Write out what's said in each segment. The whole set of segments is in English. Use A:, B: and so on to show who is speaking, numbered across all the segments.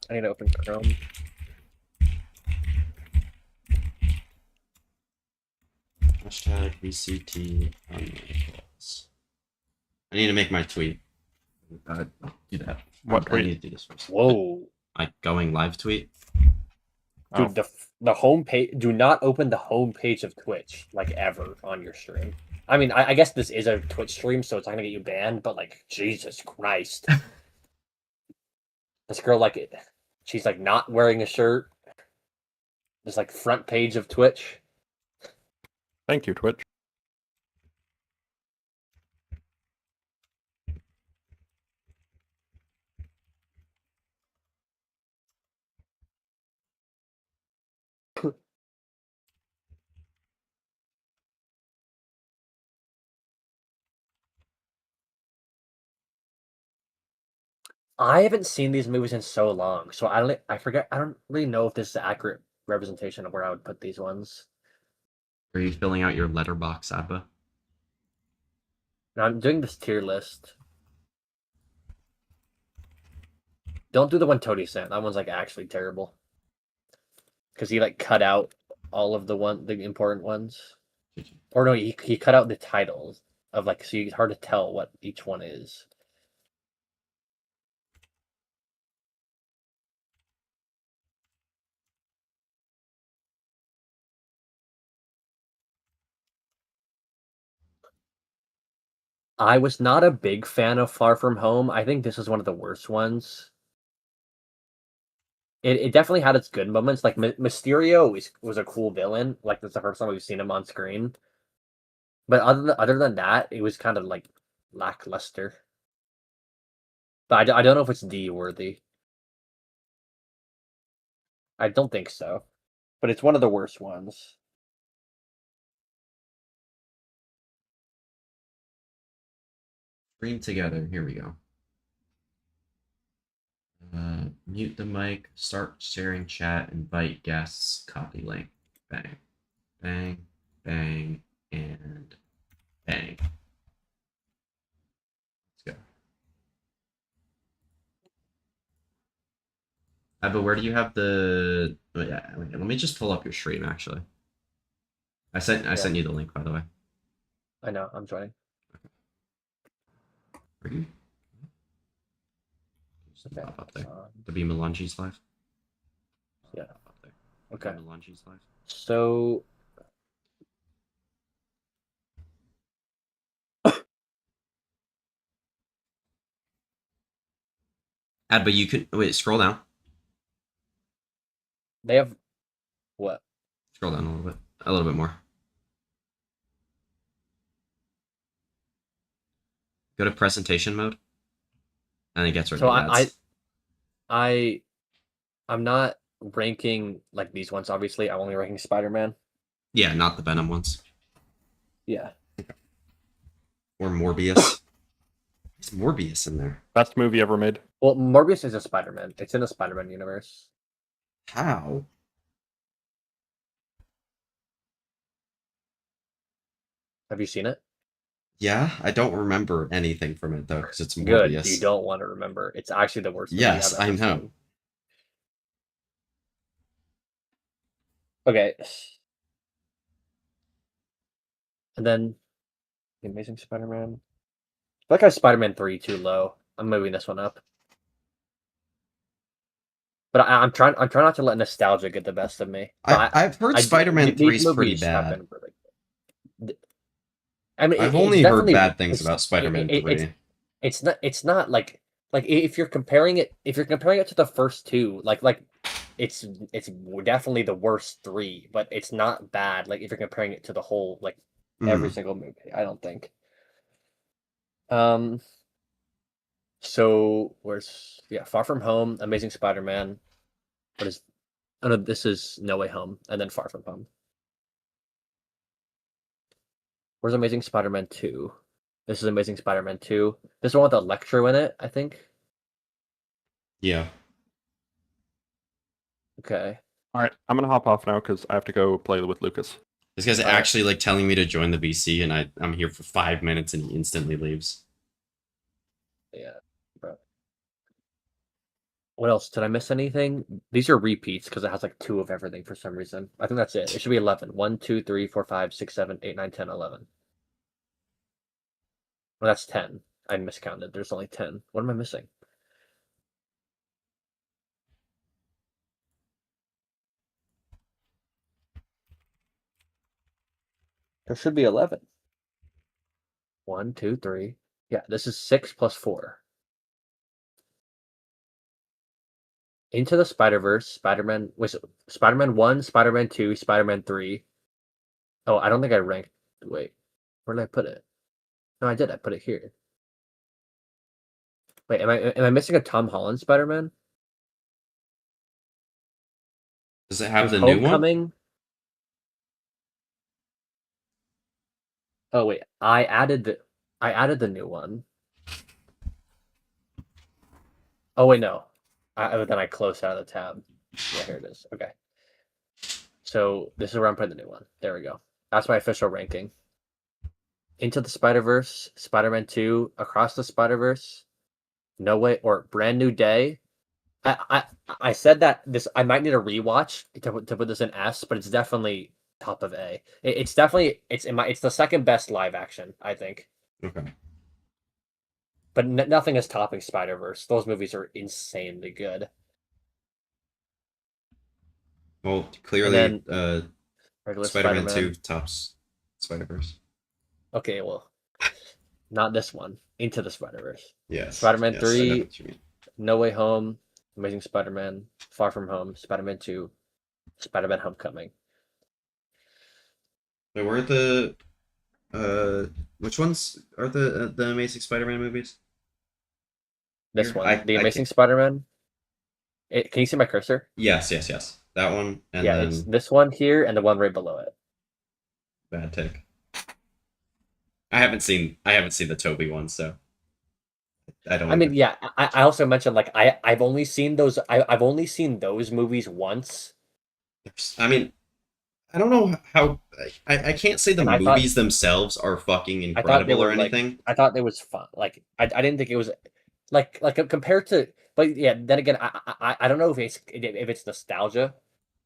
A: I need to open Chrome.
B: Hashtag VCT on my calls. I need to make my tweet. Do that.
C: What
B: I
C: tweet?
B: need to do this first.
A: Whoa.
B: Like going live tweet.
C: Oh.
A: Dude, the home page. Do not open the home page of Twitch like ever on your stream. I mean, I guess this is a Twitch stream, so it's not gonna get you banned. But like, Jesus Christ, this girl like, she's like not wearing a shirt. Just like front page of Twitch.
C: Thank you, Twitch.
A: I haven't seen these movies in so long, so I forget. I don't really know if this is an accurate representation of where I would put these ones.
B: Are you filling out your letterbox, Abba?
A: Now I'm doing this tier list. Don't do the one Tony sent. That one's like actually terrible. Because he like cut out all of the important ones. Or no, he cut out the titles of like, so it's hard to tell what each one is. I was not a big fan of Far From Home. I think this is one of the worst ones. It definitely had its good moments. Like Mysterio was a cool villain. Like that's the first time we've seen him on screen. But other than that, it was kind of like lackluster. But I don't know if it's D worthy. I don't think so. But it's one of the worst ones.
B: Stream together. Here we go. Mute the mic. Start sharing chat. Invite guests. Copy link. Bang. Bang. Bang. And bang. Let's go. But where do you have the? Oh, yeah, let me just pull up your stream. Actually, I sent you the link, by the way.
A: I know. I'm joining.
B: Are you?
A: Okay.
B: Pop up there. To be Melange's live.
A: Yeah.
B: Up there.
A: Okay.
B: Melange's live.
A: So.
B: But you could wait. Scroll down.
A: They have what?
B: Scroll down a little bit more. Go to presentation mode, and it gets rid
A: So
B: of the ads.
A: I'm not ranking like these ones. Obviously, I'm only ranking Spider-Man.
B: Yeah, not the Venom ones.
A: Yeah.
B: Or Morbius. It's Morbius in there.
C: Best movie ever made.
A: Well, Morbius is a Spider-Man. It's in the Spider-Man universe.
B: How?
A: Have you seen it?
B: Yeah, I don't remember anything from it though, because it's Morbius.
A: Good. You don't want to remember. It's actually the worst movie
B: Yes,
A: I've ever
B: I know.
A: seen. Okay. And then The Amazing Spider-Man. I feel like I have Spider-Man 3 too low. I'm moving this one up. But I'm trying not to let nostalgia get the best of me.
B: I've heard Spider-Man 3 is pretty bad.
A: I mean,
B: I've only heard bad things about Spider-Man 3.
A: It's not like if you're comparing it to the first two, like it's definitely the worst three, but it's not bad. Like if you're comparing it to the whole, like every single movie, I don't think. So Far From Home, Amazing Spider-Man. What is? Oh no, this is No Way Home, and then Far From Home. Where's Amazing Spider-Man 2? This is Amazing Spider-Man 2. This one with Electro in it, I think.
B: Yeah.
A: Okay.
C: All right, I'm gonna hop off now because I have to go play with Lucas.
B: This guy's actually like telling me to join the VC, and I'm here for 5 minutes, and he instantly leaves.
A: Yeah, bro. What else? Did I miss anything? These are repeats because it has like 2 of everything for some reason. I think that's it. It should be 11. 1, 2, 3, 4, 5, 6, 7, 8, 9, 10, 11. Well, that's 10. I miscounted. There's only 10. What am I missing? There should be 11. 1, 2, 3. Yeah, this is 6 plus 4. Into the Spider-Verse, Spider-Man 1, Spider-Man 2, Spider-Man 3. Oh, I don't think I ranked. Wait, where did I put it? No, I did. I put it here. Wait, am I missing a Tom Holland Spider-Man?
B: Does it have
A: There's
B: the new one?
A: Homecoming. Oh wait, I added the new one. Oh wait, no. Then I closed out of the tab. Yeah, here it is. Okay. So this is where I'm putting the new one. There we go. That's my official ranking. Into the Spider-Verse, Spider-Man 2, Across the Spider-Verse, No Way, or Brand New Day. I said that I might need a rewatch to put this in S, but it's definitely top of A. It's definitely it's the second best live action, I think.
B: Okay.
A: But nothing is topping Spider-Verse. Those movies are insanely good.
B: Well, clearly,
A: Regular
B: Spider-Man
A: Spider-Man.
B: 2 tops Spider-Verse.
A: Okay, well, not this one. Into the Spider-Verse.
B: Yes.
A: Spider-Man
B: yes, I know
A: 3,
B: what you mean.
A: No Way Home, Amazing Spider-Man, Far From Home, Spider-Man 2, Spider-Man Homecoming.
B: Wait, where are the which ones are the Amazing Spider-Man movies?
A: This
B: Here,
A: one, The
B: I
A: Amazing
B: can't-
A: Spider-Man. Can you see my cursor?
B: Yes. That one, and
A: Yeah,
B: then
A: it's this one here and the one right below it.
B: bad take. I haven't seen the Toby one, so I don't.
A: I mean, yeah. I also mentioned like I've only seen those. I've only seen those movies once.
B: I mean, I don't know how. I can't say the
A: And I
B: movies themselves are fucking
A: I thought they
B: incredible or
A: were like
B: anything.
A: I thought it was fun. Like I didn't think it was like compared to. But yeah, then again, I don't know if it's nostalgia.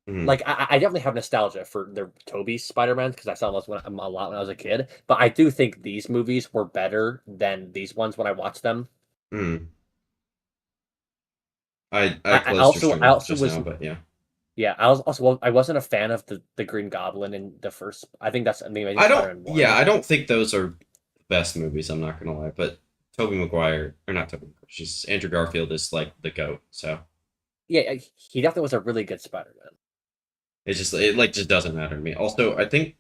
B: Mhm.
A: Like I definitely have nostalgia for the Tobey Spider-Man because I saw those a lot when I was a kid. But I do think these movies were better than these ones when I watched them.
B: Mm. I
A: I
B: closed your stream
A: also
B: just
A: was
B: now, but yeah.
A: Yeah, I was also well, I wasn't a fan of the Green Goblin in the first. I think that's the Amazing
B: I
A: Spider-Man
B: don't.
A: 1.
B: Yeah, I don't think those are the best movies. I'm not gonna lie, but Tobey Maguire or not Tobey, just Andrew Garfield is like the goat. So
A: Yeah, he definitely was a really good Spider-Man.
B: it just doesn't matter to me. Also, I think.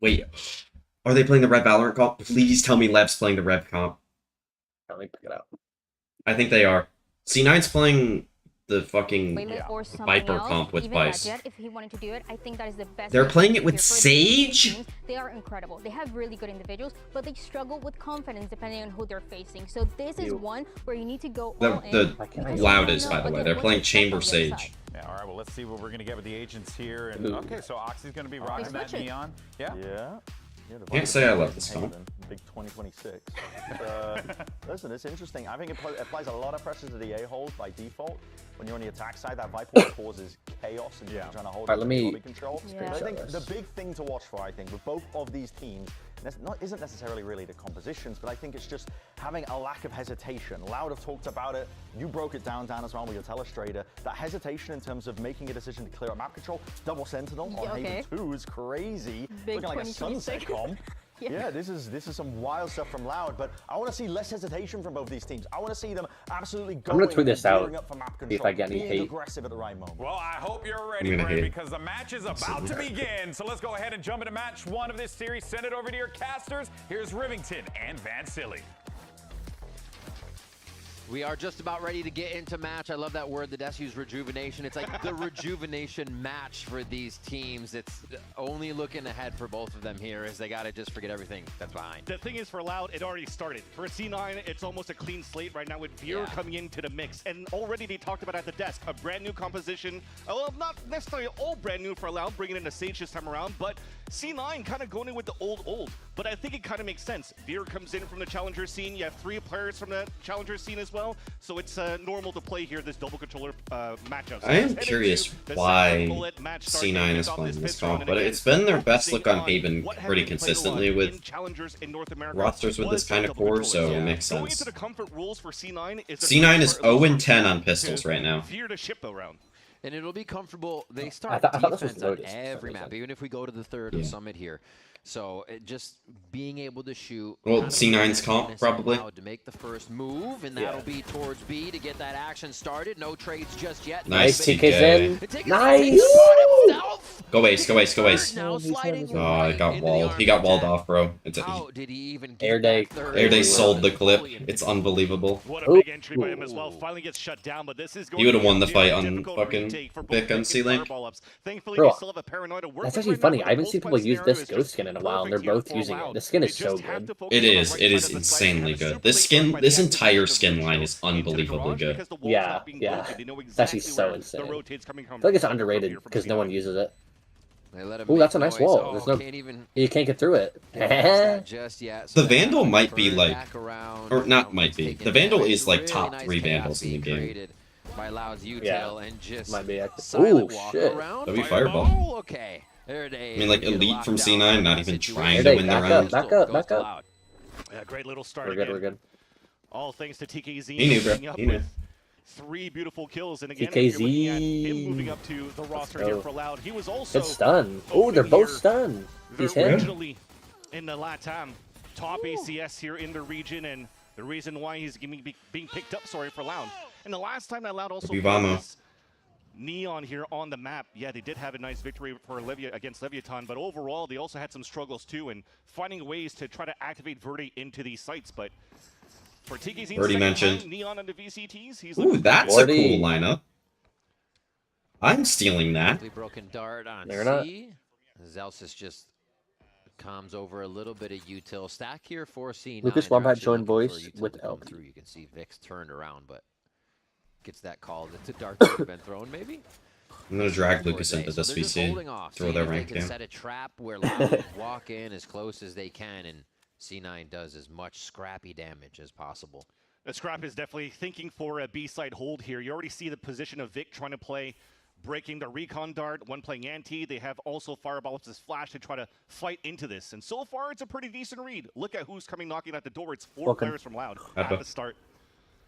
B: Wait, are they playing the Red Valorant comp? Please tell me Lev's playing the Red comp.
A: Let me pick it up.
B: I think they are. C9's playing the fucking
D: Or something
B: Viper
D: else,
B: comp with
D: even
B: Vice.
D: Jet, if he wanted to do it, I think that is the best.
B: They're
D: way
B: playing
D: to
B: it with
D: prepare for
B: Sage?
D: these teams. They are incredible. They have really good individuals, but they struggle with confidence depending on who they're facing. So this is one where you need to go all in.
B: The
D: because
B: loudest,
D: you don't
B: by the
D: know
B: way.
D: what
B: They're
D: the
B: playing
D: what's
B: Chamber
D: on the other
B: Sage.
D: side.
E: Yeah, all right, well, let's see what we're going to get with the agents here. And
A: Ooh.
E: okay, so Oxy's going to be rocking that
D: switch it.
E: neon. Yeah.
F: Yeah.
B: Can't say I love this comp.
F: Big 2026. Listen, it's interesting. I think it applies a lot of pressure to the A-holes by default. When you're on the attack side, that Viper causes chaos and you're trying to hold
A: Alright, let me
F: body control.
D: Yeah.
F: But I think
A: this.
F: the big thing to watch for, I think, with both of these teams, isn't necessarily really the compositions, but I think it's just having a lack of hesitation. Loud have talked about it. You broke it down as well with your telestrator. That hesitation in terms of making a decision to clear up map control. Double Sentinel on
D: Yeah, okay.
F: Haven 2 is crazy.
D: Big
F: Looking like a
D: 2026.
F: sunset comp.
D: Yeah.
F: Yeah, this is some wild stuff from Loud, but I want to see less hesitation from both these teams. I want to see them absolutely going
A: gonna tweet this
F: and
A: out,
F: gearing up for map
A: see
F: control,
A: if I get any
F: being
A: hate.
F: aggressive at the right moment.
E: Well, I hope you're
B: I'm
E: ready,
B: gonna
E: Brand,
B: hate.
E: because the match is about to begin. So let's go ahead and jump into match 1 of this series. Send it over to your casters. Here's Rivington and Van Silly.
G: We are just about ready to get into match. I love that word that Des used, rejuvenation. It's like the rejuvenation match for these teams. It's only looking ahead for both of them here as they got to just forget everything that's behind.
H: The thing is, for Loud, it already started. For C9, it's almost a clean slate right now with Veer
G: Yeah.
H: coming into the mix. And already they talked about at the desk, a brand new composition. Well, not necessarily all brand new for Loud, bringing in a Sage this time around, but C9 kind of going in with the old. But I think it kind of makes sense. Veer comes in from the Challenger scene. You have 3 players from the Challenger scene as well. well. So it's normal to play here this double controller matchup. So
B: I am
H: heading
B: curious
H: to the
B: why
H: second bullet match start.
B: C9
H: They
B: is
H: kick off
B: playing this
H: pistol round,
B: comp,
H: and
B: but
H: again,
B: it's been their best
H: focusing
B: look on
H: on
B: Haven
H: what
B: pretty
H: have been played a lot
B: consistently
H: in
B: with
H: challengers in North America
B: rosters with
H: was
B: this kind of
H: double
B: core,
H: controllers.
B: so it makes
H: Going
B: sense.
H: into the comfort rules for C9 is
B: C9 is 0-10 on pistols right now.
H: fear to ship around.
G: And it'll be comfortable. They
A: I
G: start
A: thought this was
G: defense on
A: Lotus for some
G: every map,
A: reason.
G: even if we go to the third
B: Yeah.
G: of Summit here. So just being able to shoot.
B: Well,
G: kind of
B: C9's comp,
G: fitness
B: probably.
G: allowed to make the first move, and
A: Yeah.
G: that'll be towards B to get that action started. No trades just yet.
B: Nice
A: TK's
B: TK.
A: in.
G: TK's
A: Nice.
B: Go ace, go ace, go ace.
G: Now sliding
B: Oh,
G: right
B: he got
G: into the
B: walled. He
G: arm
B: got walled
G: attack.
B: off, bro. It's
G: How did he even get
A: Air Day.
G: that third?
B: Air Day
A: Really
B: sold the
A: well.
B: clip. It's unbelievable.
H: What a big entry by him as well.
G: Ooh.
H: Finally gets shut down, but this is going
B: He would've
H: to be
B: won
H: a
B: the fight
H: very
B: on
H: difficult
B: fucking
H: retake for both
B: Vic on
H: Vic and
B: C-Link.
H: Fireball Ups. Thankfully,
A: Bro,
H: they still have a paranoid to work
A: That's
H: with
A: actually
H: right now,
A: funny.
H: but
A: I haven't
H: the
A: seen
H: post-fight
A: people use
H: scenario
A: this
H: is
A: ghost
H: just
A: skin in a while, and they're
H: perfect here
A: both
H: for
A: using
H: Loud.
A: it. This skin
H: They
A: is so
H: just have
A: good.
H: to focus
B: It
H: on the
B: is.
H: right
B: It
H: side
B: is
H: of the site.
B: insanely
H: And
B: good.
H: super
B: This
H: late
B: skin,
H: by the
B: this
H: active
B: entire
H: of
B: skin
H: Lucho
B: line is
H: into the
B: unbelievably
H: garage
B: good.
H: because the wall's
A: Yeah,
H: not being
A: yeah.
H: broken. They know
A: It's actually
H: exactly
A: so
H: where
A: insane.
H: the rotate's coming from.
A: I feel like it's
H: from
A: underrated
H: here from
A: because no
H: C9.
A: one uses it.
G: They let him
A: Ooh, that's a
G: make
A: nice
G: noise.
A: wall.
G: Oh,
A: There's no-
G: can't even
A: You can't get through it.
G: pass that just yet.
B: The
G: So they have
B: Vandal
G: to
B: might be
G: turn
B: like,
G: back around.
B: or not
G: Now
B: might
G: he's
B: be.
G: taking
B: The Vandal
G: damage.
B: is like
G: Really
B: top
G: nice
B: 3
G: chaos
B: Vandals in the
G: being
B: game.
G: created by Loud's
A: Yeah.
G: util and just
A: Might be active.
G: silent
A: Ooh,
G: walk
A: shit.
G: around.
B: That'd be Fireball.
G: Okay. There it is.
B: I mean, like,
G: Get
B: Elite
G: locked
B: from
G: down
B: C9,
G: in
B: not
G: that
B: even
G: situation.
B: trying
A: to
B: win
A: win
B: the
A: the
B: round.
A: round. Back up,
G: Goes
A: back
G: to
A: up.
G: Loud.
H: Yeah, great little start
A: We're good,
H: again.
A: we're good.
H: All thanks to TKZ.
B: He knew, bro.
H: moving up
B: He knew.
H: with 3 beautiful kills, and again, if you're looking at him moving
A: TKZ.
H: up to the roster
A: go.
H: here for Loud, he was also
A: Good stun. Oh, they're both stunned. He's hit.
H: originally in the LATAM top ACS here in the region, and the reason why he's being picked up, sorry, for Loud. And the last time that Loud also played
B: Vivamo.
H: this Neon here on the map, yeah, they did have a nice victory for against Leviathan, but overall they also had some struggles too, and finding ways to try to activate Verde into these sites. But for TKZ,
B: Already mentioned.
H: Neon and the VCTs, he's
B: Ooh,
H: looking
B: that's a
A: Lordy.
B: cool lineup. I'm stealing that.
G: Quickly broken dart on
A: They're not-
G: C. Zelsis just comes over a little bit of util stack here for C9.
A: Lucas
G: They're
A: Wombat
G: actually
A: joined
G: looking for
A: voice
G: util
A: with
G: to come
A: LP.
G: through. You can see Vic's turned around, but gets that call. It's a dart that have been thrown, maybe.
B: I'm gonna drag
G: Towards
B: Lucas
G: A.
B: into
G: So
B: this
G: they're just
B: VC.
G: holding off,
B: Throw
G: seeing
B: that
G: if they
B: rank
G: can
B: down.
G: set a trap where Loud walk in as close as they can, and C9 does as much scrappy damage as possible.
H: The Scrap is definitely thinking for a B-side hold here. You already see the position of Vic trying to play, breaking the recon dart, one playing anti. They have also Fireball as flash to try to fight into this. And so far, it's a pretty decent read. Look at who's coming knocking at the door. It's 4
A: Welcome.
H: players from Loud
B: Peppa.
H: at the start.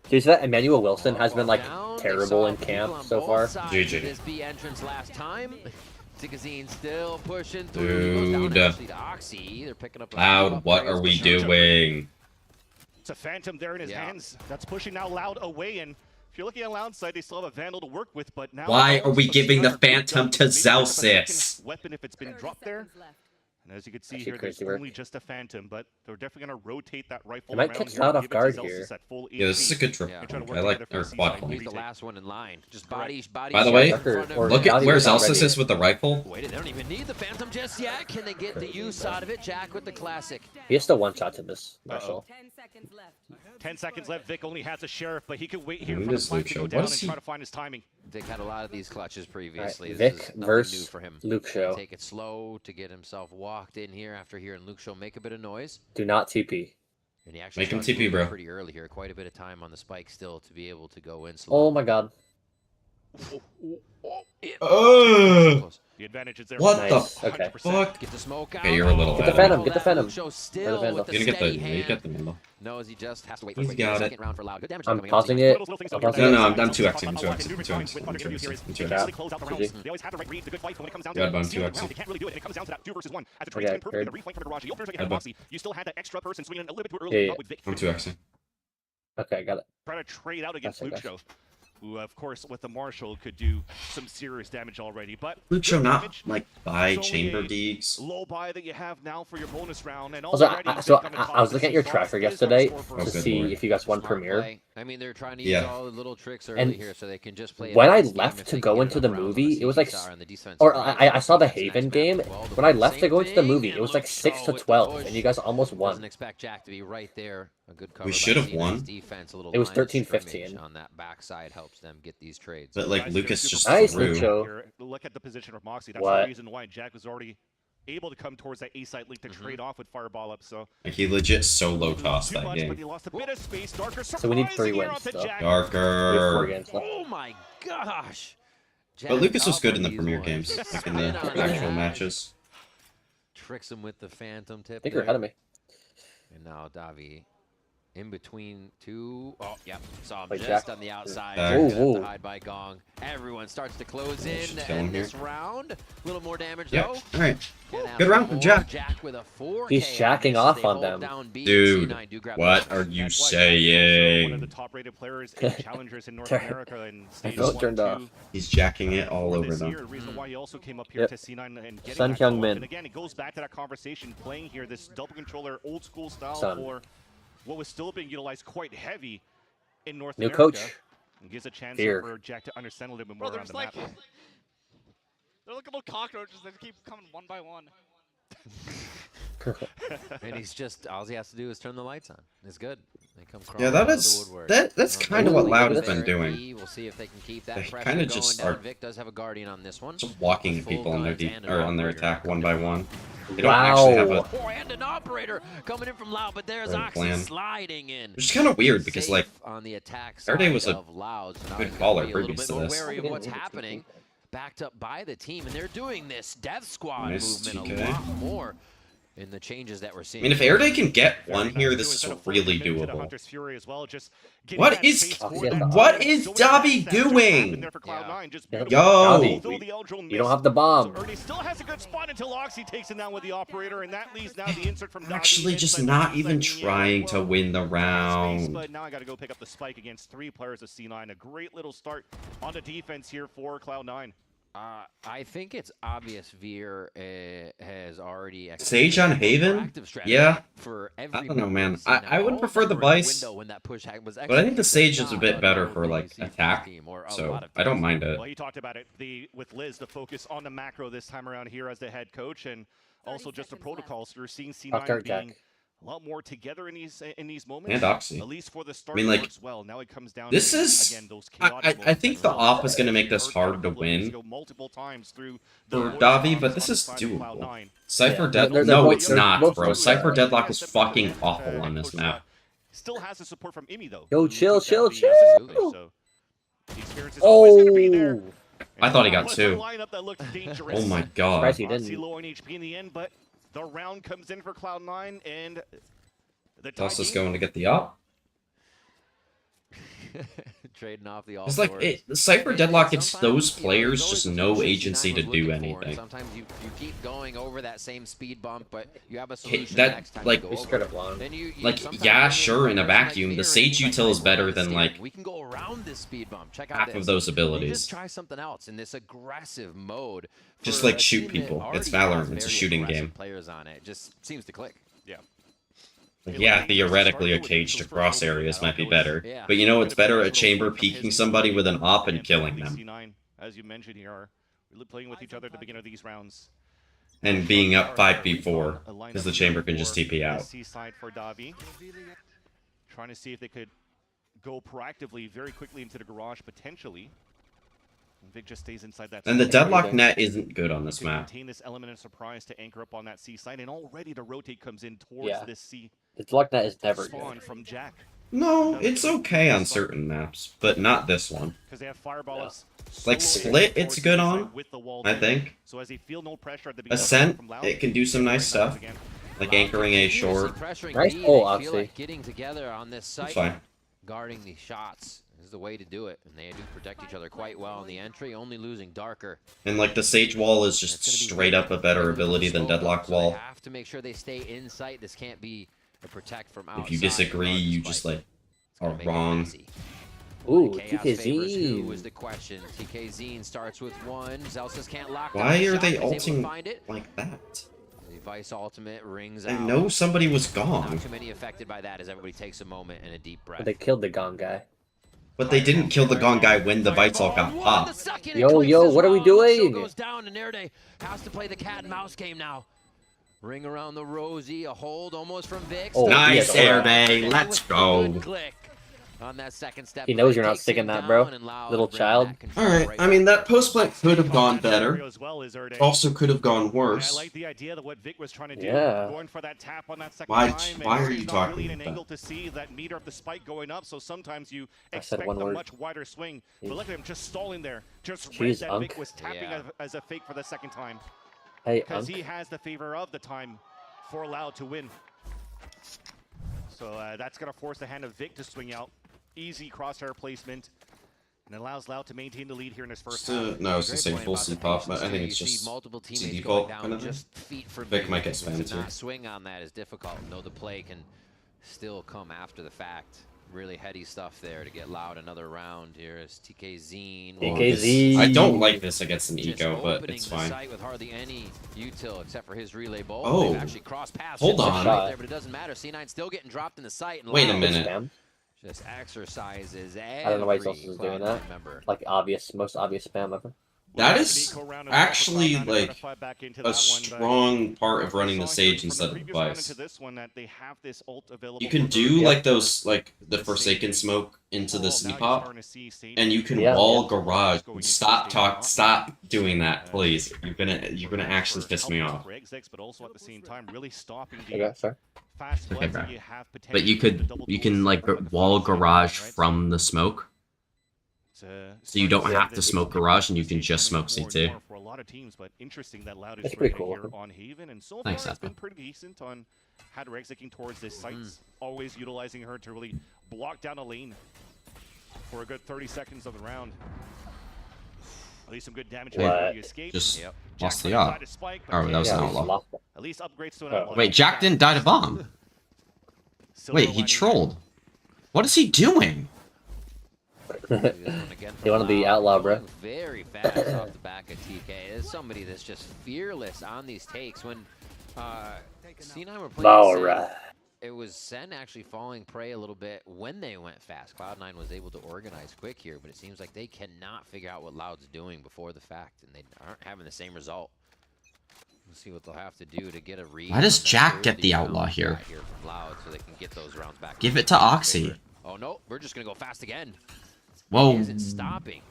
A: Do you see that? Emmanuel Wilson has been like
G: Down. They
A: terrible
G: saw
A: in
G: people
A: camp
G: on
A: so
G: both
A: far.
G: sides
B: GG.
G: of This B entrance last time. Tigazine still pushing through. He goes down
B: Dude.
G: actually to Oxy. They're picking up a few
B: Loud, what
G: upgrades
B: are we
G: for sure.
B: doing?
H: It's a Phantom there in his
G: Yeah.
H: hands. That's pushing now Loud away. And if you're looking at Loud side, they still have a Vandal to work with. But now,
B: Why are we
H: also
B: giving the
H: C9 are
B: Phantom
H: maybe
B: to
H: have a second
B: Zelsis?
H: Weapon if it's been dropped there. And as you can see
A: Actually
H: here, there's
A: crazy work.
H: only just a Phantom, but they're definitely going to rotate that rifle
A: They might
H: around
A: catch
H: here
A: Loud
H: and
A: off
H: give it to
A: guard
H: Zelsis
A: here.
H: at full
B: Yeah, this is a
H: HP.
B: good trip.
G: Yeah.
H: Trying to
B: I
H: work
B: like
H: together
B: or
H: for
B: quad
H: C9.
B: call.
G: He's the last one in line. Just body
B: By the way,
G: shot in front of
A: or
G: him.
B: Look at
A: Body
B: where
A: was
B: Zelsis
A: already-
B: is with the rifle.
G: Wait, they don't even need the Phantom just yet. Can they get the use out of it? Jack with the classic.
A: He has to one shot to this, Marshall.
I: 10 seconds left.
H: 10 seconds left. Vic only has a sheriff, but he could wait here
B: Who
H: for the
B: is
H: flank
B: Luke
H: to
B: Show?
H: go
B: What
H: down
B: is
H: and
B: he-
H: try to find his timing.
G: Vic had a lot of these clutches previously.
A: Right,
G: This
A: Vic
G: is nothing new
A: versus
G: for him.
A: Luke Show.
G: Take it slow to get himself walked in here after hearing Luke Show make a bit of noise.
A: Do not TP.
G: And he actually
B: Make him
G: starts
B: TP,
G: moving
B: bro.
G: pretty early here. Quite a bit of time on the spike still to be able to go in
A: Oh
G: slow.
A: my god.
G: Close.
H: The advantage is there.
B: What
A: Nice,
B: the
A: okay.
B: fuck?
G: Get the smoke out.
B: Okay, you're a little
A: Get the
B: bad.
A: Phantom, get the Phantom.
G: Luke Show
A: Or the
G: still
A: Vandal.
G: with the
B: You're gonna get the,
G: steady
B: you
G: hand.
B: get the middle.
G: Knows he just has to wait
B: He's
G: for
B: got it.
G: second round for Loud. Good damage
A: I'm
G: coming up.
A: pausing
G: C9.
A: it.
H: Little things
A: I'm
H: over
A: pausing
H: there.
A: it.
B: No, I'm
H: Sometimes
B: 2Xing,
H: a lot can do
B: 2Xing,
H: returns with what they're
B: 2Xing,
H: gonna do here is
B: 2Xing.
H: they usually close out the rounds.
A: GG.
H: They always have the right read, the good fight, but when it comes down
B: Yeah,
H: to
B: bun,
H: stealing
B: 2X.
H: rounds, they can't really do it. And it comes down to that 2 versus 1. As the
A: Okay,
H: trade's been perfect,
A: heard.
H: the reflank from the garage, the openers are
B: Yeah,
H: getting
B: bun.
H: boxy. You still had that extra person swinging in a little bit too
A: Yeah,
H: early,
A: yeah.
H: not with Vic.
B: I'm 2Xing.
A: Okay, got it.
H: Try to trade out against
A: Gotcha,
H: Luke
A: gotcha.
H: Show, who, of course, with the Marshall could do some serious damage already. But
B: Luke Show
H: good
B: not
H: damage.
B: like buy
H: It's only
B: chamber
H: a
B: deeks.
H: low buy that you have now for your bonus round, and
A: Also,
H: already
A: I
H: Vic on the
A: was
H: top
A: looking at your
H: of the
A: tracker
H: is
A: yesterday
H: our score
A: to
H: for
B: good
A: see
B: lord.
A: if you guys won
G: Smart
A: Premiere.
G: play. I mean, they're trying to use
B: Yeah.
G: all the little tricks early
A: And
G: here so they can just play.
A: when
G: a
A: I
G: nice game
A: left
G: if
A: to
G: they
A: go
G: get
A: into the
G: enough rounds on
A: movie, it was like,
G: CT side on the defensive
A: or
G: side.
A: I saw the
G: Next
A: Haven
G: map
A: game.
G: as well to
A: When I
G: do the
A: left to
G: same
A: go into the
G: thing,
A: movie,
G: and
A: it was like
G: Luke
A: 6
G: Shaw
A: to
G: with the
A: 12,
G: push.
A: and you guys almost
G: Doesn't
A: won.
G: expect Jack to be right there. A good cover.
B: We
G: by
B: should have
G: C9's
B: won.
G: Defense, a little
A: It was
G: line of
A: 13-15.
G: scrimmage on that backside helps them get these trades.
B: But like
H: Guys,
B: Lucas
H: you're
B: just
H: super
A: Nice,
B: threw.
A: Luke Show.
H: Here, look at the position of Moxie. That's
A: What?
H: the reason why Jack was already able to come towards that A site link to trade off with Fireball up. So
B: Like, he legit solo tossed
H: too
B: that
H: much, but
B: game.
H: he lost a bit of space. Darker
A: So we need 3
H: surprising here
A: wins
H: onto
A: still.
H: Jack.
A: We have 4
B: Darker.
A: games left.
G: Oh my gosh.
B: But
G: Jack
B: Lucas was
G: up
B: good
G: on
B: in the
G: these
B: Premier
G: ones.
B: games, like in
G: Spin
B: the
G: on
B: actual
G: that.
B: matches.
G: Tricks him with the phantom tip.
A: I think you're
G: there.
A: ahead of me.
G: And now Davi in between 2. Oh, yep. Saw him
A: Wait,
G: just
A: Jack.
G: on the outside.
B: Back.
G: Gonna have
A: Whoa,
G: to
A: whoa.
G: hide by Gong. Everyone starts to close
B: Yeah,
G: in
B: should
G: to
B: kill him
G: end
B: here.
G: this round. A little more damage
B: Yep.
G: though.
B: All right.
G: Can't have
B: Good round
G: more.
B: from Jack.
G: Jack with a 4K
A: He's jacking
G: on this as
A: off
G: they
A: on
G: hold
A: them.
G: down B.
B: Dude,
G: C9 do grab
B: what
G: the
B: are
G: push.
B: you
H: That's why Jack is also one of the
B: saying?
H: top-rated players and challengers in North
A: Sorry.
H: America and
A: My
H: stage
A: vote
H: 1,
A: turned
H: 2
A: off.
B: He's jacking it all
H: for
B: over
H: this
B: them.
H: year. Reason why he also came up here
A: Yep.
H: to C9 and getting
A: Sun
H: that
A: Kyung
H: call-up.
A: Min.
H: And again, it goes back to that conversation playing here, this double controller, old school style
A: Sun.
H: for what was still being utilized quite heavy in North
A: New
H: America.
A: coach.
H: And gives a chance
A: Fear.
H: here for Jack to understand a little bit
I: Bro,
H: more
I: they're
H: around
I: just
H: the
I: like,
H: map.
I: they're like little cockroaches that keep coming one by one.
G: And he's just, all he has to do is turn the lights on. It's good. They come
B: Yeah,
G: crawling
B: that
G: out of
B: is
G: the woodwork.
B: that's
G: Well,
B: kind of what
A: Ooh,
B: Loud has
A: look at
B: been
G: there at
B: doing.
G: B. We'll see if they can keep that
B: They
G: pressure
B: kinda
G: going
B: just
G: down.
B: are-
G: Vic does have a guardian on this one.
B: Just walking
G: Full
B: people on their
G: guns and an
B: or on their
G: operator.
B: attack one by one. They don't actually have a.
G: Oh, and an operator coming in from Loud, but there's
B: Right
G: Oxy
B: plan.
G: sliding in.
B: Which is kind of weird because
G: Safe
B: like
G: on the attack
B: Faraday
G: side
B: was a
G: of Loud, so now
B: good
G: he's
B: caller
G: gotta be a little
B: previous
G: bit
B: to
G: more
B: this.
G: wary of what's happening. Backed up by the team, and they're doing this Death Squad
B: Nice
G: movement
B: TK.
G: a lot more in the changes that we're
B: I
G: seeing.
B: mean, if Airday can get
H: Very
B: one
H: nice
B: here,
H: too,
B: this is
H: instead of fully
B: really
H: committing to the
B: doable.
H: Hunter's Fury as well, just getting
B: What
H: that
B: is-
H: space for
A: Oh,
H: that
A: what
H: target.
B: is
H: So many
B: Dobby
H: assets just
B: doing?
H: happened there for Cloud9, just
A: Yeah.
H: beautiful.
B: Yo!
H: Though the Eldril
A: You don't
H: missed.
A: have the bomb.
H: So Ernie still has a good spot until Oxy takes him down with the operator, and that leaves now the insert from Dobby
B: Actually, just
H: inside
B: not
H: the
B: even
H: C-side
B: trying
H: as
B: to
H: well.
B: win the
H: Space,
B: round.
H: but now I got to go pick up the spike against 3 players of C9. A great little start on the defense here for Cloud9.
G: I think it's obvious Veer has already
B: Sage on Haven?
G: proactive strategy
B: Yeah.
G: for
B: I don't know,
G: everybody
B: man.
G: to see now.
B: I would
G: All
B: prefer
G: of
B: the
G: them were in
B: Vice,
G: window when that push hack was
B: but I think the
G: executed.
B: Sage is a
G: Not
B: bit better
G: known
B: for
G: thing
B: like
G: you see from
B: attack,
G: this team, or a
B: so
G: lot of
B: I don't
G: teams.
B: mind it.
H: Well, he talked about it. With Liz, the focus on the macro this time around here as the head coach, and also just the protocols. We're seeing
A: Off
H: C9
A: guard,
H: being
A: Jack.
H: a lot more together in these moments.
B: And Oxy.
H: At least for the start,
B: like,
H: works well. Now it comes down
B: this
H: to,
B: is-
H: again, those
B: I
H: chaotic
B: think
H: moments
B: the
H: that
B: off
H: really
B: is gonna make this
H: hurt
B: hard
H: a
B: to
H: couple of years
B: win
H: ago multiple times through the
B: for
H: voice
B: Davi,
H: box
B: but
H: on
B: this
H: the
B: is
H: side of
B: doable.
H: Cloud9.
B: Cypher
A: Yeah,
B: Dead?
A: they're
B: No,
A: both-
B: it's
A: they're
B: not,
A: both
B: bro.
A: really
B: Cypher
A: good.
B: Deadlock is
H: Step
B: fucking
H: in,
B: awful
H: head
B: on this
H: coach,
B: map.
H: Still has the support from Imi though.
A: Yo,
H: who
A: chill,
H: took down
A: chill,
H: the
A: chill.
H: Absolutely, so the experience is always gonna be there.
A: Oh,
B: I thought he
H: That
B: got
H: was a
B: 2.
H: lineup that looked dangerous.
B: Oh my god.
A: surprised he
H: Obviously
A: didn't.
H: low on HP in the end, but the round comes in for Cloud9, and the
B: Dust is
H: tie game-
B: going to get the op.
G: Trading off the all.
B: It's like Cypher Deadlock gives those players just no agency to do
G: And
B: anything.
G: sometimes you keep going over that same speed bump, but you have a
B: Okay,
G: solution
B: that,
G: next time
B: like-
G: you
A: We
G: go
A: scared
G: over
A: of long.
G: it. Then you
B: Like,
G: sometimes
B: yeah,
G: when
B: sure, in a
G: person like
B: vacuum, the
G: Veer
B: Sage
G: and he's
B: util is
G: "Well,
B: better
G: let's
B: than,
G: see,
B: like,
G: we can go around this speed bump. Check out
B: half
G: this.
B: of those
G: You
B: abilities.
G: just try something else in this aggressive mode.
B: Just,
G: for
B: like,
G: a
B: shoot
G: team that
B: people. It's
G: already has
B: Valorant. It's a
G: very
B: shooting
G: aggressive
B: game.
G: Players on it. Just seems to click.
H: Yeah.
B: Like, yeah, theoretically a cage to cross areas might be better.
G: Yeah.
B: But you know what's better? A chamber peeking somebody with an op and killing them.
H: C9, as you mentioned here, are really playing with each other at the beginning of these rounds.
B: And being up 5v4, because the chamber can just TP out.
H: SC side for Davi. Trying to see if they could go proactively very quickly into the garage, potentially. And Vic just stays inside that.
B: And the
H: side.
B: deadlock net isn't good on this
H: To
B: map.
H: maintain this element of surprise to anchor up on that C side, and already the rotate comes in towards
A: Yeah.
H: this C
A: The luck net is never
H: spawn
A: good.
H: from Jack.
B: No, it's okay on certain maps, but not this one.
H: Because they have fireballs.
B: Like, Split, it's good on, I think.
H: So as they feel no pressure at the beginning
B: Ascent,
H: from Loud,
B: it can do some nice
H: bring that up
B: stuff.
H: again.
B: Like anchoring A
G: Continuously
B: short.
G: pressuring
A: Nice
G: B,
A: pull,
G: they
A: Oxy.
G: feel like getting together on this site.
B: It's fine.
G: Guarding the shots is the way to do it, and they do protect each other quite well in the entry, only losing Darker.
B: And like the Sage Wall is just
G: It's gonna be
B: straight up a better
G: really
B: ability than
G: slow, though,
B: Deadlock
G: so
B: Wall.
G: They have to make sure they stay in sight. This can't be a protect from outside.
B: If you disagree,
G: guard
B: you
G: spike.
B: just like
G: It's gonna
B: are
G: make it
B: wrong.
G: messy.
A: Ooh,
G: Chaos favors who
A: TKZ.
G: is the question. TKZ starts with one. Zelsis can't lock down
B: Why
G: the
B: are
G: shot,
B: they
G: but he's able to
B: ulting
G: find it.
B: like that?
G: The Vice ultimate rings
B: I
G: out.
B: know somebody was
G: Not
B: gone,
G: too many affected by that as everybody takes a moment and a deep breath.
A: But they killed the Gong guy.
B: but they didn't kill the Gong guy when the Bites all got popped.
A: Yo, yo, what are we doing?
G: Goes down, and Airday has to play the cat and mouse game now. Ring around the Rosie, a hold almost from Vic.
A: Oh,
B: Nice
A: yeah,
B: Air
A: the
B: Day,
G: And
B: let's
G: with a good
B: go.
G: click. on that second step.
A: He knows you're not
G: Takes
A: sticking
G: him
A: that, bro.
G: down and Loud
A: Little
G: bringing
A: child.
G: that control
B: Alright,
G: right
B: I mean,
G: back.
B: that post plant could have gone better.
H: As well, Zerde.
B: Also could have gone
H: I
B: worse.
H: like the idea that what Vic was trying to do,
A: Yeah.
H: going for that tap on that second
B: Why-
H: time.
B: why
H: and
B: are
H: he's
B: you
H: not
B: talking
H: really in an
B: about
H: angle to see that meter of the spike going up, so sometimes you
A: I said
H: expect
A: one
H: a
A: word.
H: much wider swing. But look at him just stalling there. Just
A: Jeez,
H: read that
A: Unk.
H: Vic was tapping
G: Yeah.
H: as a fake for the second time.
A: Hey,
H: Because
A: Unk.
H: he has the favor of the time for Loud to win. So that's going to force the hand of Vic to swing out. Easy crosshair placement. And it allows Loud to maintain the lead here in his first half.
B: No, I was gonna
G: Great
B: say
G: point
B: full
G: about the
B: C-pop,
G: patience
B: but I
G: here.
B: think
G: You
B: it's
G: see
B: just
G: multiple teammates
B: CD
G: going
B: vault
G: down
B: kind of thing.
G: just feet from
B: Vic might get
G: to
B: spammed too.
G: not swing on that is difficult. No, the play can still come after the fact. Really heady stuff there to get Loud another round here as TK Zine.
A: TKZ.
B: I don't like this against an
G: Just
B: eco, but
G: opening
B: it's
G: the
B: fine.
G: site with hardly any util except for his relay bolt.
B: Oh.
G: They've actually crossed paths.
B: Hold
G: just
B: on.
G: right there, but it doesn't matter. C9 still getting dropped in the site. And
B: Wait a
G: Loud
B: minute.
A: Spam.
G: Just exercises.
A: I don't know why he's
G: every
A: also doing
G: Cloud9
A: that.
G: member.
A: Like obvious, most obvious spam ever.
B: That is actually like a strong part of running the Sage instead of Device. You can do like those, like the Forsaken smoke into the C-pop, and you can
A: Yeah.
B: wall garage. Stop doing that, please. You're gonna actually piss me off.
H: But also at the same time, really stopping
A: Okay, sorry.
H: fast
B: Okay,
H: floods
B: bro.
H: that you have
B: But you can like wall garage from the smoke, so you don't have to smoke garage and you can just smoke C2.
H: For a lot of teams, but interesting that Loud
A: That's
H: is
A: pretty
H: right
A: cool.
H: here on Haven, and so
B: Thanks,
H: far it's been
B: Apple.
H: pretty decent on how to exiting towards this site. Always utilizing her to really block down a lane for a good 30 seconds of the round. At least some good damage
A: What?
H: before you escape.
B: Just
G: Yep.
B: lost the
H: Jack
B: op.
H: tried to spike, but
B: Oh, that was
A: Yeah,
B: an
A: we
B: outlaw.
A: lost it.
H: at least upgrades to an
A: Oh.
H: outlaw.
B: Wait, Jack didn't die to bomb.
H: Silver
B: Wait, he
H: lining
B: trolled. What is he doing?
A: He wanted the outlaw, bro.
G: Very fast off the back of TK. There's somebody that's just fearless on these takes. When C9 were playing
A: Alright.
G: Sen, it was Sen actually falling prey a little bit when they went fast. Cloud9 was able to organize quick here, but it seems like they cannot figure out what Loud's doing before the fact, and they aren't having the same result. We'll see what they'll have to do to get a read.
B: Why does
G: on that
B: Jack
G: third
B: get the
G: round
B: outlaw
G: they
B: here?
G: got from Loud so they can get those rounds back.
B: Give it to Oxy.
G: Oh no, we're just gonna go fast again.
B: Whoa.
G: He isn't stopping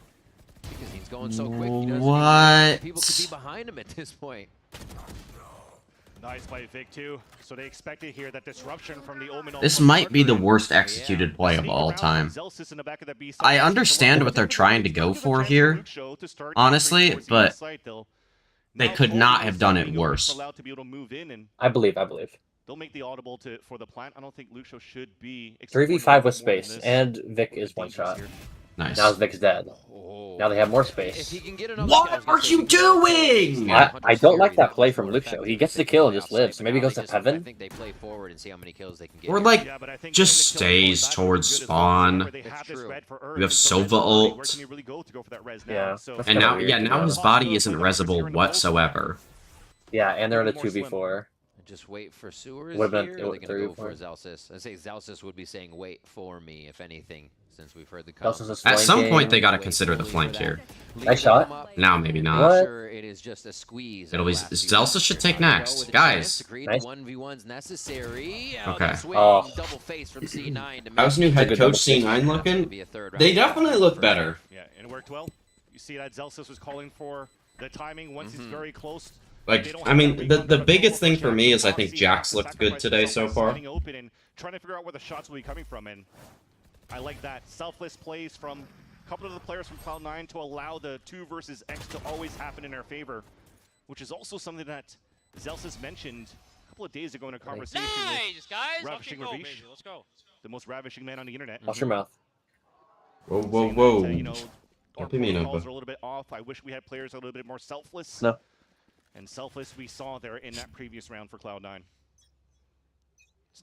G: because he's going so quick. He doesn't
B: What?
G: even people could be behind him at this point.
H: Nice by Vic too. So they expected here that disruption from the Omen.
B: This might be the worst executed play of all time. I understand what they're trying to go for here, honestly, but they could not have done it worse.
A: I believe.
H: They'll make the audible for the plant. I don't think Lucio should be
A: 3v5 with space, and Vic is one shot.
B: Nice.
A: Now Vic's dead. Now they have more
G: If
A: space.
G: he can get enough
B: What
G: kills,
B: are
G: he's
B: you
G: gonna be
B: doing?
A: I don't like that play from
G: More
A: Lucio.
G: effective
A: He gets the
G: in
A: kill and just
G: playoffs,
A: lives.
G: but
A: Maybe he
G: now
A: goes to
G: I
A: heaven.
G: think they play forward and see how many kills they can get.
B: Or like,
H: Yeah, but I think
B: just
H: getting the kill
B: stays
H: going back
B: towards
H: is good as
B: spawn.
H: well. They have
G: That's
H: this
G: true.
H: red for
B: You have
H: Urs, so
B: Sova
H: where
B: ult.
H: can he really go to go for that res now?
A: Yeah.
H: So
A: That's
B: And
A: kinda
B: now,
A: weird.
B: yeah, now his body isn't resable whatsoever.
A: Yeah, and they're in a 2v4.
G: Just wait for Sewers
A: Would've been
G: here, or are they going to go
A: 3v4.
G: for Zelsis? I say Zelsis would be saying, wait for me, if anything, since we've heard the
A: Zelsis is
B: At some
A: flanking.
B: point, they gotta consider the flank here.
A: Nice shot.
B: Now, maybe not.
A: What?
G: Sure, it is just a squeeze.
B: It'll be Zelsis should take next, guys.
A: Nice.
G: 1v1's necessary.
B: Okay.
A: Oh.
G: Double face from C9 to
B: How's new
G: make
B: head
G: it
B: coach
G: a
B: C9 looking?
G: be a third round
B: They
G: win
B: definitely
G: for
B: look
G: the
B: better.
H: yeah, and it worked well. You see that Zelsis was calling for the timing once it's very close.
B: Like, I mean, the biggest thing for me is I think Jax looked good today so far.
H: Standing open and trying to figure out where the shots will be coming from, and I like that selfless plays from a couple of the players from Cloud9 to allow the 2 versus X to always happen in their favor, which is also something that Zelsis mentioned a couple of days ago in a conversation
I: Nice, guys.
H: with
I: Okay,
H: Ravishing
I: go,
H: Ravish,
I: baby. Let's go.
H: the most ravishing man on the internet.
A: Watch your mouth.
B: Whoa, whoa,
H: saying
B: whoa.
H: that, you know, our
B: Don't be mean,
H: protocols
B: Opa.
H: are a little bit off. I wish we had players a little bit more selfless.
A: No.
H: And selfless we saw there in that previous round for Cloud9.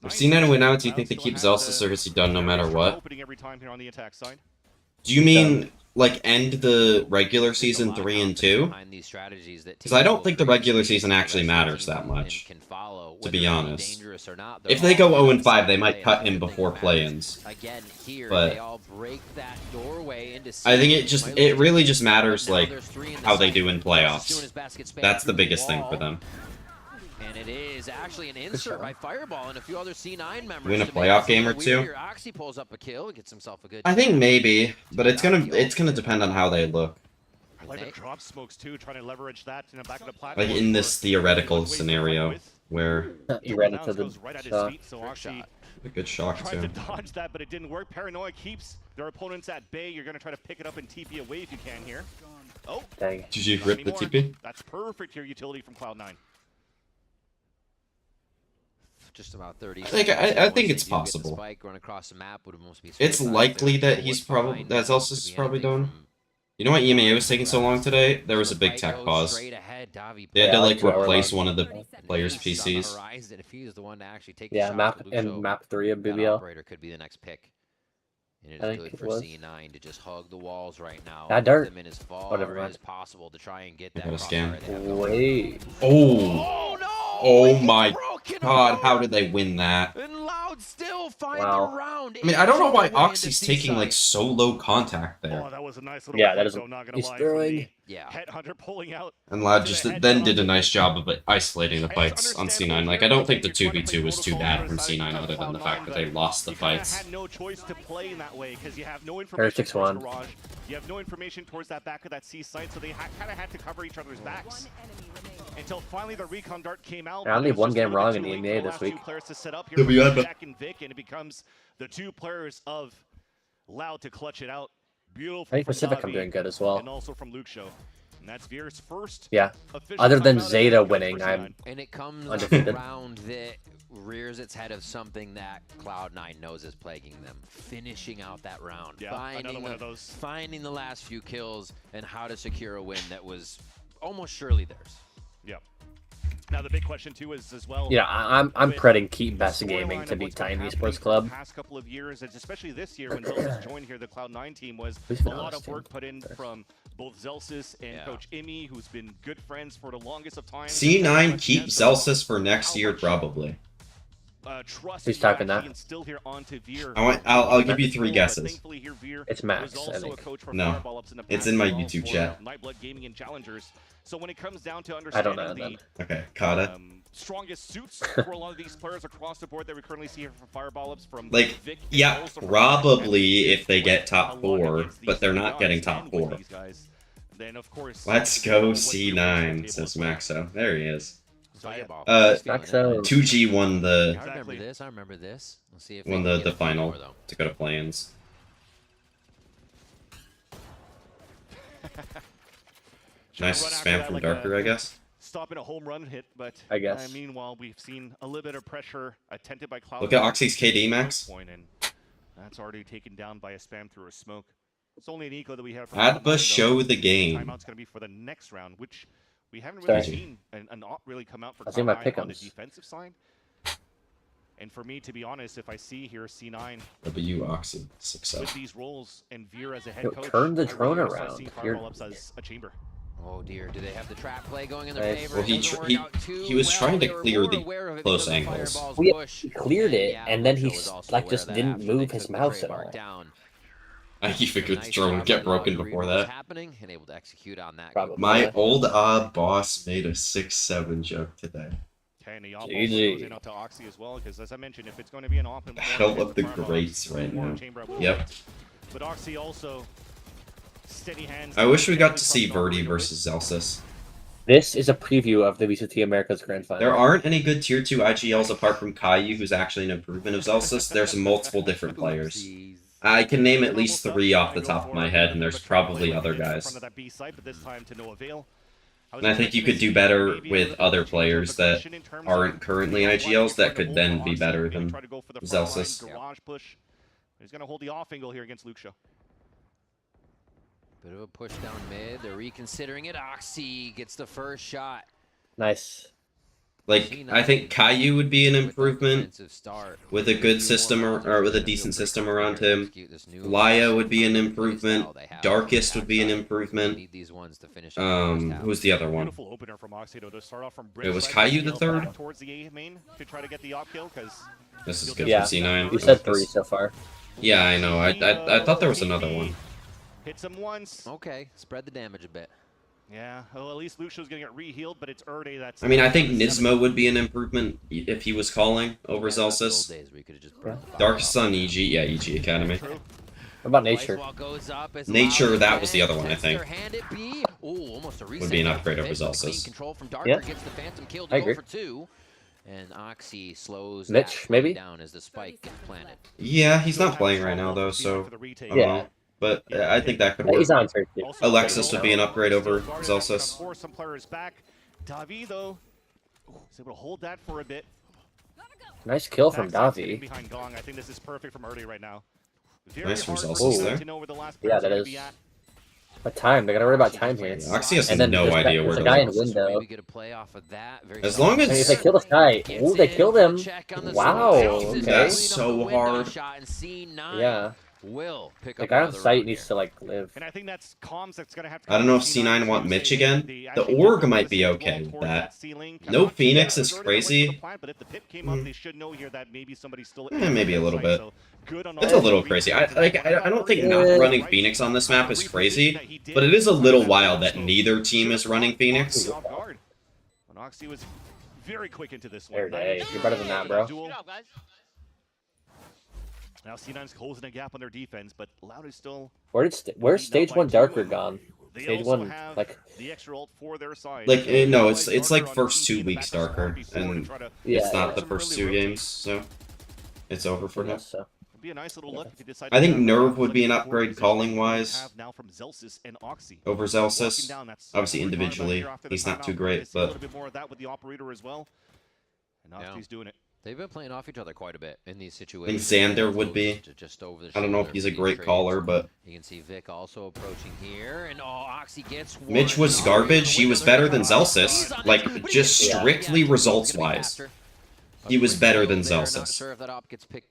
B: If C9 win out, do you think they keep Zelsis, or has he done no matter what?
H: Opening every time here on the attack side.
B: Do you mean, like, end the regular season 3 and 2? Because I don't think the regular season actually matters that much, to be honest. If they go 0 and 5, they might cut him before play-ins. But I think it really just matters, like, how they do in playoffs. That's the biggest thing for them.
G: And it is actually an insert by Fireball and a few other C9 members.
B: Win a playoff game or two.
G: Oxy pulls up a kill, gets himself a good.
B: I think maybe, but it's gonna depend on how they look.
H: I like the drop smokes too, trying to leverage that in the back of the platform.
B: Like in this theoretical scenario where
A: You ran into the
H: right at his
A: shot.
H: feet, so Oxy
B: a good shock
H: tried
B: too.
H: to dodge that, but it didn't work. Paranoia keeps their opponents at bay. You're going to try to pick it up and TP away if you can here. Oh,
A: Dang.
B: Did you
H: not
B: rip the
H: anymore.
B: TP?
H: That's perfect here, utility from Cloud9.
G: Just about 30.
B: I think it's possible.
G: Spike run across the map would almost be
B: It's likely that he's probably that Zelsis is probably done. You know why EMEA was taking so long today? There was a big tech pause. They had to like replace one of the players' PCs.
A: Yeah, map 3 of BBL.
G: Operator could be the next pick. And it
A: I
G: is
A: think
G: good
A: it
G: for
A: was.
G: C9 to just hug the walls right now.
A: That dirt.
G: Them in as far
A: Whatever, man.
G: as possible to try and get
B: I
G: that
B: gotta scan.
G: crossfire. They have no
A: Wait.
B: Oh!
G: no!
B: Oh my god, how did they win that?
G: And Loud still find
A: Wow.
G: the round.
B: I mean, I don't know why
G: Going into
B: Oxy's
G: C
B: taking like
G: side.
B: so low contact there.
H: Oh, that was a nice little
A: Yeah, that
H: clip,
A: is.
H: though, not gonna
A: He's
H: lie,
A: throwing.
H: from
G: Yeah.
H: the Headhunter pulling out.
B: And Loud just then did a nice job of isolating the fights on C9. Like, I don't think the 2v2 was too bad from C9 other than the fact that they lost the
H: You kinda
B: fights.
H: had no choice to play in that way because you have no
A: Or
H: information
A: 6-1.
H: towards garage. You have no information towards that back of that C site, so they kind of had to cover each other's backs. Until finally the recon dart came out.
A: I only
H: but it was
A: one
H: just
A: game
H: a little
A: wrong
H: bit
A: in
H: too
A: the
H: late
A: EMEA
H: for the
A: this
H: last two
A: week.
H: players to set up here
B: WIBA.
H: for Jack and Vic, and it becomes the two players of Loud to clutch it out. Beautiful.
A: I think
H: from
A: Pacific I'm
H: Davi,
A: doing good as well.
H: And also from Luke Show. And that's Veer's first.
A: Yeah.
H: official
A: Other than
H: timeout of
A: Zeta
H: the game
A: winning,
H: for
A: I'm
H: C9.
G: And it comes
A: undefeated.
G: around that rears its head of something that Cloud9 knows is plaguing them. Finishing out that round.
H: Yeah, another one of those.
G: Finding the last few kills and how to secure a win that was almost surely theirs.
H: Yeah. Now the big question too is as well.
A: Yeah, I'm
H: with
A: pretting Keep Best
H: the
A: Gaming
H: storyline
A: to
H: of
A: beat
H: what's been
A: Time
H: happening
A: Esports
H: for
A: Club.
H: The past couple of years, and especially this year when Zelsis joined here, the Cloud9 team was
A: Who's
H: a
A: been
H: lot
A: honest,
H: of work
A: team?
H: put in from both Zelsis and
G: Yeah.
H: Coach Imi, who's been good friends for the longest of time.
B: C9 keep Zelsis for next year probably.
H: Trust
A: Who's
H: you
A: typing
H: actually
A: that?
H: instill here onto Veer.
B: I'll give you 3 guesses.
H: Thankfully here, Veer
A: It's Max,
H: was
A: I
H: also
A: think.
H: a coach for
B: No,
H: Fireball Ups in the
B: it's
H: past
B: in my
H: as well
B: YouTube
H: for
B: chat.
H: Nightblood Gaming and Challengers. So when it comes down to
A: I don't
H: understanding
A: know then.
B: Okay, Kata.
H: strongest suits for a lot of these players across the board that we currently see here from Fireball Ups from
B: Like,
H: Vic and
B: yeah,
H: also from
B: probably
H: Vic.
B: if they get top
H: Along
B: 4,
H: against these
B: but they're not
H: guys
B: getting
H: and
B: top
H: with
B: 4.
H: these guys. Then of course,
B: Let's go
H: what's the original
B: C9,
H: table
B: says
H: as well.
B: Maxo. There he is.
G: Fireball.
A: Maxo.
B: 2G won the
G: I remember this. I remember this. Let's see if
B: won
G: they can
B: the
G: get a few
B: final
G: more, though.
B: to go to play-ins. Nice
H: Run after
B: spam
H: that
B: from
H: like
B: Darker,
H: a-
B: I guess.
H: Stopping a home run hit, but
A: I guess.
H: meanwhile, we've seen a little bit of pressure attempted by Cloud.
B: Look at Oxy's KD, Max.
H: Point, and that's already taken down by a spam through a smoke. It's only an eco that we have. From
B: Adba
H: Cloud9, though.
B: show the game.
H: Timeout's going to be for the next round, which we haven't really
A: Sorry.
H: seen an op really come out for
A: I see my
H: Cloud9 on the
A: pick'ems.
H: defensive side. And for me, to be honest, if I see here C9
B: W Oxy 6-0.
H: with these roles and Veer as a head
A: Yo,
H: coach,
A: turn the
H: I really
A: drone
H: want to start
A: around.
H: seeing
A: You're-
H: Fireball Ups as a chamber.
G: Oh dear, do they have the trap play going in their
A: Nice.
G: favor?
B: Well,
G: It doesn't work out too
B: he was
G: well.
B: trying to
G: They were
B: clear
G: more
B: the
G: aware of it
B: close
G: because of
B: angles.
G: Fireball's
A: Well, yeah,
G: push.
A: he cleared it,
G: yeah,
A: and then he
G: Lucho was also
A: like
G: aware
A: just
G: of that
A: didn't
G: after
A: move
G: they
A: his
G: took the
A: mouse
G: crate
A: at
G: bar
A: all.
G: down.
B: I figured
G: Nice
B: the drone would
G: job
B: get
G: on
B: broken
G: Loud to
B: before
G: read what was
B: that.
G: happening and able to execute on that.
A: Probably.
B: My old boss made a 6-7 joke today.
H: Okay, and the op
A: GG.
H: also goes in out to Oxy as well, because as I mentioned, if it's going to be an op, and
B: Hell of the greats right now. Yep.
H: But Oxy also steady hands.
B: I wish we got to see Verdi versus Zelsis.
A: This is a preview of the VCT Americas Grand Final.
B: There aren't any good tier 2 IGLs apart from Caillou, who's actually an improvement of Zelsis. There's multiple different players.
G: Oopsies.
B: I can name at least 3 off the top of my head, and there's probably other guys. And I think you could do better with other players that aren't currently IGLs that could then be better than Zelsis.
H: He's going to hold the off angle here against Luke Show.
G: Bit of a push down mid. They're reconsidering it. Oxy gets the first shot.
A: Nice.
B: Like, I think Caillou would be an improvement
G: Defensive start.
B: with a good system or with a decent system around him. Laya would be an improvement. Darkest would be an improvement.
G: Need these ones to finish out the first half.
B: Who's the other one?
H: Beautiful opener from Oxy to start off from
B: It was
H: bridge side,
B: Caillou the
H: scale
B: third?
H: back towards the A main to try to get the op kill, because
B: This is good
A: Yeah.
B: for C9.
A: You said 3 so far.
B: Yeah, I know. I thought there was another one.
H: hits him once.
G: Okay, spread the damage a bit.
H: Yeah, well, at least Lucio's getting it re-healed, but it's Erde that's...
B: I mean, I think Nismo would be an improvement if he was calling over Zelsis. Dark Sun, EG, yeah, EG Academy.
A: What about Nature?
B: Nature, that was the other one, I think. Would be an upgrade over Zelsis.
A: Yeah, I agree.
G: And Oxy slows
A: Mitch, maybe?
G: down as the spike gets planted.
B: Yeah, he's not playing right now, though, so...
A: Yeah.
B: But I think that could work.
A: He's on turkey.
B: Alexis would be an upgrade over Zelsis.
H: Force some players back. Davi, though, is able to hold that for a bit.
A: Nice kill from
H: Davi.
A: Davi.
H: Behind Gong. I think this is perfect from Erde right now.
B: Nice from Zelsis there.
A: Yeah, that is. What time? They gotta worry about time here.
B: Oxy has no idea where
A: the
B: to
A: guy in
B: go.
A: window.
B: As long
A: I mean, if
B: as...
A: they kill this guy, ooh, they killed him. Wow. Okay.
B: That's so hard.
A: Yeah.
G: Will pick
A: The
G: up
A: guy on
G: another
A: site
G: run
A: needs
G: here.
A: to like live.
H: And I think that's comms that's gonna have to...
B: I don't know if C9 want Mitch again. The Org might be okay with that. No Phoenix is crazy.
H: But if the pip came up, they should know here that maybe somebody's still...
B: Maybe a little bit.
H: Good on
B: It's a little crazy. I don't think not running Phoenix on this map is crazy, but it is a little wild that neither team is running Phoenix.
H: Oxy was very quick into this
A: Fair
H: one.
A: day. You're better than that, bro.
I: Good job, guys.
H: Now C9's closing a gap on their defense, but Loud is still...
A: Where's stage 1 Darker gone?
H: They
A: Stage
H: also
A: 1,
H: have
A: like...
H: the extra ult for their side.
B: Like, no, it's like first 2 weeks Darker, and
A: Yeah,
B: it's not the first 2 games, so it's over for now.
A: So.
H: Be a nice little look if you decide
B: I think
H: to
B: Nerve would be an upgrade calling-wise
H: have now from Zelsis and Oxy.
B: over Zelsis.
H: Walking down, that's
B: Obviously,
H: what we're talking about
B: individually,
H: here after the
B: he's not
H: timeout.
B: too
H: We're
B: great,
H: gonna see a
B: but...
H: little bit more of that with the operator as well. And Oxy's doing it.
G: They've been playing off each other quite a bit in these
B: I think
G: situations.
B: Xander would be.
G: Just over the
B: I don't know if
G: shoulder
B: he's a
G: for
B: great
G: trades.
B: caller, but...
G: You can see Vic also approaching here, and Oxy gets one.
B: Mitch was garbage. He was better than Zelsis. Like, just strictly results-wise. He was better than Zelsis.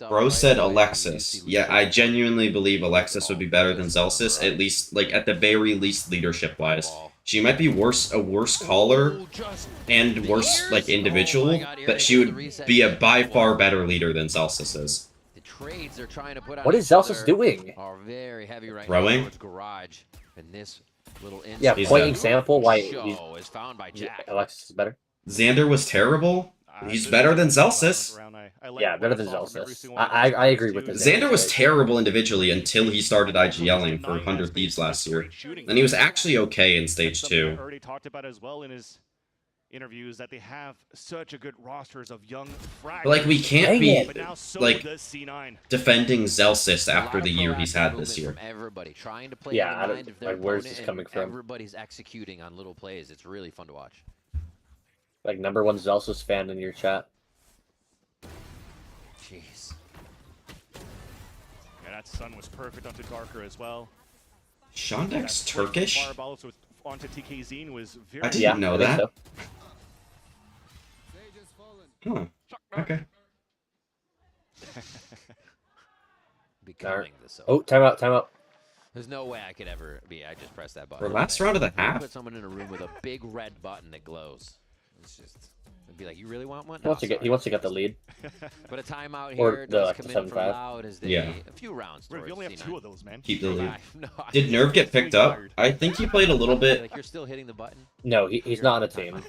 B: Bro said Alexis. Yeah, I genuinely believe Alexis would be better than Zelsis, at least, like, at the very least leadership-wise. She might be a worse caller and worse, like, individual, but she would be a by far better leader than Zelsis is.
A: What is Zelsis doing?
B: Throwing?
A: Yeah,
B: He's
A: point
B: a-
A: example why Alexis is better.
B: Xander was terrible. He's better than Zelsis.
A: Yeah, better than Zelsis. I agree with this.
B: Xander was terrible individually until he started IGLing for 100 Thieves last year. And he was actually okay in Stage 2.
H: Already talked about as well in his interviews that they have such a good rosters of young
B: But, like, we can't be,
H: but now so
B: like,
H: does C9.
B: defending Zelsis after the year he's had this year.
G: Everybody trying to play
A: Yeah,
G: in the mind of their
A: like, where's
G: opponent,
A: this coming
G: and
A: from?
G: Everybody's executing on little plays. It's really fun to watch.
A: Like, #1 Zelsis fan in your chat.
G: Jeez.
H: Yeah, that sun was perfect onto Darker as well.
B: Shondek's Turkish?
H: Fireball also onto TKZ was very
B: I didn't know
A: I think
B: that.
A: so.
B: Huh. Okay.
G: Becoming the so.
A: Oh, timeout.
G: There's no way I could ever be. I just pressed that button.
B: For last round of the half?
G: Put someone in a room with a big red button that glows. It's just. It'd be like, you really want one?
A: He wants to get the lead.
G: But a timeout
A: Or
G: here
A: the,
G: does
A: like,
G: come
A: the
G: in for
A: 7-5.
G: Loud as they
B: Yeah.
G: a few rounds.
H: We only have
G: towards
H: 2
G: C9.
H: of those, man.
B: Keep the lead.
G: No,
B: Did Nerve get picked up? I think he played a little bit.
G: Like you're still hitting the button.
A: No, he's not on a team.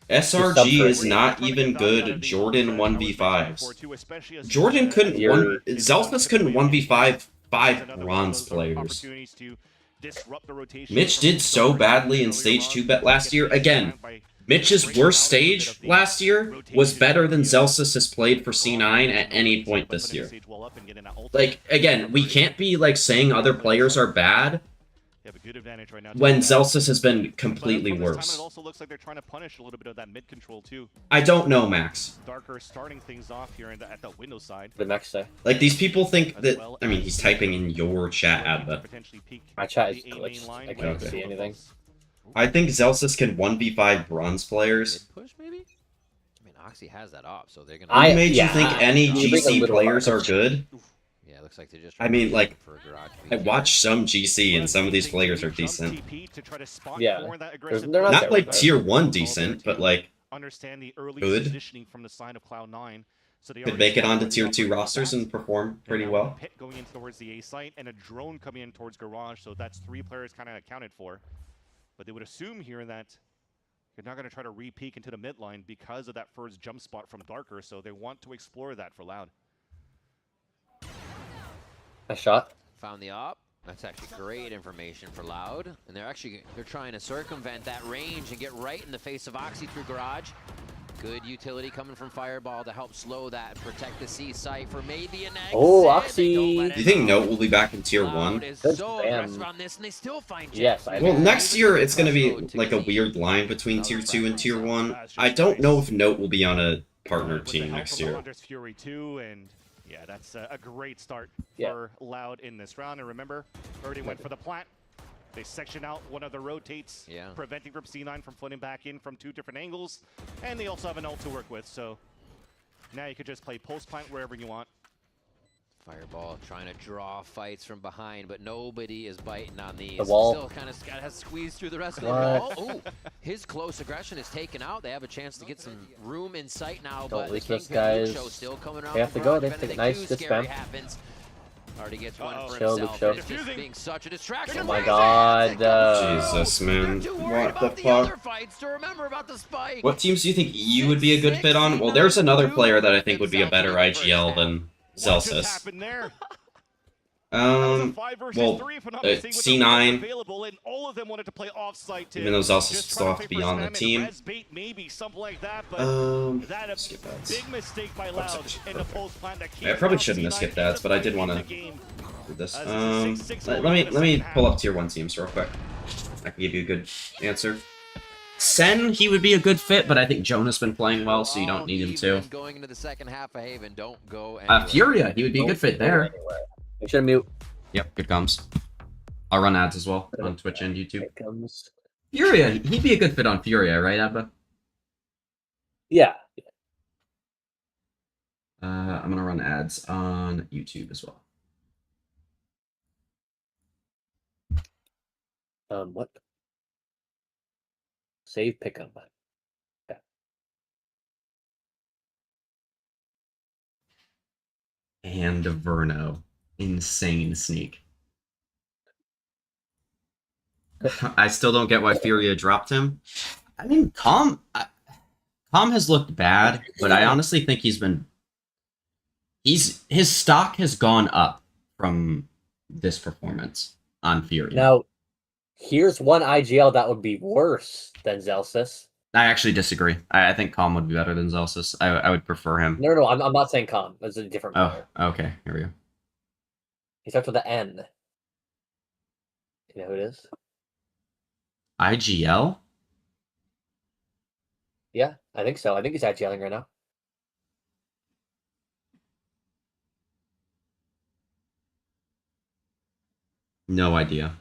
B: SRG is not even good Jordan 1v5s. Jordan couldn't Zelfus couldn't 1v5 5 bronze players. Mitch did so badly in Stage 2 bet last year. Again, Mitch's worst stage last year was better than Zelsis has played for C9 at any point this year. Like, again, we can't be, like, saying other players are bad when Zelsis has been completely worse.
H: It also looks like they're trying to punish a little bit of that mid control too.
B: I don't know, Max.
H: Darker starting things off here at the window side.
A: The next day.
B: Like, these people think that... I mean, he's typing in your chat, Adva.
A: My chat is glitched. I can't
B: Okay.
A: see anything.
B: I think Zelsis can 1v5 bronze players.
G: Push maybe. I mean, Oxy has that up, so they're gonna.
B: Who made you think any
A: you bring a
B: GC
A: little
B: players are
A: hard.
B: good?
G: Yeah, it looks like they just.
B: I mean, like,
G: for a garage
B: I
G: beat.
B: watched some GC and some of these players are decent.
A: Yeah. They're not
B: Not
A: that
B: like
A: bad.
B: tier 1 decent, but like,
H: understand the early
B: good.
H: positioning from the side of Cloud9. So they
B: could make it onto tier 2 rosters and perform pretty well.
H: Pit going in towards the A site and a drone coming in towards garage, so that's 3 players kind of accounted for. But they would assume here that you're not going to try to re-peek into the mid line because of that first jump spot from Darker, so they want to explore that for Loud.
A: Nice shot.
G: Found the op. That's actually great information for Loud. And they're trying to circumvent that range and get right in the face of Oxy through Garage. Good utility coming from Fireball to help slow that and protect the C site for maybe an exit.
A: Oh, Oxy.
B: Do you think Note will be back in Tier 1?
G: So aggressive on this, and they still find
A: yes, I
B: Well, next year it's going to be like a weird line between Tier 2 and Tier 1. I don't know if Note will be on a partner team next year.
H: Fury 2, and yeah, that's a great start
A: Yeah.
H: for Loud in this round. And remember, already went for the plant. They section out one of the rotates, preventing from C9 from floating back in from 2 different angles. And they also have an ult to work with, so now you could just play post-plant wherever you want.
G: Fireball trying to draw fights from behind, but nobody is biting on these.
A: The wall.
G: Still kind of has squeezed through the rest of the wall. Oh, his close aggression is taken out. They have a chance to get some room in sight now, but the
A: lose
G: Kingpin
A: this,
G: Lucho still coming around.
A: They have to go. They have to get nice. Good spam.
G: Happens. Already gets one for
A: Chill,
G: himself.
A: chill.
G: It's just being such a distraction.
A: Oh my god.
B: Jesus, man. What the
G: Other
B: fuck?
G: fights to remember about the spike.
B: What teams do you think you would be a good fit on? Well, there's another player that I think would be a better IGL than Zelsis. Well, C9, even though Zelsis still have to be on the team. Skip ads. I probably shouldn't have skipped ads, but I did want to do this. Let me pull up Tier 1 teams real quick. I can give you a good answer. Sen, he would be a good fit, but I think Jonah's been playing well, so you don't need him to.
G: Going into the second half of Haven, don't go
B: Furia, he would be a good fit there.
A: Make sure to mute.
B: Yep, good comms. I'll run ads as well on Twitch and YouTube.
A: Comes.
B: Furia, he'd be a good fit on Furia, right, Abba?
A: Yeah.
B: I'm gonna run ads on YouTube as well.
A: What? Save pickup. Yeah.
B: And Verno. Insane sneak. I still don't get why Furia dropped him. I mean, Calm has looked bad, but I honestly think his stock has gone up from this performance on Furia.
A: Now, here's one IGL that would be worse than Zelsis.
B: I actually disagree. I think Calm would be better than Zelsis. I would prefer him.
A: No, I'm not saying Calm. It's a different player.
B: Oh, okay. Here we go.
A: He starts with an N. You know who it is?
B: IGL?
A: Yeah, I think so. I think he's IGLing right now.
B: No idea.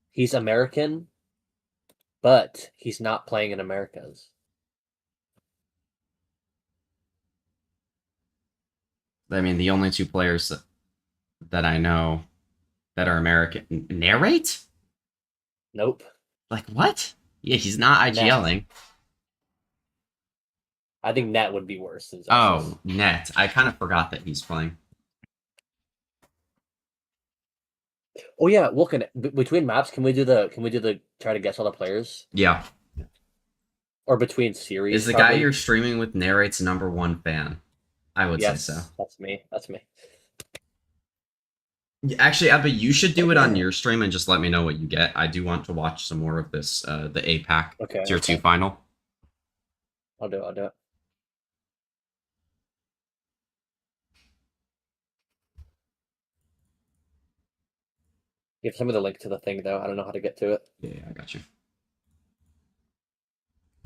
A: He's American, but he's not playing in Americas.
B: I mean, the only 2 players that I know that are American narrate?
A: Nope.
B: Like what? Yeah, he's not IGLing.
A: I think Net would be worse than Zelsis.
B: Oh, Net. I kind of forgot that he's playing.
A: Oh yeah, Wilkin. Between maps, can we do the try to guess all the players?
B: Yeah.
A: Or between series?
B: Is the guy you're streaming with narrate's #1 fan? I would say so.
A: That's me. That's me.
B: Actually, Abba, you should do it on your stream and just let me know what you get. I do want to watch some more of this, the APAC Tier 2 final.
A: I'll do it. Give some of the link to the thing, though. I don't know how to get to it.
B: Yeah, I got you.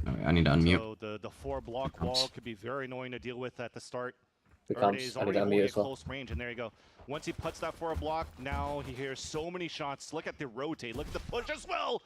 B: Oh, I need to unmute.
H: So the 4-block wall could be very annoying to deal with at the start.
A: I need to unmute as well.
H: Close range, and there you go. Once he puts that 4-block, now he hears so many shots. Look at the rotate. Look at the push as well.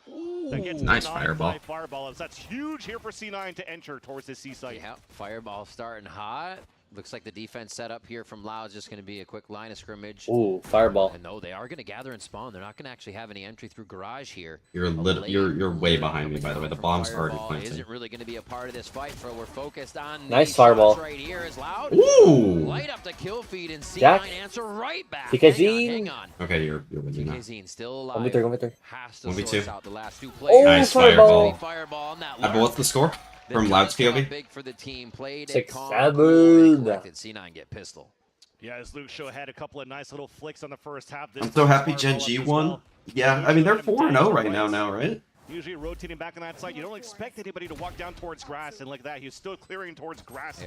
H: That gets
B: nice fireball.
H: Fireball. That's huge here for C9 to enter towards the C site.
G: Yeah, Fireball starting hot. Looks like the defense set up here from Lao is just going to be a quick line of scrimmage.
A: Ooh, fireball.
G: And no, they are going to gather and spawn. They're not going to actually have any entry through garage here.
B: You're way behind me, by the way. The bomb's already planted.
G: Isn't really going to be a part of this fight, so we're focused on
A: nice fireball
G: right here. Is Loud.
B: Ooh!
G: Light up the kill feed and C9
A: Jack.
G: answer right back.
A: Hang
G: on.
B: Okay, you're winning now.
G: TKZ still alive.
A: 1v3.
G: Has to
B: 1v2.
G: source out the last 2
A: Oh,
G: players.
B: Nice
A: fireball.
G: Fireball on that
B: What's the score from Loud's POV?
G: Big for the team. Played
A: 6-7.
G: C9 get pistol.
H: Yeah, as Luke Show had a couple of nice little flicks on the first half.
B: I'm so happy Gen G won. Yeah, I mean, they're 4-0 right now, right?
H: Usually rotating back on that side. You don't expect anybody to walk down towards grass, and like that, he's still clearing towards grass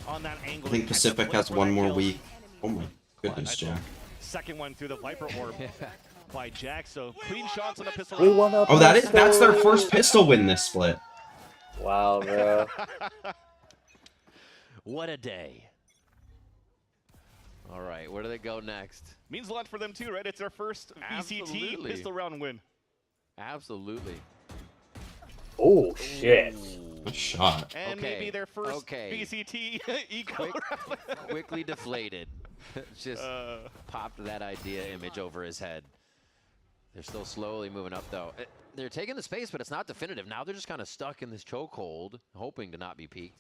H: on that angle.
B: I think Pacific has one more week. Oh my goodness, Jack.
H: Second one through the Viper Orb by Jack, so clean shots on the pistol.
A: We won up.
B: Oh, that's their first pistol win this split.
A: Wow, bro.
G: What a day. All right, where do they go next?
H: Means a lot for them too, right? It's their first VCT pistol round win.
G: Absolutely.
A: Oh, shit.
B: Good shot.
H: And maybe their first VCT eco round.
G: Quickly deflated. Just popped that idea image over his head. They're still slowly moving up, though. They're taking the space, but it's not definitive. Now they're just kind of stuck in this chokehold, hoping to not be peaked.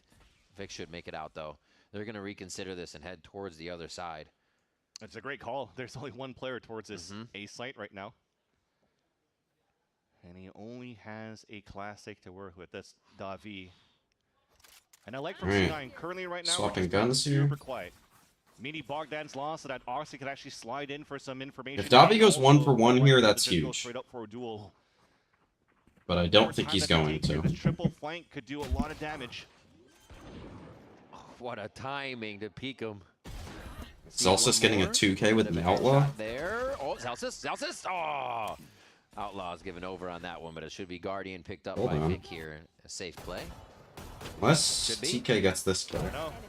G: Vic should make it out, though. They're going to reconsider this and head towards the other side.
H: It's a great call. There's only one player towards this A site right now. And he only has a classic to work with. That's Davi. And I like from C9, currently right now,
B: swapping guns here.
H: Super quiet. Mini Bogdan's lost, so that Oxy could actually slide in for some information.
B: If Davi goes 1-for-1 here, that's
H: Go
B: huge.
H: straight up for a duel.
B: But I don't think he's going to.
H: The triple flank could do a lot of damage.
G: What a timing to peek him.
B: Celsius getting a 2K with an Outlaw.
G: There. Oh, Celsius. Oh! Outlaw's given over on that one, but it should be Guardian picked up by Vic here. A safe play.
B: Unless TK gets this play.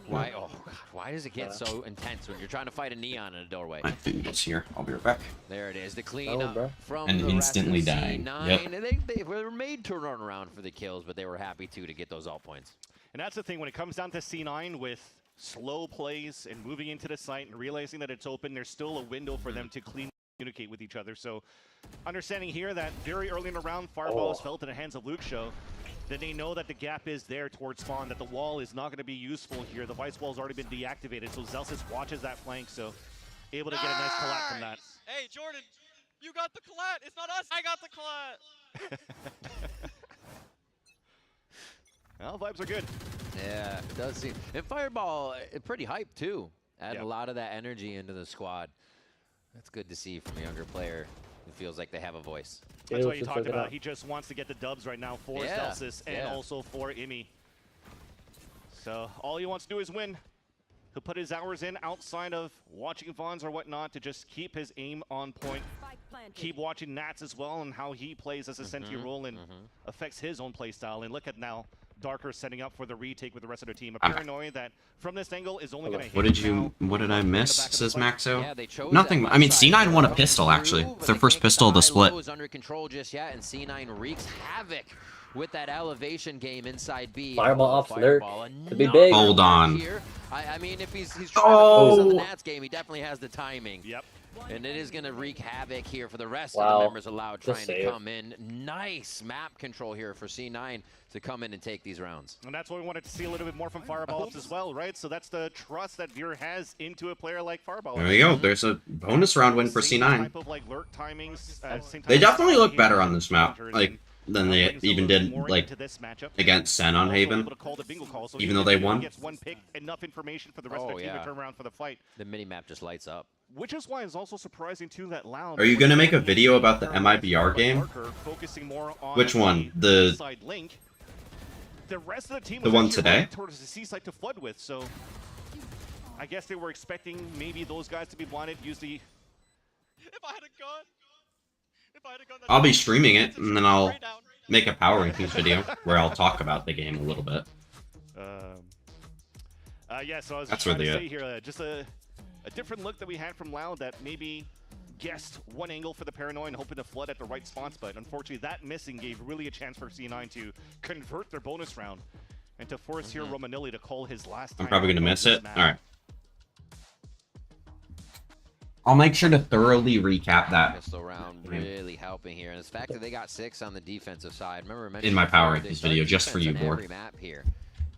G: Why? Oh, God. Why does it get so intense when you're trying to fight a neon in a doorway?
B: My food is here. I'll be right back.
G: There it is. The clean up from
B: and
G: the
B: instantly
G: rest of
B: dying.
G: C9.
B: Yep.
G: They were made to run around for the kills, but they were happy to get those alt points.
H: And that's the thing, when it comes down to C9 with slow plays and moving into the site and realizing that it's open, there's still a window for them to clean communicate with each other. So understanding here that very early in the round, Fireball is felt in the hands of Luke Show, then they know that the gap is there towards spawn, that the wall is not going to be useful here. The Vice Wall's already been deactivated, so Celsius watches that flank, so able to get a nice collat from that.
I: Hey, Jordan, you got the collat. It's not us. I got the collat.
H: Well, vibes are good.
G: Yeah, it does seem. And Fireball, pretty hyped too. Adding a lot of that energy into the squad. That's good to see from a younger player who feels like they have a voice.
H: That's what you talked about. He just wants to get the dubs right now for Celsius and also for Imi. So all he wants to do is win. He'll put his hours in outside of watching Vons or whatnot to just keep his aim on point. Keep watching Nats as well and how he plays as a sentry role and affects his own play style. And look at now, Darker setting up for the retake with the rest of their team. A paranoia that from this angle is only going to hit.
B: What did I miss, says Maxo? Nothing. I mean, C9 won a pistol, actually. It's their first pistol of the split.
G: Under control just yet, and C9 wreaks havoc with that elevation game inside B.
A: Fireball off lurk. Could be big.
B: Hold on.
G: I mean, if he's trying to focus on the Nats game, he definitely has the timing.
H: Yep.
G: And it is going to wreak havoc here for the rest of the members allowed trying to come in. Nice map control here for C9 to come in and take these rounds.
H: And that's what we wanted to see a little bit more from Fireball as well, right? So that's the trust that Veer has into a player like Fireball.
B: There we go. There's a bonus round win for C9.
H: Type of, like, lurk timings,
B: they definitely look better on this map. Like, than they even did like against Sen on Haven, even though they won.
H: Gets one pick, enough information for the rest of the team to turn around for the fight.
G: The mini map just lights up.
H: Which is why it's also surprising too that Loud.
B: Are you gonna make a video about the MIBR game? Which one? The
H: rest of the team
B: the one today?
H: Towards the C site to flood with, so I guess they were expecting maybe those guys to be blinded. Use the.
I: If I had a gun.
B: I'll be streaming it, and then I'll make a power rankings video where I'll talk about the game a little bit.
H: Yeah, so I was trying to say here, just a different look that we had from Loud that maybe guessed one angle for the Paranoid and hoping to flood at the right spots, but unfortunately that missing gave really a chance for C9 to convert their bonus round. And to force here Romanilli to call his last
B: I'm
H: time
B: probably
H: out
B: gonna
H: on
B: miss
H: this
B: it.
H: map.
B: All right. I'll make sure to thoroughly recap that
G: Pistol round really helping here, and the fact that they got 6 on the defensive side. Remember,
B: in my power
G: they
B: rankings
G: start
B: video just for you,
G: defense on
B: Board.
G: every map here.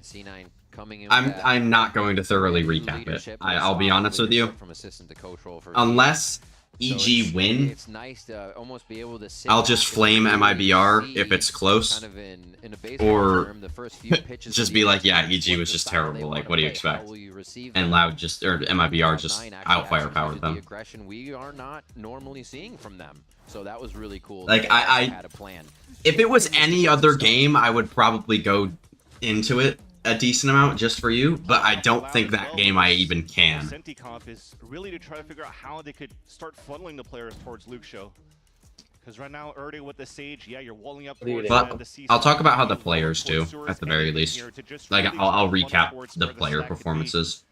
G: C9 coming in. with that
B: I'm not going to thoroughly recap it.
G: leadership and
B: I'll be
G: solid
B: honest with you.
G: leadership from assistant to coach role for
B: Unless
G: So
B: EG win,
G: it's nice to almost be able to sit
B: I'll
G: back
B: just
G: and
B: flame
G: really
B: MIBR
G: see
B: if it's close,
G: kind of in a baseball
B: or
G: term, the first few pitches
B: just
G: of
B: be
G: the
B: like, yeah,
G: other team,
B: EG
G: what
B: was
G: the
B: just
G: style they
B: terrible. Like,
G: wanna
B: what do you
G: play, how
B: expect?
G: will you receive
B: And
G: them?
B: Loud just, or MIBR
G: Cloud9
B: just
G: actually
B: outfirepowered
G: executed the
B: them.
G: aggression we are not normally seeing from them. So that was really cool.
B: Like,
G: that they
B: I
G: had a plan.
B: if it was any other game, I would probably go into it a decent amount just for you, but I don't think that game I even can.
H: Senticonf is really to try to figure out how they could start funneling the players towards Luke Show. Because right now, early with the Sage, yeah, you're walling up towards
B: But
H: the C
B: I'll talk about how the players do, at the very least. Like, I'll recap the player performances.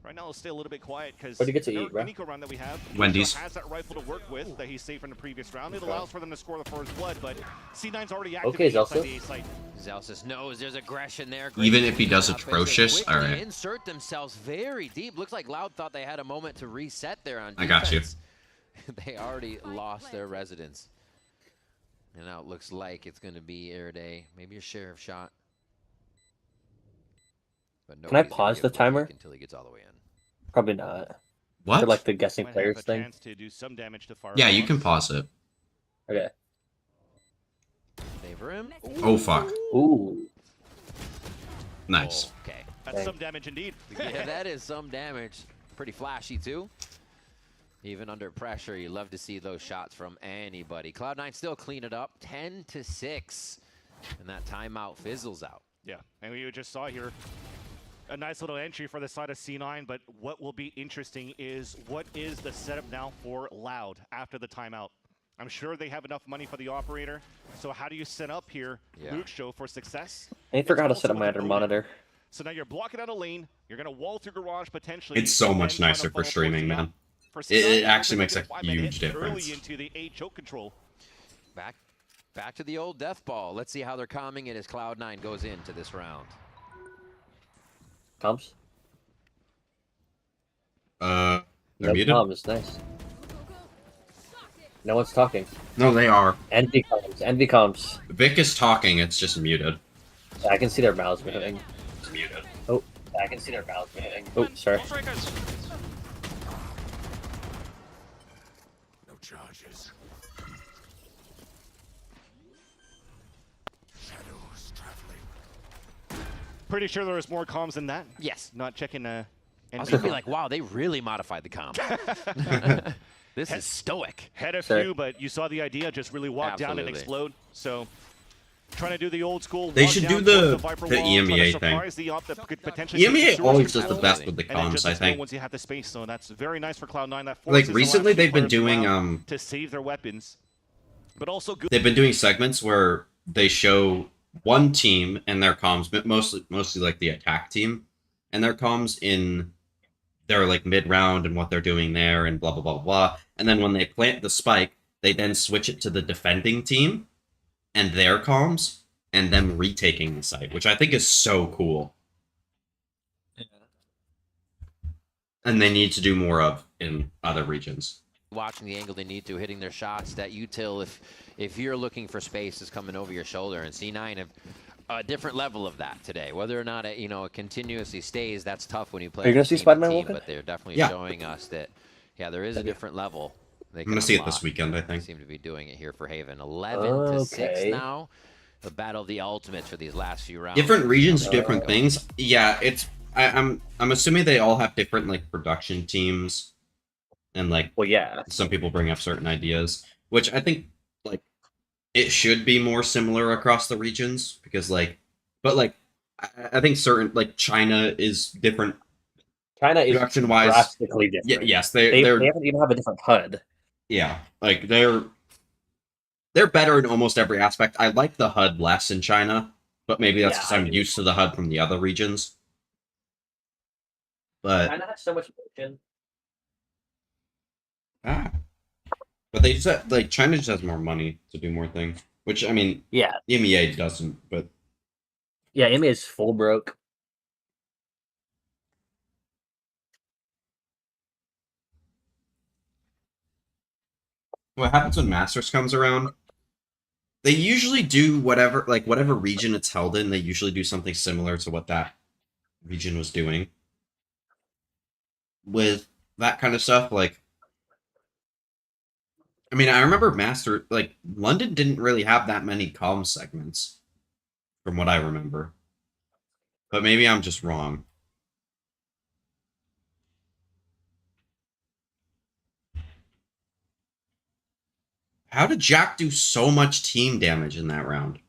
H: Right now, let's stay a little bit quiet because
A: What do you get to eat, bro?
H: Nico round that we have,
B: Wendy's.
H: has that rifle to work with that he saved from the previous round. It allows for them to score the first blood, but C9's already activated inside the A site.
G: Zelsis knows there's aggression there. Great
B: Even if he does
G: shot, but
B: atrocious,
G: quickly
B: alright.
G: insert themselves very deep. Looks like Loud thought they had a moment to reset there on
B: I got you.
G: defense. They already lost their residence. And now it looks like it's going to be Air Day. Maybe a sheriff shot. But
A: Can I
G: nobody's gonna
A: pause
G: give
A: the
G: him a
A: timer?
G: peek until he gets all the way in.
A: Probably not.
B: What?
A: For like the guessing
H: Might have
A: players
H: a
A: thing.
H: chance to do some damage to
B: Yeah, you
H: Fireballs.
B: can pause it.
A: Okay.
G: Favor him.
B: Oh, fuck.
A: Ooh.
B: Nice.
G: Oh, okay.
H: That's some damage indeed.
G: Yeah, that is some damage. Pretty flashy, too. Even under pressure, you love to see those shots from anybody. Cloud9 still clean it up, 10-6. And that timeout fizzles out.
H: Yeah, and we just saw here a nice little entry for the side of C9, but what will be interesting is what is the setup now for Loud after the timeout? I'm sure they have enough money for the operator, so how do you set up here Luke Show for success?
A: I forgot to
H: It's
A: set up
H: also
A: my
H: with
A: other
H: the
A: monitor.
H: So now you're blocking out a lane, you're going to wall through garage potentially.
B: It's so
H: and
B: much
H: then trying to
B: nicer for
H: funnel
B: streaming,
H: towards the
B: man.
H: map. For
B: It
H: C9,
B: actually
H: they're
B: makes a
H: taking 5-man
B: huge
H: hit
B: difference.
H: Early into the A choke control.
G: Back to the old death ball. Let's see how they're calming it as Cloud9 goes into this round.
A: Comms?
B: They're
A: No
B: muted?
A: comms, nice. No one's talking.
B: No, they are.
A: NV comms, NV comms.
B: Vic is talking, it's just muted.
A: Yeah, I can see their mouths moving.
B: It's muted.
A: Oh, I can see their mouths moving. Oh, sorry.
E: No charges. Shadows traveling.
H: Pretty sure there was more comms than that.
G: Yes.
H: Not checking
G: I was going to be like, wow, they really modified the comp. This is stoic.
H: Had a
A: Sorry.
H: few, but you saw the idea, just really walk down and
G: Absolutely.
H: explode. So, trying to do the old school.
B: They
H: walk
B: should
H: down
B: do the-
H: towards Viper
B: the
H: wall, trying to
B: EMEA thing.
H: surprise the op that could potentially take
B: EMEA
H: the sewers
B: always does the
H: control,
B: best with the
H: and then
B: comms,
H: just
B: I
H: explode
B: think.
H: once you have the space, so that's very nice for Cloud9. That
B: Like,
H: forces the
B: recently
H: last few
B: they've been
H: players
B: doing,
H: around to save their weapons, but also good.
B: They've been doing segments where they show one team and their comms, but mostly like the attack team, and their comms in their like mid-round and what they're doing there and blah blah blah blah blah. And then when they plant the spike, they then switch it to the defending team and their comms and them retaking the site, which I think is so cool. And they need to do more of in other regions.
G: Watching the angle they need to, hitting their shots. That util, if you're looking for space, is coming over your shoulder, and C9 have a different level of that today. Whether or not it, it continuously stays, that's tough when you play.
A: Are you gonna
G: with
A: see
G: team to
A: Spider-Man
G: team,
A: walking?
G: But they're definitely
B: Yeah.
G: showing us that, yeah, there is a different level. They
B: I'm gonna
G: can
B: see it
G: unlock.
B: this weekend, I
G: They
B: think.
G: seem to be doing it here for Haven. 11-6
A: Okay.
G: now. The battle of the ultimates for these last few rounds.
B: Different regions do different things. Yeah, it's I'm assuming they all have different like production teams, and like
A: Well, yeah.
B: some people bring up certain ideas, which I think like it should be more similar across the regions because like, but like I think certain like China is different
A: China is
B: production wise.
A: drastically different.
B: Yes,
A: They
B: they're
A: even have a different HUD.
B: yeah, like they're better in almost every aspect. I like the HUD less in China, but maybe that's
A: Yeah,
B: because
A: I
B: I'm
A: do.
B: used to the HUD from the other regions. But
A: China has so much motion.
B: but they said like China just has more money to do more things, which I mean
A: Yeah.
B: EMEA doesn't, but
A: Yeah, Amy is full broke.
B: What happens when Masters comes around? They usually do whatever region it's held in. They usually do something similar to what that region was doing. With that kind of stuff, like, I mean, I remember London didn't really have that many comm segments, from what I remember. But maybe I'm just wrong. How did Jack do so much team damage in that round?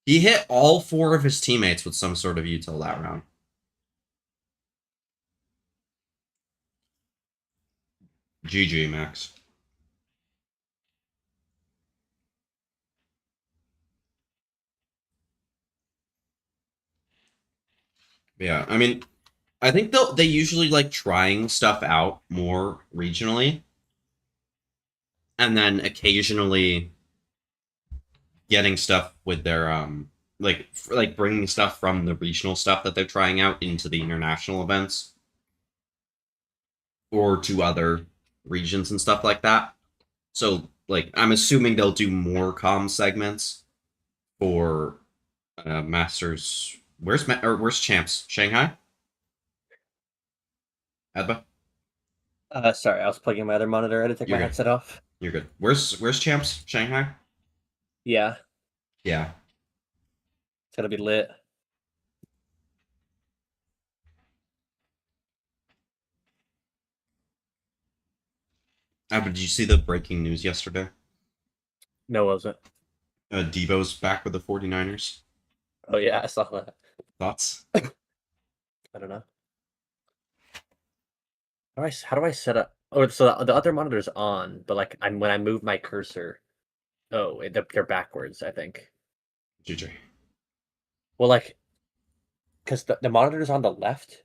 B: He hit all 4 of his teammates with some sort of util that round. GG, Max. Yeah, I mean, I think they usually like trying stuff out more regionally, and then occasionally getting stuff with their like bringing stuff from the regional stuff that they're trying out into the international events or to other regions and stuff like that. So like I'm assuming they'll do more comm segments for Masters. Where's Champs? Shanghai? Adba?
A: Sorry, I was plugging my other monitor. I had to take
B: You're
A: my
B: good.
A: headset off.
B: You're good. Where's Champs? Shanghai?
A: Yeah,
B: Yeah.
A: it's gonna be lit.
B: But did you see the breaking news yesterday?
A: No, was it?
B: Debo's back with the 49ers.
A: Oh yeah, I saw that.
B: Thoughts?
A: I don't know. How do I set up? Oh, so the other monitor's on, but like when I move my cursor, they're backwards. I think.
B: GG.
A: Well, like, because the monitor's on the left,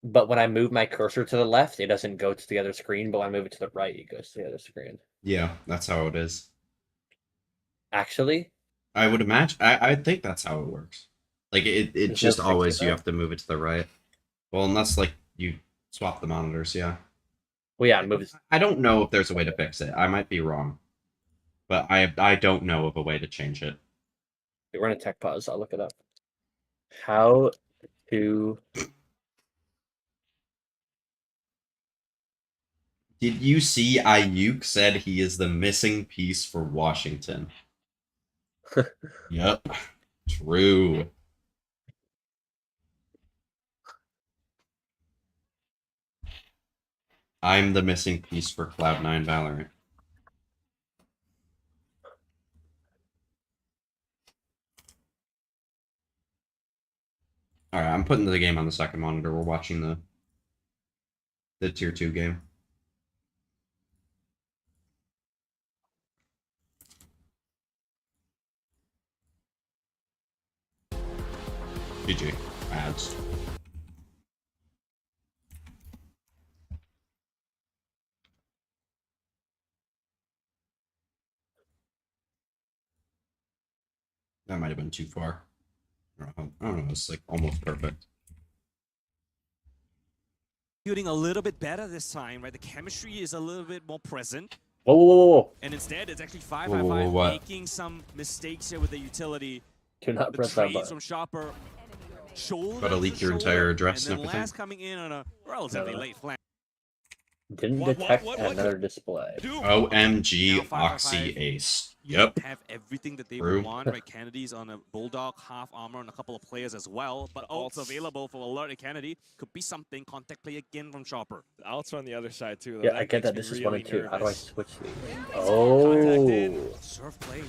A: but when I move my cursor to the left, it doesn't go to the other screen. But when I move it to the right, it goes to the other screen.
B: Yeah, that's how it is.
A: Actually,
B: I would imagine. I think that's how it works. Like it's just always you
A: that?
B: have to move it to the right. Well, unless like you swap the monitors, yeah.
A: Well, yeah, move it.
B: I don't know if there's a way to fix it. I might be wrong, but I don't know of a way to change it.
A: We're in a tech pause. I'll look it up. How to?
B: Did you see Ayuk said he is the missing piece for Washington? Yep, true. I'm the missing piece for Cloud9 Valorant. Alright, I'm putting the game on the second monitor. We're watching the tier 2 game. GG. Ads. That might have been too far. I don't know. It's like almost perfect.
J: Shooting a little bit better this time, right? The chemistry is a little bit more present.
A: Whoa.
J: And instead, it's actually
B: Whoa,
J: 5-5-5 making some mistakes here with the utility.
A: Do not
J: The
A: press that
J: trades
A: button.
J: from Chopper. Shoulder
B: Gotta leak
J: to
B: your
J: shoulder,
B: entire address
J: and
B: and
J: then
B: everything.
J: last coming in on a relatively late flank.
A: Didn't
J: What-
A: detect
J: what
A: another display.
B: OMG
J: Now 5-5-5.
B: Oxy Ace.
J: You
B: Yep.
J: have everything that they
B: True.
J: would want, right? Kennedy's on a Bulldog, half armor, and a couple of players as well. But also available for Alert and Kennedy could be something. Contact play again from Chopper.
K: The outs are on the other side too. Though.
A: Yeah,
K: That
A: I get that.
K: makes
A: This
K: me
A: is 1
K: really
A: and 2. How do I
K: nervous.
A: switch these? Oh.
J: Surf play.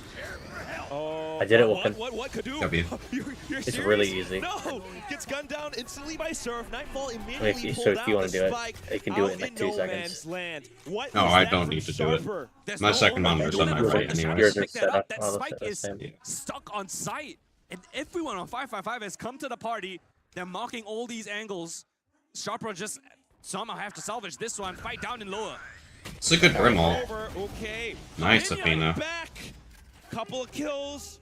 K: Oh,
A: I did it with
K: what could do?
B: W.
K: You're
A: It's
K: serious?
A: really easy.
K: No, gets gunned down instantly by Surf. Nightfall
A: If
K: immediately
A: you
K: pulled
A: so if you
K: out
A: want to
K: the
A: do it,
K: spike
A: you can do it
K: out
A: in like
K: in
A: 2
K: no
A: seconds.
K: man's land. What
B: No,
K: is
B: I
K: that
B: don't
K: from
B: need to do it.
K: Sharper?
J: There's
B: My
J: no
B: second
J: way
B: monitor's
J: to
B: on
J: do
B: my
J: that.
B: right
J: Just
B: anyways.
A: Yours is
J: pick
A: set
J: that
A: up
J: up. That
A: on the
J: spike is
A: same.
B: Yeah.
J: stuck on site. And everyone on 555 has come to the party. They're marking all these angles. Sharper just somehow have to salvage this one. Fight down and lower.
B: It's a good brim ult.
K: Over. Okay.
B: Nice,
K: Minion
B: Athena.
K: back. Couple of kills.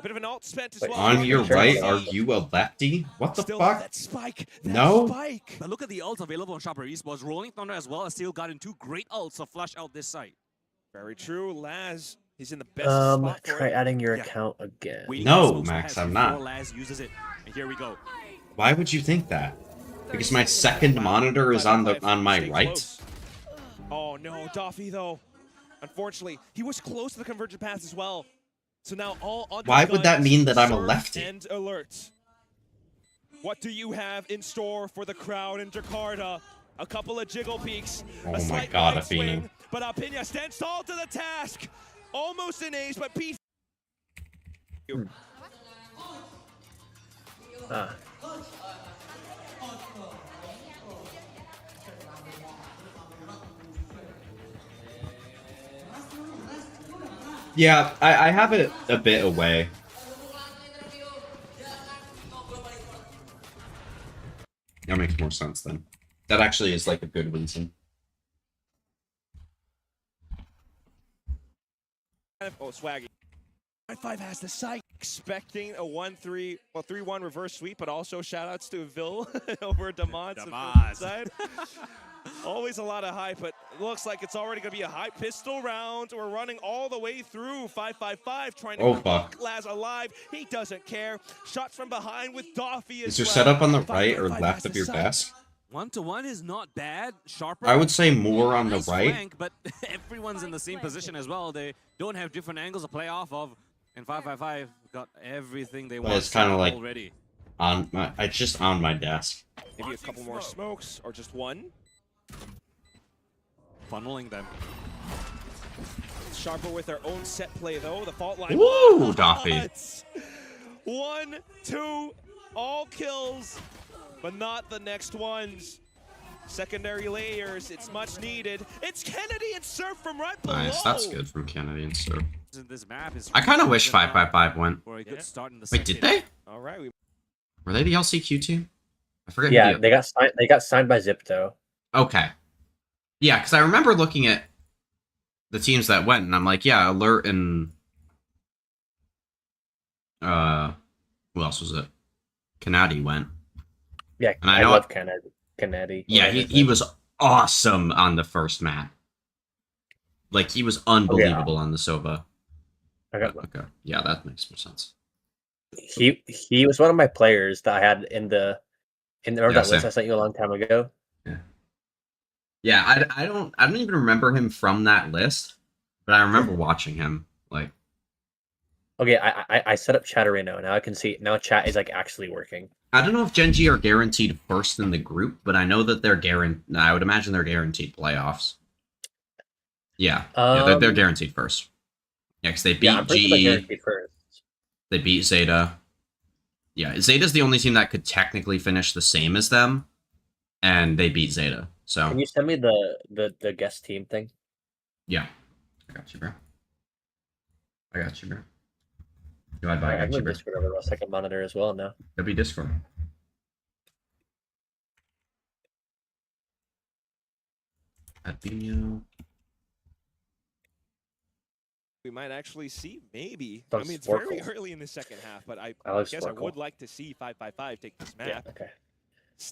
K: A bit of an alt spent as
A: Wait,
K: well.
B: On your
A: Sure.
B: right, are you a lefty? What the
K: Still
B: fuck?
K: that spike. That
B: No.
K: spike.
J: But look at the ults available on Sharper Esports. Rolling Thunder as well as Steel gotten 2 great ults to flush out this site.
K: Very true. Laz, he's in the best spot for
A: Try
K: it.
A: adding your
K: Yeah.
A: account again.
J: Waiting
B: No,
J: for smokes to
B: Max,
J: pass
B: I'm
J: before
B: not.
J: Laz uses it. And here we go.
B: Why would you think that? Because my second monitor is on my
K: Stay
B: right.
K: close. Oh no, Doffy though. Unfortunately, he was close to the convergent path as well. So now all on
B: Why would that mean that I'm a
K: Surf
B: lefty?
K: And alert. What do you have in store for the crowd in Jakarta? A couple of jiggle peaks.
B: Oh
K: a
B: my
K: slight
B: God,
K: right
B: Afinu.
K: swing, but Alpina stands tall to the task. Almost an ace, but P.
A: Ah.
B: Yeah, I have it a bit away. That makes more sense then. That actually is like a good reason.
K: Oh, Swaggy. 5 has the site. Expecting a 1-3, well, 3-1 reverse sweep, but also shout-outs to Vil over at Damon's side. Always a lot of hype, but it looks like it's already going to be a high pistol round. We're running all the way through 5-5-5, trying to keep Laz alive. He doesn't care. Shots from behind with Doffy as
B: Is your
K: well.
B: setup on the right or
K: 5-5
B: left
K: has
B: of
K: the
B: your
K: site.
B: desk?
J: 1-to-1 is not bad. Sharper.
B: I would say more on the
J: nice
B: right.
J: flank, but everyone's in the same position as well. They don't have different angles to play off of. And 5-5-5 got everything they want.
B: It's kind of like
J: already.
B: on my. It's just on my desk.
K: Maybe a couple more smokes, or just one.
J: Funneling them.
K: Sharper with their own set play, though. The fault line.
B: Woo, Doffy.
K: 1, 2, all kills, but not the next ones. Secondary layers, it's much needed. It's Kennedy and Surf from right below.
B: Nice, that's good from Kennedy and Surf.
J: This map is
B: I kind of wish 5-5-5 went.
J: for a good start in the
B: Wait, did they?
K: All right,
B: Were they the LCQ team? I forget.
A: Yeah,
B: who
A: they got signed. They got signed by Zipto.
B: Okay. Yeah, because I remember looking at the teams that went, and I'm like, yeah, Alert and who else was it? Kennedy went.
A: Yeah,
B: And
A: I love Kennedy.
B: Yeah, he was awesome on the first map. Like, he was unbelievable on the Sova. Okay, yeah, that makes more sense.
A: He was one of my players that I had in the that list I sent you a long time ago.
B: Yeah, I don't even remember him from that list, but I remember watching him. Like,
A: okay, I set up Chatterino. Now I can see now chat is like actually working.
B: I don't know if Gen G are guaranteed first in the group, but I know that they're guaranteed. I would imagine they're guaranteed playoffs. Yeah, they're guaranteed first. Yeah, because they beat GE. They beat Zeta. Yeah, Zeta's the only team that could technically finish the same as them, and they beat Zeta. So
A: can you send me the guest team thing?
B: Yeah, I got you, bro. Divide by, I got you, bro.
A: Discord over a second monitor as well now.
B: It'll be Discord. Albino.
K: We might actually see, maybe.
A: That's
K: I mean, it's
A: Sporkle.
K: very early in the second half, but I
A: love
K: guess I
A: Sporkle.
K: would like to see 5-5-5 take this map.
A: Yeah, okay.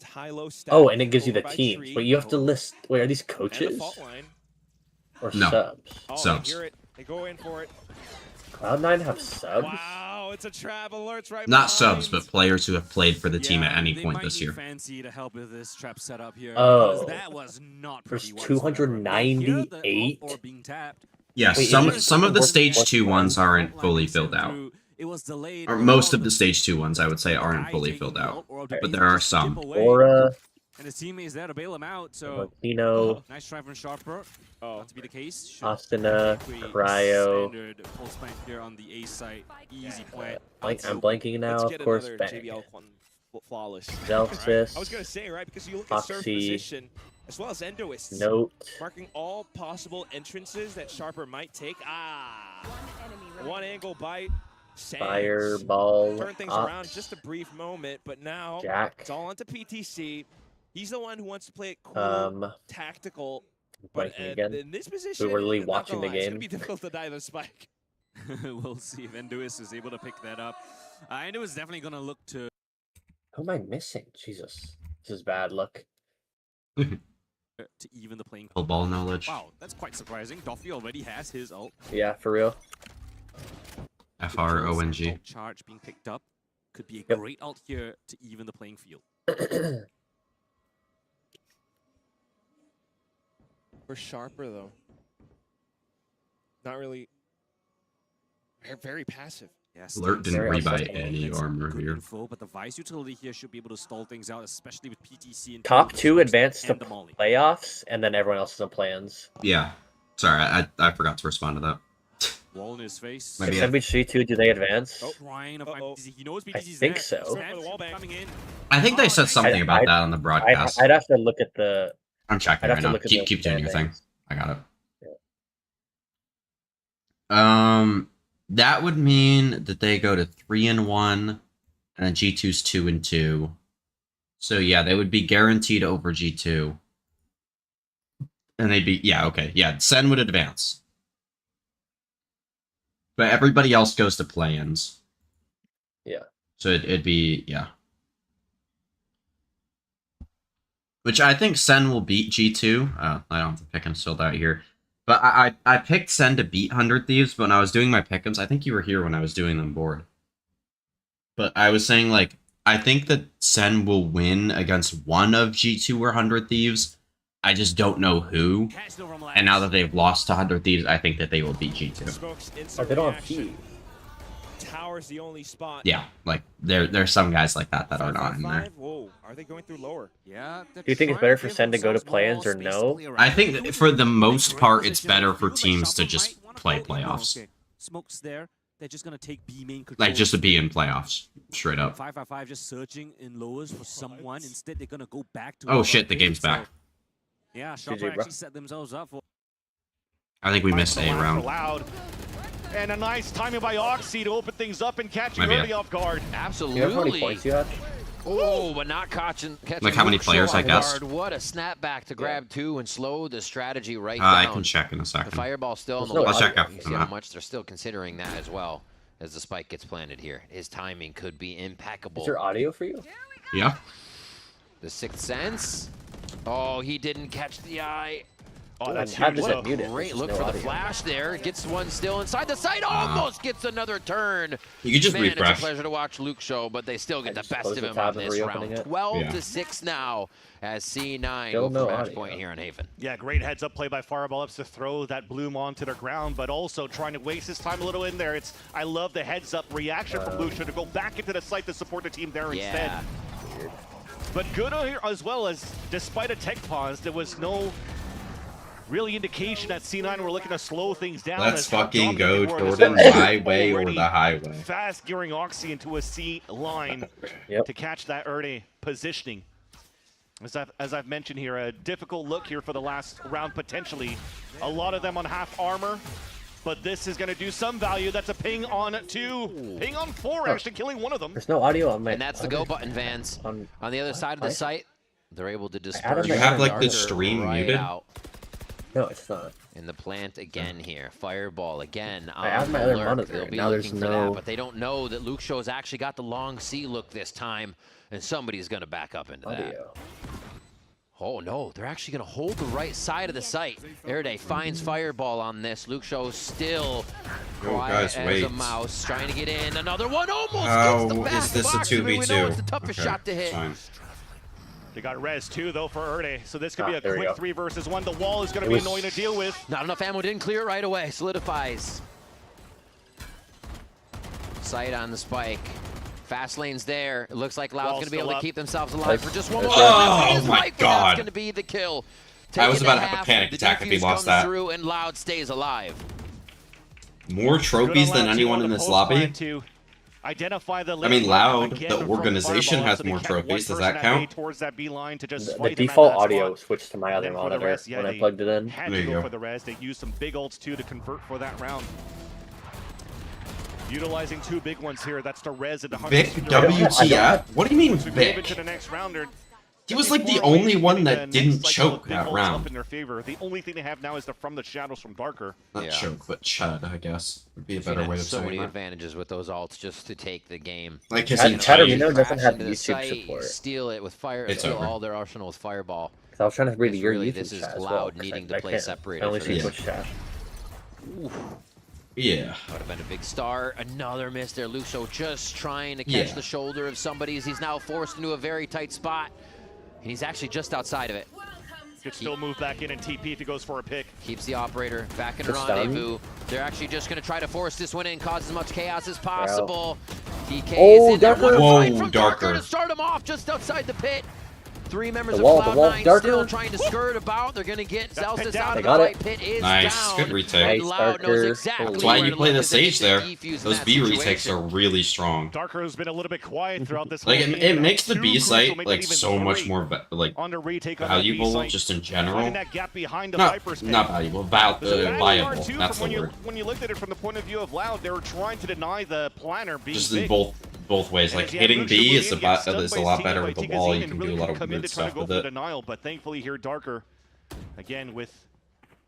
K: High-low stack.
A: Oh, and it gives you the
K: over by
A: teams,
K: tree.
A: but you have to list. Wait, are these
K: And the
A: coaches
K: fault line.
A: or
B: No.
A: subs?
K: Oh,
B: Subs.
K: They hear it. They go in for it.
A: Cloud9 have subs?
K: Wow, it's a trap alerts right
B: Not
K: behind.
B: subs, but players who have played for the team at any
J: they
B: point
J: might
B: this
J: need
B: year.
J: Fancy to help with this trap setup here.
A: Oh.
J: because that was not
A: There's
J: pretty whatsoever. They hear the
A: 298?
J: or being tapped.
B: Yeah,
A: Wait,
B: some of the
A: is it
B: stage 2 ones aren't
J: Fault
B: fully
J: line
B: filled
J: sent
B: out.
J: through. It was delayed.
B: Or most of the stage 2 ones, I would say, aren't fully filled out. But there are some.
A: Aura,
J: And his teammates there to bail him out. So
A: Latino,
J: nice try from Sharper. Not to be the case. Should
A: Astina,
J: quickly
A: Cryo.
J: standard full spank here on the A site. Easy play.
A: I'm blanking now,
K: Let's
A: of
K: get
A: course.
K: another
A: Bang.
K: JBL flawless.
A: Zelsis.
K: I was going to say, right, because you look at Surf
A: Foxy.
K: position, as well as Endoists.
A: Note.
K: Marking all possible entrances that Sharper might take. One angle bite. Sands.
A: Fireball.
K: Turn things
A: Ops.
K: around just a brief moment, but now
A: Jack.
K: it's all onto PTC. He's the one who wants to play it cool, tactical. But
A: Blanking again.
K: in this position,
A: We were really
K: not
A: watching
K: gonna
A: the
K: lie, it's
A: game.
K: gonna be difficult to die the spike.
J: We'll see if Enduis is able to pick that up. Enduis is definitely going to look to...
A: Who am I missing? Jesus. This is bad luck.
J: to even the playing
B: Full ball knowledge.
J: Wow, that's quite surprising. Doffy already has his ult.
A: Yeah, for real.
B: FRONG.
J: Ult charge being picked up. Could be a great ult here to even the playing field.
K: For Sharper, though. Not really. Very passive.
J: Yes,
B: Alert didn't
A: very
B: rebuy
A: upsetting.
B: any
J: That's
B: armor
J: good
B: here.
J: info, but the Vice utility here should be able to stall things out, especially with PTC and
A: Top two advance to
J: and the Molly.
A: playoffs, and then everyone else is on plans.
B: Yeah. Sorry, I forgot to respond to that.
J: Wall in his face.
B: Maybe
A: If MBC2, do they advance?
J: Oh, Ryan of PTC. He knows
A: I
J: PTC's
A: think
J: there.
A: so.
J: Snap coming in.
B: I think they said something about that on the broadcast.
A: I'd have to look at the...
B: I'm checking
A: I'd have
B: right
A: to
B: now.
A: look at
B: Keep doing your thing.
A: standings.
B: I got it. That would mean that they go to 3-1, and then G2's 2-2. So yeah, they would be guaranteed over G2. And they'd be Sen would advance. But everybody else goes to play-ins.
A: Yeah.
B: So it'd be Which I think Sen will beat G2. I don't have to pick him sold out here. But I picked Sen to beat 100 Thieves, but when I was doing my pick'ems, I think you were here when I was doing them board. But I was saying, like, I think that Sen will win against one of G2 or 100 Thieves. I just don't know who. And now that they've lost to 100 Thieves, I think that they will beat G2.
A: Oh, they don't have P.
K: Tower's the only spot.
B: Yeah, like, there's some guys like that aren't on in there.
K: Whoa, are they going through lower?
J: Yeah.
A: Do you think it's better for Sen to go to play-ins or no?
B: I think that for the most part, it's better for teams to just play playoffs.
J: Okay. Smoke's there. They're just going to take B main control.
B: Like, just to be in playoffs. Straight up.
J: 555 just searching in lowers for someone. Instead, they're going to go back to...
B: Oh shit, the game's back.
J: Yeah, Sharper actually set themselves up for...
B: I think we missed A round.
H: Loud. And a nice timing by Oxy to open things up and catching
B: Maybe
H: Early off guard.
A: Do you know how many
G: Absolutely.
A: points you have?
G: Oh, but not catching
B: Like how many
G: Luke
B: players,
G: Shaw
B: I guess?
G: guard. What a snapback to grab two and slow the strategy right
B: I
G: down.
B: can check in a
G: The
B: second.
G: fireball still in the
A: There's no
G: low.
B: I'll check after
G: You see how
B: that.
G: much they're still considering that as well as the spike gets planted here. His timing could be impeccable.
A: Is there audio for you?
B: Yeah.
G: The Sixth Sense. Oh, he didn't catch the eye.
H: Oh, that's
A: How
H: huge.
A: does
H: though.
A: it mute it?
G: Great
A: There's
G: look
A: no
G: for the
A: audio.
G: flash there. Gets one still inside the site. Almost gets another turn.
B: You can just
G: Man,
B: refresh.
G: It's a pleasure to watch Luke show, but they still get the
A: just
G: best
A: close
G: of
A: the
G: him
A: tab
G: on
A: and
G: this
A: reopening
G: round.
A: it.
G: 12-6 now as C9
A: Still
G: go
A: no
G: for match
A: audio.
G: point here in Haven.
H: Yeah, great heads up play by Fireball Ups to throw that Bloom onto the ground, but also trying to waste his time a little in there. I love the heads up reaction from Lucio to go back into the site to support the team there instead. But good here as well, as despite a tech pause, there was no really indication that C9 were looking to slow things down.
B: Let's
H: as how
B: fucking
H: dominant
B: go,
H: they were in this
B: Jordan.
H: match.
B: My way or
H: Already
B: the highway.
H: Fast gearing Oxy into a C line
A: Yep.
H: to catch that early positioning. As I've mentioned here, a difficult look here for the last round potentially. A lot of them on half armor, but this is going to do some value. That's a ping on 2, ping on 4, actually killing one of them.
A: There's no audio on my...
G: And that's the go button, Vans. On the other side of the site, they're able to disperse.
A: You
B: have, like, the
G: Darker
B: stream
G: right
B: muted?
G: out.
A: No, it's not.
G: In the plant again here. Fireball again.
A: I have
G: on
A: my
G: the
A: other
G: lurk.
A: monitor,
G: They'll
A: and
G: be
A: now there's
G: looking for
A: no-
G: that, but they don't know that Luke Show's actually got the long C look this time, and somebody's going to back up into that.
A: Audio.
G: Oh no, they're actually going to hold the right side of the site. Erday finds Fireball on this. Luke Show still quiet
B: guys,
G: as
B: wait.
G: a mouse, trying to get in. Another one almost
B: How
G: gets the back
B: is this
G: of
B: a
G: Oxy, but we know
B: 2v2?
G: it's the toughest shot to hit.
B: Fine.
H: They got res too though for Erde, so this could be a
A: there we
H: quick
A: go.
H: 3 versus 1. The wall is going to
A: It
H: be
A: was-
H: annoying to deal with.
G: Not enough ammo, didn't clear it right away. Solidifies. Sight on the spike. Fast lane's there. It looks like Loud's
H: Wall's
G: going to be
H: still
G: able to
H: up.
G: keep themselves alive for just one more.
B: Oh
G: His
B: my
G: life, and
B: God.
G: That's going to be the kill.
B: I was
G: Taken
B: about to have a
G: half,
B: panic
G: the
B: attack if he
G: defuse
B: lost
G: comes
B: that.
G: through and Loud stays alive.
B: More
H: Good
B: trophies
H: on
B: than
H: Loud
B: anyone
H: too
B: in
H: on the
B: this
H: post
B: lobby?
H: line to identify the
B: I mean,
H: lane
B: Loud,
H: again
B: the
H: from
B: organization,
H: Fireball,
B: has
H: so they
B: more
H: kept
B: trophies.
H: one
B: Does
H: person
B: that
H: at
B: count?
H: bay towards that B line to just
A: The
H: fight him at
A: default
H: that
A: audio
H: spot.
A: switched to my
H: And
A: other
H: then for the
A: monitor
H: rest, yeah,
A: when I
H: they
A: plugged it in.
H: Had
B: There
H: to
B: you
H: go
B: go.
H: for the res. They used some big ults too to convert for that round. Utilizing 2 big ones here. That's the res at 100.
B: Vic WTF? What do you mean
H: As we move into
B: Vic?
H: the next rounder.
B: He was like the
H: far away
B: only
H: from
B: one
H: getting
B: that
H: the
B: didn't
H: next cycle
B: choke
H: of
B: that
H: ults up
B: round.
H: in their favor. The only thing they have now is the From the Shadows from Darker.
B: Not choke, but chud, I guess. Would be a
G: He's
B: better
G: had
B: way of
G: so
B: saying
G: many
B: that.
G: advantages with those ults just to take the game.
B: Like his
A: Katarina doesn't have
G: Crash into the
A: YouTube
G: site,
A: support.
G: steal it with fire,
B: It's
G: steal
B: over.
G: all their arsenal with fireball.
A: I was trying to read
G: It's
A: your
G: really,
A: YouTube
G: this is
A: chat as
G: Cloud
A: well, 'cause
G: needing
A: I
G: to play
A: can't.
G: separated
A: I only
G: for
A: see
G: this.
A: Twitch chat.
B: Yeah.
G: Would have been a big star. Another miss there. Lucio just trying to catch the shoulder of somebody as he's now forced into a very tight spot. And he's actually just outside of it.
H: Could still move back in and TP if he goes for a pick.
G: Keeps the operator back in a
A: Good
G: rendezvous. They're actually just going to try to force this one in, cause as much chaos as possible. DK
A: Oh,
G: is in there.
A: Darker.
G: What a fight
B: Whoa,
G: from
B: Darker.
G: to start him off just outside the pit. Three members
A: The
G: of
A: wall,
G: Cloud9
A: Darker.
G: still trying to skirt about. They're going to get Zelsis out of the
A: got
G: fight.
A: it.
G: Pit is
B: Nice,
G: down.
B: good retake.
G: And Loud knows exactly
B: That's why
G: where
B: you
G: to
B: play
G: look
B: the
G: as they
B: Sage
G: need to
B: there.
G: defuse in
B: Those
G: that
B: B
G: situation.
B: retakes are really strong.
H: Darker has been a little bit quiet throughout this
B: Like
H: whole
B: it
H: game.
B: makes the
H: Too
B: B
H: crucial,
B: site
H: maybe
B: like
H: even
B: so much
H: three
B: more like
H: on the retake on that B
B: valuable
H: site.
B: just in
H: Finding
B: general.
H: that gap behind the
B: Not
H: Viper's pick.
B: not valuable,
H: There's a bad
B: viable.
H: part, too,
B: That's
H: from
B: the word.
H: when you looked at it from the point of view of Loud, they were trying to deny the planner being
B: Just
H: big.
B: in both ways.
H: And
B: Like
H: as you had
B: hitting
H: Lucio
B: B
H: move
B: is
H: in,
B: a
H: get stunned by
B: lot
H: his
B: better
H: teammate
B: with the
H: by
B: wall.
H: Tigazine
B: You
H: and
B: can do
H: really
B: a lot of
H: commit
B: weird
H: to try to
B: stuff
H: go
B: with
H: for
B: it.
H: denial, but thankfully here Darker, again with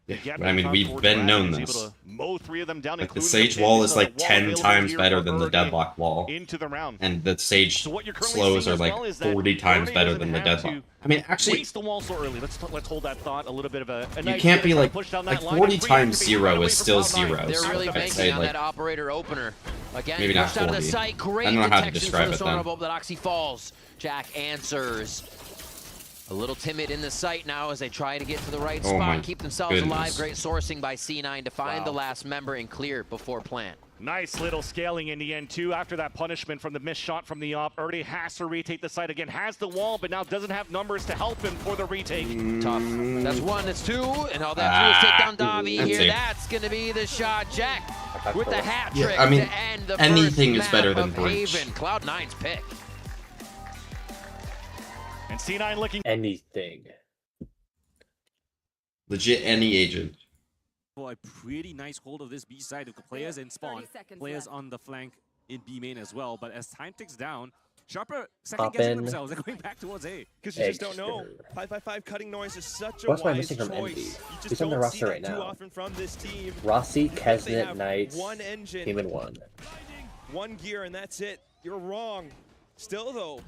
H: the gap
B: I mean,
H: being
B: we've
H: found
B: been
H: for
B: known
H: Dragon, is
B: this.
H: able to mow three of them down,
B: Like the
H: including
B: Sage
H: the
B: wall
H: mid,
B: is
H: so
B: like
H: the wall
B: 10
H: availability
B: times
H: here
B: better
H: for
B: than the
H: Hurricane
B: Deadlock wall.
H: into the round.
B: And the Sage
H: So what you're currently
B: slows
H: seeing
B: are
H: as
B: like
H: well is that
B: 40 times
H: Hurricane
B: better
H: doesn't
B: than the
H: have
B: Deadlock.
H: to
B: I mean, actually,
H: waste the wall so early. Let's hold that thought a little bit of a
B: you
H: nice
B: can't
H: bit
B: be
H: of
B: like
H: push down that line
B: 40
H: and
B: times
H: reactivate
B: 0
H: right
B: is still
H: away from Cloud9.
B: 0.
G: They're
B: So
G: really
B: I'd
G: banking
B: say
G: on
B: like
G: that operator opener. Again,
B: maybe not
G: pushed out of the
B: 40.
G: site. Great
B: I don't know how to
G: detection
B: describe
G: from the
B: it
G: sonar
B: then.
G: bulb that Oxy falls. Jack answers. A little timid in the site now as they try to get to the right
B: Oh my
G: spot, keep themselves
B: goodness.
G: alive. Great sourcing by C9 to find the last member and clear before plant.
H: Nice little scaling in the end, too, after that punishment from the missed shot from the op. Already has to retake the site again, has the wall, but now doesn't have numbers to help him for the retake.
G: Tough. That's one, that's two, and all that do is take down Davi
B: that's
G: here.
B: it.
G: That's going to be the shot. Jack with the hat
B: Yeah,
G: trick
B: I mean,
G: to end the
B: anything
G: first
B: is better
G: map
B: than
G: of
B: Breach.
G: Haven. Cloud9's pick.
H: And C9 looking
A: Anything.
B: legit any agent.
J: For a pretty nice hold of this B side of the players in spawn, players on the flank in B main as well. But as time ticks down, Sharper second guessing themselves. They're going back towards A.
K: Because you just don't know. 555 cutting noise is such a
A: What's my
K: wise
A: missing from
K: choice.
A: Envy?
K: You just
A: Who's on the
K: don't
A: roster
K: see
A: right
K: that too
A: now?
K: often from this team.
A: Rossi,
K: Because they
A: Kesnet,
K: have
A: Knights,
K: one engine,
A: Team in one.
K: one gear, and that's it. You're wrong. Still, though,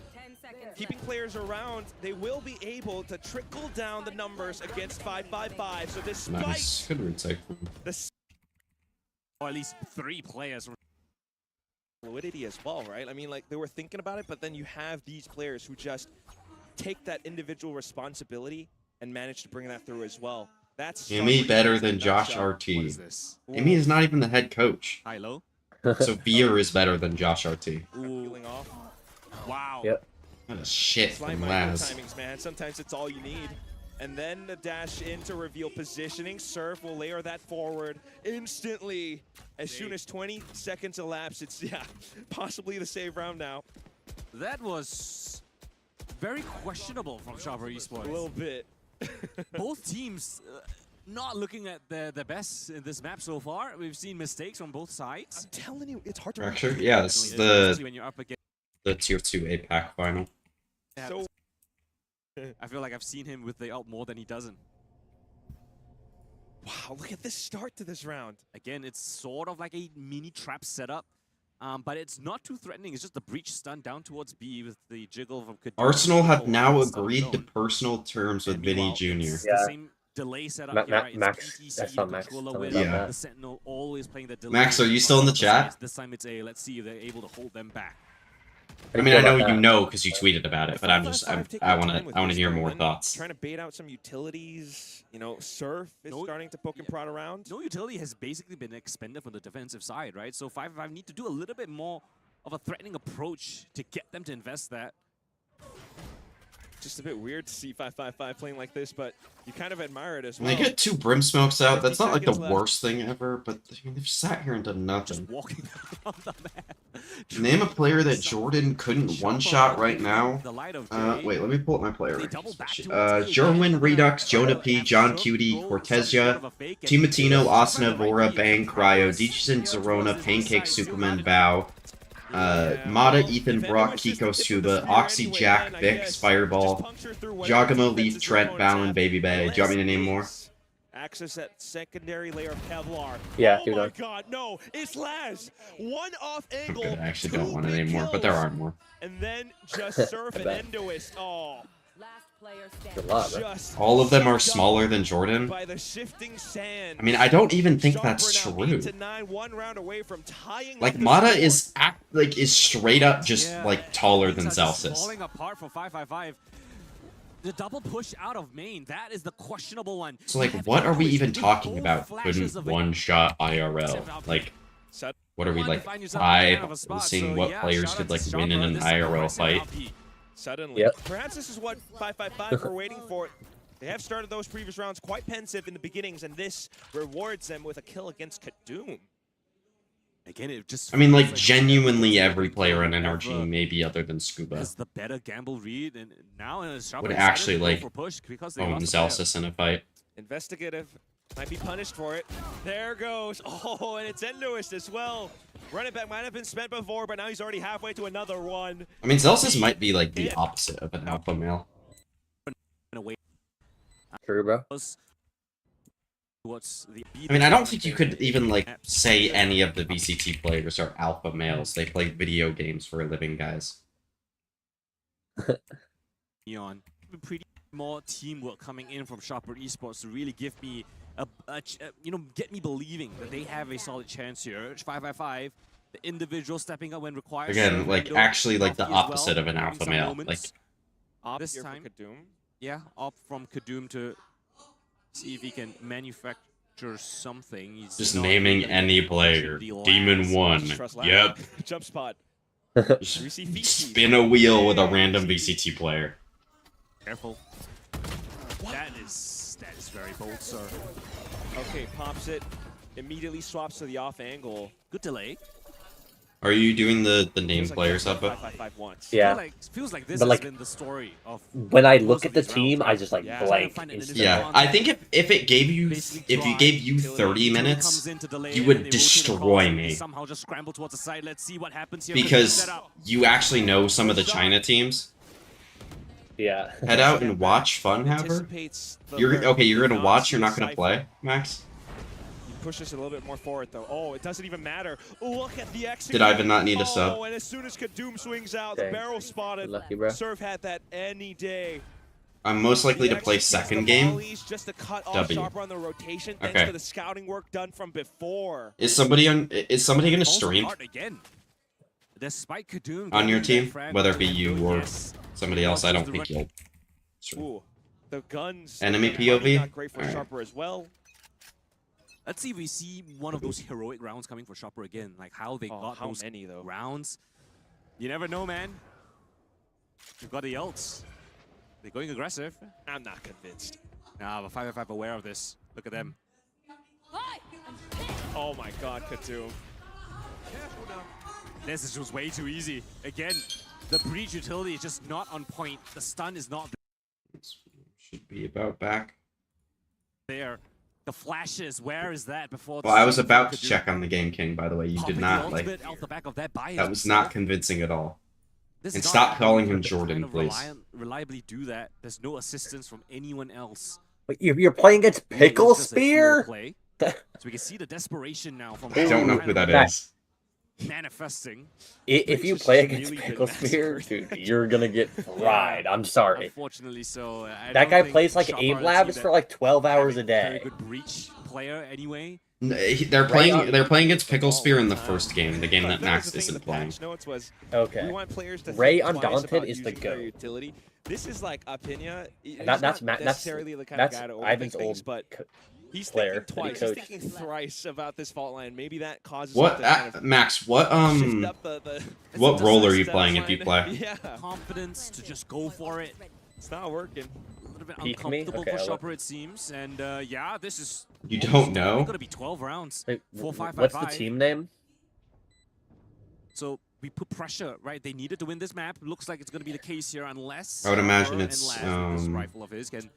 K: keeping players around, they will be able to trickle down the numbers against 555. So despite
B: Nice, good retake.
K: the
J: Or at least 3 players.
K: fluidity as well, right? I mean, like, they were thinking about it, but then you have these players who just take that individual responsibility and manage to bring that through as well. That's
B: Amy better than Josh
J: What
B: RT.
J: is this?
B: Amy is not even the head coach.
J: High low.
B: So Veer is better than Josh RT.
K: peeling off.
J: Wow.
A: Yep.
B: What a shit
K: Slight
B: from
K: micro
B: Laz.
K: timings, man. Sometimes it's all you need. And then the dash in to reveal positioning. Surf will layer that forward instantly. As soon as 20 seconds elapse, it's, yeah, possibly the save round now.
J: That was very questionable from Sharper Esports.
K: A little bit.
J: Both teams not looking at their best in this map so far. We've seen mistakes from both sides.
K: I'm telling you, it's hard to
B: Actually, yeah, this is
J: Especially when you're up against.
B: the tier 2 APAC final.
K: So
J: I feel like I've seen him with the ult more than he doesn't.
K: wow, look at this start to this round.
J: Again, it's sort of like a mini trap setup, but it's not too threatening. It's just the breach stun down towards B with the jiggle from Kaduna.
B: Arsenal have now
J: Stun
B: agreed to
J: zone.
B: personal terms with
J: And
B: Vinny
J: meanwhile,
B: Jr.
J: it's the
A: Yeah.
J: same delay setup
A: Ma-
J: here, right? It's
A: Max-
J: PTC
A: that's not Max.
J: controller
A: Tell me
J: with
B: about that.
J: the Sentinel always playing the delay.
B: Max, are you still in the chat?
J: This time it's A. Let's see if they're able to hold them back.
B: I mean, I know you know because you tweeted about it, but I want to hear more thoughts.
K: Trying to bait out some utilities. You know, Surf is starting to poke and prod around.
J: No utility has basically been expended from the defensive side, right? So 5-5 need to do a little bit more of a threatening approach to get them to invest that.
K: Just a bit weird to see 555 playing like this, but you kind of admire it as well.
B: When they get 2 brim smokes out, that's not like the
K: 50 seconds
B: worst thing ever, but I mean, they've sat here and done nothing.
J: Walking around the map.
B: Name a player that Jordan couldn't one-shot right now.
J: The light of
B: Wait, let me pull up my player
J: They
B: rankings.
J: double back towards A.
B: Jerwin, Redux, Jonah P, John Cutie, Cortezia, Timatino, Asuna, Vora, Bang, Cryo, Digison, Zerona, Pancake, Superman, Bow, Mata, Ethan, Brock, Kiko, Scuba, Oxy, Jack, Vix, Fireball, Giacomo, Leaf, Trent, Balin, Baby Bay. Do you want me to name more?
K: Access that secondary layer of Kevlar.
A: Yeah,
K: oh my god, no, it's Laz. One off angle.
B: Okay, I actually don't want to name more, but there are more.
K: And then just Surf and Endoist. Oh.
A: Good lot, bro.
B: All of them are smaller than Jordan.
K: By the shifting sand.
B: I mean, I don't even think that's true. Like Mata is straight up just like taller than Celsius.
J: Falling apart for 555. The double push out of main, that is the questionable one.
B: So like, what are we even talking about? Couldn't one-shot IRL? Like, what are we like? Seeing what players could like win in an IRL fight.
K: Suddenly, perhaps this is what 555 were waiting for. They have started those previous rounds quite pensive in the beginnings, and this rewards them with a kill against Kadum.
J: Again, it just.
B: I mean, like genuinely every player in NRG, maybe other than Scuba,
J: has the better gamble read, and now in a
B: would actually like own Celsius in a fight.
K: Investigative might be punished for it. There goes. Oh, and it's Endoist as well. Running back might have been spent before, but now he's already halfway to another one.
B: I mean, Celsius might be like the opposite of an alpha male.
A: True, bro.
B: I mean, I don't think you could even like say any of the VCT players are alpha males. They play video games for a living, guys.
J: Neon, pretty more teamwork coming in from Sharper Esports to really give me get me believing that they have a solid chance here. 555, the individual stepping up when required.
B: Again, like actually like the opposite of an alpha male. Like
J: this time, yeah, opt from Kadum to see if he can manufacture something. He's
B: just naming any player. Demon 1. Yep.
K: Jump spot.
B: Spin a wheel with a random VCT player.
J: Careful. That is very bold, sir.
K: Okay, pops it. Immediately swaps to the off angle.
J: Good delay.
B: Are you doing the name players up?
A: Yeah.
J: Feels like this
A: but
J: has been the story of
A: when I look at the team, I just like blank.
B: Yeah, I think if it gave you 30 minutes, you would destroy me. Because you actually know some of the China teams.
A: Yeah.
B: Head out and watch fun, however. You're gonna watch, you're not gonna play, Max?
K: Push this a little bit more forward, though. Oh, it doesn't even matter. Look at the execute.
B: Did Ivan not need a sub?
K: Oh, and as soon as Kadum swings out, the barrel spotted.
A: Lucky, bro.
K: Surf had that any day.
B: I'm most likely to play second game.
K: Just to cut off
B: W.
K: Sharper on the rotation, thanks to the scouting work done from before.
B: Is somebody gonna stream
J: again. Despite Kadum
B: on your team, whether it be you or somebody else? I don't think you'll.
K: Ooh, the guns.
B: Enemy POV.
K: Not great for Sharper as well.
J: Let's see if we see one of those heroic rounds coming for Sharper again. Like how they got those rounds. You never know, man. You've got the ults. They're going aggressive.
K: I'm not convinced.
J: Nah, but 555 aware of this. Look at them.
K: Oh my god, Kadum.
J: This is just way too easy. Again, the breach utility is just not on point. The stun is not
B: Should be about back.
J: there. The flashes, where is that before?
B: Well, I was about to check on the Game King, by the way. You did not, like, that was not convincing at all. And stop calling him Jordan, please.
J: Reliably do that. There's no assistance from anyone else.
A: Wait, you're playing against Pickle Spear?
J: So we can see the desperation now from.
B: I don't know who that is.
J: Manifesting.
A: If you play against Pickle Spear, dude, you're gonna get fried. I'm sorry.
J: Unfortunately, so
A: that guy plays like Abe Labs for like 12 hours a day.
J: Very good breach player, anyway.
B: They're playing against Pickle Spear in the first game, the game that Max isn't playing.
A: Okay. Ray Undaunted is the GOAT.
K: This is like Opinia.
A: That's
K: Ivan's
A: old
K: but he's
A: player.
K: Thinking twice. He's thinking thrice about this fault line. Maybe that causes
B: what Max? What what role are you playing if you play?
K: Yeah.
J: Confidence to just go for it.
K: It's not working.
J: A little bit uncomfortable for Sharper, it seems, and yeah, this is.
B: You don't know?
J: Gonna be 12 rounds.
A: Wait,
J: 4-5-5-5.
A: what's the team name?
J: So we put pressure, right? They needed to win this map. Looks like it's gonna be the case here, unless.
B: I would imagine it's
J: this rifle of his can.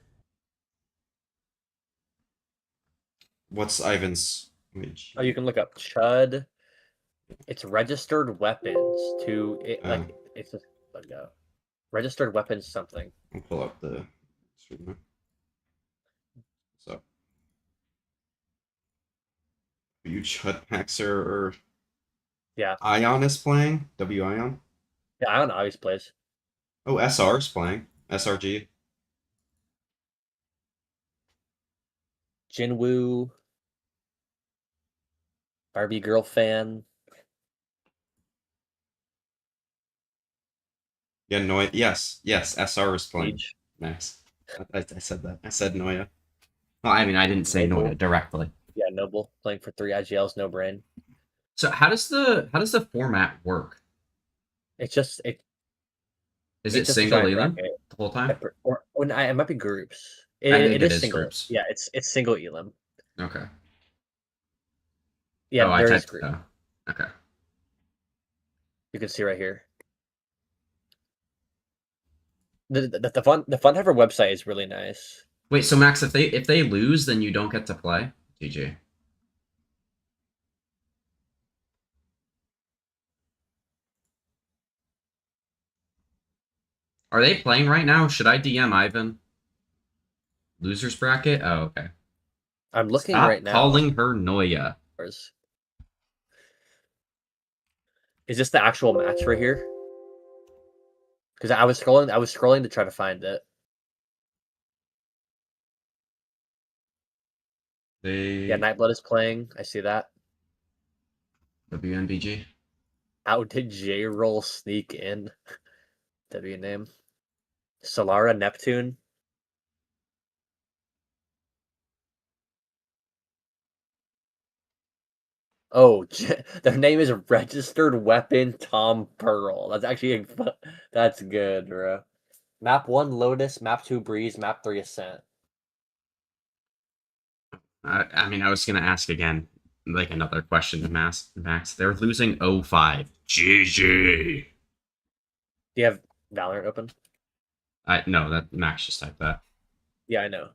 B: What's Ivan's image?
A: Oh, you can look up Chud It's registered weapons to it. Like it's just registered weapons something.
B: I'll pull up the streamer. So, you Chud Maxer or Ion is playing? W Ion?
A: Yeah, Ion always plays.
B: Oh, SR's playing. SRG.
A: Jinwoo. Barbie girl fan.
B: Yeah, Noya. Yes, SR is playing. Max. I said that. I said Noya. Well, I mean, I didn't say
A: Noble.
B: Noya directly.
A: Yeah, Noble playing for 3 IGLs, no brain.
B: So how does the format work?
A: It's just
B: Is it single elim the whole time?
A: Or it might be groups.
B: I think
A: It is single.
B: Groups.
A: Yeah, it's single elim.
B: Okay.
A: Yeah,
B: I
A: there
B: typed
A: is group.
B: Okay.
A: You can see right here. The fun Hover website is really nice.
B: Wait, so Max, if they lose, then you don't get to play? GG. Are they playing right now? Should I DM Ivan? Losers bracket? Oh, okay.
A: I'm looking
B: Stop
A: right now.
B: calling her Noya.
A: Is this the actual match right here? Because I was scrolling to try to find it. Yeah, Nightblood is playing. I see that.
B: WNBG.
A: How did J-Roll sneak in? W name. Solara Neptune. Oh, their name is Registered Weapon Tom Pearl. That's actually that's good, bro. Map 1 Lotus, Map 2 Breeze, Map 3 Ascent.
B: I mean, I was gonna ask again, like another question to Max. They're losing 0-5. GG.
A: Do you have Valorant open?
B: No, that Max just typed that.
A: Yeah, I know.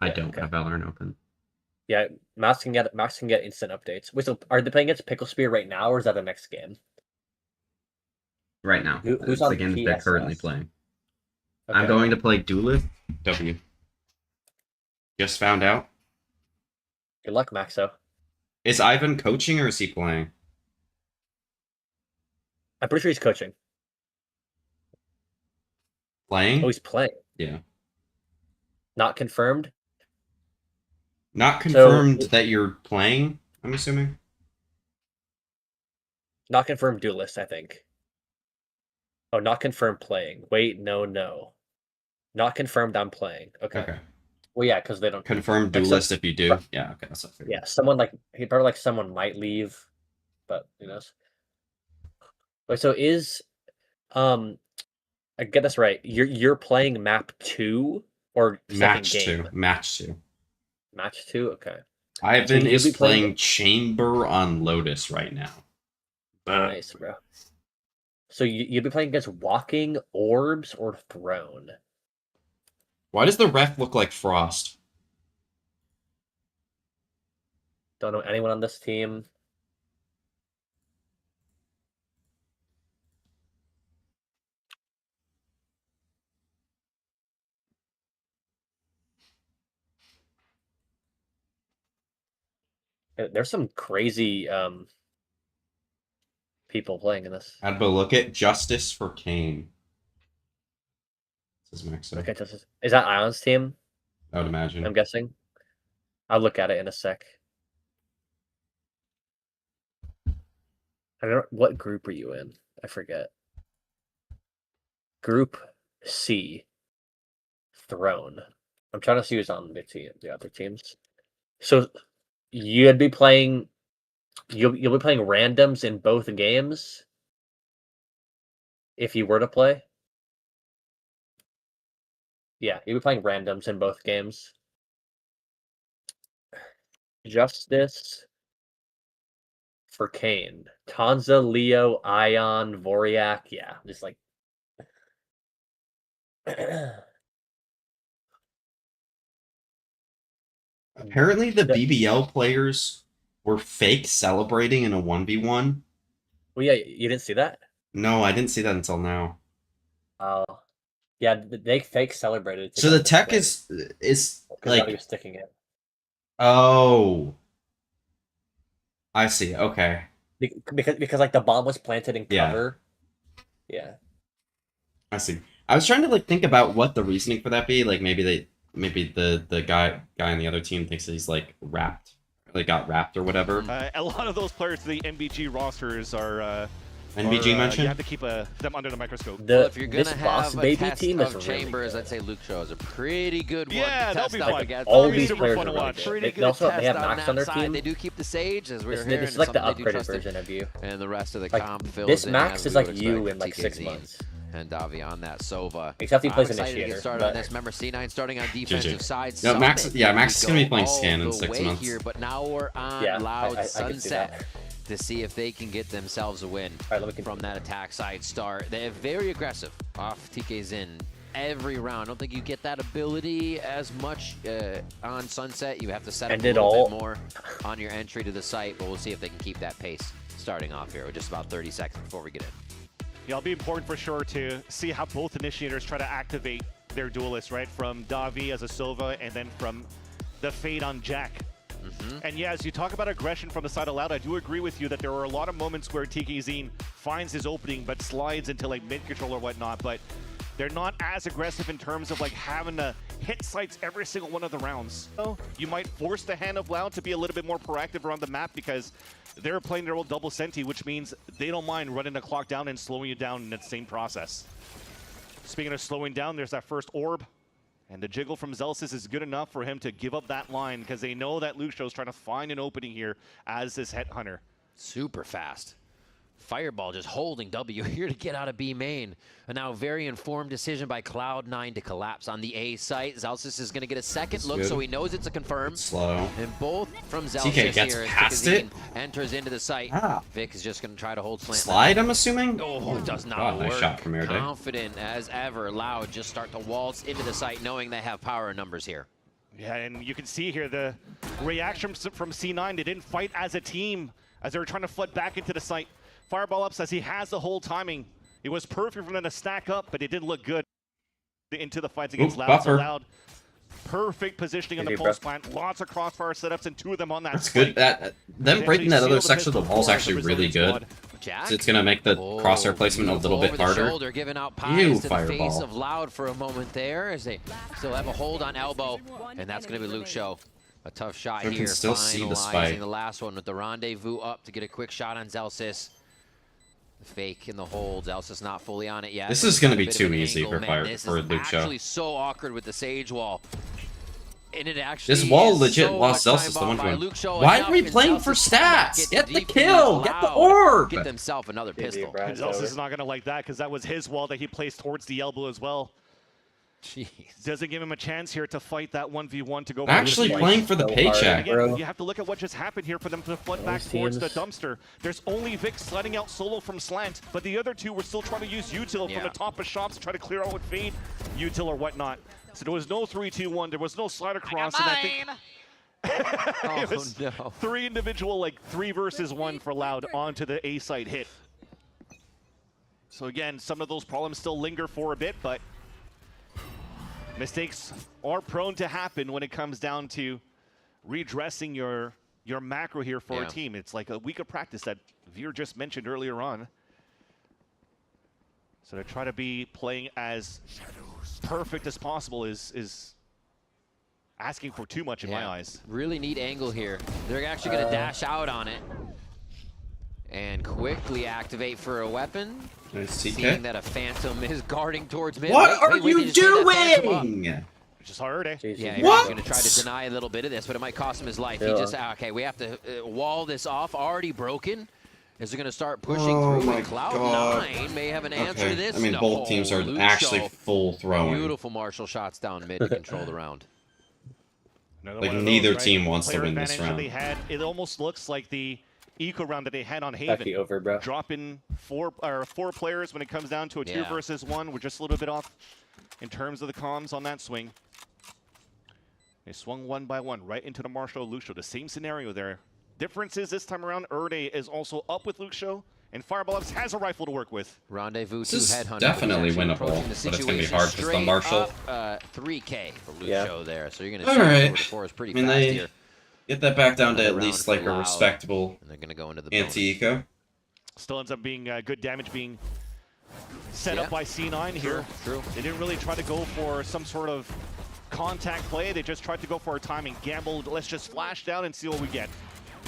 B: I don't have Valorant open.
A: Yeah, Max can get instant updates. Wait, so are they playing against Pickle Spear right now, or is that the next game?
B: Right now.
A: Who's on
B: the game they're currently playing?
A: Okay.
B: I'm going to play Duelist W. Just found out.
A: Good luck, Maxo.
B: Is Ivan coaching or is he playing?
A: I'm pretty sure he's coaching.
B: Playing?
A: Oh, he's playing.
B: Yeah.
A: Not confirmed?
B: Not confirmed that you're playing, I'm assuming?
A: Not confirmed Duelist, I think. Oh, not confirmed playing. Wait, no. Not confirmed I'm playing. Okay. Well, yeah, because they don't...
B: Confirmed Duelist if you do? Yeah, okay, that's not fair.
A: Yeah, someone might leave, but who knows? Wait, so is... I get this right. You're playing map 2 or
B: Match
A: game?
B: 2. Match 2.
A: Match 2? Okay.
B: Ivan is playing Chamber on Lotus right now.
A: Nice, bro. So you'll be playing against Walking, Orbs, or Throne?
B: Why does the ref look like Frost?
A: Don't know anyone on this team. There's some crazy people playing in this.
B: Adbo, look at Justice for Kane. This is Maxo.
A: Okay, Justice. Is that Ion's team?
B: I would imagine.
A: I'm guessing. I'll look at it in a sec. I don't know, what group are you in? I forget. Group C. Throne. I'm trying to see who's on the other teams. So you'll be playing randoms in both games if you were to play. Yeah, you'll be playing randoms in both games. Justice for Kane. Tanza, Leo, Ion, Voriak. Yeah, just like
B: apparently the BBL players were fake celebrating in a 1v1.
A: Well, yeah, you didn't see that?
B: No, I didn't see that until now.
A: Oh. Yeah, they fake celebrated.
B: So the tech is like
A: you're sticking it.
B: Oh. I see. Okay.
A: Because like the bomb was planted in cover. Yeah.
B: I see. I was trying to like think about what the reasoning for that be. Like maybe the guy on the other team thinks that he's like wrapped, like got wrapped or whatever.
H: A lot of those players to the MBG rosters are
B: NBG mentioned?
H: You have to keep them under the microscope.
G: Well, if you're going to have a test of Chambers, I'd say Luke Shaw is a pretty good one to test up against.
A: All these players are really
G: pretty
A: good.
G: good
A: Also,
G: test
A: they have
G: on
A: Max
G: that
A: on their
G: side.
A: team.
G: They do keep the Sage, as we were hearing.
A: This is like the upgraded version of you.
G: And the rest of the
A: like,
G: comp fills
A: this
G: in
A: Max
G: as
A: is
G: we
A: like
G: would
A: you
G: expect
A: in like
G: from
A: 6
G: TKZ.
A: months.
G: And Davi on that Sova.
A: Except he plays
G: I'm excited to
A: Initiator.
G: get started on this. Remember, C9 starting on defensive side.
B: No, Max is going to be playing Scan in 6 months.
G: Here, but now we're on Loud Sunset to see if they can get themselves a win from that attack side start. They're very aggressive off TK's in every round. I don't think you get that ability as much on Sunset. You have to set up a little bit more on your entry to the site, but we'll see if they can keep that pace starting off here with just about 30 seconds before we get in.
H: Yeah, it'll be important for sure to see how both initiators try to activate their duelists, right? From Davi as a Sova, and then from the Fade on Jack. And yeah, as you talk about aggression from the side of Loud, I do agree with you that there are a lot of moments where TKZ finds his opening but slides into like mid-control or whatnot, but they're not as aggressive in terms of like having to hit sites every single one of the rounds. So you might force the hand of Loud to be a little bit more proactive around the map because they're playing their old double senti, which means they don't mind running the clock down and slowing you down in that same process. Speaking of slowing down, there's that first orb. And the jiggle from Zelsis is good enough for him to give up that line because they know that Luxio's trying to find an opening here as this headhunter.
G: Super fast. Fireball just holding W here to get out of B main. And now very informed decision by Cloud9 to collapse on the A site. Zelsis is going to get a second look, so he knows it's a confirm.
B: It's slow.
G: And both from Zelsis
B: TK gets
G: here
B: past
G: as
B: it.
G: Enters into the site. Vic is just going to try to hold slant.
B: Slide, I'm assuming?
G: Oh, it does not work.
B: Nice shot from Air Day.
G: Confident as ever. Loud just start to waltz into the site knowing they have power in numbers here.
H: Yeah, and you can see here the reaction from C9. They didn't fight as a team as they were trying to flood back into the site. Fireball up says he has the whole timing. It was perfect for them to stack up, but it didn't look good into the fights against Loud. So Loud, perfect positioning on the pulse plant. Lots of crossfire setups and 2 of them on that.
B: That's good. Them breaking that other section of the wall is actually really good. So it's going to make the crosshair placement a little bit harder.
G: Shoulder, giving out pies to the face of Loud for a moment there as they still have a hold on elbow. And that's going to be Luke Show. A tough shot here.
B: Can still see the spike.
G: The last one with the rendezvous up to get a quick shot on Zelsis. The fake in the hold. Zelsis not fully on it yet.
B: This is going to be too easy for Luke Show.
G: This is actually so awkward with the Sage wall. And it actually
B: this wall legit lost Zelsis the one to why are we playing for stats? Get the kill! Get the orb!
G: Get themselves another pistol.
H: And Zelsis is not going to like that because that was his wall that he placed towards the elbow as well.
G: Jeez.
H: Doesn't give him a chance here to fight that 1v1 to go.
B: Actually playing for the paycheck.
H: Again, you have to look at what just happened here for them to flood back towards the dumpster. There's only Vic sliding out solo from slant, but the other 2 were still trying to use util from the top of shops to try to clear out with fade util or whatnot. So there was no 3-2-1. There was no slide across. And I think it was 3 individual, like 3 versus 1 for Loud onto the A site hit. So again, some of those problems still linger for a bit, but mistakes are prone to happen when it comes down to redressing your macro here for a team. It's like a week of practice that Veer just mentioned earlier on. So to try to be playing as perfect as possible is asking for too much in my eyes.
G: Really neat angle here. They're actually going to dash out on it and quickly activate for a weapon. Seeing that a Phantom is guarding towards mid.
B: What are you doing?
H: Just hard, eh?
G: Yeah, he's going to try to deny a little bit of this, but it might cost him his life. He just, okay, we have to wall this off. Already broken. Is it going to start pushing through?
B: My
G: Cloud9 may have an answer to this.
B: I mean, both teams are actually full throwing.
G: Beautiful martial shots down mid to control the round.
B: Like neither team wants to win this round.
H: It almost looks like the eco round that they had on Haven.
A: Over, bro.
H: Dropping four players when it comes down to a 2 versus 1. We're just a little bit off in terms of the comms on that swing. They swung 1 by 1 right into the Marshall Lucio. The same scenario there. Difference is this time around, Erde is also up with Luke Show, and Fireball Ups has a rifle to work with.
G: Rendezvous
B: This is
G: Headhunter.
B: definitely winnable, but it's gonna be hard because the Marshall.
G: 3K for Luke Show there, so you're gonna
B: All
G: see
B: right.
G: 4 is pretty
B: I mean,
G: fast
B: they
G: here.
B: get that back down to
G: Another
B: at least
G: round
B: like
G: for
B: a
G: Loud,
B: respectable
G: and they're gonna go into the
B: anti-eco.
H: Still ends up being good damage being set up by C9 here.
G: True.
H: They didn't really try to go for some sort of contact play. They just tried to go for a timing, gambled, let's just flash down and see what we get.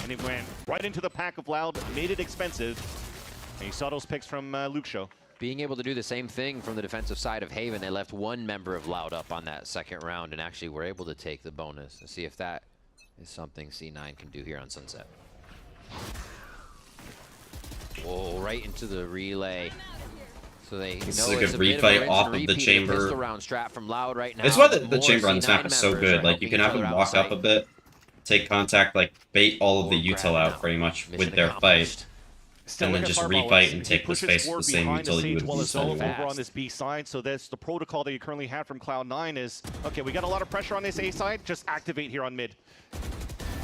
H: And it went right into the pack of Loud, made it expensive. And you saw those picks from Luke Show.
G: Being able to do the same thing from the defensive side of Haven, they left one member of Loud up on that second round and actually were able to take the bonus and see if that is something C9 can do here on Sunset. Whoa, right into the relay. So they
B: This
G: know
B: is a
G: it's
B: good
G: a bit of a
B: refight
G: rinse
B: off
G: and
B: of the
G: repeat
B: chamber.
G: pistol round strat from Loud right now.
B: It's why the
G: More
B: chamber on this map
G: C9
B: is so
G: members
B: good.
G: are
B: Like, you
G: helping
B: can have
G: each
B: them
G: other
B: walk up
G: outside.
B: a bit, take contact, like, bait all of the util out pretty much
G: Mission
B: with their
G: accomplished.
B: fight,
H: Still
B: and then
H: looking
B: just
H: for Fireball
B: refight
H: Ups.
B: and
H: He
B: take the
H: pushes
B: space with
H: forward
B: the same
H: behind the
B: util you
H: Sage
B: would
H: while
B: use
H: it's all
B: anyway.
H: over on this B side. So that's the protocol that you currently have from Cloud9 is, okay, we got a lot of pressure on this A side, just activate here on mid.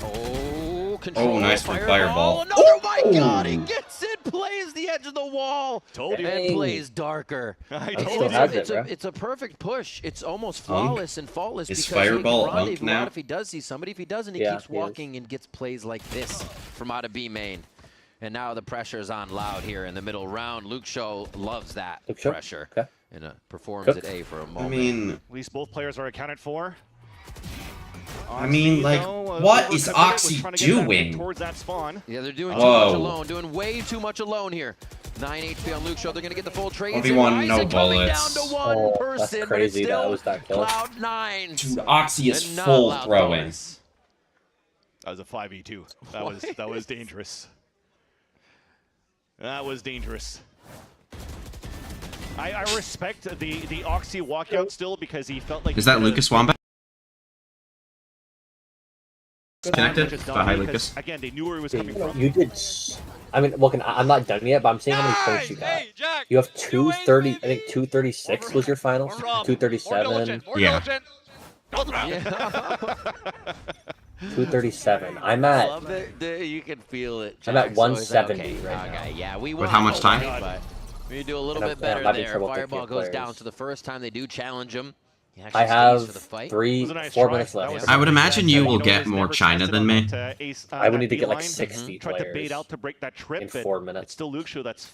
G: Oh, control.
B: Oh, nice from Fireball.
G: Oh my God, he gets it, plays the edge of the wall,
H: Told you.
G: and plays darker.
H: I
A: still
H: told you.
A: has it, bro.
G: It's a perfect push. It's almost flawless and faultless
B: Is
G: because
B: Fireball
G: he can rendezvous
B: Unk now?
G: out if he does see somebody. If he doesn't, he
A: Yeah,
G: keeps
A: he is.
G: walking and gets plays like this from out of B main. And now the pressure's on Loud here in the middle round. Luke Show loves that
A: Luke Show?
G: pressure
A: Okay.
G: and performs
A: Cook.
G: at A for a
B: I
G: moment.
B: mean,
H: At least both players are accounted for.
B: like, what is Oxy doing?
H: Towards that spawn.
G: Yeah, they're doing too
B: Whoa.
G: much alone, doing way too much alone here. 9 HP on Luke Show. They're going to get the full trade.
B: 1v1, no
G: coming
B: bullets.
G: down to one
A: Oh,
G: person,
A: that's crazy.
G: but it's
A: That
G: still
A: was that kill.
G: Cloud9.
B: Dude, Oxy is
G: And not
B: full
G: Loud
B: throwing.
G: bonus.
H: That was a 5v2. That was dangerous. That was dangerous. I respect the Oxy walkout still because he felt like
B: Is that Lucas Wombat? Connected?
H: Just
B: Hi,
H: because,
B: Lucas.
H: again, they knew where he was coming from.
A: You did. I mean, look, I'm not done yet, but I'm saying how many points you got.
I: Hey, Jack,
A: You have
I: do it
A: 230.
I: with
A: I think
I: me.
A: 236 was your finals.
I: More, More
A: 237.
I: diligent. More
B: Yeah.
I: diligent. Go to battle.
G: Yeah.
A: 237. I'm
G: I
A: at.
G: love it. You can feel it.
A: I'm at
G: Jack, so it's
A: 170
G: okay.
A: right now.
G: Okay, yeah, we
B: With
G: won
B: how much
G: the
B: time?
G: fight, but we do a little
A: And
G: bit
A: I'm
G: better
A: having
G: there.
A: trouble picking
G: Fireball goes
A: players.
G: down to the first time they do challenge him. He actually
A: I
G: stays
A: have
G: for the fight.
A: 3,
H: Was a nice
A: 4
H: try.
A: minutes
H: That
A: left.
H: was-
B: I would imagine you will
H: know,
B: get
H: was
B: more
H: never
B: China
H: tested
B: than
H: on
B: me.
H: that, ace,
A: I would
H: that
A: need to get like
H: B-line.
A: 60
H: Tried to bait
A: players
H: out to break that trip,
A: in
H: but
A: 4 minutes.
H: it's still Luke Show that's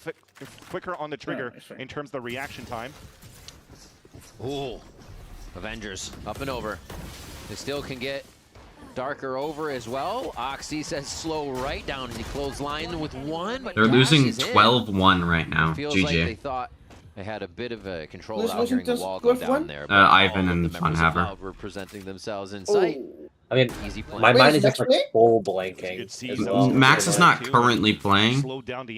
H: quicker on the trigger in terms of the reaction time.
G: Ooh. Avengers up and over. They still can get Darker over as well. Oxy says slow right down and he clothesline with one. But
B: They're
G: Dash
B: losing
G: is in.
B: 12-1 right now.
G: Feels
B: GG.
G: like they thought they had a bit of a control
L: Who's
G: without
L: losing
G: hearing the
L: to
G: wall go
L: 12-1?
G: down there.
B: Ivan
G: all
B: and
G: of the members of
B: Funhaver.
G: Loud were presenting themselves in sight.
A: I mean,
G: Easy play.
A: my
L: Wait,
A: mind
L: is
A: is just
L: Max
A: like full blanking. as well.
B: Max is not currently playing,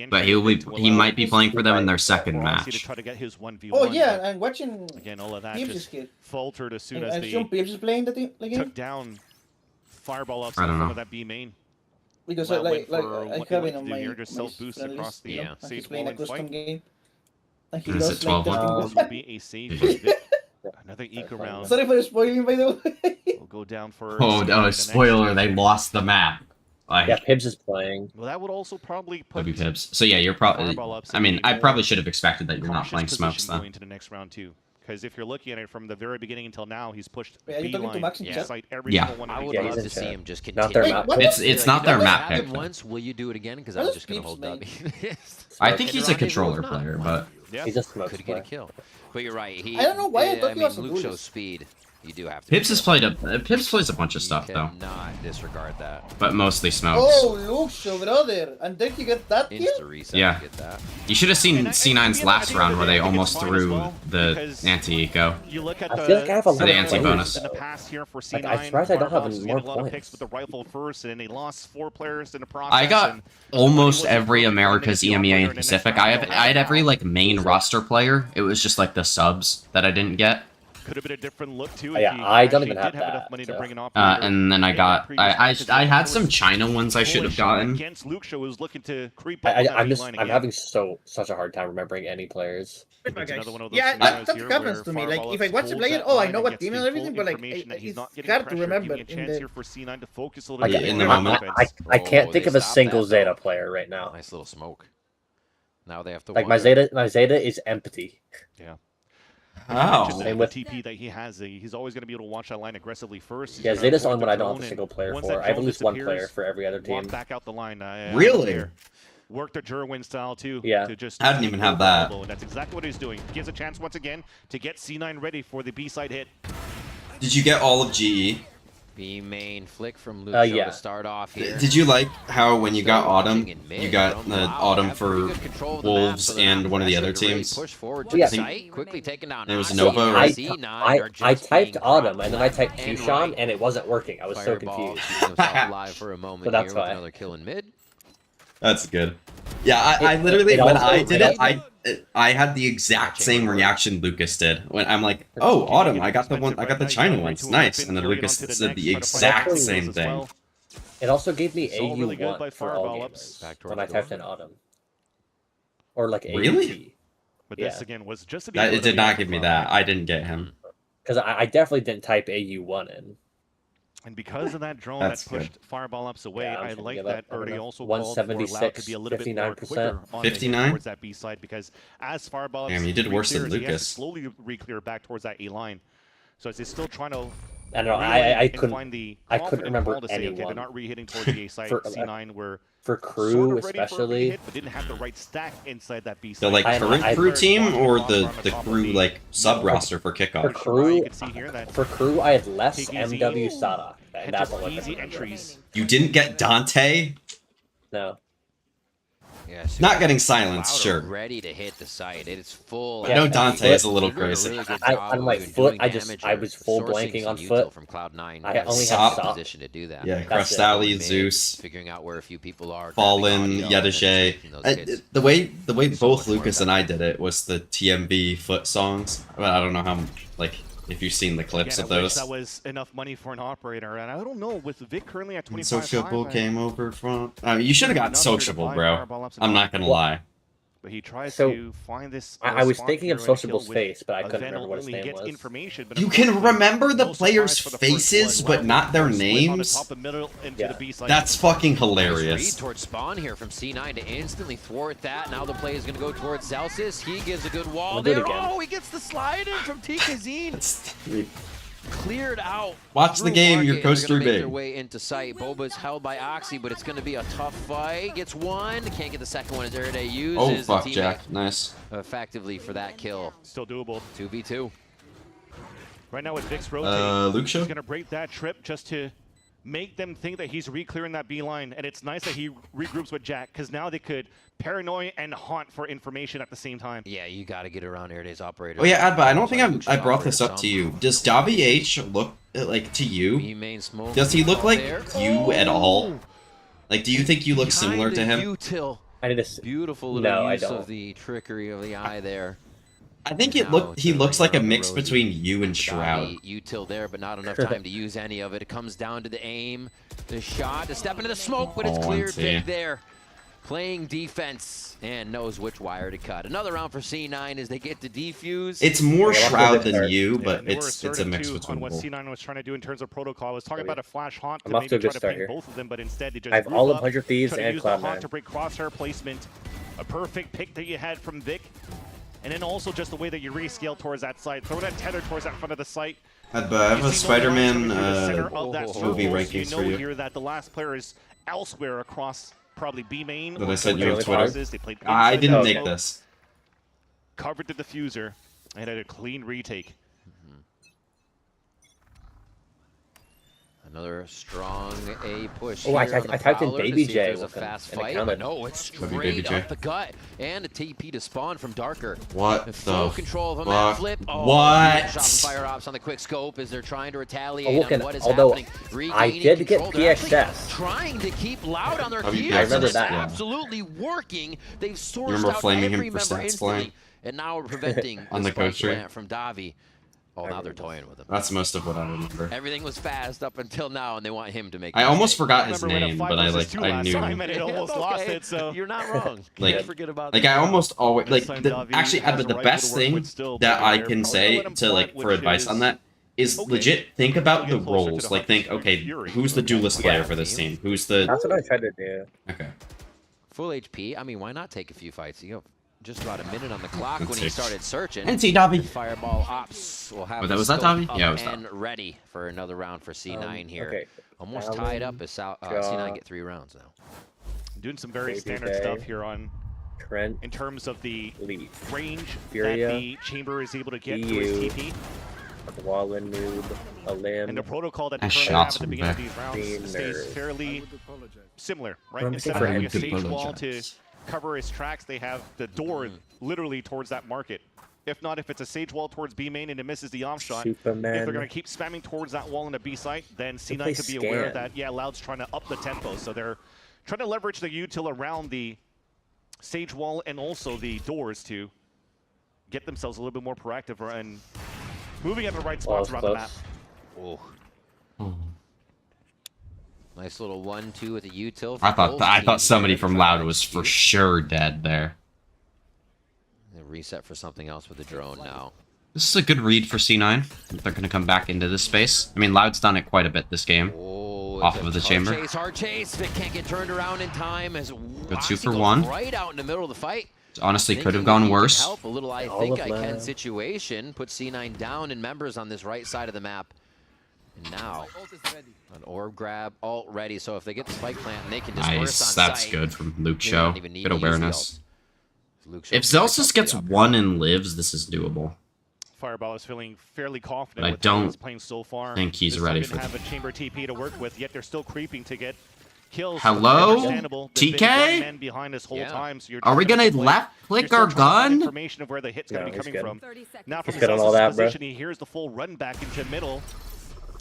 B: but he might be playing for them in their second match.
L: Oh yeah, I'm watching.
H: Again, all of that
L: Pips
H: just
L: is good.
H: faltered as soon
L: And
H: as
L: Sean
H: they
L: Pips is playing the game.
H: took down Fireball up
B: I
H: in
B: don't
H: front
B: know.
H: of that B main.
L: Because
H: Well,
L: like
H: went for
L: I
H: what
L: have
H: they
L: it
H: like
L: on
H: to do
L: my
H: here, just self-boost
L: friend
H: across
L: list,
H: the
L: you know, and
H: Sage
L: he's playing a
H: Ball and
L: custom
H: fight.
L: game. And he
B: Is
L: does
B: it
L: like
B: 12-1?
H: This will be a save for Vic. Another eco round.
L: Sorry for spoiling, by the way.
H: Will go down for.
B: Oh no! Spoiler: they lost the map. Like,
A: Yeah, Pibbs is playing.
H: Well, that would also probably put
B: W Pibbs. So yeah, you're probably.
H: Fireball ups
B: I mean,
H: in a
B: I
H: more
B: probably should have expected that you're not
H: cautious
B: playing smokes
H: position
B: then.
H: going into the next round too. Because if you're looking at it from the very beginning until now, he's pushed
L: Wait, are you talking to
H: B-line,
L: Max in chat?
H: site every
B: Yeah.
H: single one of
G: I
H: these
G: would
A: Yeah,
H: rounds.
A: he's
G: love
A: in
G: to see
A: chat.
G: him just
A: Not
G: continue.
A: their
L: Wait,
A: map
L: what?
A: pick.
B: It's not their
G: you know,
B: map
G: it happened
B: pick.
G: once. Will you do it again? Because
L: What
G: I'm
L: does
G: just going to
L: Pips
G: hold
L: mean?
G: W.
B: I think
G: And
B: he's a
G: Rendezvous
B: controller
G: not.
B: player, but
H: Yeah.
A: He's just smokes
G: Could get a
A: player.
G: kill. But you're right. He,
L: I don't know why I thought he was a
G: Luke
L: bully.
G: shows speed. You do have to.
B: Pips has played Pips plays a bunch of
G: You
B: stuff though,
G: cannot disregard that.
B: but mostly smokes.
L: Oh, Luxo, brother, and then you get that kill.
G: Insta reset.
B: Yeah.
G: To get that.
B: You should have seen
H: And I-
B: C9's
H: I
B: last
H: think
B: round
H: that
B: where
H: I
B: they
H: think it's
B: almost
H: fine as
B: threw
H: well,
B: the
H: because
B: anti-eco.
H: You look at
A: I feel like I have a lot
B: For the
A: of
B: anti-bonus.
H: in the past here for
A: Like,
H: C9.
A: I'm surprised I don't have
H: Fireballs
A: more
H: getting a lot of
A: points.
H: picks with the rifle first, and they lost 4 players in the process.
B: I got
H: and
B: almost
H: wasn't
B: every
H: perfect,
B: America's
H: and then
B: EMEA
H: the
B: and
H: next
B: Pacific.
H: round,
B: I had every like main roster player. It was just like the subs that I didn't get
H: could have been a different look too.
A: Yeah, I don't even have that.
H: Enough money to bring an
B: and then I had some China ones I should have gotten.
H: Against Luke Show was looking to creep
A: I'm having such a hard time remembering any players.
L: Yeah, that happens to me. Like, if I watch a player, oh, I know what team and everything, but like, it's hard to remember in
B: the moment.
A: I can't think of a single Zeta player right now.
G: Nice little smoke. Now they have to
A: like my Zeta is empty.
H: Yeah.
B: Oh.
H: And with TP that he has, he's always going to be able to watch that line aggressively first.
A: Yeah, Zeta's the only one I don't have a single player for. I have at least one player for every other team.
H: Back out the line.
B: Really?
H: Worked the Jerwin style too.
A: Yeah.
H: To just
B: I didn't even have that.
H: And that's exactly what he's doing. Gives a chance once again to get C9 ready for the B-side hit.
B: Did you get all of GE?
G: B main flick from Luke
A: yeah.
G: to start off here.
B: Did you like how when you got Autumn, you got the Autumn for Wolves and one of the other teams?
G: Push forward to the site, quickly taken down.
B: It was Nova, right?
A: I typed Autumn and then I typed Q-Sean and it wasn't working. I was so confused.
G: Live for a moment
A: so that's why.
G: Another kill in mid.
B: That's good. Yeah, I literally when I did it, I had the exact same reaction Lucas did. When I'm like, "Oh, Autumn, I got the China ones, nice," and then Lucas said the exact same thing.
A: It also gave me AU1 for all gamers when I typed in Autumn, or like AUT.
B: Really?
H: But this again was just
B: it did not give me that. I didn't get him
A: because I definitely didn't type AU1 in.
H: And because of that drone that pushed Fireball Ups away, I like that Ernie also called for Loud to be a little bit more quicker on
B: 59
H: towards that B side, because as Fireball Ups
B: you did worse than
H: he has to
B: Lucas.
H: slowly re-clear back towards that A line. So he's still trying to
A: I don't know. I couldn't remember anyone.
H: Okay, they're not re-hitting towards the A side. C9 were
A: for crew
H: sort of
A: especially,
H: but didn't have the right stack inside that B side.
B: The like current crew team or the crew like sub roster for kickoff.
A: For crew, I had less MW Sada. And that's all
H: easy entries.
B: You didn't get Dante?
A: No.
G: Yeah, so
B: not getting silenced, sure.
G: Ready to hit the site. It is full.
B: I know Dante is a little crazy.
A: On my foot, I was full blanking on foot.
G: From Cloud9.
A: I only had
G: position to do that.
B: Yeah, Crestali, Zeus,
G: figuring out where a few people are.
B: Fallen, Yedajay. The way both Lucas and I did it was the TMB foot songs. Well, I don't know how if you've seen the clips of those.
H: That was enough money for an operator, and I don't know, with Vic currently at 25.
B: Sociable came over from. You should have got Sociable, bro. I'm not gonna lie.
H: But he tries to find this.
A: I was thinking of Sociable's face, but I couldn't remember what his name was.
B: You can remember the players' faces, but not their names?
H: Yeah.
B: That's fucking hilarious.
G: Towards spawn here from C9 to instantly thwart that. Now the play is going to go towards Celsius. He gives a good wall there. Oh, he gets the slide in from TKZ. Cleared out.
B: Watch the game, your coast through big.
G: Their way into sight. Boba's held by Oxy, but it's going to be a tough fight. Gets one, can't get the second one as Erday uses.
B: Oh fuck, Jack, nice.
G: Effectively for that kill.
H: Still doable.
G: 2v2.
H: Right now with Vic's rotating,
B: Luke Show?
H: He's going to break that trip just to make them think that he's re-clearing that B line, and it's nice that he regroups with Jack, because now they could paranoia and haunt for information at the same time.
G: Yeah, you got to get around Erday's operator.
B: Oh yeah, Adba, I don't think I brought this up to you. Does Davi H look like to you? Does he look like you at all? Like, do you think you look similar to him?
A: I need a
G: beautiful little use of the trickery of the eye there.
B: I think he looks like a mix between you and Shroud.
G: Util there, but not enough time to use any of it. It comes down to the aim, the shot, to step into the smoke, but it's cleared big there. Playing defense and knows which wire to cut. Another round for C9 as they get to defuse.
B: It's more Shroud than you, but it's a mix between
H: on what
B: both.
H: C9 was trying to do in terms of protocol. I was talking about a flash haunt to
A: maybe try
H: to paint both of them, but instead they just
A: I have all of 100 Thieves and
H: use the haunt
A: Cloud9
H: to break crosshair placement. A perfect pick that you had from Vic. And then also just the way that you rescale towards that site. Throw that tether towards that front of the site.
B: I have a Spider-Man movie
H: You
B: rankings
H: know
B: for you.
H: here that the last player is elsewhere across probably B main.
B: That I sent you on Twitter.
H: They played
B: I didn't
H: inside
B: make this.
H: Covered the diffuser and had a clean retake.
G: Another strong A push.
A: Oh, I
G: here on the
A: typed in
G: Prowler
A: Baby
G: to see if
A: J
G: there's a
A: with
G: fast
A: and it
G: fight,
A: counted.
G: but no, it's
B: Baby
G: straight
B: J.
G: up the gut. And a TP to spawn from Darker.
B: What
G: the
B: the
G: control of a
B: fuck?
G: map flip. Oh,
B: What?
G: Shot from Fire Ops on the quick scope as they're trying to retaliate on what is
A: although
G: happening.
A: I did get PSS.
G: Trying to keep Loud on their
B: I
G: heels.
B: remember
G: It's
A: that.
G: absolutely working. They've sourced
B: remember
G: out
B: flaming him
G: every
B: for
G: member
B: stats
G: instantly.
B: flying?
G: And now we're preventing
B: On the
G: spike
B: coach tree?
G: plant from Davi. Oh, now they're toying with him.
B: That's most of what I remember.
G: Everything was fast up until now, and they want him to make.
B: I almost forgot his name, but I knew.
H: It almost lost it, so
G: you're not wrong.
B: Like,
G: forget about
B: I almost always actually the best thing that I can say to for advice on that is legit think about the roles. Like think, okay, who's the duelist player for this team? Who's the?
A: That's what I tried to do.
B: Okay.
G: Full HP. I mean, why not take a few fights? You have just about a minute on the clock when he started searching.
B: NT Dobby.
G: Fireball Ops will have.
B: Was that Dobby? Yeah, it was
G: and ready for another round for C9 here.
A: Okay.
G: Almost tied up as C9 get 3 rounds now.
H: Doing some very standard stuff here on
A: Trent.
H: In terms of the range
A: Furia,
H: that the chamber is able to get to his TP.
A: Wallen noob, a limb.
H: And the protocol that
B: I
H: currently
B: shot
H: have at the beginning of these rounds stays fairly similar, right? Instead of having a stage wall to cover his tracks, they have the door literally towards that market. If not, if it's a sage wall towards B main and it misses the off shot,
A: Superman.
H: if they're going to keep spamming towards that wall in the B site, then C9 could be aware that, yeah, Loud's trying to up the tempo. So they're trying to leverage the util around the sage wall and also the doors to get themselves a little bit more proactive and moving at the right spots around the map.
G: Oh. Nice little 1-2 with a util.
B: I thought somebody from Loud was for sure dead there.
G: Reset for something else with the drone now.
B: This is a good read for C9. If they're going to come back into this space. I mean, Loud's done it quite a bit this game. Off of the chamber.
G: Hard chase. Vic can't get turned around in time. As
B: good 2 for 1.
G: Right out in the middle of the fight.
B: Honestly, could have gone worse.
G: Help a little. I think I can situation. Put C9 down in members on this right side of the map. And now an orb grab, ult ready. So if they get the spike plant, and they can disperse
B: nice.
G: on
B: That's
G: site,
B: good from Luke Show. Good awareness. If
G: Zelsis
B: Zelsis gets 1 and lives, this is doable.
H: Fireball is feeling fairly confident
B: but
H: with
B: I
H: how
B: don't
H: he's playing so far.
B: think he's ready for
H: have a chamber TP to work with, yet they're still creeping to get kills.
B: Hello?
H: TK? Behind this whole time, so
B: are we gonna left click our gun?
H: Information of where the hit's gonna be coming from. Now from
A: all that,
H: position, he hears the full run back into middle,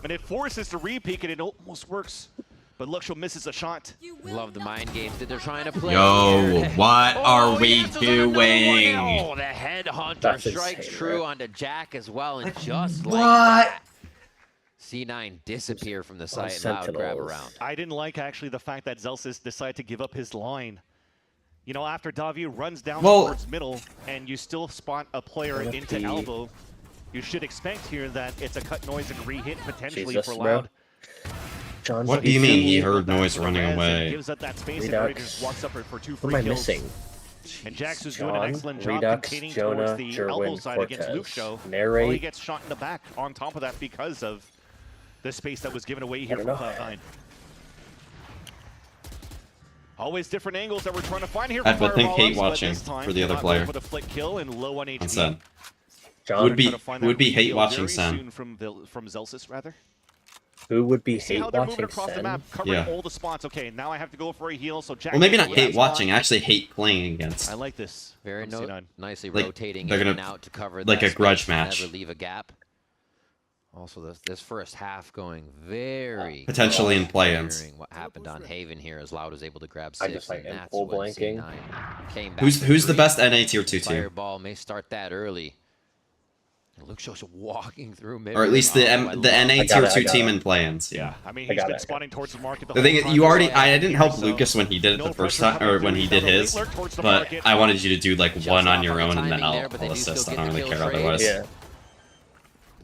H: and it forces to re-peek, and it almost works. But Luxo misses a shot.
G: Love the mind games that they're trying to play.
B: Yo, what are we doing?
G: Oh, the headhunter strikes true onto Jack as well, and just like that, C9 disappear from the site and Loud grab around.
H: I didn't like actually the fact that Zelsis decided to give up his line. You know, after Davi runs down towards middle, and you still spot a player into elbow, you should expect here that it's a cut noise and re-hit potentially for Loud.
B: What do you mean he heard noise running away?
H: Gives up that space and just walks up for 2 free
A: kills. What am I
H: kills.
A: missing?
H: And Jax is doing an excellent job
A: Redux,
H: containing
A: Jonah,
H: towards the elbow
A: Jerwin,
H: side against Luke
A: Cortez.
H: Show.
A: Narrate.
H: Well, he gets shot in the back on top of that because of the space that was given away here from Cloud9. Always different angles that we're trying to find here.
B: I would think hate watching for the other player.
H: With a flick kill and low on HP.
B: Sen.
A: John
B: Would be hate watching Sen.
H: From Zelsis, rather.
A: Who would be
H: See
A: hate
H: how they're moving
A: watching
H: across the
A: Sen?
H: map, covering all the spots. Okay, now I have to go for a heal. So Jack.
B: Well, maybe not hate watching. I actually hate playing against.
H: I like this.
G: Very nicely
B: like,
G: rotating
B: they're
G: in
B: gonna,
G: and out to cover
B: like
G: that
B: a grudge
G: space,
B: match.
G: Never leave a gap. Also, this first half going very
B: potentially in play-ins.
G: What happened on Haven here as Loud was able to grab 6,
A: just like
G: and that's
A: full
G: when
A: blanking.
G: C9 came back.
B: Who's the best NA tier 2 team?
G: Fireball may start that early. Luke Show's walking through mid.
B: Or at least the NA tier 2 team in play-ins. Yeah.
H: I mean, he's been spotting towards the market.
B: The thing is, you already. I didn't help Lucas when he did it the first time, or when he did his. But I wanted you to do like one on your own and then I'll assist. I don't really care otherwise. Yeah.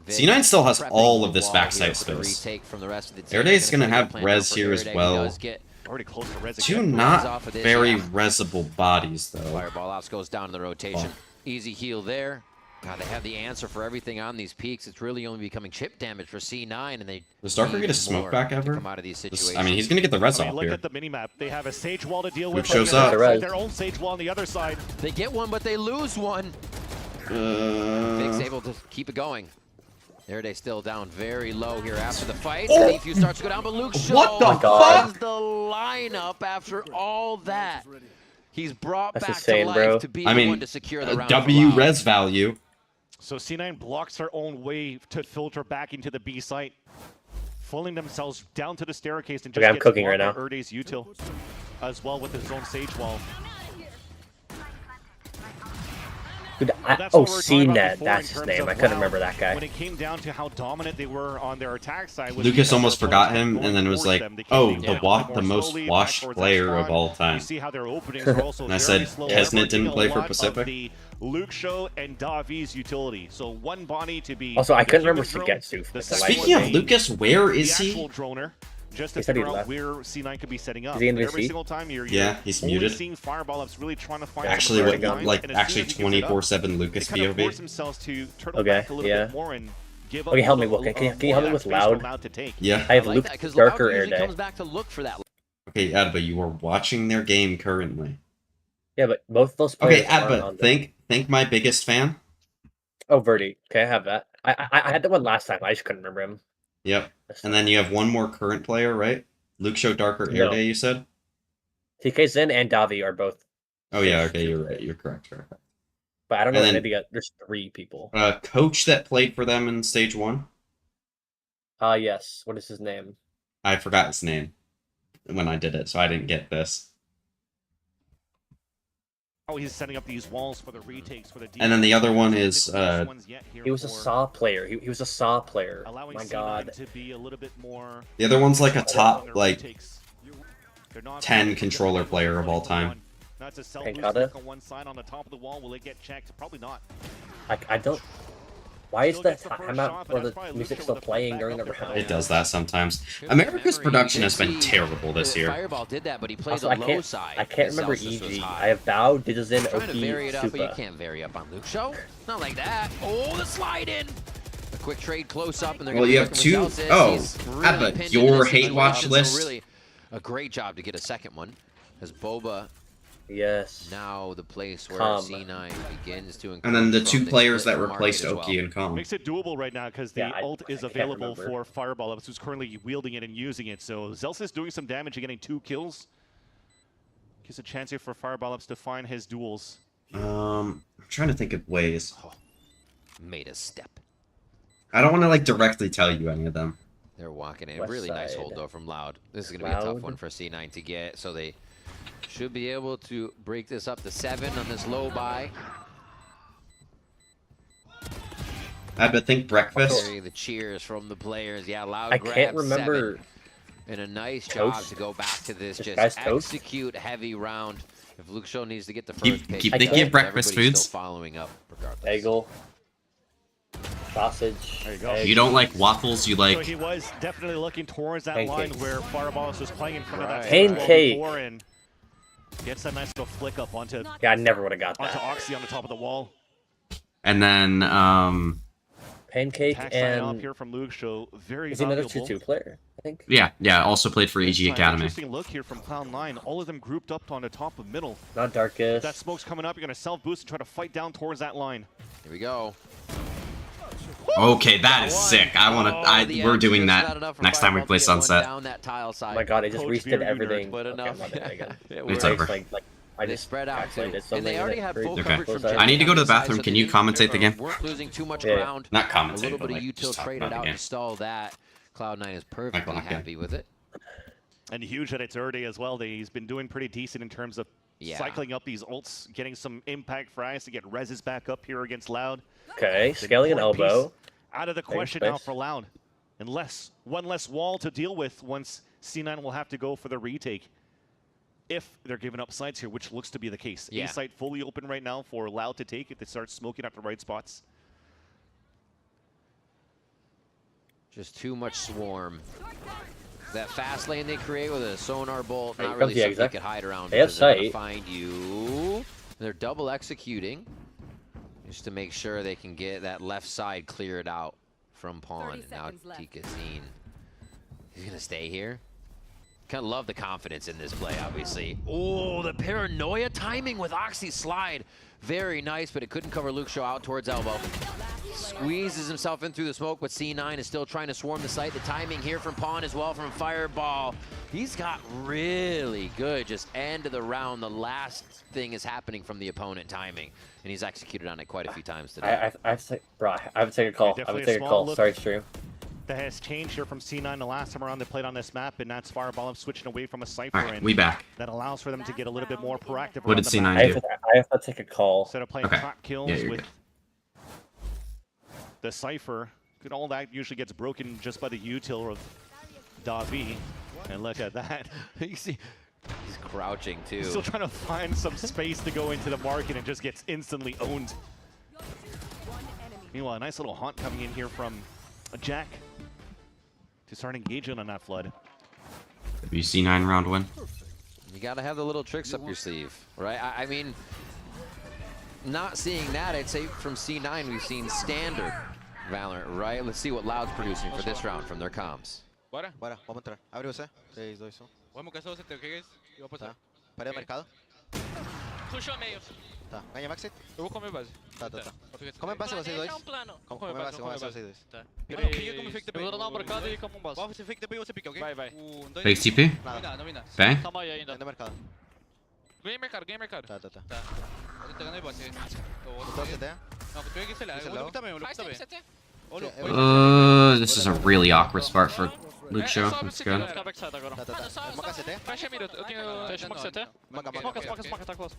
B: C9 still has all of this backside space. Airdae's gonna have res here as well. Two not very resable bodies though.
G: Fireball Ops goes down in the rotation. Easy heal there. God, they have the answer for everything on these peaks. It's really only becoming chip damage for C9, and they.
B: Does Darker get a smoke back ever?
G: Come out of these situations.
B: I mean, he's gonna get the res off
H: look
B: here.
H: at the minimap. They have a sage wall to deal
B: Luke
H: with.
B: shows up.
H: Their own sage wall on the other side.
G: They get one, but they lose one. Vic's able to keep it going. Airdae still down very low here after the fight. Defuse starts to go down, but Luke
B: what the
G: fuck? The lineup after all that. He's brought back to life to be the one to secure the round.
B: W res value.
H: So C9 blocks their own way to filter back into the B site, fooling themselves down to the staircase and just
A: I'm cooking right now.
H: Airdae's util as well with his own sage wall.
A: Dude,
H: That's what we were talking about
A: CNET,
H: before
A: that's
H: in
A: his
H: terms
A: name.
H: of
A: I couldn't
H: Loud.
A: remember that guy.
H: When it came down to how dominant they were on their attack side, was
B: Lucas
H: because
B: almost
H: their
B: forgot
H: opponents
B: him
H: kept
B: and
H: going
B: then was
H: towards
B: like,
H: them. They kept
B: "Oh,
H: moving
B: the
H: a little bit more
B: most
H: slowly, back
B: washed
H: towards that
B: player of
H: spawn.
B: all time."
H: You see how their openings are also
B: And I
H: very
B: said,
H: slow.
B: Hesnit
H: They're
B: didn't
H: working
B: play
H: a
B: for
H: lot of
B: Pacific?
H: the Luke Show and Davi's utility. So one body to be.
A: Also, I
H: the
A: couldn't remember
H: human drone,
A: Sugetsu.
H: the
A: Speaking
H: second
B: Speaking
H: one
B: of
H: being
B: Lucas, where is
H: the
B: he?
H: actual droner, just to
A: He said he
H: figure out
A: left.
H: where C9 could be setting up.
A: Is he in
H: But
A: the
H: every
A: seat?
H: single time you're
B: Yeah, he's
H: only
B: muted.
H: seeing Fireball Up's really trying to find
B: Actually,
H: some
B: what,
H: lines,
B: like,
H: and as soon
B: actually
H: as he gets it up,
B: 24/7 Lucas
H: they kind of force
B: POV?
H: themselves to turtle
A: Okay,
H: back a little
A: yeah.
H: bit more and give up
A: Okay,
H: a
A: help me,
H: little,
A: Will. Can you
H: more
A: help me
H: of
A: with
H: that space for
A: Loud?
H: Loud to take.
B: Yeah.
A: I have
G: like
A: Luke
G: that, because
A: Darker
G: Loud
A: Air
G: usually
A: Day.
G: comes back to look for that.
B: Okay, Adba, you are watching their game currently.
A: Yeah, but both of those players
B: Okay,
A: aren't
B: Adba,
A: on there.
B: think my biggest fan?
A: Oh, Verdi. Okay, I have that. I had that one last time. I just couldn't remember him.
B: Yep. And then you have one more current player, right? Luke Show Darker Air
A: No.
B: Day, you said?
A: TK Zen and Davi are both.
B: Oh yeah,
A: Stage
B: okay,
A: 2
B: you're right.
A: players.
B: You're correct. Correct.
A: But I don't know
B: And
A: any
B: then-
A: of the there's 3 people.
B: Coach that played for them in stage 1?
A: Yes. What is his name?
B: I forgot his name when I did it, so I didn't get this.
H: Oh, he's setting up these walls for the retakes for the.
B: And then the other one is
A: He was a Saw player. He was a Saw player.
H: Allowing
A: My
H: C9
A: God.
H: to be a little bit more.
B: the other one's like a top like
H: They're not
B: 10
H: really
B: controller
H: good
B: player of all
H: on
B: time.
H: one. That's a self boost
A: Pancada?
H: on one side on the top of the wall. Will it get checked? Probably not.
A: I don't. Why is
H: Still
A: the
H: gets the first
A: timeout
H: shot, but
A: for
H: that's
A: the
H: probably
A: music
H: Lucio
A: still
H: with a
A: playing
H: back
A: during the
H: up the
A: round?
B: It does that sometimes.
G: Good
B: America's
G: memory.
B: production
G: You
B: has been
G: did see
B: terrible this year.
G: Fireball did that, but he played
A: Also,
G: the
A: I
G: low
A: can't.
G: side.
A: I can't
G: and
A: remember
G: Celsius was
A: EG.
G: high.
A: I have Bao, Didazin,
G: Trying to vary it
A: Oki,
G: up, but you
A: Supa.
G: can't vary up on Luke Show. Not like that. Oh, the slide in. A quick trade close up, and they're
B: Well,
G: going to
B: you
G: be
B: have
G: looking for
B: two-
G: Celsius.
B: oh,
G: He's really
B: Abba,
G: pinned
B: your
G: into this
B: hate
G: situation,
B: watch
G: so
B: list.
G: Really, a great job to get a second one, as Boba.
A: Yes.
G: Now the place where
A: Calm.
G: C9 begins to.
B: And then the
G: encroach
B: 2
G: from the
B: players
G: split
B: that
G: market
B: replaced
G: as
B: Oki
G: well.
B: and Calm.
H: Makes it doable right now because the
A: Yeah,
H: ult is
A: I can't
H: available
A: remember.
H: for Fireball Ups, who's currently wielding it and using it. So Zelsis doing some damage and getting 2 kills. Gives a chance here for Fireball Ups to find his duels.
B: I'm trying to think of ways.
G: Oh, made a step.
B: I don't want to like directly tell you any of them.
G: They're walking in.
A: West
G: Really nice
A: side.
G: hold though from Loud. This is going to be a tough
A: Loud.
G: one for C9 to get. So they should be able to break this up to 7 on this low buy.
B: Abba, think breakfast.
G: Hearing the cheers from the players. Yeah, Loud
A: I
G: grabs
A: can't remember.
G: 7. And a nice job
A: Toast?
G: to go back to this.
A: This
G: Just
A: guy's toast?
G: execute heavy round. If Luke Show needs to get the first
B: Keep
G: pick,
B: thinking
G: he
B: of
G: does,
B: breakfast
G: everybody's
B: foods.
G: Still following up regardless.
A: Bagel. Sausage.
H: There you go.
A: egg.
B: You don't like waffles, you
H: So
B: like...
H: he was definitely looking towards that line
A: Pancakes.
H: where Fireball Ups was playing in front of that.
G: Right.
A: Pancake.
H: before and gets that nice little flick up onto
A: Yeah, I never would have got
H: onto
A: that.
H: Oxy on the top of the wall.
B: And then,
A: Pancake
H: Attack sign up
A: and
H: here from Luke Show. Very
A: is he another
H: valuable.
A: 2-2 player? I think.
B: yeah, also played for
H: This
B: EG
H: time,
B: Academy.
H: Interesting look here from Cloud9. All of them grouped up on the top of middle.
A: Not Darkest.
H: That smoke's coming up. You're going to self-boost and try to fight down towards that line.
G: Here we go.
B: Okay, that is sick. We're doing that next time we play Sunset.
G: Down that tile side.
A: Oh my God! I just
H: Coach
A: rested
H: Beer, you
A: everything.
G: But
A: Okay,
G: enough.
A: I'm not doing it again.
G: It
B: It's
G: works.
B: over.
A: Like I
G: They
A: just
G: spread out
A: actually
G: too.
A: did something
G: And they already had full
B: Okay.
G: coverage from
A: I
G: Jay
B: need to go to the
G: on
B: bathroom.
G: side,
B: Can
G: so
B: you
G: they
B: commentate the game?
G: weren't losing too much
A: Yeah.
G: ground.
B: Not
G: A
B: commentate,
G: little
B: but
G: bit of
B: like,
G: util
B: just talk
G: traded
B: about the
G: out
B: game.
G: to stall that. Cloud9 is perfectly
B: Like, okay.
G: happy with it.
H: And huge at its early as well. He's been doing pretty decent in terms of
G: Yeah.
H: cycling up these ults, getting some impact for Ice to get Reses back up here against Loud.
A: Okay,
H: The
A: scaling an
H: important
A: elbow.
H: piece out of the
A: Thanks,
H: question now
A: Space.
H: for Loud. Unless one less wall to deal with once C9 will have to go for the retake. If they're giving up sites here, which looks to be the case.
G: Yeah.
H: A site fully open right now for Loud to take if they start smoking at the right spots.
G: Just too much swarm. That fast lane they create with a sonar bolt,
A: Here
G: not
A: comes
G: really
A: the
G: something they
A: exec.
G: could hide around.
A: They have
G: because they're gonna
A: sight.
G: find you. They're double executing. Just to make sure they can get that left side cleared out from Pawn. Now Tikazine. He's gonna stay here. Kind of love the confidence in this play, obviously. Oh, the paranoia timing with Oxy's slide. Very nice, but it couldn't cover Luke Shaw out towards elbow. Squeezes himself in through the smoke, but C9 is still trying to swarm the site. The timing here from Pawn as well from Fireball. He's got really good just end of the round. The last thing is happening from the opponent timing, and he's executed on it quite a few times today.
A: I have to take, bro. I have to take a call. I have
H: definitely
A: to take
H: a
A: a
H: small
A: call.
H: look.
A: Sorry, stream.
H: that has changed here from C9 the last time around they played on this map, and that's Fireball switching away from a Cypher.
B: All right, we back.
H: That allows for them to get a little bit more proactive.
B: What did C9 do?
A: I have to take a call.
H: Instead of playing trap kills
B: Yeah,
H: with the Cypher, all that usually gets broken just by the util of Davi. And look at that.
G: You see, he's crouching too.
H: He's still trying to find some space to go into the market and just gets instantly owned. Meanwhile, a nice little haunt coming in here from Jack to start engaging on that flood.
B: WC9 round one.
G: You got to have the little tricks up your sleeve, right? I mean, not seeing that, I'd say from C9 we've seen standard Valorant, right? Let's see what Loud's producing for this round from their comms.
M: Bora? Bora, vamos entrar. Abre você. 3, 2, 1. Vamos caçar você, o que é isso? E eu vou passar. Parei o mercado.
I: Puxou meio.
M: Tá, ganha Maxi.
I: Eu vou comer base.
M: Tá. Come base vocês dois. Come base vocês dois.
I: Tá.
M: Pica como fake TP.
I: Eu vou dar uma marcada e como base.
M: Você fake TP e você pica, ok?
I: Vai.
B: Fake TP?
M: Nada.
I: Não vi nada.
B: Bang?
I: Calma aí ainda.
M: Ainda mercado.
I: Ganhei mercado.
M: Tá.
I: Eu tô entregando aí base.
M: Botou CT.
I: Não, eu peguei esse lá. Eu vou também,
M: Faz
I: CT.
B: This is a really awkward spot for Luke Show. That's good.
M: Tá. Smoca CT.
I: Fecha a mira. Eu tenho smoke CT. Smoke, tá close.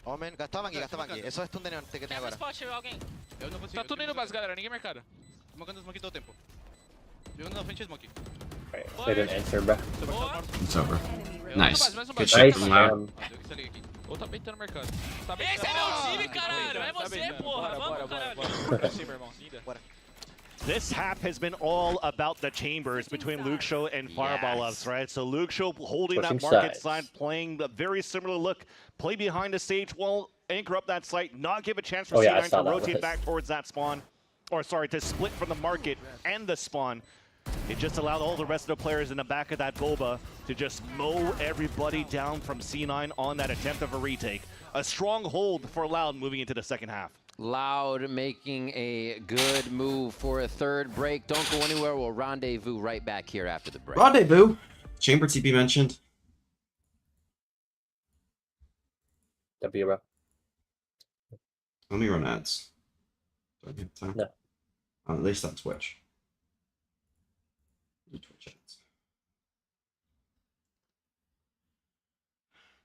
M: Homem, gastou a Mangue. É só stun que tem agora.
I: Spot, alguém.
M: Eu não consigo.
I: Tá tudo indo base, galera. Ninguém mercado.
M: Smocando smoke todo o tempo. Jogando na frente de smoke.
A: They didn't answer, bro.
B: It's over. Nice. Good shit
A: Nice,
B: from Loud.
I: Ou tá beitando o mercado. Esse é meu time, caralho! É você, porra! Vamos, caralho!
M: Bora.
H: This half has been all about the chambers between Luke Show and Fireball Ups, right? So Luke Show holding that market side, playing a very similar look, play behind the stage wall, anchor up that site, not give a chance for C9 to rotate back towards that spawn. Or sorry, to split from the market and the spawn. It just allowed all the rest of the players in the back of that Boba to just mow everybody down from C9 on that attempt of a retake. A strong hold for Loud moving into the second half.
G: Loud making a good move for a third break. Don't go anywhere. We'll rendezvous right back here after the break.
B: Rendezvous. Chamber TP mentioned.
A: W, bro.
B: Let me run ads. Do I have time?
A: No.
B: At least on Twitch. Twitch ads.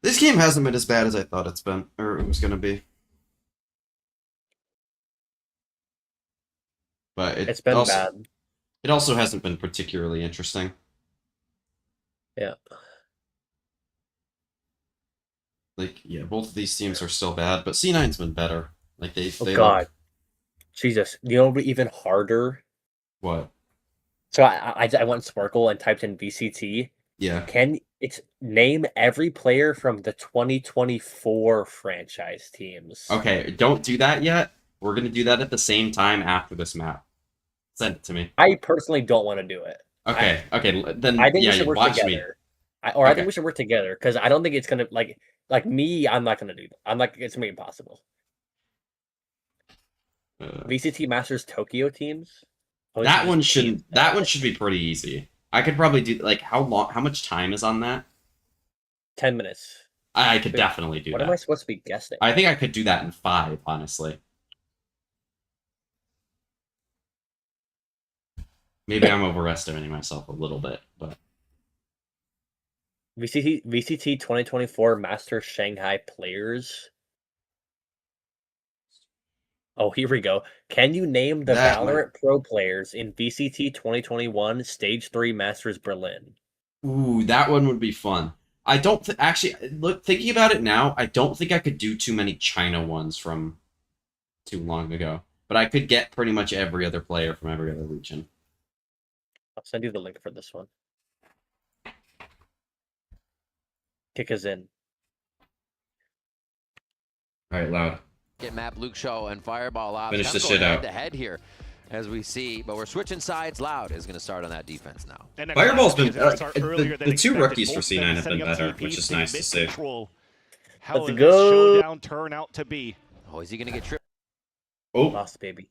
B: This game hasn't been as bad as I thought it's been, or it was going to be. But it's been also bad. It also hasn't been particularly interesting.
A: Yeah.
B: Like, yeah, both of these teams are still bad, but C9's been better. Like they
A: God. Jesus. You know, even harder.
B: What?
A: So I went Sparkle and typed in VCT.
B: Yeah.
A: It's name every player from the 2024 franchise teams.
B: Okay, don't do that yet. We're gonna do that at the same time after this map. Send it to me.
A: I personally don't want to do it.
B: Okay, then
A: I think
B: yeah,
A: we should work
B: watch
A: together.
B: me.
A: I think we should work together because I don't think it's gonna like me. I'm not gonna do that. I'm like it's gonna be impossible. VCT Masters Tokyo teams.
B: That one should be pretty easy. I could probably do like how much time is on that?
A: 10 minutes.
B: I could definitely do that.
A: What am I supposed to be guessing?
B: I think I could do that in 5, honestly. Maybe I'm overestimating myself a little bit, but
A: VCT 2024 Master Shanghai players. Oh, here we go. Can you name the Valorant Pro players in VCT 2021 Stage 3 Masters Berlin?
B: Ooh, that one would be fun. I don't actually look thinking about it now. I don't think I could do too many China ones from too long ago, but I could get pretty much every other player from every other region.
A: I'll send you the link for this one. Kick us in.
B: All right, Loud.
G: Get map Luke Show and Fireball Ops.
B: Finish this shit out.
G: Head to head here, as we see, but we're switching sides. Loud is going to start on that defense now.
B: Fireball's been the 2 rookies for C9 have been better, which is nice to see.
H: How does this showdown turn out to be?
G: Oh, is he going to get tripped?
B: Oh,
A: lost baby.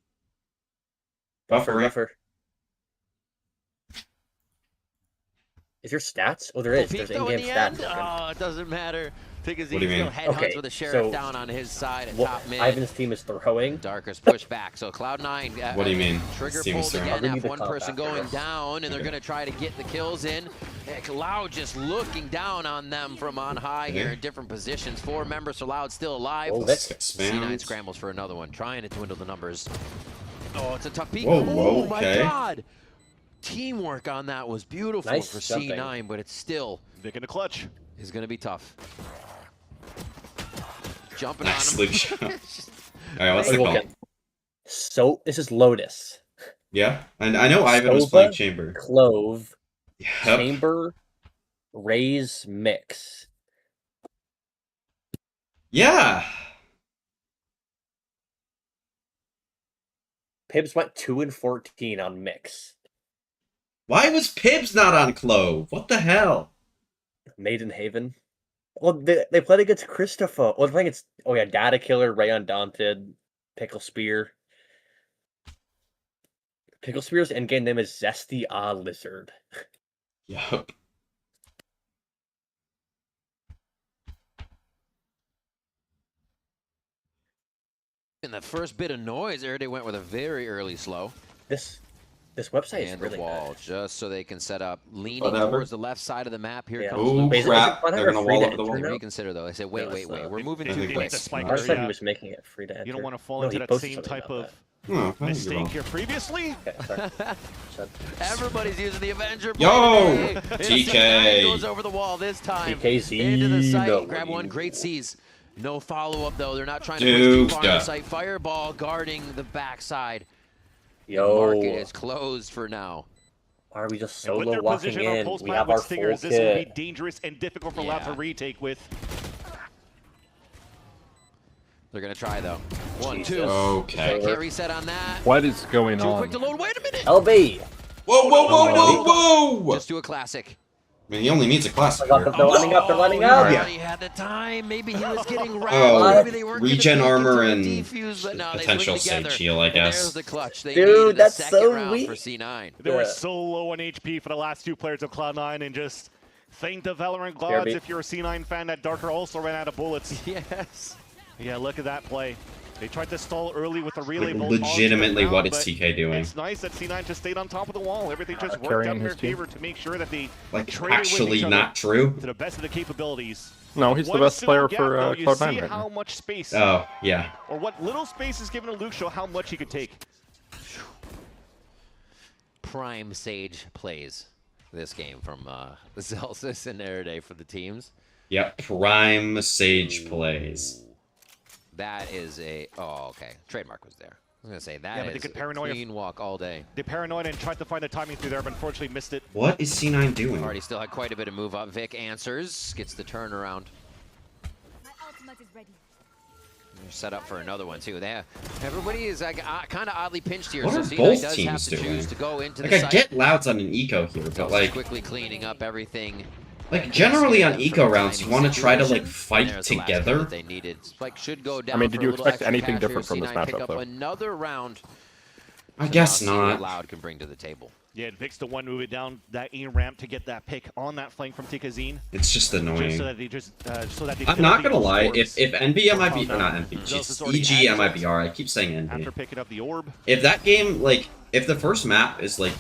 A: Buffer. Is your stats? Oh, there is. There's in-game stats.
G: Oh, it doesn't matter. Tigazine
B: What do you mean?
G: still headhunts
A: Okay,
G: with the Sheriff
A: so
G: down on his side at
A: what
G: top mid.
A: Ivan's team is throwing.
G: Darker's push back. So Cloud9.
B: What do you mean?
G: Trigger
B: Team is
G: pulled
B: throwing.
G: again
A: I'll give
G: after
A: you the
G: one
A: comp
G: person
A: after
G: going
A: this.
G: down, and they're going to try to get the kills in. Cloud just looking down on them from on high here in different positions. 4 members for Loud still alive.
A: Oh,
B: Let's
G: C9
B: expand.
G: scrambles for another one, trying to dwindle the numbers. Oh, it's a tough peek.
B: Whoa,
G: oh my
B: okay.
G: God. Teamwork on that was beautiful
A: Nice
G: for
A: jumping.
G: C9, but it's still
H: Vic in the clutch.
G: is going to be tough. Jumping
B: Nice
G: on him.
B: sleep shot. All right, what's the call?
A: So this is Lotus.
B: Yeah, and I know Ivan was
A: Sova,
B: playing Chamber.
A: Clove,
B: Yep.
A: Chamber, Raise, Mix.
B: Yeah.
A: Pibbs went 2-14 on Mix.
B: Why was Pibbs not on Clove? What the hell?
A: Maiden Haven. Well, they played against Christopher. Well, they're playing against, Data Killer, Ray Undaunted, Pickle Spear. Pickle Spear's endgame name is Zesty Lizard.
B: Yup.
G: In the first bit of noise, Erode went with a very early slow.
A: This website is
G: And
A: really
G: the wall,
A: good.
G: just so they can set up. Leaning
B: Whatever.
G: towards the left side of the map. Here
A: Yeah.
G: comes
B: Ooh,
G: Luke.
B: crap.
A: Whatever,
B: They're gonna
A: free
B: wall
A: to
B: up the
A: enter
B: wall.
G: They
A: now?
G: reconsider though. They say, wait,
A: No,
G: wait,
A: it's,
G: wait. We're
A: it-
G: moving
H: they
G: too
H: need
G: quick.
H: the spike
A: I said
H: Yeah.
A: he was making it free to enter.
H: You don't want to fall
A: No,
H: into
A: he
H: that
A: posted
H: same
A: something
H: type
A: about
H: of
B: Oh, I think you're
H: mistake
B: wrong.
H: here previously.
A: that. Okay, sorry.
G: Everybody's using the Avenger.
B: Yo,
G: blade.
B: TK.
G: Goes over the wall this time.
A: TKZ,
G: Into the site.
A: no.
G: Grab one. Great C's. No follow-up, though. They're not trying to push too far in the site. Fireball guarding the backside.
A: Yo,
G: Market is closed for now.
A: why are we just
H: And with
A: solo
H: their
A: walking
H: position on
A: in?
H: post
A: We
H: plant
A: have
H: with
A: our full
H: Stingers, this will be
A: kit.
H: dangerous and difficult for Loud to retake with.
G: They're going to try, though. 1,
A: Jesus.
G: 2.
B: Okay.
G: Can't reset on that.
C: What is going
G: Too
C: on?
G: quick to load. Wait a minute.
A: LB!
B: Whoa, whoa, whoa, whoa, whoa!
G: Just do a classic.
B: I mean, he only needs a classic.
A: They're lining up, they're lining up!
G: Already had the time. Maybe he was getting wrapped.
B: Oh,
G: Maybe they weren't
B: regen
G: gonna
B: armor
G: make it
B: and
G: to the defuse, but no, they
B: potential
G: swing together.
B: Sage heal, I
G: And there's
B: guess.
G: the clutch. They
A: Dude,
G: needed a
A: that's
G: second
A: so
G: round
A: weak.
G: for C9.
H: They were
A: Yeah.
H: so low on HP for the last 2 players of Cloud9, and just thank the Valorant gods
A: Derby.
H: if you're a C9 fan that Darker also ran out of bullets.
G: Yes.
H: Yeah, look at that play. They tried to stall early with the relay
B: Like,
H: bolt onto the
B: legitimately,
H: ground,
B: what is
H: but
B: TK doing?
H: It's nice that C9 just stayed on top of the wall. Everything just worked
C: carrying
H: out in their
C: his team.
H: favor to make sure that they
B: Like,
H: traded with
B: actually
H: each other
B: not true?
H: to the best of the capabilities.
C: No, he's the
H: One
C: best
H: single
C: player
H: gap,
C: for
H: though, you
C: Cloud9
H: see
C: right
H: how
C: now.
H: much space,
B: Oh, yeah.
H: or what little space is given to Luke show how much he could take.
G: Prime Sage plays this game from Celsius and Erode for the teams.
B: Yep, prime Sage plays.
G: That is a... Oh, okay. Trademark was there. I was going to say,
H: Yeah, but
G: that
H: they
G: is
H: could
G: a
H: paranoia-
G: clean walk all day.
H: They paranoid and tried to find the timing through there, but unfortunately missed it.
B: What is C9 doing?
G: Already still had quite a bit of move up. Vic answers, gets the turnaround.
D: My ultimate is ready.
G: They're set up for another one, too. Everybody is like, kind of oddly pinched here.
B: What
G: so
B: are
G: C9
B: both
G: does
B: teams
G: have to
B: doing?
G: choose to go into
B: Like,
G: the
B: I
G: site.
B: get Louds on an eco here, but
G: Celsius
B: like...
G: quickly cleaning up everything.
B: Like, generally on
G: From
B: eco
G: the
B: rounds, you
G: timing
B: want to try to, like,
G: situation.
B: fight
G: There's the last kill
B: together.
G: that they needed. Spike should go down.
C: I mean, did
G: for
C: you
G: a little
C: expect
G: extra
C: anything
G: cash here.
C: different from this
G: C9
C: matchup,
G: pick up
C: though?
G: another round.
B: I guess
G: Now see what
B: not.
G: Loud can bring to the table.
H: Yeah, Vic's the one moving down that A ramp to get that pick on that flank from TKZ.
B: It's just annoying.
H: Just so that they so that they
B: I'm
H: fill
B: not
H: the
B: gonna lie,
H: orbs
B: if NB MIB,
H: from
B: or not
H: Cloud9.
B: NB,
H: Zeus
B: Jesus,
H: has already
B: EG
H: had Zeus
B: MIBR, I keep saying NB.
H: after picking up the orb.
B: If that game, like, if the first map is, like,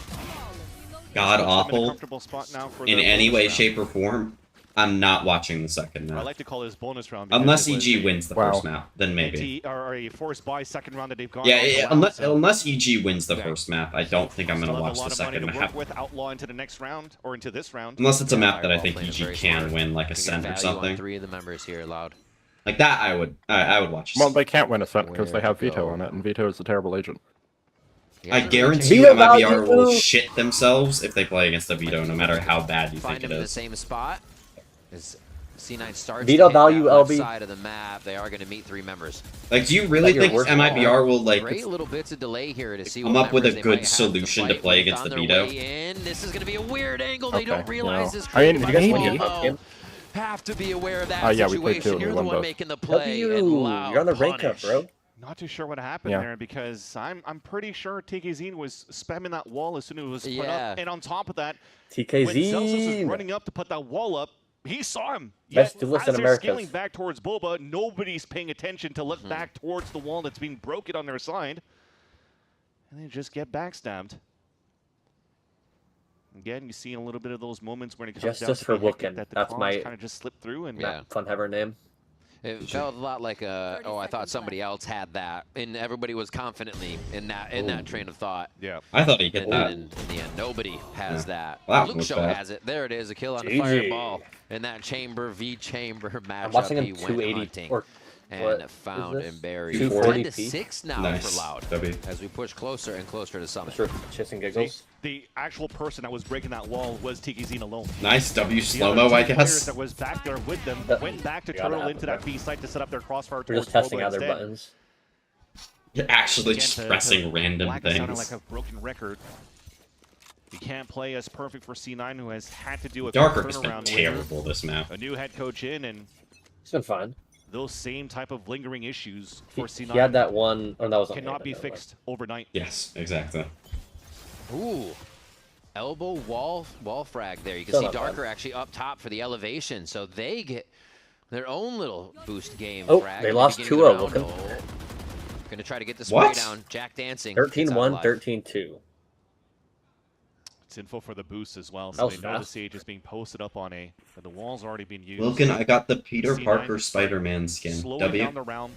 B: god
H: Puts them in a
B: awful
H: comfortable spot now for
B: in
H: the
B: any
H: bonus
B: way,
H: round.
B: shape, or form, I'm not watching the second
H: I
B: map.
H: like to call this bonus round. because
B: Unless
H: it was
B: EG
H: a
B: wins the
C: Wow.
B: first map, then maybe.
H: or a forced buy second round that they've gone.
B: Yeah,
H: on to
B: yeah,
H: Loud, so
B: unless EG wins the
H: Yeah.
B: first map, I don't think I'm
H: still
B: gonna
H: have
B: watch
H: a lot
B: the
H: of money
B: second
H: to
B: map.
H: work with. Outlaw into the next round or into this round.
B: Unless it's a map that I
G: Firewall
B: think
G: playing it
B: EG
G: very
B: can
G: smart.
B: win, like
G: Can get
B: Ascent or
G: value on
B: something.
G: 3 of the members here, Loud.
B: Like that, I would watch.
C: Well, they can't win Ascent because they
G: Where
C: have
G: to
C: Veto
G: go?
C: on it, and Veto is a terrible agent.
G: He
B: I
G: hasn't really
B: guarantee
G: changed
B: you
A: Veto
B: MIBR will
A: value!
B: shit themselves if they play against the Veto, no matter how bad you
G: Find
B: think
G: him
B: it
G: in the
B: is.
G: same spot. As C9 starts
A: Veto
G: to hit
A: value,
G: that left
A: LB.
G: side of the map. They are going to meet 3 members.
B: Like, do you really
A: Your
B: think
A: worst
B: MIBR will, like,
G: Great little bits of delay here to see
B: come
G: what
B: up with
G: members
B: a
G: they
B: good
G: might have
B: solution to
G: fight.
B: play
G: They
B: against
G: found
B: the
G: their
B: Veto?
G: way in. This is going to be a weird angle. They
C: Okay,
G: don't realize
C: yeah.
G: this.
C: I mean,
G: creates
C: maybe.
G: Buffalo. Have to be aware of that
C: Yeah, we played
G: situation.
C: two and
G: You're
C: we
G: the
C: won
G: one
C: both.
G: making the play.
A: W,
G: And Loud
A: you're on the rank up,
G: punish.
A: bro.
H: Not too sure what happened
C: Yeah.
H: there because I'm pretty sure TKZ was spamming that wall as soon as it was put
G: Yeah.
H: up. And on top of that, when
A: TKZ.
H: Celsius was running up to put that wall up, He saw him.
A: Best
H: Yet,
A: duelist
H: as
A: in
H: they're
A: America.
H: scaling back towards Boba, nobody's paying attention to look back towards the wall that's being broken on their side. And they just get backstabbed. Again, you see a little bit of those moments when it comes
A: Justice
H: down
A: for
H: to the hectic
A: Wooken.
H: that the
A: That's
H: comms
A: my
H: kind of just slip through. And
A: Funhaver name.
G: It felt a lot like I thought somebody else had that, and everybody was confidently in that train of thought.
H: Yeah.
B: I thought he hit
G: And
B: that.
G: then in the end, nobody has that.
B: Well, that
G: Luke
B: was
G: Show
B: bad.
G: has it. There it is, a kill on a
A: GG.
G: fireball in that chamber v chamber matchup.
A: I'm watching him
G: He went
A: 280
G: hunting
A: or
G: and
A: what
G: found
A: is this?
G: and buried.
A: 240p?
G: 10-6 now
B: Nice.
G: for Loud
B: W.
G: as we push closer and closer to Summit.
A: Sure, shits and giggles.
H: the actual person that was breaking that wall was Tiki Zine alone.
B: Nice W
H: The
B: slow-mo,
H: other
B: I
H: two players
B: guess.
H: that was back there with them went back to
A: gotta
H: turtle
A: have
H: into
A: it,
H: that
A: man.
H: B site to set up their crossfire
A: We're just
H: towards
A: testing
H: Boba
A: out their
H: instead.
A: buttons.
B: You're actually
H: Again,
B: just
H: to
B: pressing random
H: black it sounded
B: things.
H: like a broken record. You can't play as perfect for C9, who has had to do a
B: Darker
H: quick
B: has been
H: turnaround
B: terrible this map.
H: with a new head coach in, and
A: It's been fine.
H: those same type of lingering issues for C9
A: He had that one. Oh, that was on
H: cannot
A: Haven,
H: be
A: never
H: fixed overnight.
B: Yes, exactly.
G: Ooh. Elbow wall frag there. You can
A: Still
G: see
A: not bad.
G: Darker actually up top for the elevation, so they get their own little boost game
A: Oh,
G: frag.
A: they
G: at the
A: lost
G: beginning of the
A: 2-0.
G: round. Oh. Gonna try to get the
B: What?
G: spray down. Jack dancing.
A: 13-1, 13-2.
H: It's info for the boost as well,
A: That
H: so
A: was
H: they know the
A: fast.
H: stage is being posted up on A, but the wall's already been used.
B: Logan, I got the Peter
H: C9
B: Parker Spider-Man skin.
H: slowing
B: W.
H: down the round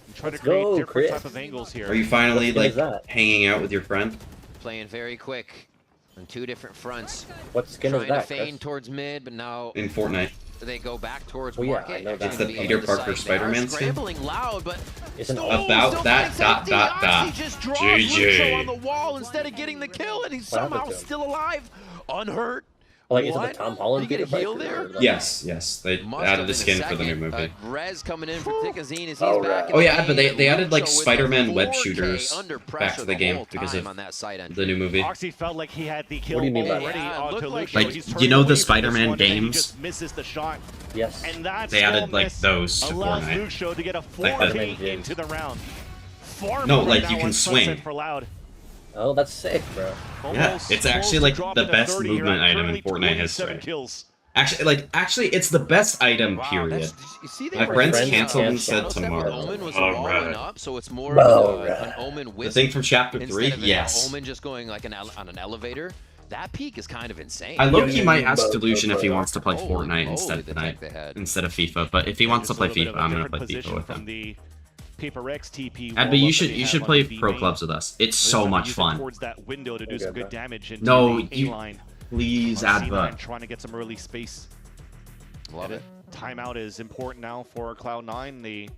H: and try to
A: Let's
H: create
A: go,
H: different
A: Chris.
H: type of angles here.
B: Are you finally
A: What skin
B: like
A: is that?
B: hanging out with your friend?
G: Playing very quick on two different fronts.
A: What skin
G: Trying
A: is that,
G: to feign
A: Chris?
G: towards mid, but now
B: In Fortnite.
G: they go back towards
A: Oh, yeah,
G: market.
A: I know that.
B: It's the
G: Actually,
B: Peter
G: the
B: Parker
G: site. They are
B: Spider-Man skin?
G: scrambling Loud, but
A: Isn't
B: About that, dot, dot, dot.
G: He just draws
B: GG.
G: Lucho on the wall instead of getting the kill, and he's
A: What happened
G: somehow
A: to him?
G: still alive, unhurt.
A: Like, is it
G: What?
A: the Tom Holland
G: Did he get
A: Peter
G: a heal
A: Parker,
G: there?
A: or the-
B: Yes, they
G: Must
B: added
G: have
B: the
G: been
B: skin for the new
G: second.
B: movie.
G: Rez coming in for Tikazine as he's
A: Oh,
G: back.
A: right.
G: in
B: Oh
G: the
B: yeah, but they
G: game.
B: added like
G: Lucho with
B: Spider-Man
G: the
B: web
G: 4K
B: shooters
G: under
B: back
G: pressure
B: to the
G: the
B: game
G: whole
B: because
G: time
B: of
G: on that side entry.
B: the new movie.
H: Oxy felt like he had the kill
A: do you mean by
H: already
G: that?
H: onto
G: Looked like-
H: Lucio.
B: Like,
H: He's
B: you
H: turning
B: know
H: away
B: the
H: from this
B: Spider-Man
H: one, and he
B: games?
H: just misses the shot.
A: Yes.
H: And that
B: They added
H: small
B: like
H: miss
B: those to
H: allows
B: Fortnite.
H: Lucio to get a
B: Like the-
H: 4K into the round. Farming
B: No,
H: right
B: like,
H: now
B: you can
H: on Sunset
B: swing.
H: For Loud.
A: Oh, that's sick, bro.
B: Yeah,
H: Almost
B: it's
H: close
B: actually
H: to
B: like
H: dropping
B: the
H: to
B: best
H: 30 here,
B: movement item in
H: currently
B: Fortnite
H: 27
B: history.
H: kills.
B: Actually, it's the best item. Period.
G: You see, they
B: My
G: were
B: friends
G: doing,
B: canceled and
G: Shadow
B: said
G: Step with
B: tomorrow.
G: Omen was
B: Alright.
G: walling up, so it's more
A: Alright.
G: of an Omen
B: The
G: with
B: thing from Chapter 3,
G: instead of
B: yes.
G: Omen just going like on an elevator. That peak is kind of insane.
B: I low-key might ask Delusion if he wants to play
G: Holy
B: Fortnite
G: moly,
B: instead
G: the tech
B: of
G: they had.
B: FIFA. But if he wants to
H: Just a
B: play
H: little bit of
B: FIFA,
H: a
B: I'm gonna
H: different
B: play FIFA
H: position
B: with
H: from
B: him.
H: the Paper X TP
B: But
H: roll-up
B: you
H: that
B: should
H: they
B: you
H: have
B: should
H: on
B: play
H: the B
B: pro
H: main.
B: clubs with us. It's
H: This
B: so
H: time
B: much
H: use it
B: fun.
H: Towards that window to do some good damage into
B: No,
H: the
B: you
H: A-line.
B: please
H: On
B: add
H: C9
B: the.
H: trying to get some early space.
G: Love it.
H: Timeout is important now for Cloud9. They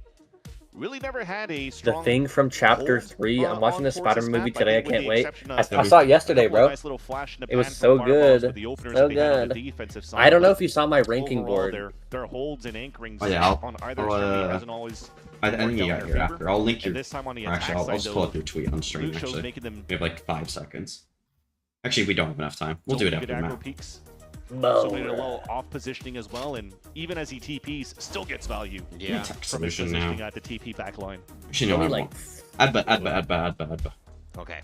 H: really never had a
A: The
H: strong
A: Thing from Chapter
H: hold
A: 3. I'm watching the
H: on towards
A: Spider-Man movie
H: map,
A: today. I
H: think with
A: can't
H: the
A: wait.
H: exception of
A: I saw it yesterday,
H: a couple
A: bro.
H: of nice little flash in the
A: It was
H: pan
A: so
H: from Fireballs
A: good.
H: with the openers
A: So
H: that they had on the
A: good.
H: defensive side,
A: I don't know
H: but
A: if you saw my ranking
H: overall,
A: board.
H: Their holds and anchorings
B: Oh, yeah,
H: on either
B: I'll,
H: journey hasn't always
B: I think
H: worked
B: you
H: out
B: got
H: in
B: here
H: their
B: after.
H: favor.
B: I'll link
H: And
B: your.
H: this time on the
B: Or
H: attack
B: actually, I'll
H: side,
B: just pull
H: though,
B: up your tweet on stream.
H: Lucho's
B: Actually,
H: making them
B: we have like 5 seconds. Actually, we don't have enough time. We'll do it
H: good
B: after the
H: aggro
B: map.
H: peaks.
A: No.
H: So played a little off positioning as well, and even as he TPs, still gets value.
G: Yeah.
H: From his
B: Solution
H: positioning
B: now.
H: at the TP backline.
B: Actually, no,
A: Only
B: I
A: like
B: won't. Adba.
G: Okay.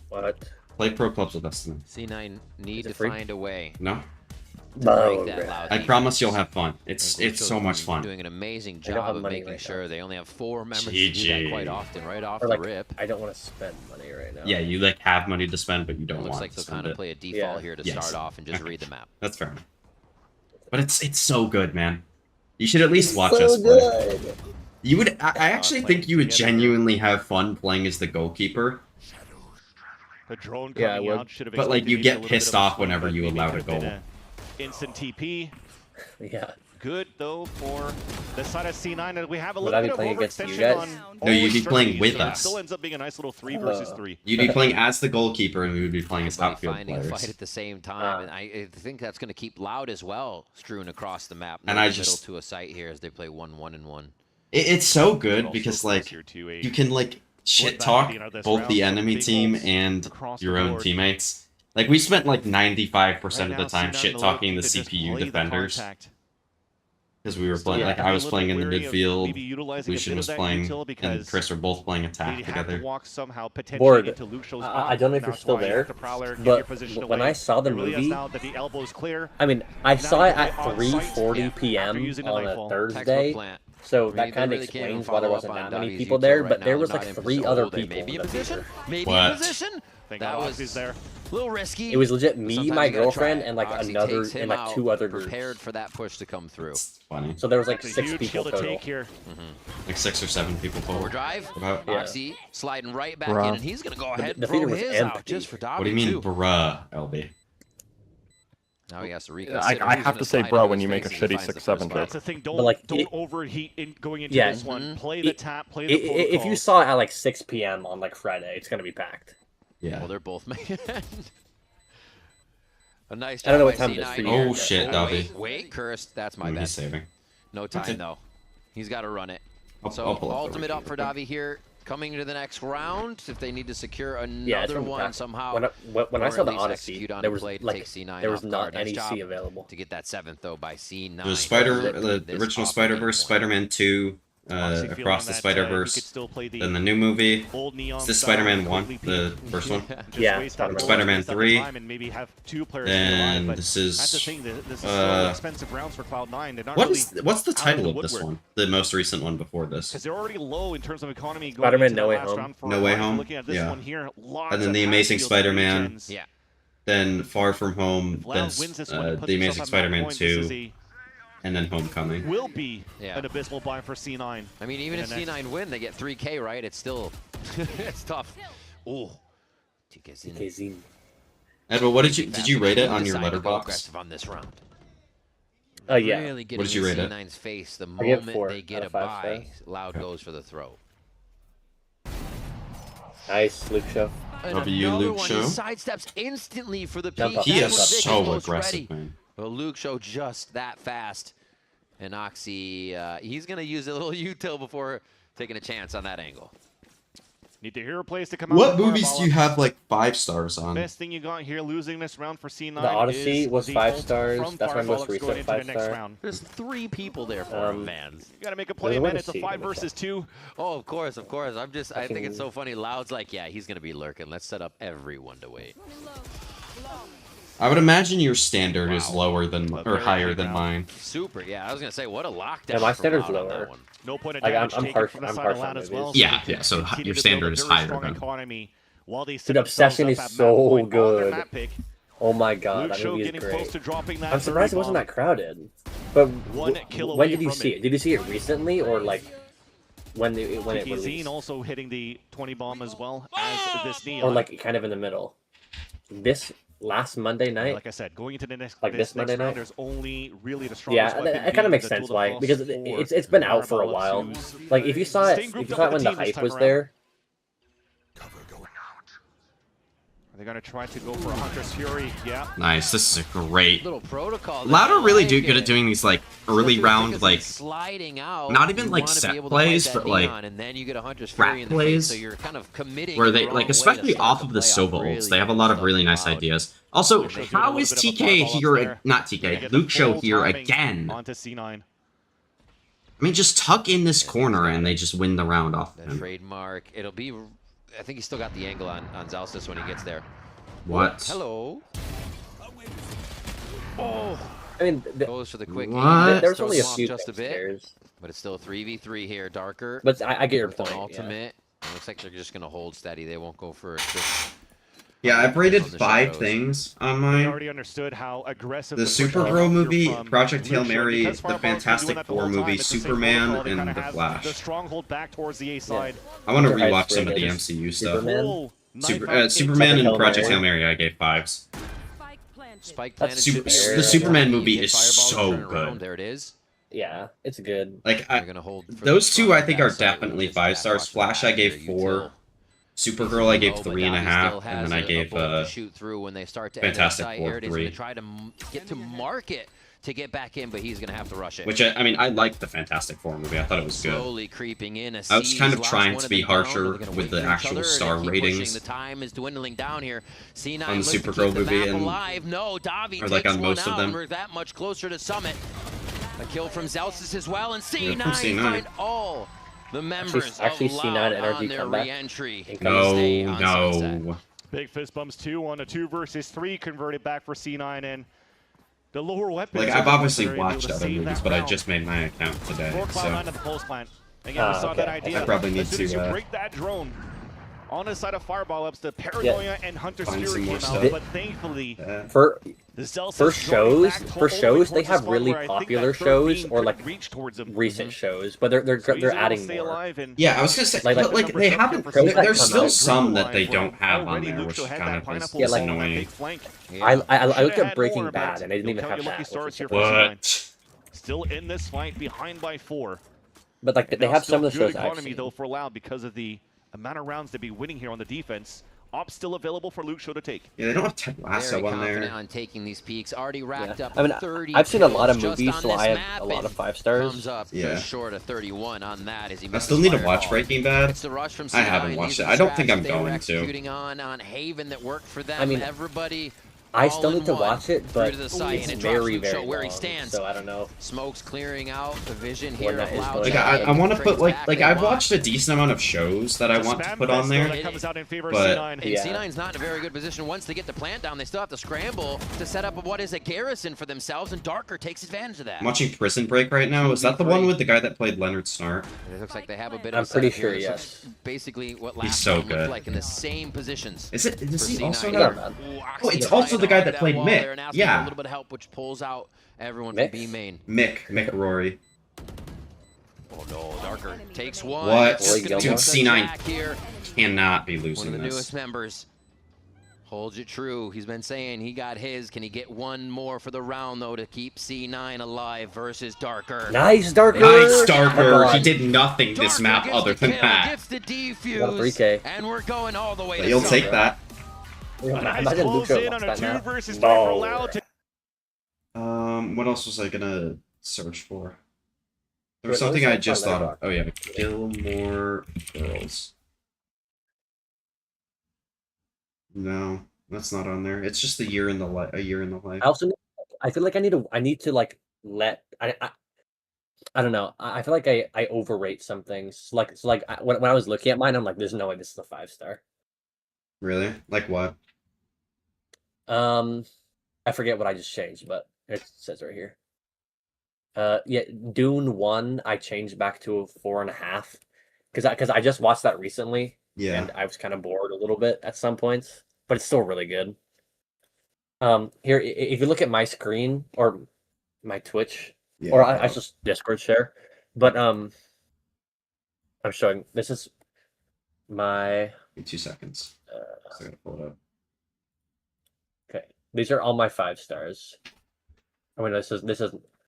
A: what?
B: Play pro clubs with us tonight.
G: C9 need
A: Is it
G: to
A: free?
G: find a way
B: No,
G: to
A: No,
G: break that
A: bro.
G: Loud
B: I
G: defense.
B: promise you'll have fun. It's
G: And
B: so
G: Lucho's
B: much fun.
G: Doing an amazing
A: I don't
G: job
A: have
G: of
A: money
G: making
A: right
G: sure
A: now.
G: they only have 4 members to do that
B: GG.
G: quite often, right off
A: Or
G: the
A: like,
G: rip.
A: I don't want to spend money right now.
B: Yeah, you like have money to spend, but you
G: It
B: don't
G: looks
B: want
G: like
B: to
G: they'll
B: spend
G: kind of
B: it.
G: play a default
A: Yeah.
G: here to
B: Yes.
G: start off and just
B: Okay.
G: read the map.
B: That's fair. But it's so good, man. You should at least watch
A: so
B: us play.
A: good.
B: You would. I actually think you would genuinely have fun playing as the goalkeeper.
H: The drone
A: Yeah, I
H: coming
A: would.
H: out should have
B: But, like,
H: expected
B: you
H: maybe
B: get
H: a little
B: pissed
H: bit of a
B: off
H: swing,
B: whenever
H: but
B: you
H: maybe
B: allow
H: it
B: a
H: would have been
B: goal.
H: a Instant TP.
A: Yeah.
H: Good though for the side of C9, and we have a
A: Would
H: little
A: I be
H: bit of
A: playing against you
H: overextension
A: guys?
H: on.
B: No, you'd
H: always
B: be playing
H: strategies,
B: with
H: so it
B: us.
H: Still ends up being a nice little 3 versus 3.
B: You'd be playing as the goalkeeper, and we would be playing as
G: Everybody
B: outfield
G: finding a
B: players.
G: fight at the same time, and I think that's going to keep Loud as well strewn across the map.
B: And
G: near
B: I
G: the middle
B: just-
G: to a site here as they play 1-1-1.
B: It's so
H: But
B: good
H: also
B: because
H: close
B: like
H: here to a
B: you can like shit
H: back
B: talk
H: at the end of this
B: both
H: round,
B: the
H: some
B: enemy
H: big
B: team
H: goals
B: and
H: across
B: your
H: the
B: own
H: board.
B: teammates. Like we spent like 95%
H: Right
B: of the
H: now,
B: time
H: C9
B: shit
H: the
B: talking the
H: low, they just
B: CPU
H: play the
B: defenders.
H: contact.
B: Because we were playing, like, I was playing in the midfield, Lucian was playing, and Chris were both playing attack together.
A: Bored. I don't know if you're still there, but when I saw the movie, I mean, I saw it at 3:40 p.m. on a Thursday, so that kind of explains why there wasn't that many people there, but there was like 3 other people in the theater.
G: Maybe in position? That was there. A little risky.
A: It was legit me, my girlfriend, and like another, and like 2 other groups.
G: Prepared for that push to come through.
B: Funny.
A: So there was like 6 people total.
B: Like 6 or 7 people total.
G: Overdrive.
B: About.
G: Oxy sliding right back in, and he's gonna go ahead and throw his out just for Davi.
B: What do you mean, bruh, LB?
G: Now he has to reconsider.
C: I have to say, bro, when you make a shitty 6-7 pick.
H: That's the thing. Don't overheat in going into this one. Play the tap. Play the protocol.
A: If you saw it at like 6 p.m. on like Friday, it's gonna be packed.
B: Yeah.
G: Well, they're both making a nice job.
A: I don't know what
G: by
A: time it is
G: C9
A: for you.
B: Oh shit, Davi.
G: Wait, cursed. That's my
B: Maybe
G: bad.
B: saving.
G: No time though. He's got to run it.
B: I'll
G: So
B: pull up
G: ultimate
B: the
G: up for Davi here. Coming to the next round, if they need to secure
A: Yeah, it's
G: another
A: gonna be
G: one
A: packed.
G: somehow.
A: When I
G: or
A: saw
G: at
A: the
G: least
A: Odyssey,
G: execute on
A: there
G: a
A: was
G: play to
A: like
G: take C9
A: there was
G: off
A: not
G: guard. Nice
A: any
G: job
A: C available.
G: to get that 7th though by C9.
B: The original Spider-Verse, Spider-Man 2, Across the Spider-Verse, then the new movie, it's this Spider-Man 1, the first one.
A: Yeah,
B: Spider-Man 3, then this is, what's the title of this one? The most recent one before this?
H: Because they're already low in terms of economy.
A: Spider-Man No Way Home.
B: No Way Home, yeah. And then The Amazing Spider-Man, then Far From Home, then The Amazing Spider-Man 2, and then Homecoming.
H: Will be an abysmal buy for C9.
G: I mean, even if C9 win, they get 3K, right? It's still, it's tough. Ooh,
A: TKZ.
B: Edward, what did you rate it on your letterbox?
G: On this round.
A: Oh yeah.
G: Really
B: what did you rate it?
G: C9's face the
A: I give
G: moment
A: 4
G: they get
A: out
G: a
A: of 5
G: buy.
A: stars.
G: Loud goes for the throw.
A: Nice, Luke Show.
B: Love you, Luke Show.
G: Sidesteps instantly for the
A: Jump
G: peak.
A: up.
B: He
G: That's
B: is
G: when Vic
B: so
G: most
B: aggressive,
G: ready.
B: man.
G: Well, Luke Show just that fast. And Oxy, he's going to use a little util before taking a chance on that angle.
H: Need the hero plays to come out.
B: What movies do you have like 5 stars on?
H: Best thing you got here losing this round for C9.
A: The Odyssey was 5
H: Default
A: stars.
H: from
A: That's my most
H: Firebox going
A: recent
H: into
A: 5
H: the next
A: star.
H: round.
G: There's 3 people there for him, man.
H: You got to make a play,
A: There's a
H: man.
A: way
H: It's
A: to
H: a
A: see
H: 5
A: them,
H: versus 2.
G: Oh, of course, of course. I think it's so funny. Loud's like, yeah, he's going to be lurking. Let's set up everyone to wait.
B: I would imagine your standard is lower than or higher than mine.
G: Super, yeah. I was going to say, what a lockdown.
A: Yeah, my
G: from
A: standard's
G: Loud on
A: lower.
G: that one.
H: No point of
A: Like,
H: damage
A: I'm
H: taken
A: harsh-
H: from the
A: I'm
H: side
A: harsh
H: of
A: on
H: Loud as
A: movies.
H: well.
B: Yeah,
H: they
B: yeah, so
H: continue
B: your
H: to
B: standard
H: build a
B: is
H: very
B: higher
H: strong
B: than.
H: economy while they set
A: Dude,
H: themselves
A: Obsession
H: up
A: is
H: at
A: so
H: map point on their
A: good.
H: map pick.
A: Oh my god,
H: Luke
A: that
H: Show
A: movie is
H: getting close
A: great.
H: to dropping that
A: I'm surprised it wasn't that crowded. But when did you see it? Did you see it recently or like when it released?
H: TKZ also hitting the 20 bomb as well as this Neon.
A: Or like kind of in the middle. This last Monday night.
H: Like I said, going into the next
A: this Monday
H: round,
A: night.
H: there's only really the strongest
A: Yeah,
H: weapon
A: it kind of
H: being
A: makes
H: the
A: sense
H: Duel
A: why
H: of
A: because
H: Force
A: it's been
H: or
A: out for a
H: Barbalos,
A: while.
H: who's
A: Like if you saw it,
H: staying grouped up
A: when
H: with
A: the
H: team this
A: hype
H: time
A: was
H: around.
A: there.
H: They're gonna try to go for a Hunter's Fury. Yeah.
B: Nice, this is a great.
G: Little protocol.
B: Loud are really good at doing these like early round like
G: sliding out.
B: not even like
G: You wanna be
B: set
G: able to
B: plays,
G: fight
B: but
G: that
B: like
G: Neon, and then you get a Hunter's Fury
B: rat
G: in the
B: plays,
G: face, so you're kind of committing
B: where
G: in
B: they
G: the
B: like
G: wrong
B: especially
G: way to start
B: off of the
G: playoff.
B: Sova ults,
G: Really
B: they have a lot of really nice ideas. Also, how is TK here? Not TK, Luke Show here again.
H: Onto C9.
B: I mean, just tuck in this corner and they just win the round off
G: The
B: him.
G: trademark. It'll be. I think he's still got the angle on Zalstis when he gets there.
B: What?
G: Hello. Oh.
A: I mean,
G: Goes for the quick
B: What?
A: There's
G: Throws
A: only a
G: him off
A: few
G: just a bit,
A: scares.
G: but it's still 3v3 here. Darker.
A: But I get your
G: with an
A: point.
G: ultimate. It looks like they're just gonna hold steady. They won't go for it. Just
B: Yeah, I've rated
G: on the
B: 5
G: shadows.
B: things on
H: They
B: mine.
H: already understood how aggressive
B: The
H: push was
B: Supergirl movie,
H: from
B: Project Hail
H: Luke Show.
B: Mary,
H: Because
B: the
H: Fireballs been
B: Fantastic
H: doing that the
B: Four
H: whole time,
B: movie,
H: it's the same
B: Superman,
H: protocol. They
B: and
H: kinda
B: The
H: have
B: Flash.
H: The stronghold back towards the A side.
B: I want to
A: Those are
B: rewatch some of the
A: high
B: MCU stuff.
A: Superman.
H: Full
B: Superman and
A: Hail
B: Project
A: Mary.
B: Hail Mary, I gave 5s.
G: Spike
A: That's
G: planted.
A: super-
B: The Superman movie
G: Hit
B: is
G: Fireball,
B: so
G: turn around.
B: good.
G: There it is.
A: Yeah, it's good.
B: Like
G: They're gonna hold for
B: those
G: the
B: two,
G: front
B: I think, are
G: backside with
B: definitely
G: this
B: 5
G: back
B: stars.
G: watch
B: Flash, I gave
G: back
B: 4. Supergirl, I gave
G: low, but
B: 3.5,
G: Davi still
B: and
G: has
B: then I
G: a
B: gave
G: bullet to shoot through when they start to end their
B: Fantastic
G: sight.
B: Four
G: Here it is.
B: 3.
G: Gonna try to get to market to get back in, but he's gonna have to rush it.
B: Which I mean, I liked the Fantastic Four movie. I thought it was good.
G: Slowly creeping in.
B: I was kind of
G: Last
B: trying
G: one
B: to
G: of
B: be
G: them down.
B: harsher
G: They're gonna
B: with
G: wait
B: the
G: for each
B: actual
G: other. They
B: star
G: keep
B: ratings.
G: pushing. The time is dwindling down here. C9
B: On the
G: looks to
B: Supergirl
G: keep the
B: movie
G: map
B: and-
G: alive. No, Davi
B: or like
G: takes
B: on
G: one
B: most of
G: out,
B: them.
G: and we're that much closer to Summit. A kill from Zelsis as well, and C9,
B: C9.
G: find all the members
A: Actually
G: of
A: C9
G: Loud
A: energy
G: on their
A: comeback.
G: re-entry.
B: No.
H: Big fist bumps 2 on a 2 versus 3 converted back for C9, and the lower weapons.
B: Like, I've obviously watched other movies, but I just made my account today, so
H: The pulse plant. Again, we saw that idea.
B: I probably need
H: as soon as you
B: to
H: break that drone on the side of Fireball Ups, the Paranoia and Hunter Fury came out,
B: stuff.
H: but thankfully
A: For
H: shows,
A: they have really popular shows or like recent shows, but they're adding more.
B: Yeah, I was gonna say, but like they haven't. There's still some that they don't have on there, which kind of is annoying.
A: I looked at Breaking Bad and they didn't even have that.
B: What?
H: Still in this fight, behind by 4.
A: But like they have some of the shows
H: economy
A: actually.
H: though for Loud because of the amount of rounds to be winning here on the defense. Ops still available for Luke Show to take.
B: Yeah, they don't have Ted Lasso on there.
G: On taking these peaks, already racked up.
A: I mean,
G: 30
A: I've seen a lot of
G: kills
A: movies,
G: just
A: so
G: on
A: I
G: this
A: have
G: map,
A: a lot of
G: and
A: 5 stars.
G: comes up
B: Yeah.
G: just short of 31 on that as he
B: I still need to watch Breaking Bad.
G: It's the rush from
B: I haven't watched it. I don't think I'm going to.
G: Executing on Haven that worked for them.
A: I mean,
G: everybody.
A: I still need to watch it, but
G: to the site,
A: it's
G: and it
A: very,
G: drops Luke
A: very
G: Show where he
A: long,
G: stands.
A: so I don't know.
G: Smoke's clearing out the vision
A: When
G: here.
A: that is
G: Loud
A: going
B: Like I want to put like I've watched a decent amount of shows that I want to put on there, but
G: And C9's not in a very good position. Once they get the plant down, they still have to scramble to set up what is a garrison for themselves, and Darker takes advantage of that.
B: I'm watching Prison Break right now. Is that the one with the guy that played Leonard Snart?
G: It looks like they have a bit
A: I'm
G: of a
A: pretty
G: setup
A: sure,
G: here. This
A: yes.
G: looks basically what
B: He's
G: last
B: so
G: time looked
B: good.
G: like in the same positions.
B: Is it? Does
G: for
B: he also
G: C9.
B: have? Oh, it's also the guy that played
G: wall
B: Mick.
G: there and asking for a
B: Yeah,
G: little bit of help, which pulls out everyone
A: Mick?
G: from B main.
B: Mick Rory.
G: Oh no, Darker takes one.
B: What?
G: Just gonna
B: Dude,
G: miss the
B: C9
G: jack here.
B: cannot be
G: One
B: losing
G: of the
B: this.
G: newest members. Holds it true. He's been saying he got his. Can he get one more for the round, though, to keep C9 alive versus Darker?
A: Nice, Darker!
B: Nice, Darker. He did nothing this
G: Darker
B: map
G: gets
B: other
G: the
B: than
G: kill,
B: that.
G: Gets the defuse,
A: Got a 3K.
G: and we're going all the way
B: But
G: to
B: you'll take
G: silver.
B: that.
A: Imagine Luke Show lost that now.
B: What else was I gonna search for? There was
A: Wait,
B: something
A: what was
B: I
A: that
B: just
A: part
B: thought of. Oh yeah, kill more girls. No, that's not on there. It's just the year in the life. A year in the life.
A: I feel like I need to like let I don't know. I feel like I overrate some things. When I was looking at mine, I'm like, there's no way this is a 5-star.
B: Really? Like what?
A: I forget what I just changed, but it says right here. Yeah, Dune 1, I changed back to a 4.5 because I just watched that recently.
B: Yeah.
A: And I was kind of bored a little bit at some points, but it's still really good. Here, if you look at my screen or my Twitch,
B: Yeah,
A: or I just Discord share, but I'm showing. This is my.
B: Give me 2 seconds. So I gotta pull it up.
A: Okay, these are all my 5 stars. I mean, this is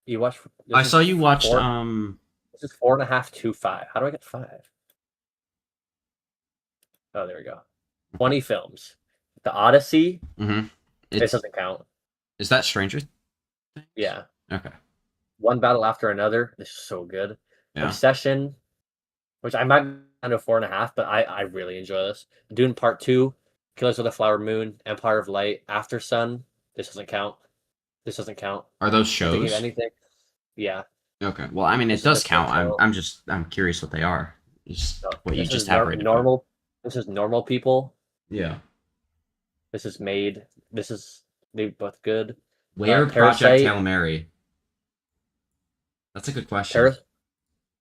A: you watch.
B: I saw you watched.
A: This is 4.5 to 5. How do I get 5? Oh, there we go. 20 films. The Odyssey.
B: Mm-hmm.
A: This doesn't count.
B: Is that Stranger?
A: Yeah.
B: Okay.
A: One Battle After Another. This is so good.
B: Yeah.
A: Obsession, which I might down to 4.5, but I really enjoy this. Dune Part 2, Killers of the Flower Moon, Empire of Light, After Sun. This doesn't count. This doesn't count.
B: Are those
A: Thinking of
B: shows?
A: anything? Yeah.
B: Okay. Well, I mean, it does count. I'm curious what they are. Just what you just have rated.
A: Normal. This is Normal People.
B: Yeah.
A: This is Made. They're both good.
B: Where Project
A: Parasite.
B: Hail Mary? That's a good question.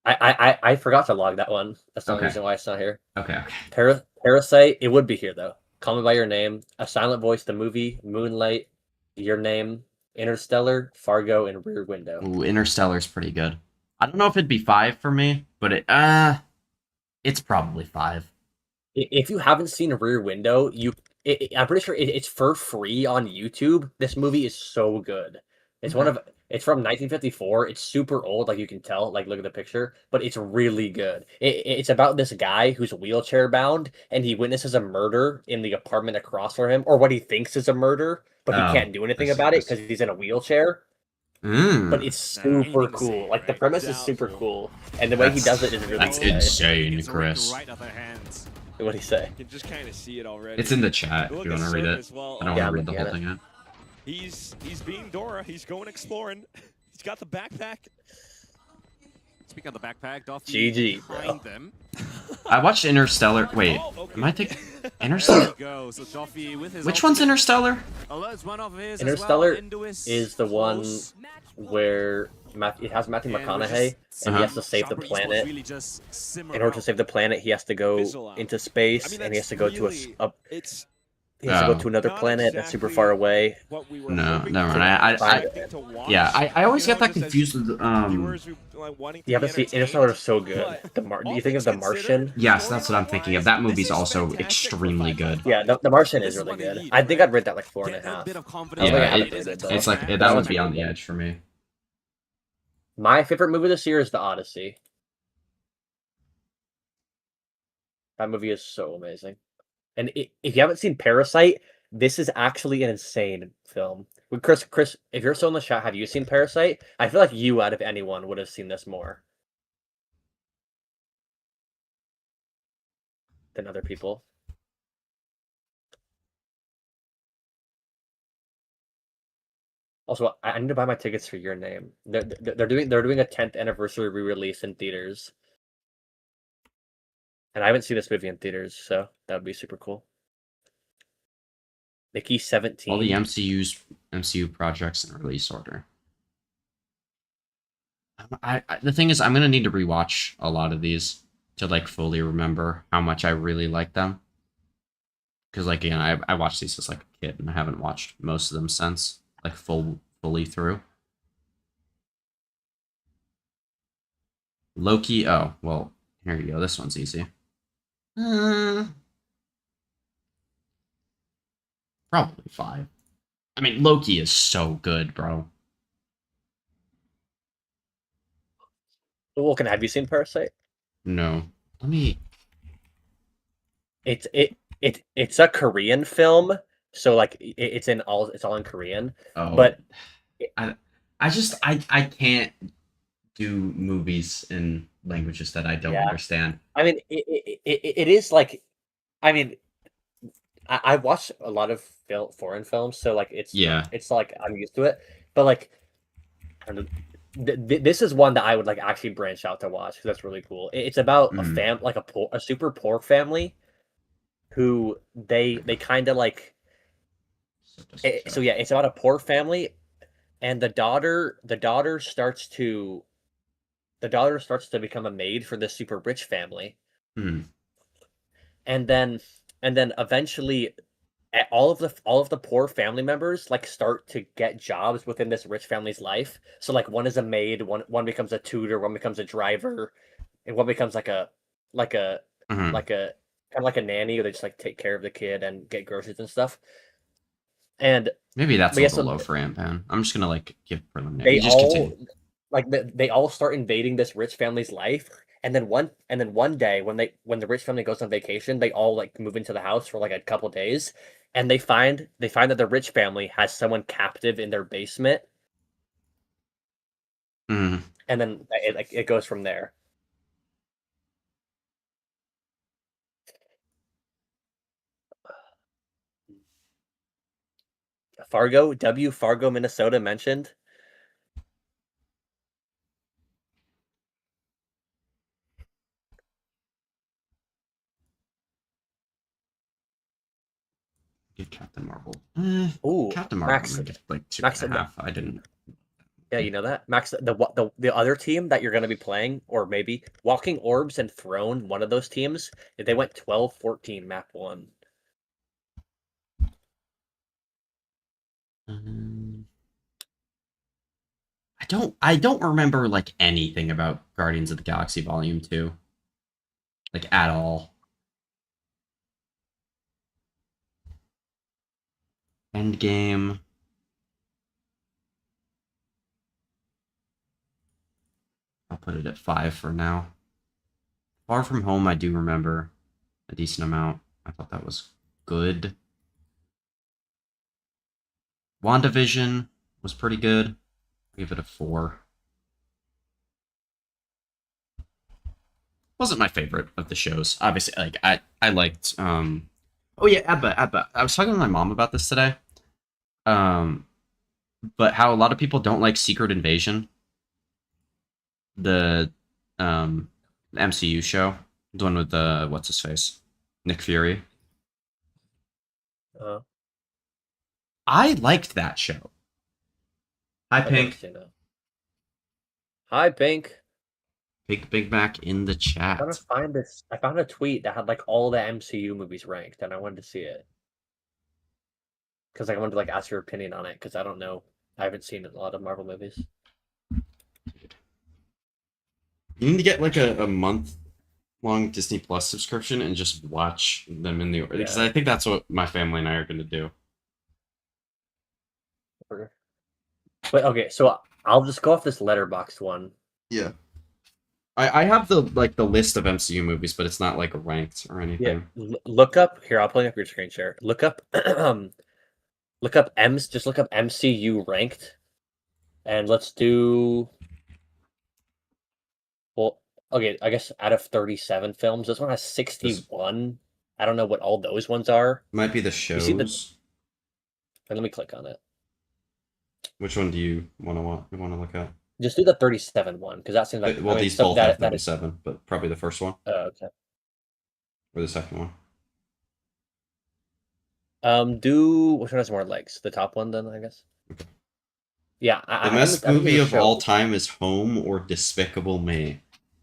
A: I forgot to log that one. That's the only
B: Okay.
A: reason why it's not here.
B: Okay.
A: Parasite, it would be here though. Call Me by Your Name, A Silent Voice, the movie, Moonlight, Your Name, Interstellar, Fargo, and Rear Window.
B: Ooh, Interstellar's pretty good. I don't know if it'd be 5 for me, but it's probably 5.
A: If you haven't seen Rear Window, I'm pretty sure it's for free on YouTube. This movie is so good. It's it's from 1954. It's super old, like you can tell. Like look at the picture, but it's really good. It's about this guy who's wheelchair bound, and he witnesses a murder in the apartment across from him, or what he thinks is a murder, but he can't do anything about it because he's in a wheelchair. But it's super cool. Like the premise is super cool, and the way he does it is really.
B: That's insane, Chris.
J: Right off their hands.
A: What do you say?
K: You can just kind of see it already.
B: It's in the chat if you want to read it.
K: As well.
B: I don't want to read the whole thing yet.
K: He's being Dora. He's going exploring. He's got the backpack.
J: Speaking of the backpack,
A: GG, bro.
J: them.
B: I watched Interstellar. Wait, am I thinking Interstellar?
J: So with his
B: Which one's Interstellar?
A: Interstellar is the one where it has Matthew McConaughey, and he has to save the planet. In order to save the planet, he has to go into space, and he has to go to he has to go to another planet that's super far away.
B: No, never mind. I always get that confused with
A: Yeah, but see, Interstellar is so good. Do you think of The Martian?
B: Yes, that's what I'm thinking of. That movie's also extremely good.
A: Yeah, the Martian is really good. I think I'd rate that like 4.5.
B: Yeah, it's like that would be on the edge for me.
A: My favorite movie this year is The Odyssey. That movie is so amazing. And if you haven't seen Parasite, this is actually an insane film. Chris, if you're still in the chat, have you seen Parasite? I feel like you, out of anyone, would have seen this more than other people. Also, I need to buy my tickets for Your Name. They're doing a 10th anniversary re-release in theaters. And I haven't seen this movie in theaters, so that would be super cool. Mickey 17.
B: All the MCU projects in release order. The thing is, I'm gonna need to rewatch a lot of these to like fully remember how much I really like them. Because like again, I watched these as like a kid, and I haven't watched most of them since like fully through. Loki. Oh well, here you go. This one's easy. Probably 5. I mean, Loki is so good, bro.
A: Vulcan, have you seen Parasite?
B: No. Let me.
A: It's a Korean film, so like it's all in Korean.
B: Oh,
A: but
B: I can't do movies in languages that I don't understand.
A: I mean, it is like, I mean, I watch a lot of foreign films, so like it's like I'm used to it. But like, this is one that I would like actually branch out to watch because that's really cool. It's about a super poor family who they kind of like. So yeah, it's about a poor family, and the daughter starts to become a maid for this super rich family. And then eventually all of the poor family members like start to get jobs within this rich family's life. So like one is a maid, one becomes a tutor, one becomes a driver, and one becomes like a kind of like a nanny, where they just like take care of the kid and get groceries and stuff. And
B: maybe that's a little low for Ampan. I'm just gonna like give preliminary.
A: They all start invading this rich family's life, and then one day when the rich family goes on vacation, they all like move into the house for like a couple days, and they find that the rich family has someone captive in their basement, and then it goes from there. Fargo, Minnesota mentioned.
B: Get Captain Marvel.
A: Ooh,
B: Captain Marvel.
A: Max,
B: like 2.5. I didn't.
A: Yeah, you know that, Max. The other team that you're going to be playing, or maybe Walking Orbs and Throne, one of those teams, they went 12-14 map 1.
B: I don't remember like anything about Guardians of the Galaxy Volume 2. Like at all. Endgame. I'll put it at 5 for now. Far From Home, I do remember a decent amount. I thought that was good. WandaVision was pretty good. I'll give it a 4. Wasn't my favorite of the shows. Obviously, like I liked oh yeah, Abba. I was talking to my mom about this today. But how a lot of people don't like Secret Invasion. The MCU show, the one with the what's his face, Nick Fury. I liked that show. Hi, Pink.
A: Hi, Pink.
B: Big Mac in the chat.
A: I'm trying to find this. I found a tweet that had like all the MCU movies ranked, and I wanted to see it because I wanted to like ask your opinion on it because I don't know. I haven't seen a lot of Marvel movies.
B: You need to get like a month-long Disney Plus subscription and just watch them in the order. Because I think that's what my family and I are going to do.
A: But okay, so I'll just go off this Letterboxd one.
B: Yeah. I have the list of MCU movies, but it's not like ranked or anything.
A: Yeah. Look up here. I'll pull up your screen share. Look up, look up MCU ranked, and let's do. Well, okay. I guess out of 37 films, this one has 61. I don't know what all those ones are.
B: Might be the shows.
A: Let me click on it.
B: Which one do you want to look at?
A: Just do the 37 one because that seems like.
B: Well, these both have 37, but probably the first one.
A: Oh, okay.
B: Or the second one.
A: Do which one has more legs? The top one, then I guess. Okay. Yeah.
B: The best movie of all time is Home or Despicable Me.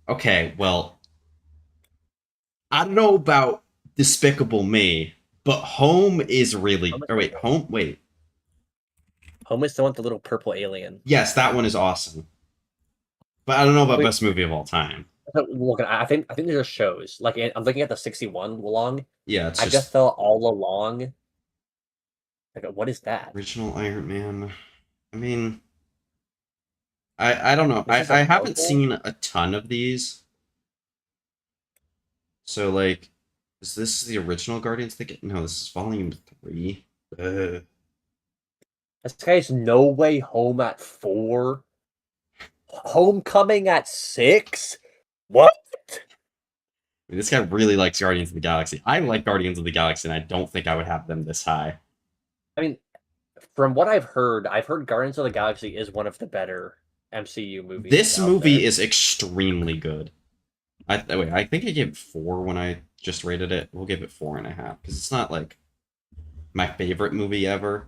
B: Okay, well, I don't know about Despicable Me, but Home is really.
A: Home is the one with the little purple alien.
B: Yes, that one is awesome. But I don't know about best movie of all time.
A: Look, I think there's shows. Like I'm looking at the 61 long.
B: Yeah, it's
A: I just thought all along. Like, what is that?
B: Original Iron Man. I mean, I don't know. I haven't seen a ton of these. So like, is this the original Guardians ticket? No, this is Volume 3.
A: This guy's No Way Home at 4. Homecoming at 6. What?
B: I mean, this guy really likes Guardians of the Galaxy. I like Guardians of the Galaxy, and I don't think I would have them this high.
A: I mean, from what I've heard Guardians of the Galaxy is one of the better MCU movies.
B: This movie is extremely good. I think I gave it 4 when I just rated it. We'll give it 4.5 because it's not like my favorite movie ever.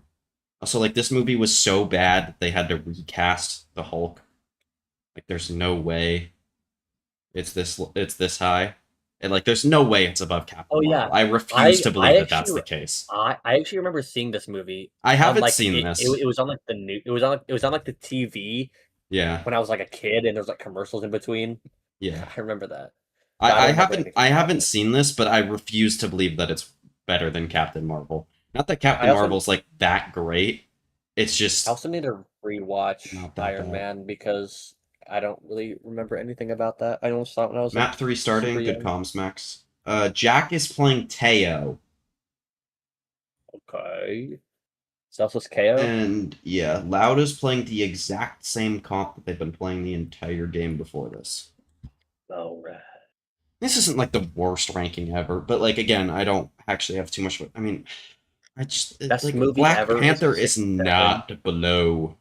B: Also, like, this movie was so bad that they had to recast the Hulk. Like, there's no way it's this high. And, like, there's no way it's above Captain Marvel. I refuse to believe that that's the case.
A: I actually remember seeing this movie.
B: I haven't seen this.
A: It was on, like, the new... It was on, like, the TV.
B: Yeah.
A: When I was, like, a kid, and there was, like, commercials in between.
B: Yeah.
A: I remember that.
B: I haven't seen this, but I refuse to believe that it's better than Captain Marvel. Not that Captain Marvel's like that great. It's just
A: I also need to rewatch Iron Man because I don't really remember anything about that. I almost thought when I was
B: Map 3 starting. Good comms, Max. Jack is playing Teo.
A: Okay. Selfless KO.
B: And yeah, Loud is playing the exact same comp that they've been playing the entire game before this.
A: Oh, right.
B: This isn't like the worst ranking ever, but like again, I don't actually have too much. I mean, I just like Black Panther is not below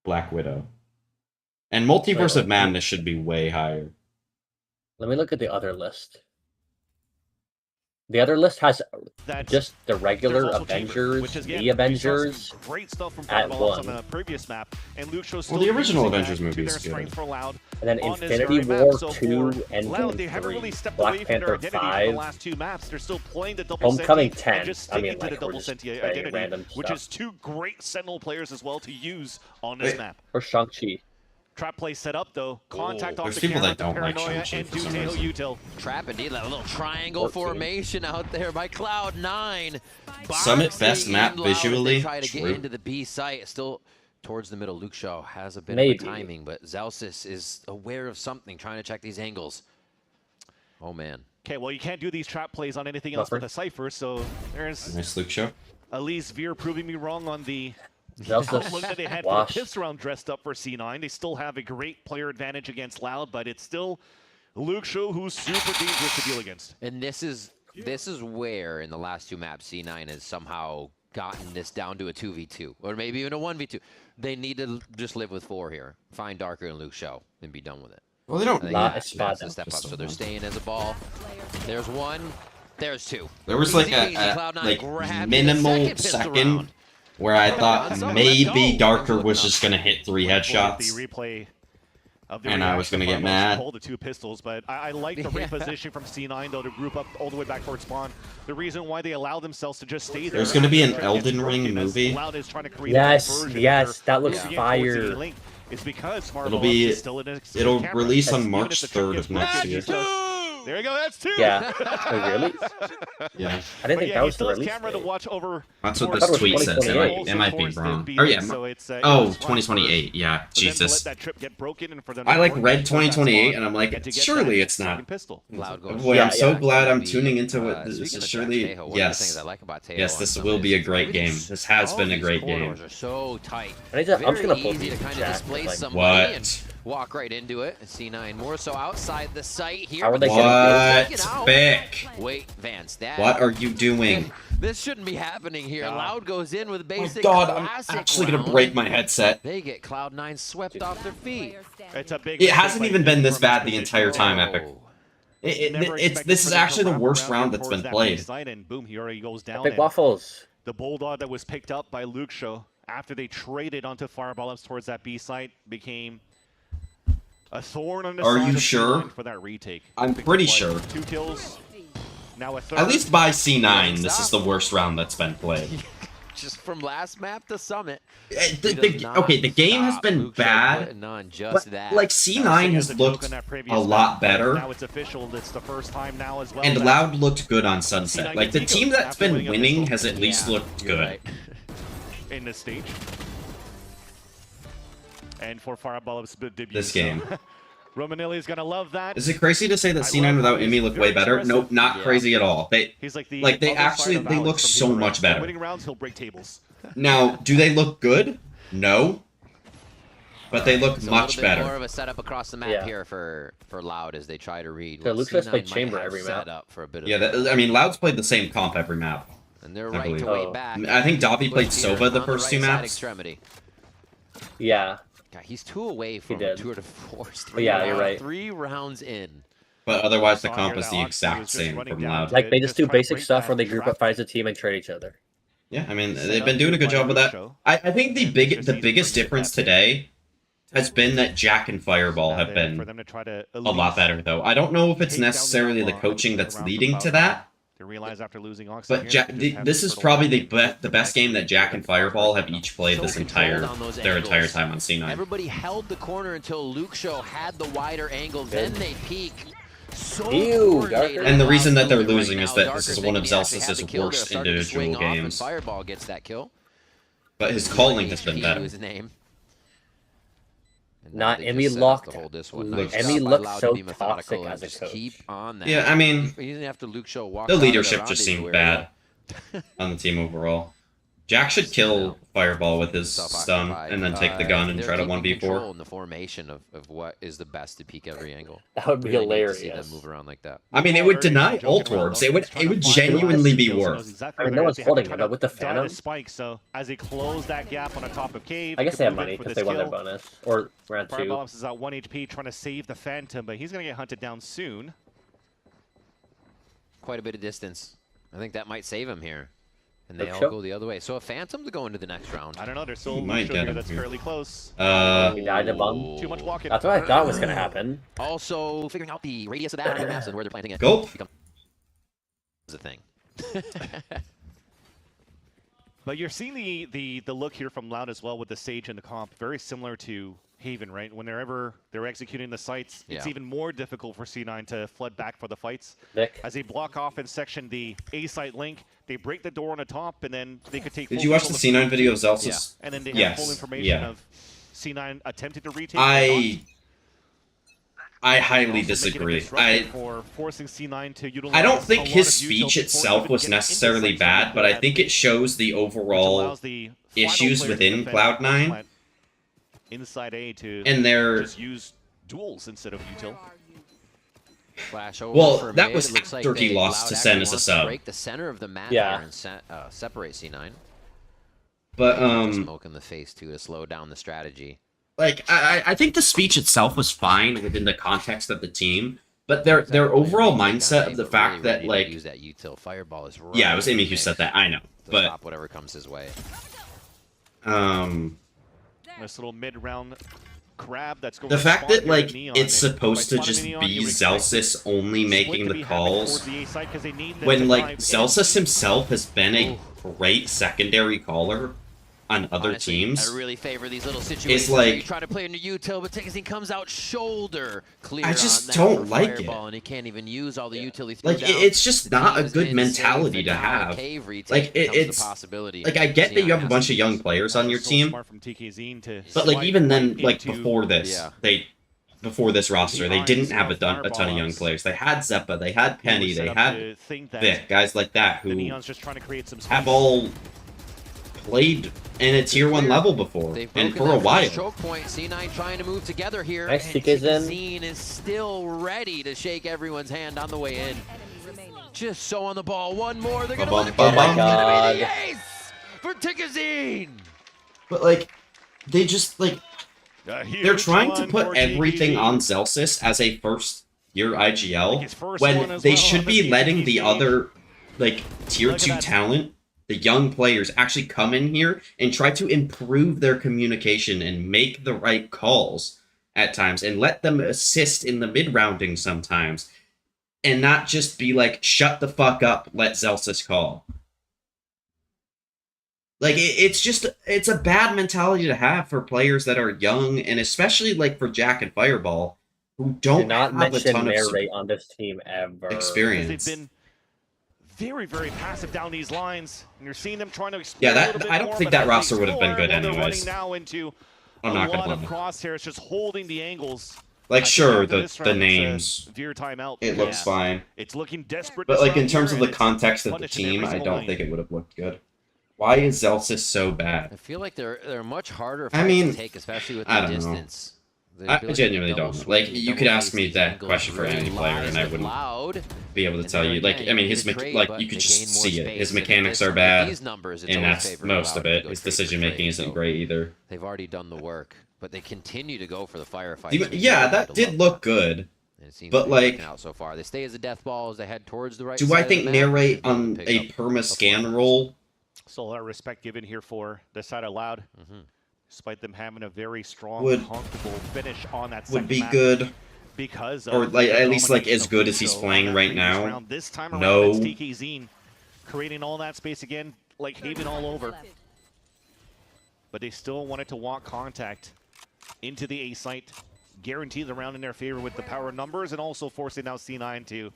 B: Black Widow, and Multiverse of Madness should be way higher.
A: Let me look at the other list. The other list has just the regular Avengers, the Avengers at 1.
H: On the previous map, and Luke shows
B: the original Avengers movie is good.
A: And then Infinity War 2, Endgame 3, Black Panther 5,
H: last 2 maps. They're still playing the double
A: Homecoming
H: Senti
A: 10.
H: and just
A: I mean,
H: into the
A: like,
H: double
A: we're just
H: Senti
A: saying
H: identity,
A: random
H: which
A: stuff.
H: is 2 great Sentinel players as well to use on this map.
A: Or Shang-Chi.
H: Trap play set up though. Contact off
B: There's
H: the
B: people
H: camera,
B: that don't like
H: Paranoia,
B: Shang-Chi
H: and
B: for some reason.
H: Util.
G: Trap indeed, that little triangle formation out there by Cloud9.
B: Summit best map visually.
G: Try to get into the B site. Still towards the middle. Luke Shaw has a bit of timing, but Zelsis is aware of something, trying to check these angles. Oh man.
H: Okay, well you can't do these trap plays on anything else but the Cypher, so there's
B: nice Luke Shaw.
H: Elise Veer proving me wrong on the
A: Zelsis
H: that they had for the fifth round dressed up for C9. They still have a great player advantage against Loud, but it's still Luke Shaw who's super dangerous to deal against.
G: And this is where in the last 2 maps C9 has somehow gotten this down to a 2v2 or maybe even a 1v2. They need to just live with 4 here. Find Darker and Luke Shaw and be done with it.
B: Well, they don't.
A: La
G: That's
A: Espada.
G: the step up, so they're staying as a ball. There's one. There's two.
B: There was like
G: Easy peasy,
B: a
G: Cloud9
B: like
G: grabbed
B: minimal
G: the pistol
B: second
G: round.
B: where I thought
G: Let's
B: maybe
G: go.
B: Darker was just gonna hit 3 headshots.
H: The replay of the
B: And I was
H: reaction
B: gonna get
H: from
B: mad.
H: Hold the 2 pistols, but I like the repositioning from C9 though to group up all the way back towards spawn. The reason why they allow themselves to just stay there.
B: There's gonna be an Elden Ring movie.
A: Yes, that looks fire.
H: It's because
B: It'll release on March 3rd of next year.
H: There you go, that's 2.
A: Yeah. Oh, really?
B: Yeah.
A: I didn't think that was the release
H: camera to watch over.
B: That's what this tweet says. It might be wrong. Or yeah. Oh, 2028. Yeah. Jesus. I like read 2028 and I'm like, surely it's not. Boy, I'm so glad I'm tuning into what this is. Surely, yes. Yes, this will be a great game. This has been a great game.
G: So tight.
A: I'm just gonna pull
G: easy to kind of displace somebody
B: What?
G: and walk right into it. C9 more so outside the site here.
A: How are they
B: What? Bick.
G: Wait, Vance, that.
B: What are you doing?
G: This shouldn't be happening here. Loud goes in with basic
B: Oh God, I'm
G: classic
B: actually gonna
G: round.
B: break my headset.
G: They get Cloud9 swept off their feet.
H: It's a big
B: It hasn't even been this bad the entire time, Epic. This is actually the worst round that's been played.
H: And boom, he already goes down.
A: Big waffles.
H: The Bulldog that was picked up by Luke Show after they traded onto Fireball ups towards that B site became a thorn on the
B: Are
H: side
B: you
H: of
B: sure?
H: C9 for that retake.
B: I'm pretty sure.
H: 2 kills. Now a third.
B: At least by C9, this is the worst round that's been played.
G: Just from last map to Summit.
B: Okay, the game has been bad, but like C9 has looked a lot better,
H: Now it's official. It's the first time now as well.
B: and
H: that
B: Loud looked good on Sunset. Like the team that's been winning has at least looked good.
H: in this stage. And for Fireball's debut.
B: This game.
H: Romanelli is gonna love that.
B: Is it crazy to say that C9 without Imi looked way better? Nope, not crazy at all. They they look so much better.
H: Winning rounds, he'll break tables.
B: Now, do they look good? No. But they look
G: It's
B: much
G: a little bit
B: better.
G: more of a setup across the map here for Loud as they try to read.
A: So
G: what
A: Luke's just
G: C9
A: played
G: might
A: chamber
G: have
A: every
G: set
A: map.
G: up for a bit of
B: Yeah, I mean, Loud's played the same comp every map.
G: And they're
B: I
G: right
B: believe.
G: to way back.
B: I think Dobby played
G: Push here
B: Sova the
G: on
B: first
G: right
B: 2
G: side
B: maps.
G: extremity.
A: Yeah.
G: God, he's 2 away from
A: did.
G: Tour de Force.
A: Yeah, you're right.
G: 3 rounds in.
B: But otherwise, the comp is the exact same from Loud.
A: Like they just do basic stuff where they group up 5 as a team and trade each other.
B: Yeah, I mean, they've been doing a good job with that. I think the biggest difference today has been that Jack and Fireball have been a lot better, though. I don't know if it's necessarily the coaching that's leading to that,
H: They realize after losing
B: but this is probably the best game that Jack and Fireball have each played their entire time on C9.
G: Everybody held the corner until Luke Show had the wider angle, then they peek. So
A: Ew, Darker.
B: And the reason that they're losing is that
G: Darker
B: this is
G: thinking
B: one of
G: he actually had
B: Zelsis'
G: the kill there,
B: worst
G: started to
B: individual
G: swing off, and
B: games.
G: Fireball gets that kill.
B: But his calling has been
G: HP
B: better.
G: was his name. And now
A: Not
G: they
A: Emmy
G: just set up
A: locked.
G: to hold this one.
B: Look,
G: Nice
A: Emmy
G: job by
A: looks
G: Loud
A: so
G: to be methodical
A: toxic
G: and
A: as a
G: just
A: coach.
G: keep on that.
B: Yeah, I mean,
G: Even after Luke Show walked
B: the
G: out of
B: leadership
G: that
B: just seemed
G: rendezvous
B: bad
G: area.
B: on the team overall. Jack should kill Fireball with his stun and then take the gun and try to
G: They're keeping
B: 1v4.
G: control in the formation of what is the best to peek every angle.
A: That would be
G: Really neat to see them
A: hilarious.
G: move around like that.
B: I mean, it would deny ult orbs. It would genuinely be worth.
A: I mean, no one's holding him, but with the Phantom,
H: spike, so as they close that gap on the top of cave,
A: I guess
H: could
A: they have
H: move in
A: money
H: for
A: because
H: this
A: they won their
H: kill.
A: bonus. Or round 2.
H: Fireball is at 1 HP trying to save the Phantom, but he's going to get hunted down soon.
G: Quite a bit of distance. I think that might save him here. And they
A: Luke
G: all
A: Show?
G: go the other way. So a Phantom to go into the next round.
H: I don't know, there's still
B: He
H: a
B: might
H: Luke Show
B: get
H: here
B: him
H: that's
B: here.
H: fairly close.
A: He died in a bum.
H: Too much walking.
A: That's what I thought was going to happen.
G: Also, figuring out the radius of that on your maps and where they're planting it.
B: Gulp.
G: Is a thing.
H: But you're seeing the look here from Loud as well with the Sage and the comp, very similar to Haven, right? Whenever they're executing the sites, it's
G: Yeah.
H: even more difficult for C9 to flood back for the fights.
A: Nick.
H: As they block off and section the A site link, they break the door on the top, and then they could take.
B: Did
H: full
B: you watch the
H: control
B: C9 video of Zelsis?
G: Yeah.
H: And then they have
B: Yes.
H: full information
B: Yeah.
H: of C9 attempted to retake. or
B: I
H: not.
B: highly
H: Also making it
B: disagree.
H: disruptive for forcing C9 to utilize
B: I don't
H: a
B: think
H: lot
B: his
H: of
B: speech
H: util
B: itself
H: before
B: was
H: even getting into
B: necessarily
H: sites
B: bad, but I
H: that
B: think it shows the
H: which
B: overall
H: allows the final
B: issues
H: player to
B: within
H: defend
B: Cloud9.
H: plant inside A to
B: And they're-
H: just use duels instead of util.
G: Flash over
B: Well,
G: for
B: that
G: mid.
B: was
G: It looks like
B: after he
G: they
B: lost to
G: Loud
B: Sen
G: actually
B: as a
G: wants to
B: sub.
G: break the center of the map
A: Yeah.
G: here and separate C9.
B: But
G: Smoke in the face too to slow down the strategy.
B: like I think the speech itself was fine within the context of the team, but their overall mindset of the fact that like
G: use that util fireball is right.
B: Yeah, it was Amy who said that. I know, but
G: stop whatever comes his way.
H: Nice little mid-round grab that's going
B: the
H: to
B: fact that like
H: Neon.
B: it's supposed to just be Zelsis only making the calls when like Zelsis himself has been a great secondary caller on other teams.
G: I really favor these little situations
B: like,
G: where you try to play into util, but Tickazine comes out shoulder clear.
B: I just
G: on that
B: don't like it.
G: And he can't even use all the utility.
B: Like it's just not a good mentality to have. Like it's like I get that you have a bunch of young players on your team, but like even then, like before this, before this roster, they didn't have a ton of young players. They had Zeppa, they had Penny, they had Vic, guys like that who have all played in a tier 1 level before, and for a while.
G: Choke point, C9 trying to move together here.
A: Nice
G: and Tickazine is still ready to shake everyone's hand on the way in. Just so on the ball. One more. They're going to let it go. It's going to be the ace for Tickazine.
B: But like, they just like, they're trying to put everything on Zelsis as a first-year IGL when they should be letting the other like tier 2 talent, the young players, actually come in here and try to improve their communication and make the right calls at times and let them assist in the mid-rounding sometimes and not just be like, shut the fuck up, let Zelsis call. Like, it's a bad mentality to have for players that are young, and especially like for Jack and Fireball, who don't
A: not
B: have a ton of
A: narrate on this team ever.
B: experience.
H: They've been very, very passive down these lines, and you're seeing them trying to explore.
B: Yeah, that I don't think that roster would have been good anyways.
H: Now into
B: I'm not gonna
H: lot of
B: blame
H: crosshairs, just holding the angles.
B: Like, sure, the names, it looks fine.
H: It's looking desperate.
B: But like in terms of the context of the team, I don't think it would have looked good. Why is Zelsis so bad?
G: I feel like they're much harder
B: I mean,
G: to take, especially with
B: I
G: the
B: don't
G: distance.
B: I genuinely don't. Like, you could ask me that question for any player, and I wouldn't be able to tell you. Like, I mean, like you could just see it. His mechanics are bad, and that's most of it. His decision making isn't great either.
G: They've already done the work, but they continue to go for the firefight.
B: Yeah, that did look good. But like,
G: out so far, they stay as a death ball as they head towards the right.
B: Do I think narrate on a perma scan roll?
H: So a lot of respect given here for the side of Loud. Despite them having a very strong, comfortable finish on that
B: would be good,
H: because
B: or like at least like as good as he's playing right now.
H: This time around,
B: no,
H: it's Tickazine creating all that space again, like Haven all over. But they still wanted to walk contact into the A site, guarantee the round in their favor with the power numbers, and also forcing now C9 to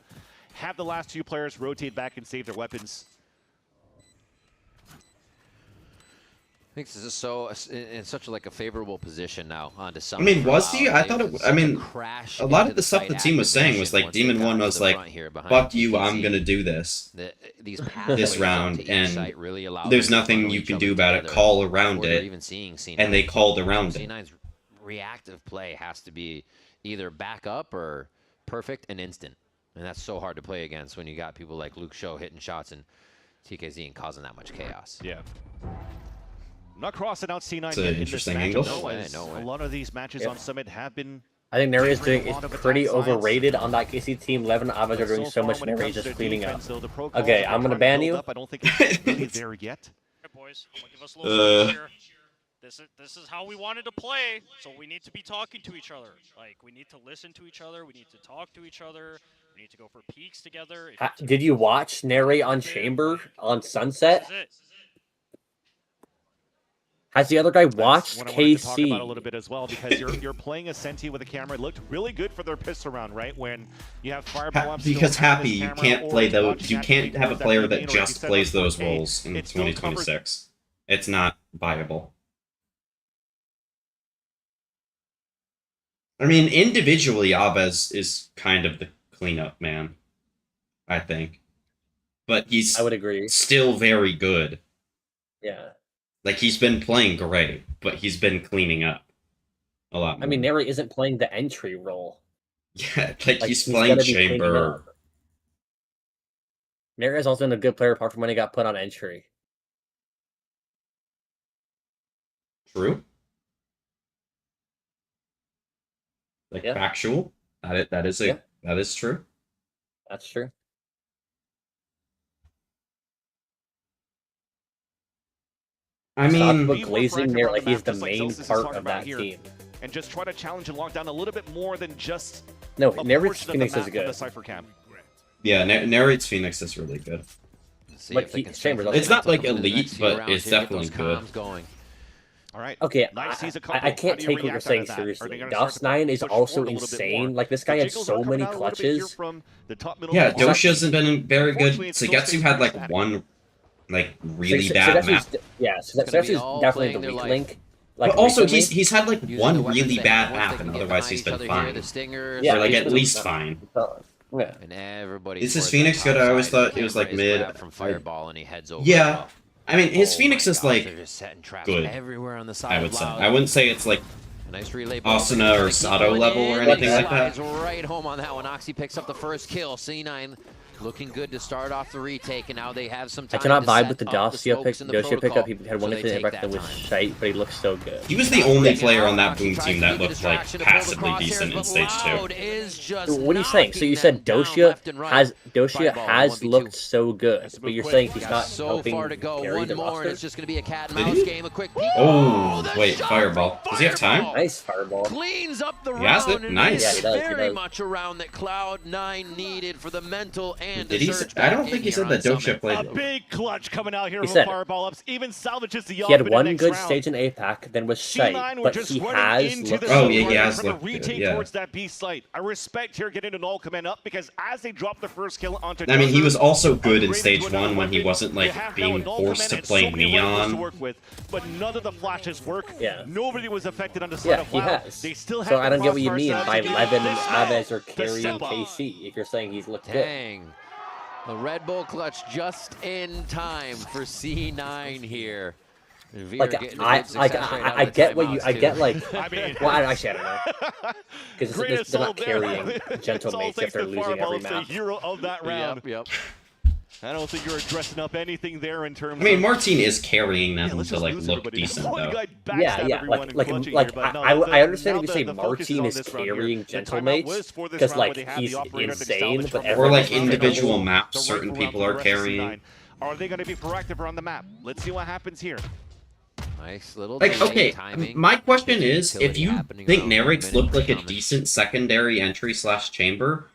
H: have the last two players rotate back and save their weapons.
G: I think this is so in such like a favorable position now onto some.
B: I mean, was he? I thought it. I mean, a lot of the stuff the team was saying was like Demon One was like, "Fuck you, I'm gonna do this this round, and there's nothing you can do about it. Call around it." And they called around it.
G: C9's reactive play has to be either back up or perfect and instant, and that's so hard to play against when you got people like Luke Show hitting shots and TKZ causing that much chaos.
H: Yeah. Not crossing out C9
B: It's
H: yet
B: an
H: in
B: interesting
H: this
B: angle.
H: matchup. No way. A lot of these matches on Summit have been.
A: I think Neri is pretty overrated on that KC team. Levin and Avaj are doing so much. Neri just cleaning up. Okay, I'm gonna ban you.
H: I don't think it's really there yet.
I: Boys, give us a little here. This is how we wanted to play, so we need to be talking to each other. Like, we need to listen to each other. We need to talk to each other. We need to go for peaks together.
A: Did you watch Neri on Chamber on Sunset? Has the other guy watched
H: KC? I
A: KC?
H: to talk about a little bit as well, because you're playing a Senti with a camera. It looked really good for their pistol round, right? When you have Fireball up.
B: Because Happy, you can't play those. You can't have a player that just plays those roles in 2026. It's not viable. I mean, individually, Aves is kind of the cleanup man, I think. But he's
A: I would agree.
B: Still very good.
A: Yeah.
B: Like, he's been playing great, but he's been cleaning up a lot more.
A: I mean, Neri isn't playing the entry role.
B: Yeah, like he's playing Chamber.
A: Neri has also been a good player apart from when he got put on entry.
B: True. Like factual. That is true.
A: That's true.
B: I mean,
A: glazing there, like he's the main part of that team.
H: And just try to challenge and lock down a little bit more than just.
A: No, Narrate's Phoenix is good.
B: Yeah, Narrate's Phoenix is really good.
A: Like
B: it's not like elite, but it's definitely good.
H: All right.
A: Okay, I can't take what you're saying seriously. DOS9 is also insane. Like, this guy had so many clutches.
B: Yeah, Doshi hasn't been very good. Sugetsu had, like, one, like, really bad map.
A: Yeah, Sugetsu's definitely the weak link.
B: Like, but also, he's had, like, one really bad map, and otherwise he's been fine.
A: Yeah,
B: or, like, at least fine.
A: Yeah.
G: And everybody.
B: Is his Phoenix good? I always thought it was, like, mid.
G: From Fireball, and he heads over.
B: Yeah. I mean, his Phoenix is, like, good,
G: everywhere on the side
B: I would say. I wouldn't say it's, like,
G: nice relay
B: Asuna or Sato level or anything like that.
G: Right home on that one. Oxy picks up the first kill. C9 looking good to start off the retake, and now they have some time.
A: I cannot vibe with the Dosia pickup. He had one thing that was shite, but he looks so good.
B: He was the only player on that boom team that looked like passively decent in stage 2.
A: What are you saying? So you said Dosia has looked so good, but you're saying he's not helping carry the roster?
G: It's just going to be a cat and mouse game. A quick peek.
B: Oh, wait, Fireball. Does he have time?
A: Nice Fireball.
G: Cleans up the round.
B: He has it. Nice.
A: Yeah, he does.
G: Very much a round that Cloud9 needed for the mental and
B: did he? I don't think he said that Dosia played.
H: A big clutch coming out here
A: from
H: Fireball ups. Even salvages the.
A: He had one good stage in APAC, then was shite, but he has looked.
B: Oh yeah, he has looked
H: good.
B: Yeah.
H: Towards that B site. I respect here getting an all command up because as they drop the first kill onto.
B: I mean, he was also good in stage 1 when he wasn't like being forced to play Neon.
H: But none of the flashes work.
A: Yeah.
H: Nobody was affected on the side of
A: he has.
H: They still have
A: so I don't get what you mean by Levin and Aves are carrying KC if you're saying he's looked good.
G: The Red Bull clutch just in time for C9 here.
A: Like I get what you like. I mean, well, actually I don't know because they're not carrying gentle mates if they're losing every map.
H: The hero of that round.
G: Yep.
H: I don't think you're dressing up anything there in terms.
B: I mean, Martin is carrying them to like look decent though.
A: Yeah. Like I understand if you say Martin is carrying gentle mates because like he's insane, but
B: or like individual maps, certain people are carrying.
H: Are they going to be proactive around the map? Let's see what happens here.
G: Nice little
B: like okay. My question is, if you think Narrates looked like a decent secondary entry / chamber.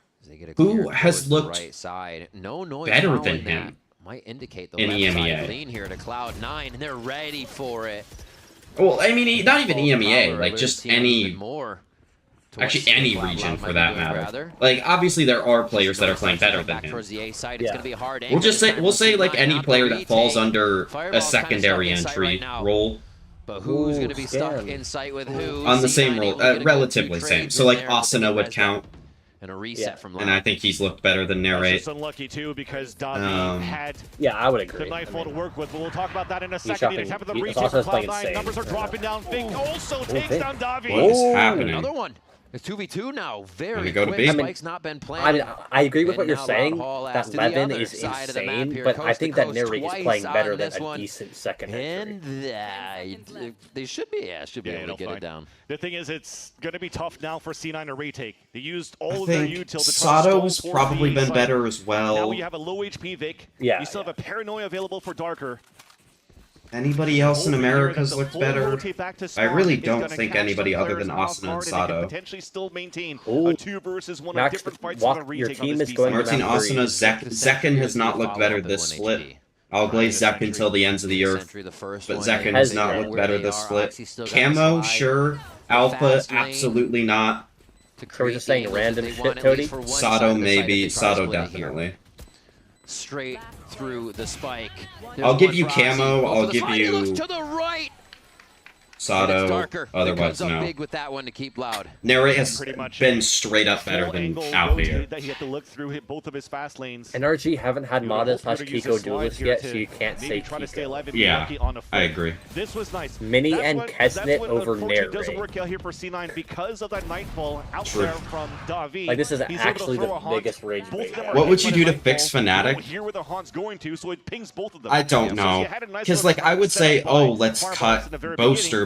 B: Who has looked better than him
G: might indicate the
B: in EMEA?
G: Lean here to Cloud9, and they're ready for it.
B: Well, I mean, not even EMEA, like just any, actually any region for that matter. Like obviously there are players that are playing better than him. We'll say like any player that falls under a secondary entry role.
G: But who's going to be stuck in sight with who?
B: On the same role, relatively same. So like Asuna would count.
G: And a reset from
B: and I think he's looked better than Narrate.
H: Just unlucky too because Davi had
A: I would agree.
H: the Nightfall to work with, but we'll talk about that in a second. He's having the retake for Cloud9. Numbers are dropping down. Vic also takes down Davi.
B: What is happening?
G: Another one. It's 2v2 now. Very
B: go
G: quick.
B: to
G: Spike's not been playing.
A: I mean, I agree with what you're saying. That Levin is insane, but I think that Narrate is playing better than a decent second entry.
G: And they should be, should be able to get it down.
H: The thing is, it's going to be tough now for C9 to retake. They used all of their util to
B: Sato's probably been better as well.
H: Now we have a low HP Vic. You still have a Paranoia available for Darker.
B: Anybody else in America's looked better? I really don't think anybody other than Asuna and Sato.
H: Potentially still maintain a 2 versus 1
A: Max,
H: different fights
A: walk,
H: on the retake.
A: your team is going
B: Martin, Asuna, Zekken has not looked better this split. I'll glaze Zekken till the ends of the earth, but Zekken has not looked better this split. Camo, sure. Alpha, absolutely not.
A: So we're just saying random shit, Cody?
B: Sato, maybe. Sato, definitely.
G: Straight through the spike.
B: I'll give you Camo, I'll give you
G: to the right.
B: Sato, otherwise no.
G: Big with that one to keep loud.
B: Narrate has been straight up better than out here.
H: He had to look through both of his fast lanes.
A: NRG haven't had Mada / Kiko duelist yet, so you can't say Kiko.
B: Yeah, I agree.
H: This was nice.
A: Mini and Kesnet over Narrate.
H: Doesn't work out here for C9 because of that Nightfall out there from Davi.
A: Like this is actually the biggest rage bait.
B: What would you do to fix Fnatic?
H: Here where the Haunt's going to, so it pings both of them.
B: I don't know, because like I would say, oh, let's cut Boaster,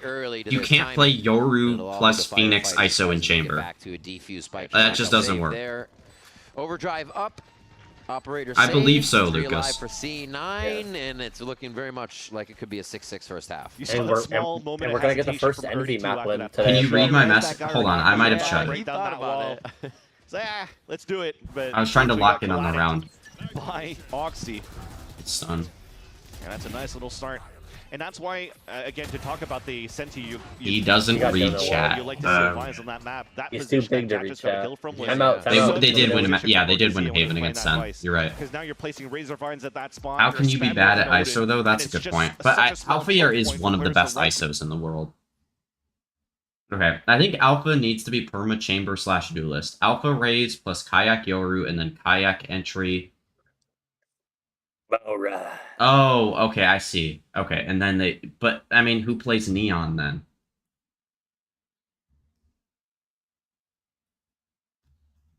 G: very early to
B: You
G: their
B: can't
G: timing.
B: play
G: It'll
B: Yoru
G: allow
B: plus
G: the
B: Phoenix
G: firefighters
B: ISO in
G: to get
B: chamber.
G: back to a defuse spike
B: That just doesn't
G: save
B: work.
G: there. Overdrive up. Operator
B: I believe
G: saves,
B: so,
G: 3
B: Lucas.
G: alive for C9, and it's looking very much like it could be a 6-6 first half.
A: And we're gonna get the first Envy map win today.
B: Can you
A: as well.
B: read my message? Hold on, I might have shut
H: Break
B: it.
H: down that wall. Say, let's do it. But
B: I was trying to lock in on the round.
H: by Oxy.
B: It's done.
H: And that's a nice little start. And that's why, again, to talk about the Senti,
B: he doesn't read chat.
H: You like to see advise on that map. That
A: he's too big to read chat.
B: They did win a yeah, they did win a Haven against Sen. You're right.
H: Because now you're placing Razor Vines at that spot.
B: How can you be bad at ISO though? That's a good point. But Alpha Year is one of the best ISOs in the world. Okay, I think Alpha needs to be perma chamber / duelist. Alpha Raze plus Kayak Yoru and then Kayak entry.
A: Alright.
B: Oh, okay, I see. Okay, and then but I mean, who plays Neon then?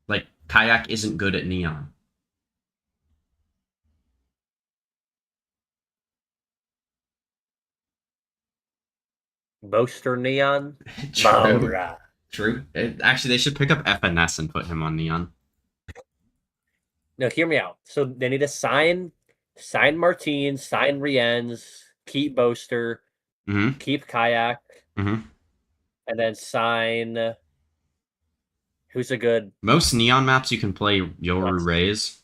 B: Like, Kayak isn't good at Neon.
A: Boaster Neon?
B: True. True. Actually, they should pick up FNS and put him on Neon.
A: No, hear me out. So they need to sign Martine, sign Rienz, keep Boaster, keep Kayak, and then sign... Who's a good...
B: Most Neon maps you can play Yoru Raze.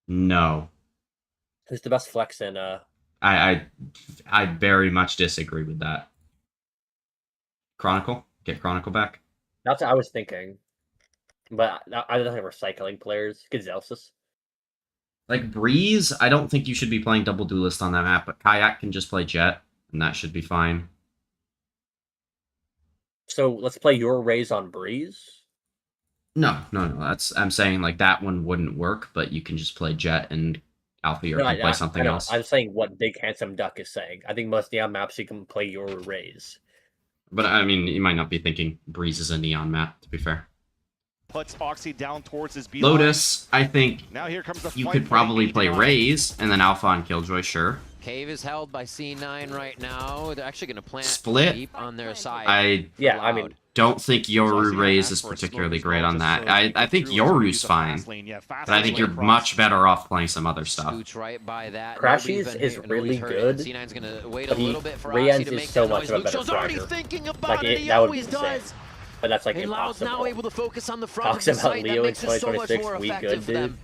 B: No.
A: Who's the best flex in...
B: I very much disagree with that. Chronicle? Get Chronicle back?
A: That's what I was thinking. But I don't think recycling players. Get Zelsis.
B: Like, Breeze, I don't think you should be playing double duelist on that map, but Kayak can just play Jet, and that should be fine.
A: So, let's play your Raze on Breeze?
B: No. I'm saying, like, that one wouldn't work, but you can just play Jet, and Alpha Year can play something else.
A: I'm saying what Big Handsome Duck is saying. I think most Neon maps you can play your Raze.
B: But, I mean, you might not be thinking Breeze is a Neon map, to be fair.
H: Puts Oxy down towards his B
B: Lotus, I think
H: now here comes the
B: you could probably play Raze, and then Alpha on Killjoy, sure.
G: Cave is held by C9 right now. They're actually going to plant
B: Split.
G: deep on their side.
B: I don't think Yoru Raze is particularly great on that. I think Yoru's fine, but I think you're much better off playing some other stuff.
G: Right by that.
A: Crashies is really good,
G: C9's going to wait
A: but
G: a little bit for
A: Rienz
G: Oxy to
A: is
G: make
A: so
G: that
A: much
G: noise.
A: of a better
G: Lucho's already
A: fragger.
G: thinking about
A: Like,
G: it. He
A: that would be
G: always
A: insane.
G: does.
A: But that's like
G: Hey, Loud's
A: impossible.
G: now able to focus on the front
A: Talks
G: of the
A: about
G: site.
A: Leo
G: That
A: in
G: makes it so much
A: 2026,
G: more
A: we
G: effective
A: good,
G: for them.
A: dude.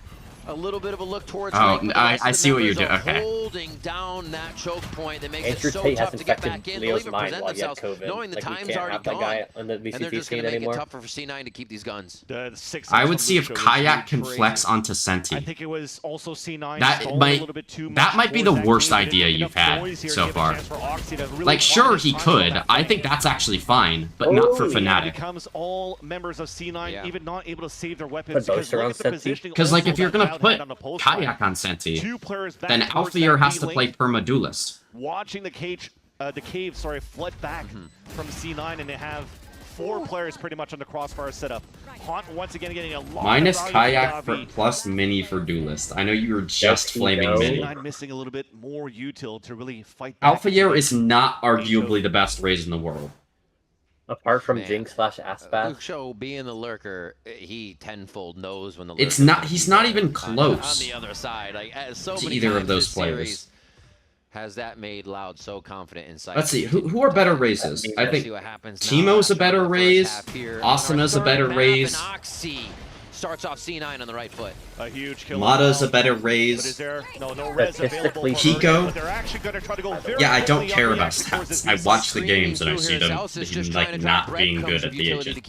G: A little bit of a look towards
B: Oh,
G: Lake,
B: I see what you're doing.
G: are
B: Okay.
G: Holding down that choke point that makes
A: Andrew
G: it so
A: Tate
G: tough
A: has
G: to get
A: infected
G: back in.
A: Leo's
G: They'll even
A: mind
G: present
A: while he had
G: themselves,
A: COVID.
G: knowing the
A: Like, we
G: time's
A: can't
G: already
A: have that
G: gone.
A: guy on the
G: And they're
A: VCT
G: just
A: scene
G: going to make
A: anymore.
G: it tougher for C9 to keep these guns.
B: I would see if Kayak can flex onto Senti.
H: I think it was also C9
B: that might be the worst idea you've had so far. Like, sure, he could. I think that's actually fine, but not for Fnatic.
H: Becomes all members of C9 even not able to save their weapons
B: because like if you're gonna put Kayak on Senti, then Alpha Year has to play perma duelist.
H: Watching the cave, flood back from C9, and they have 4 players pretty much on the crossfire setup. Haunt once again getting a lot
B: minus
H: of
B: Kayak for plus Mini for duelist. I know you were just flaming Mini.
H: C9 missing a little bit more util to really fight.
B: Alpha Year is not arguably the best Raze in the world.
A: Apart from Jinx / Aspas.
G: Lucho being the lurker, he tenfold knows when the
B: It's not. He's not even close.
G: On the other side, like so
B: to
G: many
B: either
G: times
B: of those
G: this
B: players.
G: series has that made Loud so confident in sight.
B: Let's see. Who are better Razes? I think Teemo's a better Raze. Asana's a better Raze.
G: Starts off C9 on the right foot.
H: A huge kill.
B: Mata's a better Raze. Kiko. Yeah, I don't care about stats. I watch the games and I see them like not being good at the agent.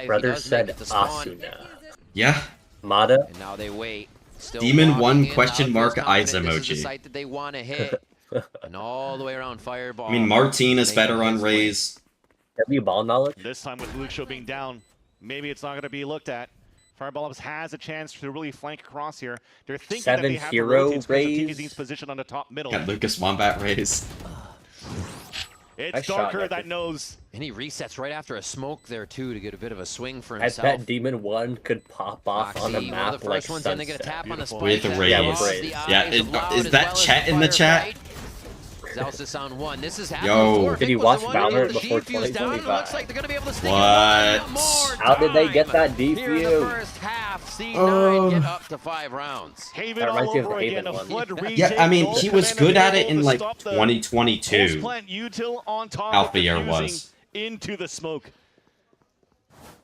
A: Brother said Asuna.
B: Yeah.
A: Mata.
G: And now they wait.
B: Demon 1 question mark eyes emoji.
G: Site that they want to hit. And all the way around Fireball.
B: I mean, Martine is better on Raze.
A: W ball knowledge.
H: This time with Lucho being down, maybe it's not going to be looked at. Fireball has a chance to really flank across here. They're thinking that they have to rotate TVZ's position on the top middle.
B: Got Lucas Wombat Raze.
H: It's Darker that knows.
G: And he resets right after a smoke there too to get a bit of a swing for himself.
A: I bet Demon 1 could pop off on the map like Sunset.
B: With the Raze. Yeah, is that Chet in the chat?
G: Zelsis on 1. This is
A: Yo, did he watch Valorant before 2025?
B: What?
A: How did they get that defuse?
G: First half, C9 get up to 5 rounds.
A: That reminds me of the Haven one.
B: Yeah, I mean, he was good at it in like 2022. Alpha Year was.
H: Into the smoke.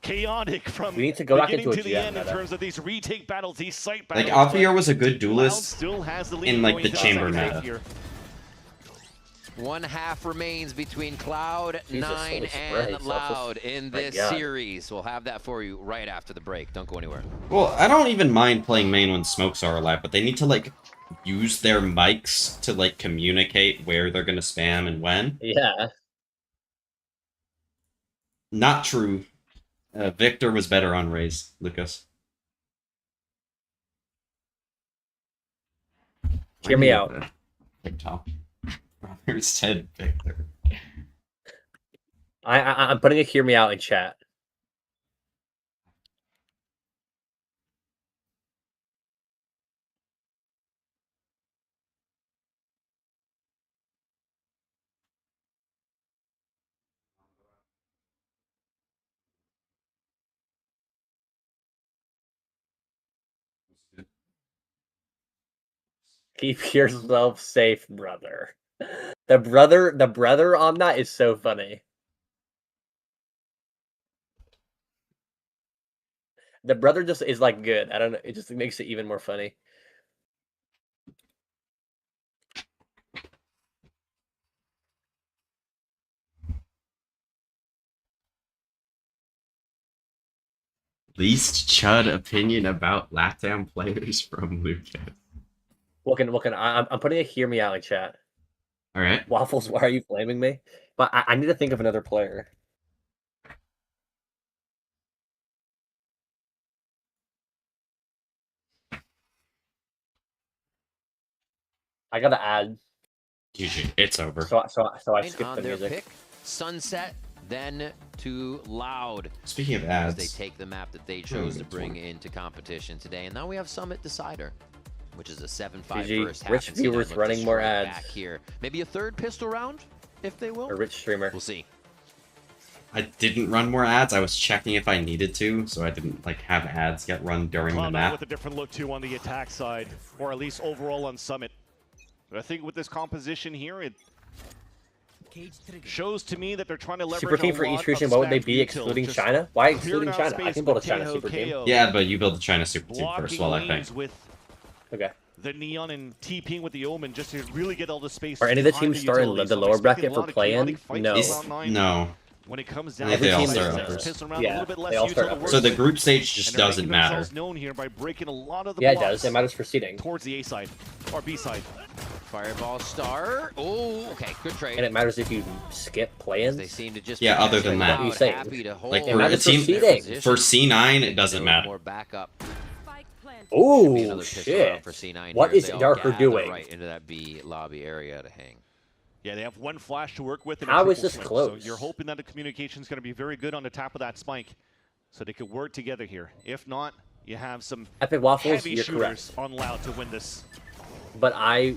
H: chaotic from
A: we need to go back
H: beginning
A: into
H: to
A: a
H: the
A: GM
H: end in
A: meta.
H: terms of these retake battles, these site battles.
B: Like, Aviar was a good
H: Loud
B: duelist
H: still has the lead
B: in, like,
H: going
B: the
H: into
B: chamber
H: second half
B: meta.
H: here.
G: 1/2 remains between Cloud,
A: Jesus,
G: 9,
A: holy spray,
G: and Loud in
A: My
G: this
A: God.
G: series. We'll have that for you right after the break. Don't go anywhere.
B: Well, I don't even mind playing main when smokes are alive, but they need to, like, use their mics to, like, communicate where they're gonna spam and when.
A: Yeah.
B: Not true. Victor was better on Raze, Lucas.
A: Hear me out.
B: TikTok. Brother said Victor.
A: I'm putting a hear me out in chat. Keep yourself safe, brother. The brother on that is so funny. The brother just is like good. I don't know. It just makes it even more funny.
B: Least chud opinion about LATAM players from Lucas.
A: Wilkin, I'm putting a hear me out in chat.
B: All right.
A: Waffles, why are you blaming me? But I need to think of another player. I gotta add.
B: GG, it's over.
A: So I skipped
G: on
A: the
G: their
A: music.
G: pick, Sunset, then to Loud.
B: Speaking of
G: As
B: ads,
G: they take the map that they chose to bring into competition today, and now we have Summit Decider, which is a 7-5
A: GG,
G: first half.
A: rich
G: and see them
A: viewers
G: look
A: running more
G: destroy
A: ads.
G: back here. Maybe a third pistol round, if they will.
A: A rich streamer.
G: We'll see.
B: I didn't run more ads. I was checking if I needed to, so I didn't like have ads get run during the
H: Cloud9
B: map.
H: with a different look too on the attack side, or at least overall on Summit. But I think with this composition here, it shows to me that they're trying to leverage
A: Super team
H: a
A: for
H: lot
A: each region,
H: of
A: what would they
H: spec
A: be
H: retail,
A: excluding
H: just
A: China? Why
H: clearing
A: excluding
H: out
A: China? I
H: space
A: can build a
H: with
A: China
H: Tejo,
A: super team.
H: KO,
B: Yeah, but you build the China super team first,
H: blocking
B: well, I think.
H: lanes with
A: Okay.
H: the Neon and TPing with the Omen just to really get all the space.
A: Are any of the
H: behind
A: teams starting
H: utility.
A: the
H: So
A: lower
H: I'm expecting
A: bracket
H: a
A: for
H: lot of
A: play-in?
H: chaotic fights
A: No.
H: in Cloud9.
B: No.
H: When it comes
B: I
H: down
B: think
H: to
B: they all
H: the
B: start
H: players,
B: uppers.
H: pissing around
A: Yeah,
H: a little bit less
A: they all
H: util
A: start
H: to
A: uppers.
B: So
H: work
B: the
H: with.
B: group stage just
H: And they're
B: doesn't
H: making
B: matter.
H: themselves known here by breaking a lot of the
A: Yeah, it
H: blocks
A: does. It matters for seeding.
H: towards the A side or B side.
G: Fireball star. Oh, okay, good trade.
A: And it matters if you skip play-ins.
G: They seem to just
B: Yeah,
G: be
B: other than that.
G: Loud,
A: What are you saying?
G: happy to hold
B: Like
A: It
B: for a
A: matters for
B: team
A: seeding.
B: for C9, it doesn't
G: No
B: matter.
G: more backup.
A: Oh
G: Be another pistol round
A: shit!
G: for C9
A: What
G: here as
A: is
G: they all
A: Darker
G: gather
A: doing?
G: right into that B lobby area to hang.
H: Yeah, they have one flash to work with. And
A: How
H: a
A: is
H: triple
A: this
H: swing.
A: close?
H: So you're hoping that the communication is going to be very good on the top of that spike, so they could work together here. If not, you have some
A: Epic Waffles,
H: heavy
A: you're
H: shooters
A: correct.
H: on Loud to win this.
A: But I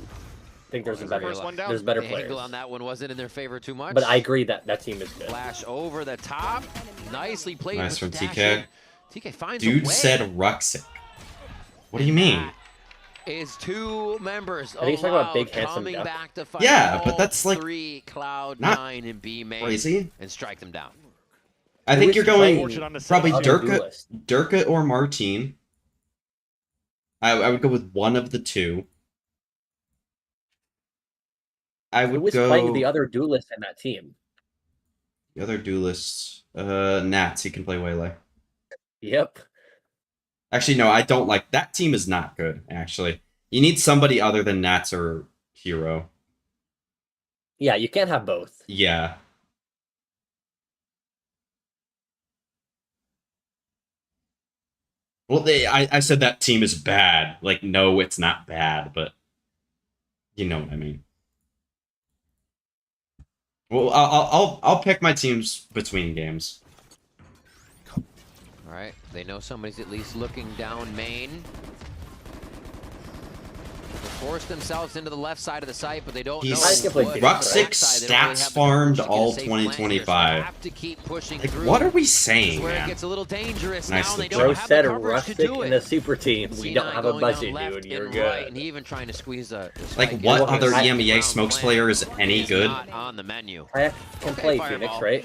A: think there's a better.
H: First one down.
A: There's better
G: The
A: players.
G: angle on that one wasn't in their favor too much.
A: But I agree that that team is good.
G: Flash over the top. Nicely played.
B: Nice from
G: Dash
B: TK.
G: in. TK finds a
B: Dude
G: way.
B: said Ruxic. What do you mean?
G: Is two members
A: I think he's talking about Big
G: Loud
A: Handsome
G: coming
A: Duck.
G: back to fight
B: Yeah, but
G: all
B: that's, like,
G: three Cloud9
B: not
G: and B main
B: crazy.
G: and strike them down.
B: I
A: Who
B: think
A: is
B: you're going
H: playing
B: probably
A: other
B: Durka,
A: duelist?
B: Durka or Martine. I would go with one of the two. I
A: Who
B: would
A: was
B: go
A: playing the other duelist in that team?
B: the other duelists. Nats, he can play Waylay.
A: Yep.
B: Actually, no, I don't like that team. Is not good. Actually, you need somebody other than Nats or Hero.
A: Yeah, you can't have both.
B: Yeah. Well, I said that team is bad. Like, no, it's not bad, but you know what I mean. Well, I'll pick my teams between games.
G: All right, they know somebody's at least looking down main. They force themselves into the left side of the site, but they don't know.
B: Ruxic stats farmed all 2025.
G: Have to keep pushing
B: Like,
G: through.
B: what are we saying,
G: Where it
B: man?
G: gets a little dangerous
B: Nice
G: now. They
B: little
G: don't
A: Bro
G: have
A: said
G: the coverage to do
A: Ruxic in
G: it.
A: the super team. We don't
G: C9
A: have a
G: going
A: budget,
G: on left
A: dude. You're
G: and
A: good.
G: right, and even trying to squeeze a
B: Like,
G: spike
B: what
G: in.
B: other
A: I-
B: EMEA smokes player is any
G: Is
B: good?
G: not on the menu.
A: I can play
G: Fireball.
A: Phoenix, right?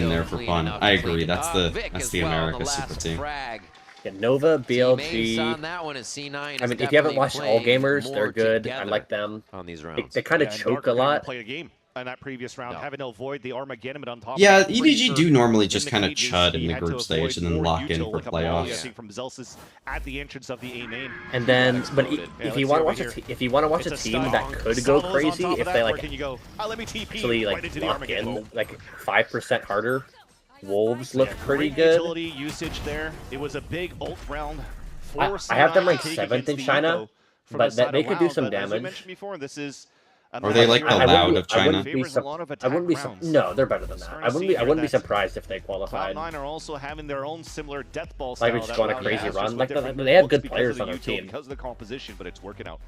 B: in there for fun. I agree. That's the America super team.
A: Yeah, Nova, BLG.
G: on that one, C9
A: I mean, if you haven't watched All Gamers, they're good. I like them.
G: On these rounds.
A: They kind of choke a lot.
H: Play a game on that previous round, having to avoid the Armageddon on top.
B: Yeah, EDG do normally just kind of chud in the group stage and then lock in for playoffs.
H: From Zelsis at the entrance of the A main.
A: And then, but if you want to watch a team that could go crazy, if they like actually like lock in like 5% harder, Wolves look pretty good.
H: Utility usage there. It was a big ult round.
A: I have them ranked 7th in China, but they could do some damage.
H: As we mentioned before, this is
B: Are they like the Loud of China?
A: No, they're better than that. I wouldn't be surprised if they qualified.
H: Cloud9 are also having their own similar death ball
A: Like
H: style.
A: we just go on a crazy run. Like they have good players on their team.
H: Because of the composition, but it's working out.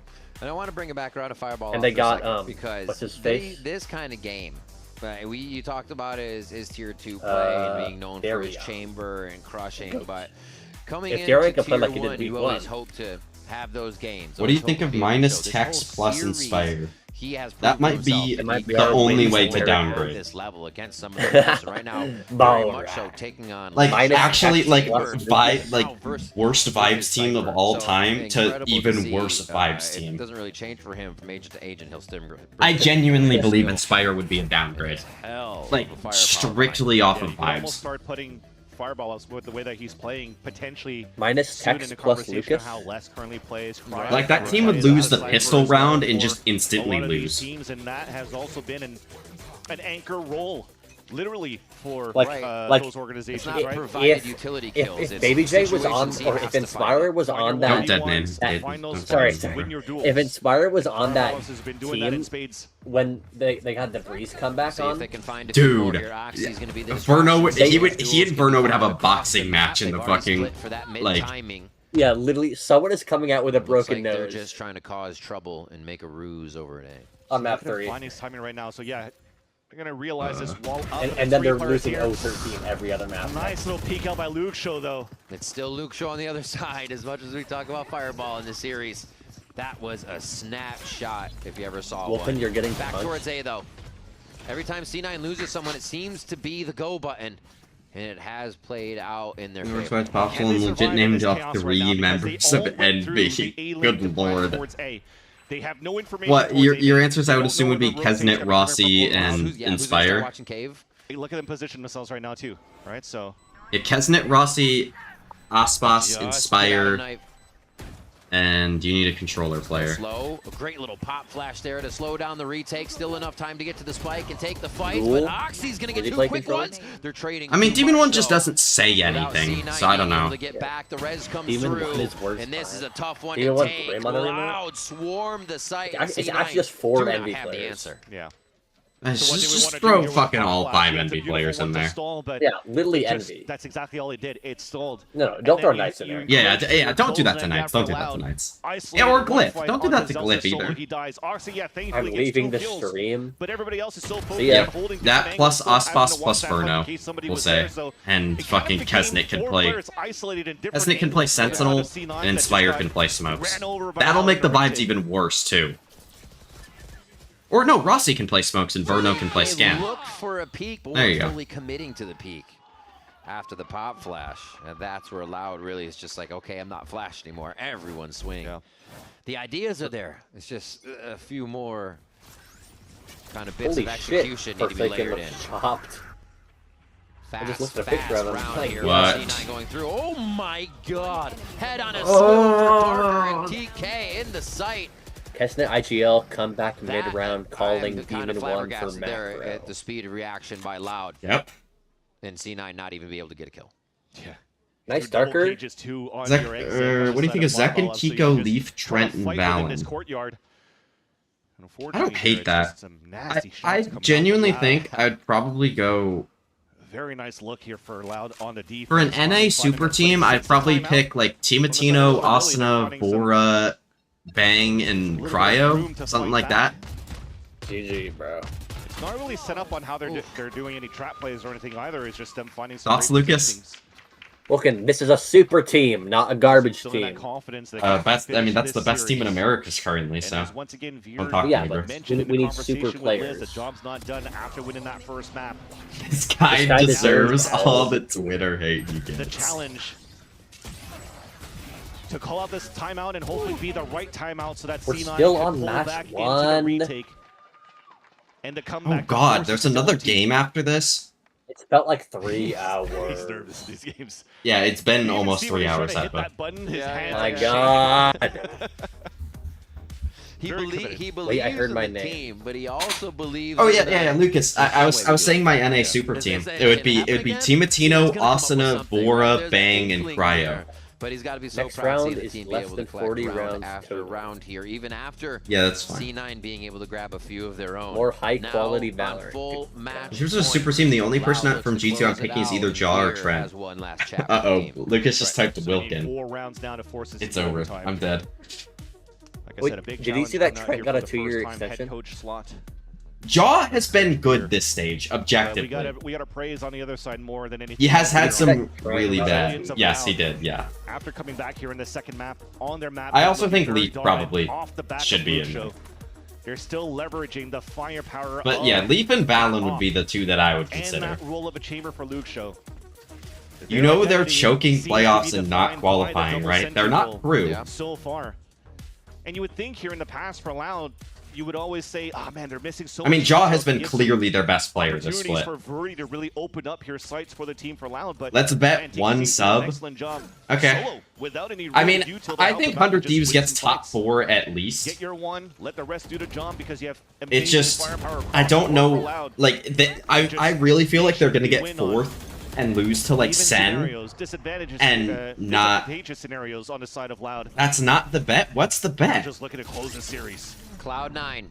G: And I want to bring it back around to Fireball.
A: And they got
G: because
A: what's his face?
G: This kind of game. You talked about his tier 2 play and being known for his chamber and crushing, but coming into tier 1, you always hope to have those games.
B: What do you think of minus Tex plus Inspire? That might be the only way to downgrade.
G: This level against some of the right now, very much so taking on
B: like actually like worst vibes team of all time to even worse vibes team.
G: It doesn't really change for him from agent to agent. He'll still.
B: I genuinely believe Inspire would be a downgrade, like strictly off of vibes.
H: Start putting Fireball up with the way that he's playing, potentially
A: minus Tex plus Lucas.
H: How Les currently plays.
B: Like that team would lose the pistol round and just instantly lose.
H: Teams, and that has also been an anchor role, literally, for those organizations. Right?
A: If Baby J was on, or if Inspire was on that, if Inspire was on that team when they had the Breeze come back on,
B: dude, Verno, he and Verno would have a boxing match in the fucking like.
A: Yeah, literally, someone is coming out with a broken nose.
G: They're just trying to cause trouble and make a ruse over an A.
A: On map 3.
H: Finding timing right now, so yeah. They're gonna realize this wall up.
A: And then they're losing 0-13 every other map.
H: Nice little peek out by Luke Show though.
G: It's still Luke Show on the other side. As much as we talk about Fireball in this series, that was a snapshot. If you ever saw
A: one. You're getting
G: back towards A though. Every time C9 loses someone, it seems to be the go button, and it has played out in their favor.
B: It's possible and legit named off 3 members of NB. Good lord.
H: They have no information.
B: What your answers? I would assume would be Kesnet, Rossi, and Inspire.
H: Hey, look at them position themselves right now too, right? So
B: yeah, Kesnet, Rossi, Aspas, Inspire, and you need a controller player.
G: Slow, a great little pop flash there to slow down the retake. Still enough time to get to the spike and take the fight, but Oxy's gonna get 2 quick ones. They're trading.
B: I mean, Demon 1 just doesn't say anything, so I don't know.
G: To get back, the res comes
A: Demon
G: through,
A: 1 is worse.
G: and this is a tough one
A: Demon
G: to take.
A: One
G: Loud swarm the site.
A: It's actually just 4 NB
G: have the
A: players.
G: answer.
H: Yeah.
B: Just throw fucking all 5 NB players in there.
A: Yeah, literally Envy.
H: That's exactly all it did. It stalled.
A: No, don't throw Knights in there.
B: Yeah, don't do that to Knights. Don't do that to Knights. Yeah, or Glyph. Don't do that to Glyph either.
A: I'm leaving the stream.
H: But everybody else is so
B: yeah, that plus Aspas plus Verno, we'll say. And fucking Kesnet can play. Kesnet can play Sentinel, and Inspire can play Smokes. That'll make the vibes even worse, too. Or no, Rossi can play Smokes and Verno can play Scan.
G: Look for a peek,
B: there you go.
G: Fully committing to the peek after the pop flash, and that's where Loud really is just like, okay, I'm not flash anymore. Everyone's swinging. Yeah. The ideas are there. It's just a few more kind of bits of execution need to be layered in.
A: Chopped.
G: Fast round here.
B: What?
G: C9 going through. Oh my God! Head on a slow for Parker and TK in the sight.
A: Kesnet IGL come back mid-round, calling Demon 1 for
G: there
A: macro.
G: at the speed of reaction by Loud.
B: Yep.
G: And C9 not even be able to get a kill.
H: Yeah.
A: Nice Darker.
B: What do you think of Zek and Kiko, Leaf, Trent, and Valen? I don't hate that. I genuinely think I'd probably go...
H: Very nice look here for Loud on the defense.
B: For an NA super team, I'd probably pick like Timatino, Asuna, Bora, Bang, and Cryo, something like that.
A: GG, bro.
H: It's not really set up on how they're doing any trap plays or anything either. It's just them finding some
B: thoughts, Lucas.
A: Looking, this is a super team, not a garbage team.
B: Best. I mean, that's the best team in America currently. So
H: once again,
A: yeah, but we need super players.
H: The job's not done after winning that first map.
B: This guy deserves all the Twitter hate he gets.
H: The challenge. to call out this timeout and hopefully be the right timeout so that
A: We're
H: C9
A: still
H: can
A: on
H: pull
A: match
H: back into the
A: one.
H: retake. And the comeback.
B: Oh god, there's another game after this?
A: It's felt like 3
H: He's
A: hours.
H: nervous in these games.
B: Yeah, it's been
H: You can
B: almost
H: see
B: 3
H: when he's trying
B: hours,
H: to
B: I
H: hit
B: bet.
H: that button, his hands
A: My
H: are
A: god.
G: He believes
A: Wait, I heard
G: in
A: my
G: the
A: name.
G: team, but he also believes.
B: Oh
G: in
B: yeah,
G: the-
B: Lucas. I was saying my NA super team. It would be Timatino, Asuna, Vora, Bang, and Cryo.
G: But he's got to be so
A: Next
G: proud to see
A: round
G: the
A: is
G: team be
A: less
G: able
A: than
G: to collect
A: 40
G: round
A: rounds
G: after
A: total.
G: round here, even after
B: Yeah, that's fine.
G: C9 being able to grab a few of their own.
A: More high quality
G: Now, on
A: Valorant.
G: full match
B: If this was a super team, the only person out from G2 I'm picking is either Jaw or Trent. Uh-oh, Lucas just typed Wilkin.
H: 4 rounds now to force this
B: It's
H: into
B: over.
H: overtime.
B: I'm dead.
H: Like I
A: Wait,
H: said, a big
A: did you
H: challenge
A: see that
H: coming out
A: Trent
H: here
A: got
H: for
A: a
H: the
A: 2-year
H: first-time head
A: extension?
H: coach slot.
B: Jaw has been good this stage,
H: We
B: objectively.
H: gotta praise on the other side more than anything.
B: He has had
H: else.
B: some really bad.
H: Millions of
B: Yes, he
H: rounds.
B: did, yeah.
H: After coming back here in the second map, on their map.
B: I
H: they're
B: also
H: looking
B: think
H: very
B: Leaf
H: dominant
B: probably
H: off the back
B: should
H: of
B: be in
H: Lucio.
B: there.
H: They're still leveraging the firepower.
B: But yeah, Leaf and Valen would be the two that I would
H: and
B: consider.
H: that role of a chamber for Luke Show.
B: You know they're
H: identity
B: choking
H: seems to be
B: playoffs and not
H: defined by the
B: qualifying,
H: double
B: right? They're
H: sentry
B: not
H: role
B: through.
H: so far. And you would think here in the past for Loud, you would always say, "Oh man, they're missing so."
B: I mean,
H: much
B: Jaw has
H: detail to
B: been
H: get
B: clearly their best player this
H: opportunities
B: split.
H: for Vuri to really open up here sights for the team for Loud, but
B: Let's bet
H: man, TKC
B: one
H: did an
B: sub.
H: excellent job
B: Okay.
H: solo, without any
B: I
H: real
B: mean,
H: detail to
B: I
H: help
B: think
H: them out,
B: 100
H: just
B: Thieves
H: win
B: gets
H: some
B: top
H: fights.
B: 4 at least.
H: Get your one, let the rest do the job because you have
B: It's
H: amazing
B: just,
H: firepower
B: I
H: across
B: don't
H: the board for
B: know,
H: Loud.
B: like, I really feel like they're gonna get
H: win on
B: 4th and lose to, like,
H: even
B: Sen,
H: scenarios, disadvantages,
B: and not,
H: disadvantageous scenarios on the side of Loud.
B: that's not the bet. What's the
H: They're
B: bet?
H: just looking to close the series.
G: Cloud9,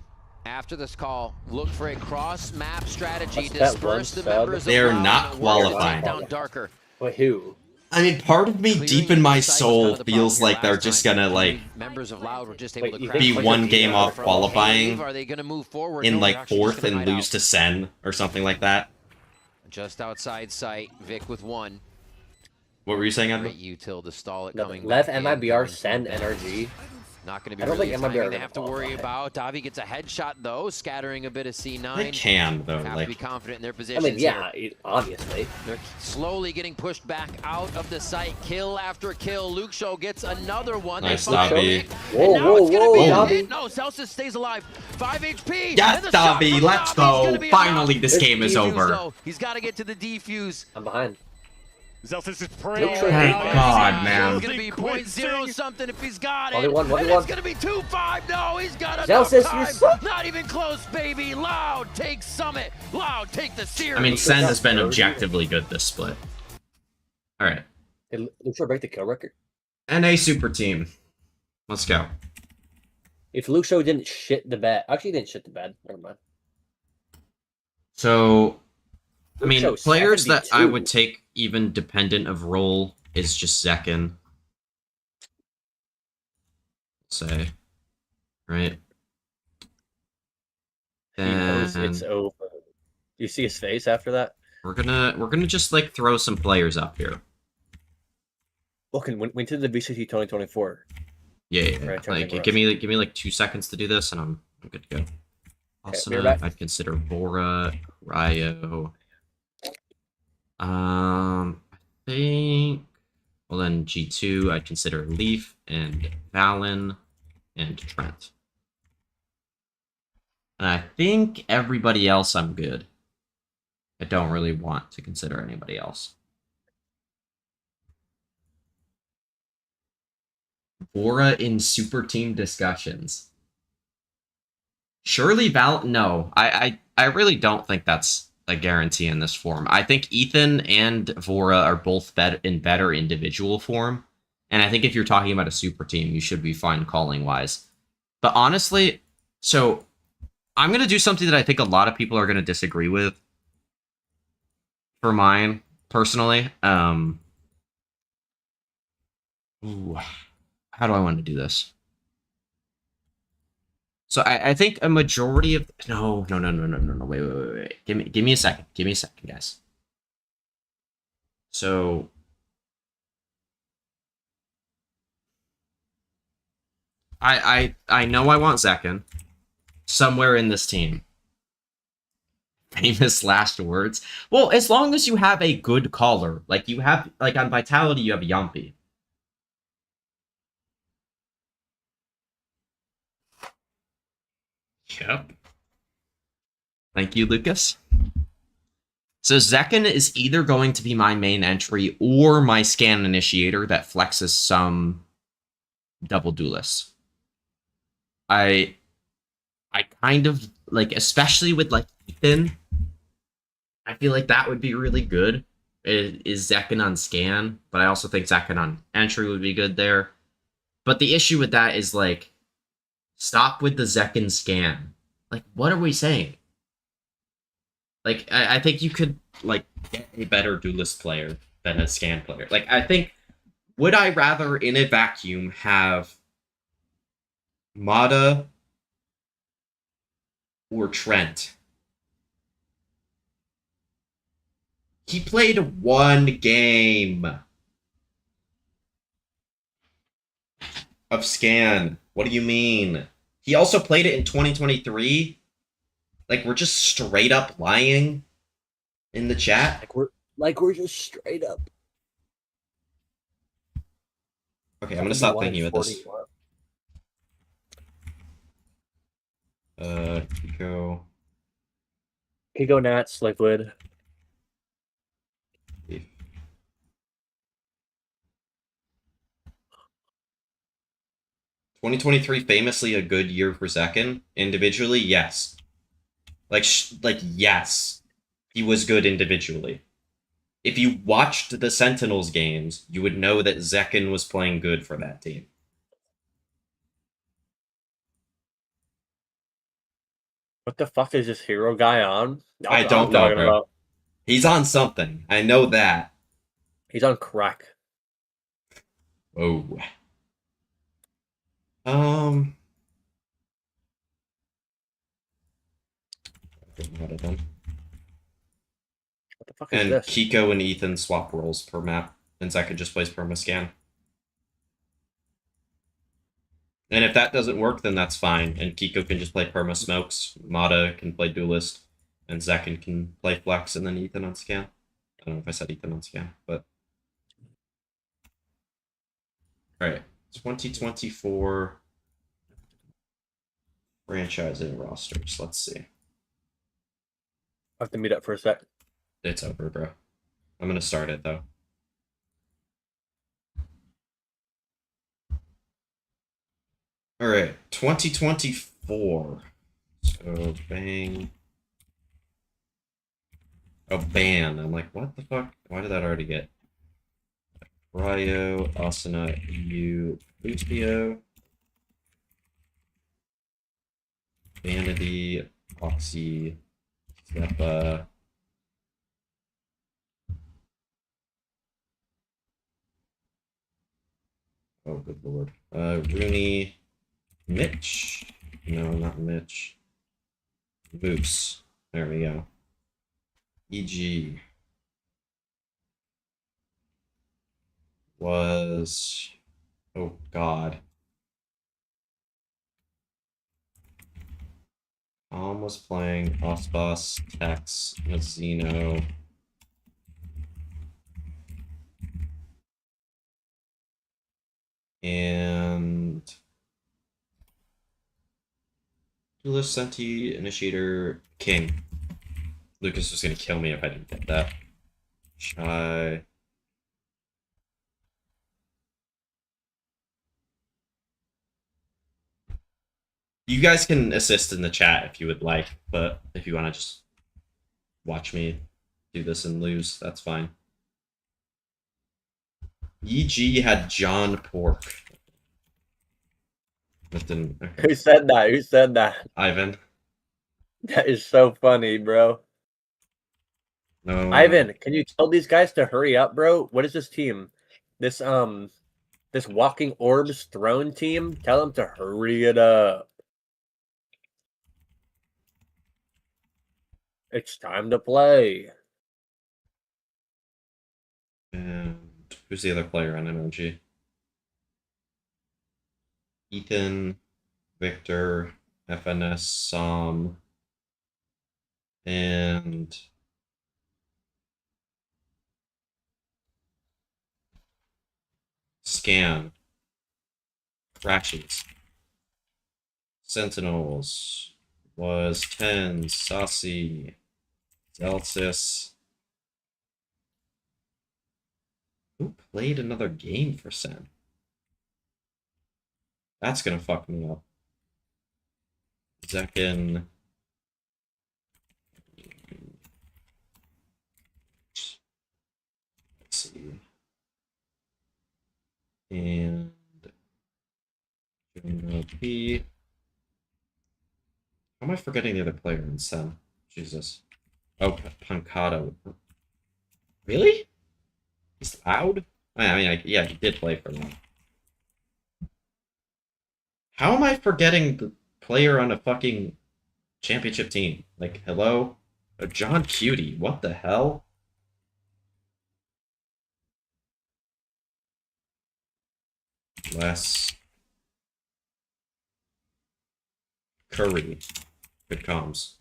G: after this call, look for a cross-map strategy.
A: What's that
G: Disperse the
A: one sub?
G: members
B: They're
G: of Loud
B: not
G: and work
B: qualifying.
G: down darker.
A: Wait, who?
B: I mean, part of me deep in my soul feels like they're just gonna, like,
G: Members of Loud were just able
A: Wait,
G: to
A: you
G: crack
B: be
A: think
B: one
A: like
B: game off
G: from
B: qualifying
G: Cave. Are they going to move forward?
B: in,
G: No, they're
B: like,
G: actually just
B: 4th
G: gonna
B: and
G: hide
B: lose
G: out.
B: to Sen or something like that.
G: Just outside sight, Vic with 1.
B: What were you saying, Edmund?
G: Great util to stall it
A: No,
G: coming
A: let
G: back in,
A: MIBR
G: coming
A: send
G: from
A: NRG.
G: Not going to be
A: I don't
G: really
A: think
G: a
A: MIBR
G: timing
A: are
G: they
A: gonna
G: have to worry
A: qualify.
G: about. Davi gets a headshot, though, scattering a bit of C9.
B: They can, though,
G: Have to be
B: like,
G: confident in their
A: I
G: positions
A: mean, yeah,
G: here.
A: obviously.
G: They're slowly getting pushed back out of the site. Kill after kill. Luke Show gets another one.
B: Nice,
G: They find
B: Davi.
G: Vic,
A: Whoa,
G: and now it's gonna
A: whoa,
G: be
A: whoa,
G: a hit.
A: Davi.
G: No, Celsius stays alive. 5 HP.
B: Yes,
G: and the shot
B: Davi,
G: from
B: let's
G: Davi's
B: go.
G: gonna be
B: Finally,
G: enough.
B: this game is
G: Defuse,
B: over.
G: though. He's got to get to the defuse.
A: I'm behind.
H: Zelsis is praying.
B: Thank God, man.
G: It's gonna be .0 something if he's got it.
A: 1v1, 1v1.
G: And it's gonna be 2-5. No, he's got
A: Zelsis,
G: enough
A: you
G: time.
A: suck.
G: Not even close, baby. Loud take Summit. Loud take the series.
B: I mean, Sen has been objectively good this split. Alright.
A: Did Lucio break the kill record?
B: NA Super Team. Let's go.
A: If Lucio didn't shit the bed, actually he didn't shit the bed. Never mind.
B: So, I mean,
A: Lucio,
B: players that I
A: 72.
B: would take even dependent of role is just Zekin. Say. Right?
A: He knows
B: Then
A: it's over. You see his face after that?
B: we're gonna just like throw some players up here.
A: Look, and went to the VCT 2024.
B: Yeah,
A: Right,
B: like
A: Rush.
B: give me like 2 seconds to do this, and I'm good to go.
A: be right back.
B: I'd consider Vora, Ryo. I think. Well, then G2, I'd consider Leaf and Valen and Trent. And I think everybody else I'm good. I don't really want to consider anybody else. Vora in super team discussions. Surely no. I really don't think that's a guarantee in this form. I think Ethan and Vora are both in better individual form. And I think if you're talking about a super team, you should be fine calling wise. But honestly, so I'm going to do something that I think a lot of people are going to disagree with. For mine, personally. Ooh, how do I want to do this? So I think a majority of no, wait. Give me a second. Give me a second, guys. So I know I want Zekin somewhere in this team. Famous last words. Well, as long as you have a good caller, like you have, like on Vitality, you have Yumpy. Yep. Thank you, Lucas. So Zekken is either going to be my main entry or my scan initiator that flexes some double duelists. I kind of like, especially with like Ethan, I feel like that would be really good. Is Zekken on scan, but I also think Zekken on entry would be good there. But the issue with that is like, stop with the Zekken scan. Like, what are we saying? Like, I think you could like get a better duelist player than a scan player. Like, I think, would I rather in a vacuum have Mata or Trent? He played one game of scan. What do you mean? He also played it in 2023. Like, we're just straight up lying in the chat.
A: Like we're just straight up.
B: Okay, I'm gonna stop thinking about this.
A: Kiko Nats, Liquid.
B: 2023 famously a good year for Zekken. Individually, yes. Like yes. He was good individually. If you watched the Sentinels games, you would know that Zekken was playing good for that team.
A: What the fuck is this hero guy on?
B: I don't know, bro. About. He's on something. I know that.
A: He's on crack.
B: Oh. What the fuck is this? Kiko and Ethan swap roles per map, and Zekken just plays permascan. And if that doesn't work, then that's fine. And Kiko can just play perma smokes. Mata can play duelist, and Zekken can play flex, and then Ethan on scan. I don't know if I said Ethan on scan, but all right. 2024 franchising rosters. Let's see.
A: I have to meet up for a sec.
B: It's over, bro. I'm gonna start it though. All right, 2024. So bang. Oh, ban. I'm like, what the fuck? Why did that already get? Ryo, Asuna, EU, Lucio, Vanity, Oxy, Zeppa. Oh, good lord. Rooney, Mitch. No, not Mitch. Moose. There we go. EG was, oh god. Was playing Osbos, Tex, Mazzino. And Duelist, Senti, Initiator, King. Lucas was gonna kill me if I didn't get that. Shy. You guys can assist in the chat if you would like, but if you want to just watch me do this and lose, that's fine. EG had John Pork. Okay.
A: Who said that? Who said that?
B: Ivan.
A: That is so funny, bro.
B: No.
A: Ivan, can you tell these guys to hurry up, bro? What is this team? This Walking Orbs Throne team? Tell them to hurry it up. It's time to play.
B: And who's the other player on MLG? Ethan, Victor, FNS, Sam, and Scan, Crashes, Sentinels, was 10, Saucy, Zelsis. Who played another game for Sen? That's gonna fuck me up. Zekin. Let's see. And P. How am I forgetting the other player in Sen? Jesus. Oh, Pancado. Really? He's loud? I mean, yeah, he did play for them. How am I forgetting the player on a fucking championship team? Like, hello? John Cutie, what the hell? Less Curry. Good comms.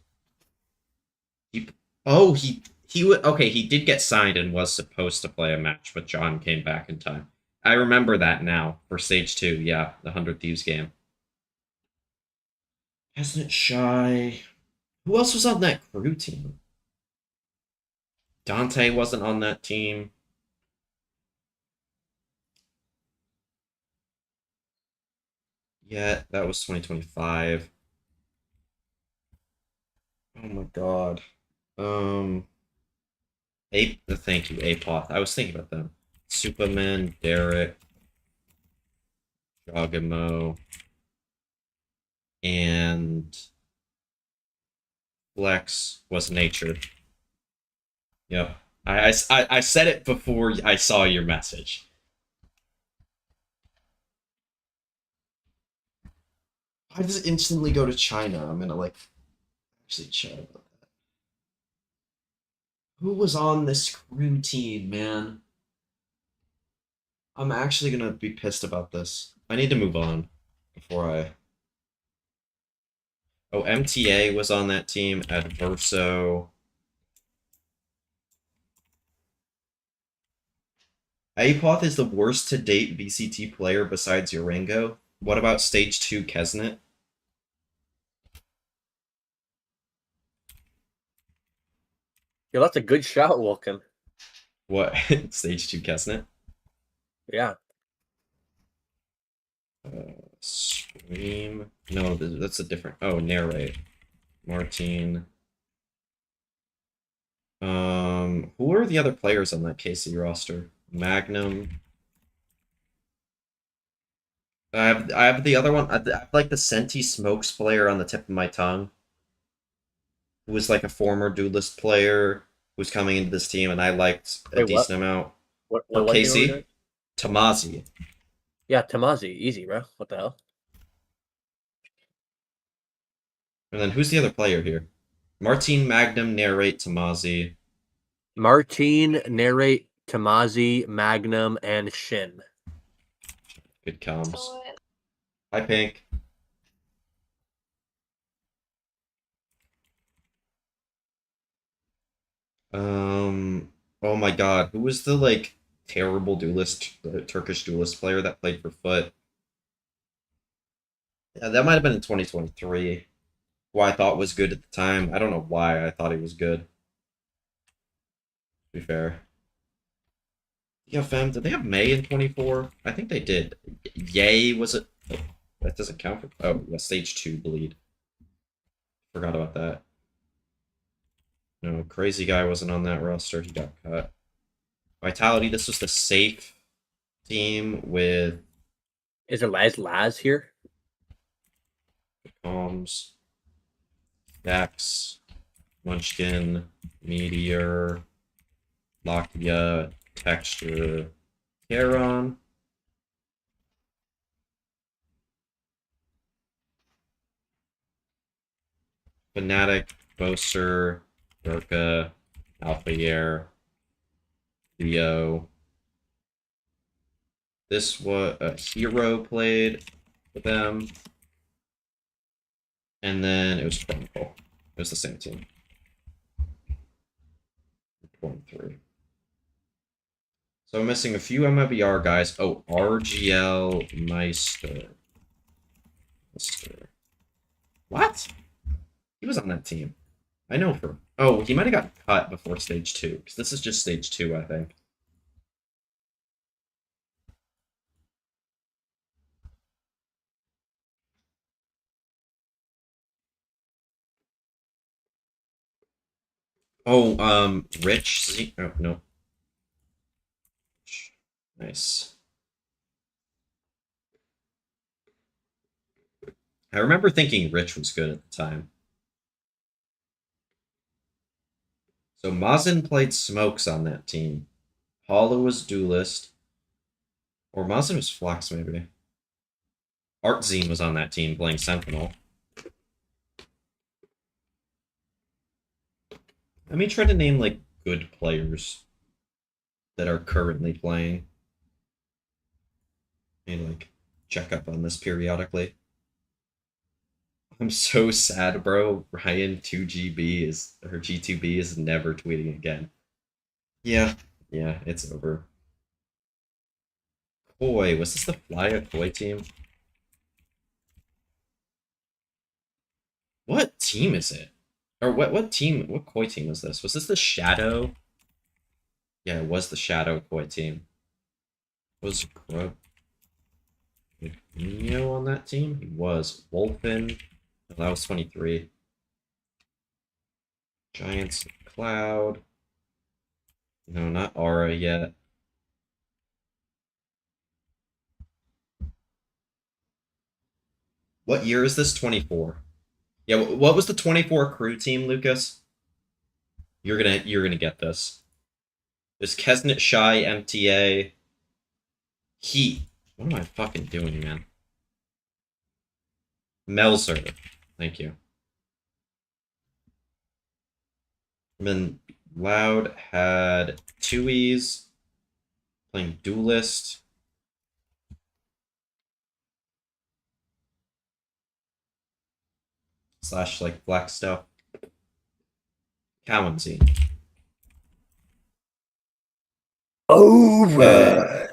B: Okay, he did get signed and was supposed to play a match, but John came back in time. I remember that now for stage 2, yeah, the 100 Thieves game. Hasn't it Shy? Who else was on that crew team? Dante wasn't on that team. Yeah, that was 2025. Oh my god. Thank you, Apoth. I was thinking about them. Superman, Derek, Jogamo, and Flex was Nature. Yep. I said it before I saw your message. I just instantly go to China. I'm gonna like actually chat about that. Who was on this crew team, man? I'm actually gonna be pissed about this. I need to move on before I... Oh, MTA was on that team. Adverso. Apoth is the worst to date VCT player besides Urango. What about stage 2 Kesnet?
A: Yo, that's a good shot, Wilkin.
B: What? Stage 2 Kesnet?
A: Yeah.
B: Stream. No, that's a different... Oh, narrate. Martin. Who are the other players on that KC roster? Magnum. I have the other one. I have like the Senti Smokes player on the tip of my tongue, who was like a former Duelist player who's coming into this team, and I liked a decent amount.
A: What
B: KC? Tamazi.
A: Yeah, Tamazi. Easy, bro. What the hell?
B: And then who's the other player here? Martin, Magnum, Narrate, Tamazi.
A: Martin, Narrate, Tamazi, Magnum, and Shin.
B: Good comms. Hi, Pink. Oh my god, who was the, like, terrible duelist, the Turkish duelist player that played for Foot? Yeah, that might have been in 2023. Who I thought was good at the time. I don't know why I thought he was good. To be fair. Yeah, fam, did they have May in 24? I think they did. Yay, was it? Oh, that doesn't count for... Oh, yeah, stage 2 bleed. Forgot about that. No, Crazy Guy wasn't on that roster. He got cut. Vitality, this was the safe team with...
A: Is it Laz here?
B: Comms. Dax. Munchkin. Meteor. Lakia. Texture. Charon. Fnatic. Boaster. Durka. Alphayer. Leo. This was a Hero played with them. And then it was Chronicle. It was the same team. 23. So I'm missing a few MIBR guys. Oh, RGL Meister. What? He was on that team. I know for... Oh, he might have got cut before Stage 2, because this is just Stage 2, I think. Oh, Rich... Oh, no. Nice. I remember thinking Rich was good at the time. So Mazin played Smokes on that team. Hollow was Duelist. Or Mazin was Flux, maybe. Artzine was on that team playing Sentinel. Let me try to name, like, good players that are currently playing. And, like, check up on this periodically. I'm so sad, bro. Ryan 2GB is, or G2B is never tweeting again. Yeah, it's over. Koi, was this the Flya Koi team? What team is it? Or what Koi team was this? Was this the Shadow? Yeah, it was the Shadow Koi team. Was Neo on that team? He was. Wolfen. Oh, that was 23. Giants Cloud. No, not Aura yet. What year is this? 24. Yeah, what was the 24 crew team, Lucas? You're gonna get this. There's Kesnet, Shy, MTA, Heat. What am I fucking doing, man? Melzer. Thank you. And then Loud had 2Es playing Duelist. / like black stuff. Cowancy.
A: Over.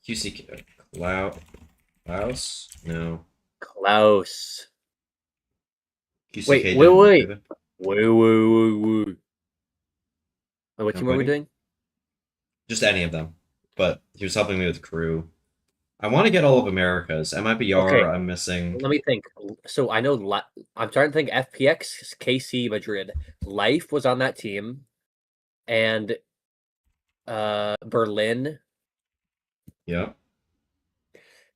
B: QC Klaus? No.
A: Klaus.
B: QCK
A: Wait. What team are we doing?
B: Just any of them. But he was helping me with crew. I want to get all of America's. MIBR, okay. I'm missing.
A: Let me think. So I know I'm trying to think. FPX, KC, Madrid. Life was on that team, and Berlin.
B: Yeah.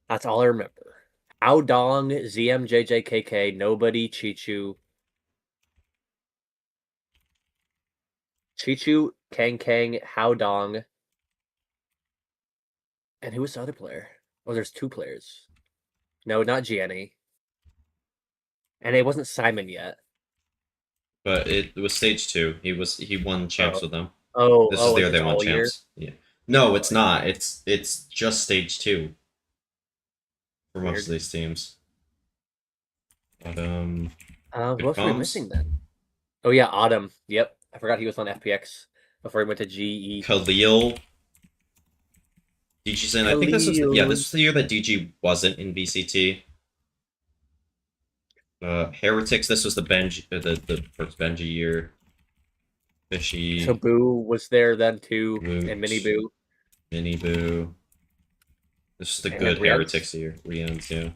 A: That's all I remember. Aodong, ZMJJKK, Nobody, Chichu, Kang, Haodong, and who was the other player? Oh, there's 2 players. No, not Gianni. And it wasn't Simon yet.
B: But it was Stage 2. He won champs with them.
A: This
B: is the year they won champs. Yeah. No, it's not. It's just Stage 2 for most of these teams. But
A: what were we missing then? Oh yeah, Autumn. Yep, I forgot he was on FPX before he went to GE.
B: Khalil. DG's in. I think this was the year that DG wasn't in VCT. Heretics. This was the first Benji year. Fishy.
A: So Boo was there then too, and Mini Boo.
B: This is the good Heretics year. Rians, yeah.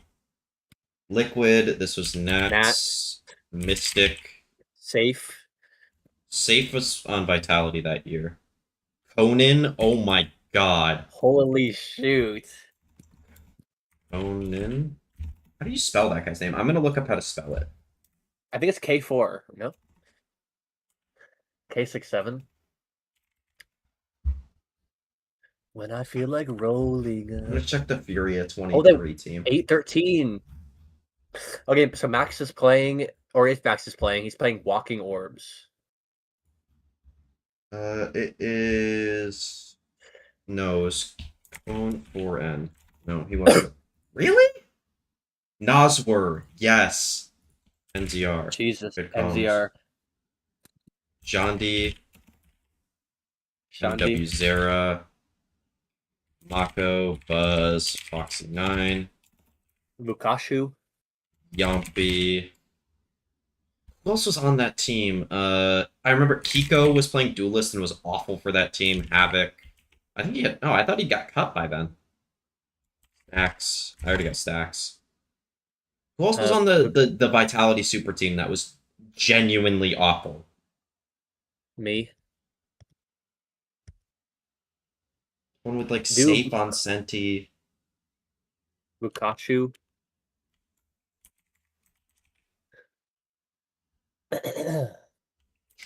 B: Liquid. This was Nats. Mystic.
A: Safe.
B: Safe was on Vitality that year. Conan. Oh my god.
A: Holy shoot.
B: Conan. How do you spell that guy's name? I'm gonna look up how to spell it.
A: I think it's K4, no? K67. When I feel like rolling.
B: I'm gonna check the Furia 23 team.
A: 813. Okay, so Max is playing, or if Max is playing, he's playing Walking Orbs.
B: It is... No, it's Clone 4N. No, he wasn't. Really? Noswer, yes. NZR.
A: Jesus, NZR.
B: Jondi. MW Zera. Mako, Buzz, Foxy9.
A: Mukashu.
B: Yompi. Who else was on that team? I remember Kiko was playing Duelist and was awful for that team. Havoc. I think he had... No, I thought he got cut by then. Stacks. I already got Stacks. Who else was on the Vitality Super team that was genuinely awful?
A: Me.
B: One with, like, Safe on Senti.
A: Mukachu.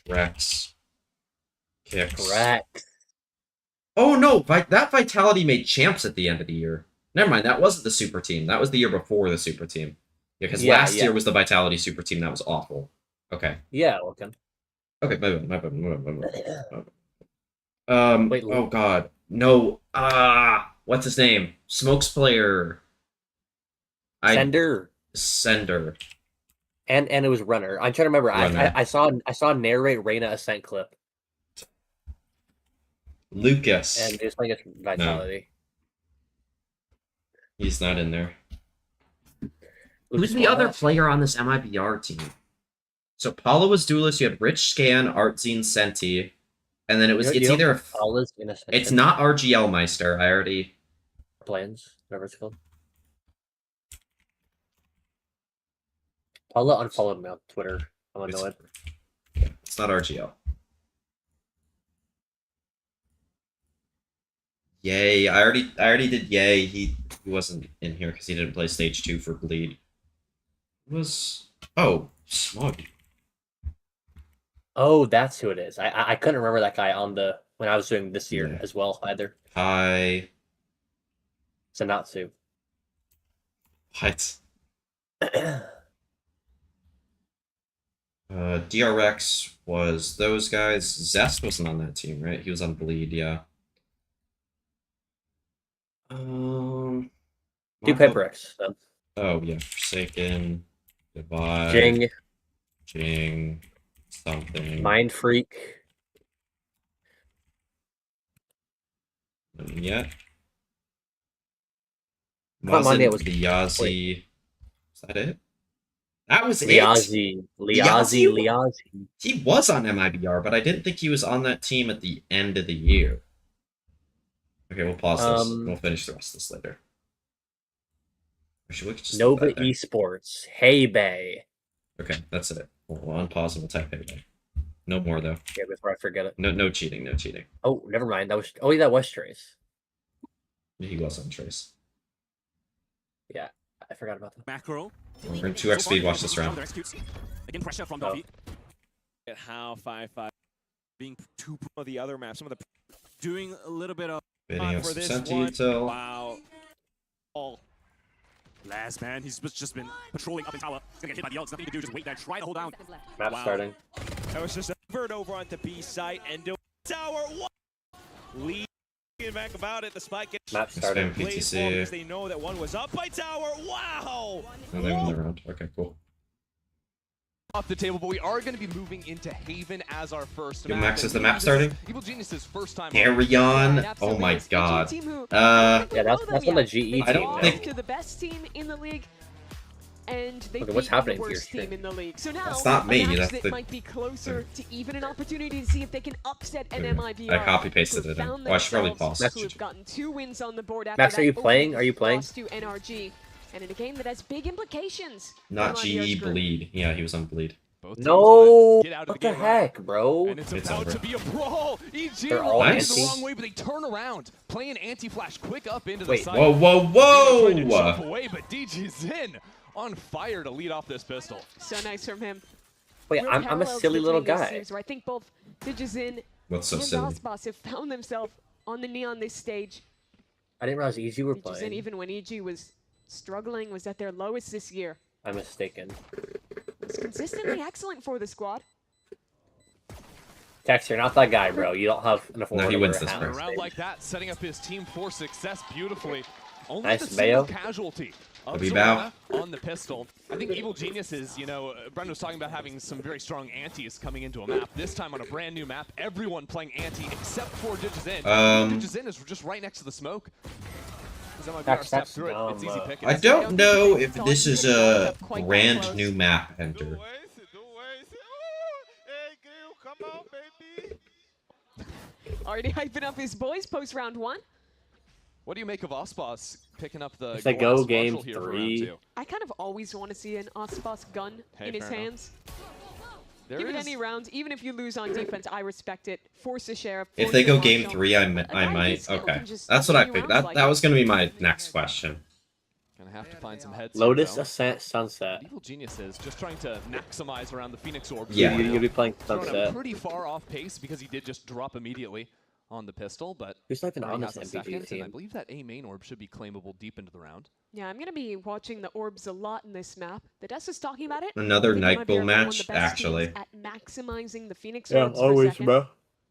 B: Rex. Kicks.
A: Rex.
B: Oh, no! That Vitality made champs at the end of the year. Never mind, that wasn't the Super team. That was the year before the Super team. Because last year was the Vitality Super team that was awful. Okay.
A: Yeah, okay.
B: Okay, my bad. Wait, oh god. No. What's his name? Smokes player.
A: Sender. And it was Runner. I'm trying to remember. I saw narrate Reyna Ascent clip.
B: Lucas.
A: And it's like a Vitality.
B: No. He's not in there. Who's the other player on this MIBR team? So Paula was Duelist, you had Rich Scan, Artzine, Senti, and then it's either it's not RGL Meister, I already
A: plans, whatever it's called. Paula unfollowed me on Twitter. I'm annoyed.
B: Yeah, it's not RGL. Yay, I already did Yay. He wasn't in here because he didn't play stage 2 for Bleed. Smug.
A: Oh, that's who it is. I couldn't remember that guy when I was doing this year as well either.
B: Hi.
A: Sanatsu.
B: What? DRX was those guys. Zest wasn't on that team, right? He was on Bleed, yeah.
A: Do Piperex then.
B: Oh yeah, Forsaken. Goodbye. Jing. Something.
A: Mind Freak.
B: Nothing yet.
A: It was
B: the Yazi. Is that it? That was
A: Liazi.
B: He was on MIBR, but I didn't think he was on that team at the end of the year. Okay, we'll pause this. We'll finish the rest of this later.
A: Nova Esports. Hey Bay.
B: Okay, that's it. We'll unpause and we'll type Hey Bay. No more though.
A: Yeah, before I forget it.
B: No cheating.
A: Oh, never mind. That was Trace.
B: He was on Trace.
A: Yeah, I forgot about that.
J: Macro.
B: We're in 2x speed. Watch this round.
J: Again, pressure from Duffy. At how 5-5 being too pro of the other map. Some of the doing a little bit of
B: for this one.
J: Wow. Last man, he's just been patrolling up in tower. He's gonna get hit by the ults. Nothing to do. Just wait there. Try to hold down.
A: Map starting.
K: That was just a bird over onto B site and do tower. Lead back about it. The spike gets
A: map starting.
B: PTC.
K: They know that one was up by tower. Wow.
B: Oh, they won the round. Okay, cool.
N: Off the table, but we are going to be moving into Haven as our first
B: map. Max, is the map starting?
N: Evil Genius's first time.
B: Carry on. Oh my god.
A: Yeah, that's on the GE team.
B: I don't think
O: to the best team in the league. And they
A: what's happening
O: the
A: to your
O: worst team in the league. So now
B: that's not me.
O: That's might be closer to even an opportunity to see if they can upset an MIBR.
B: I copy pasted it in. Oh, I should probably pause.
O: Who've gotten 2 wins on the board after
A: Max, are you playing?
O: To NRG, and in a game that has big implications.
B: Not GE Bleed. Yeah, he was on Bleed.
A: No! What the heck, bro?
N: And it's about to be a brawl. EG
A: They're all
N: nice. The wrong way, but they turn around, playing anti-flash quick up into the side.
B: Whoa!
N: Jump away, but DG's in on fire to lead off this pistol.
O: So nice from him.
A: Wait, I'm a silly little guy.
O: I think both Digizin
B: What's so
O: and
B: silly?
O: Boss have found themselves on the knee on this stage.
A: I didn't realize EG were playing.
O: Digizin, even when EG was struggling, was at their lowest this year.
A: I'm mistaken.
O: It's consistently excellent for the squad.
A: Tex, you're not that guy, bro. You don't have enough.
B: No, he wins this
N: round. A round like that, setting up his team for success beautifully. Only
A: nice
N: the single
A: Mayo.
N: Casualty
B: of Zorana
N: on the pistol. I think Evil Genius is, Brendan was talking about having some very strong antis coming into a map. This time on a brand new map, everyone playing anti except for Digizin. Digizin is just right next to the smoke.
A: That's
N: it's easy picking.
B: I don't know if this is a brand new map enter.
O: Already hyping up his boys post round 1.
N: What do you make of Ospas picking up the
A: If they go game
N: Marshall here for round
A: 3.
N: 2?
O: I kind of always want to see an Ospas gun in his hands.
N: There
O: Give it
N: is-
O: any rounds, even if you lose on defense, I respect it. Force a sheriff.
B: If
O: force
B: they
O: the
B: go game
O: marshal.
B: 3, I might. Okay, that's what I figured. That was gonna be my next question.
N: Gonna have to find some heads.
A: Lotus
N: here, though.
A: Ascent Sunset.
N: Evil Genius is just trying to maximize around the Phoenix Orb.
B: Yeah.
A: You'll be playing
N: Throwing him
A: Sunset.
N: pretty far off pace because he did just drop immediately on the pistol, but
A: Who's not even
N: already
A: on
N: has
A: this
N: a
A: MPG
N: second, and I
A: team?
N: believe that A main orb should be claimable deep into the round.
O: Yeah, I'm going to be watching the orbs a lot in this map. The Desk is talking about it.
B: Another
O: I think
B: Night
O: MIBR
B: Bull
O: are one of the
B: match,
O: best
B: actually.
O: teams At maximizing the Phoenix
A: Yeah,
O: orbs per
A: always,
O: second.
A: bro.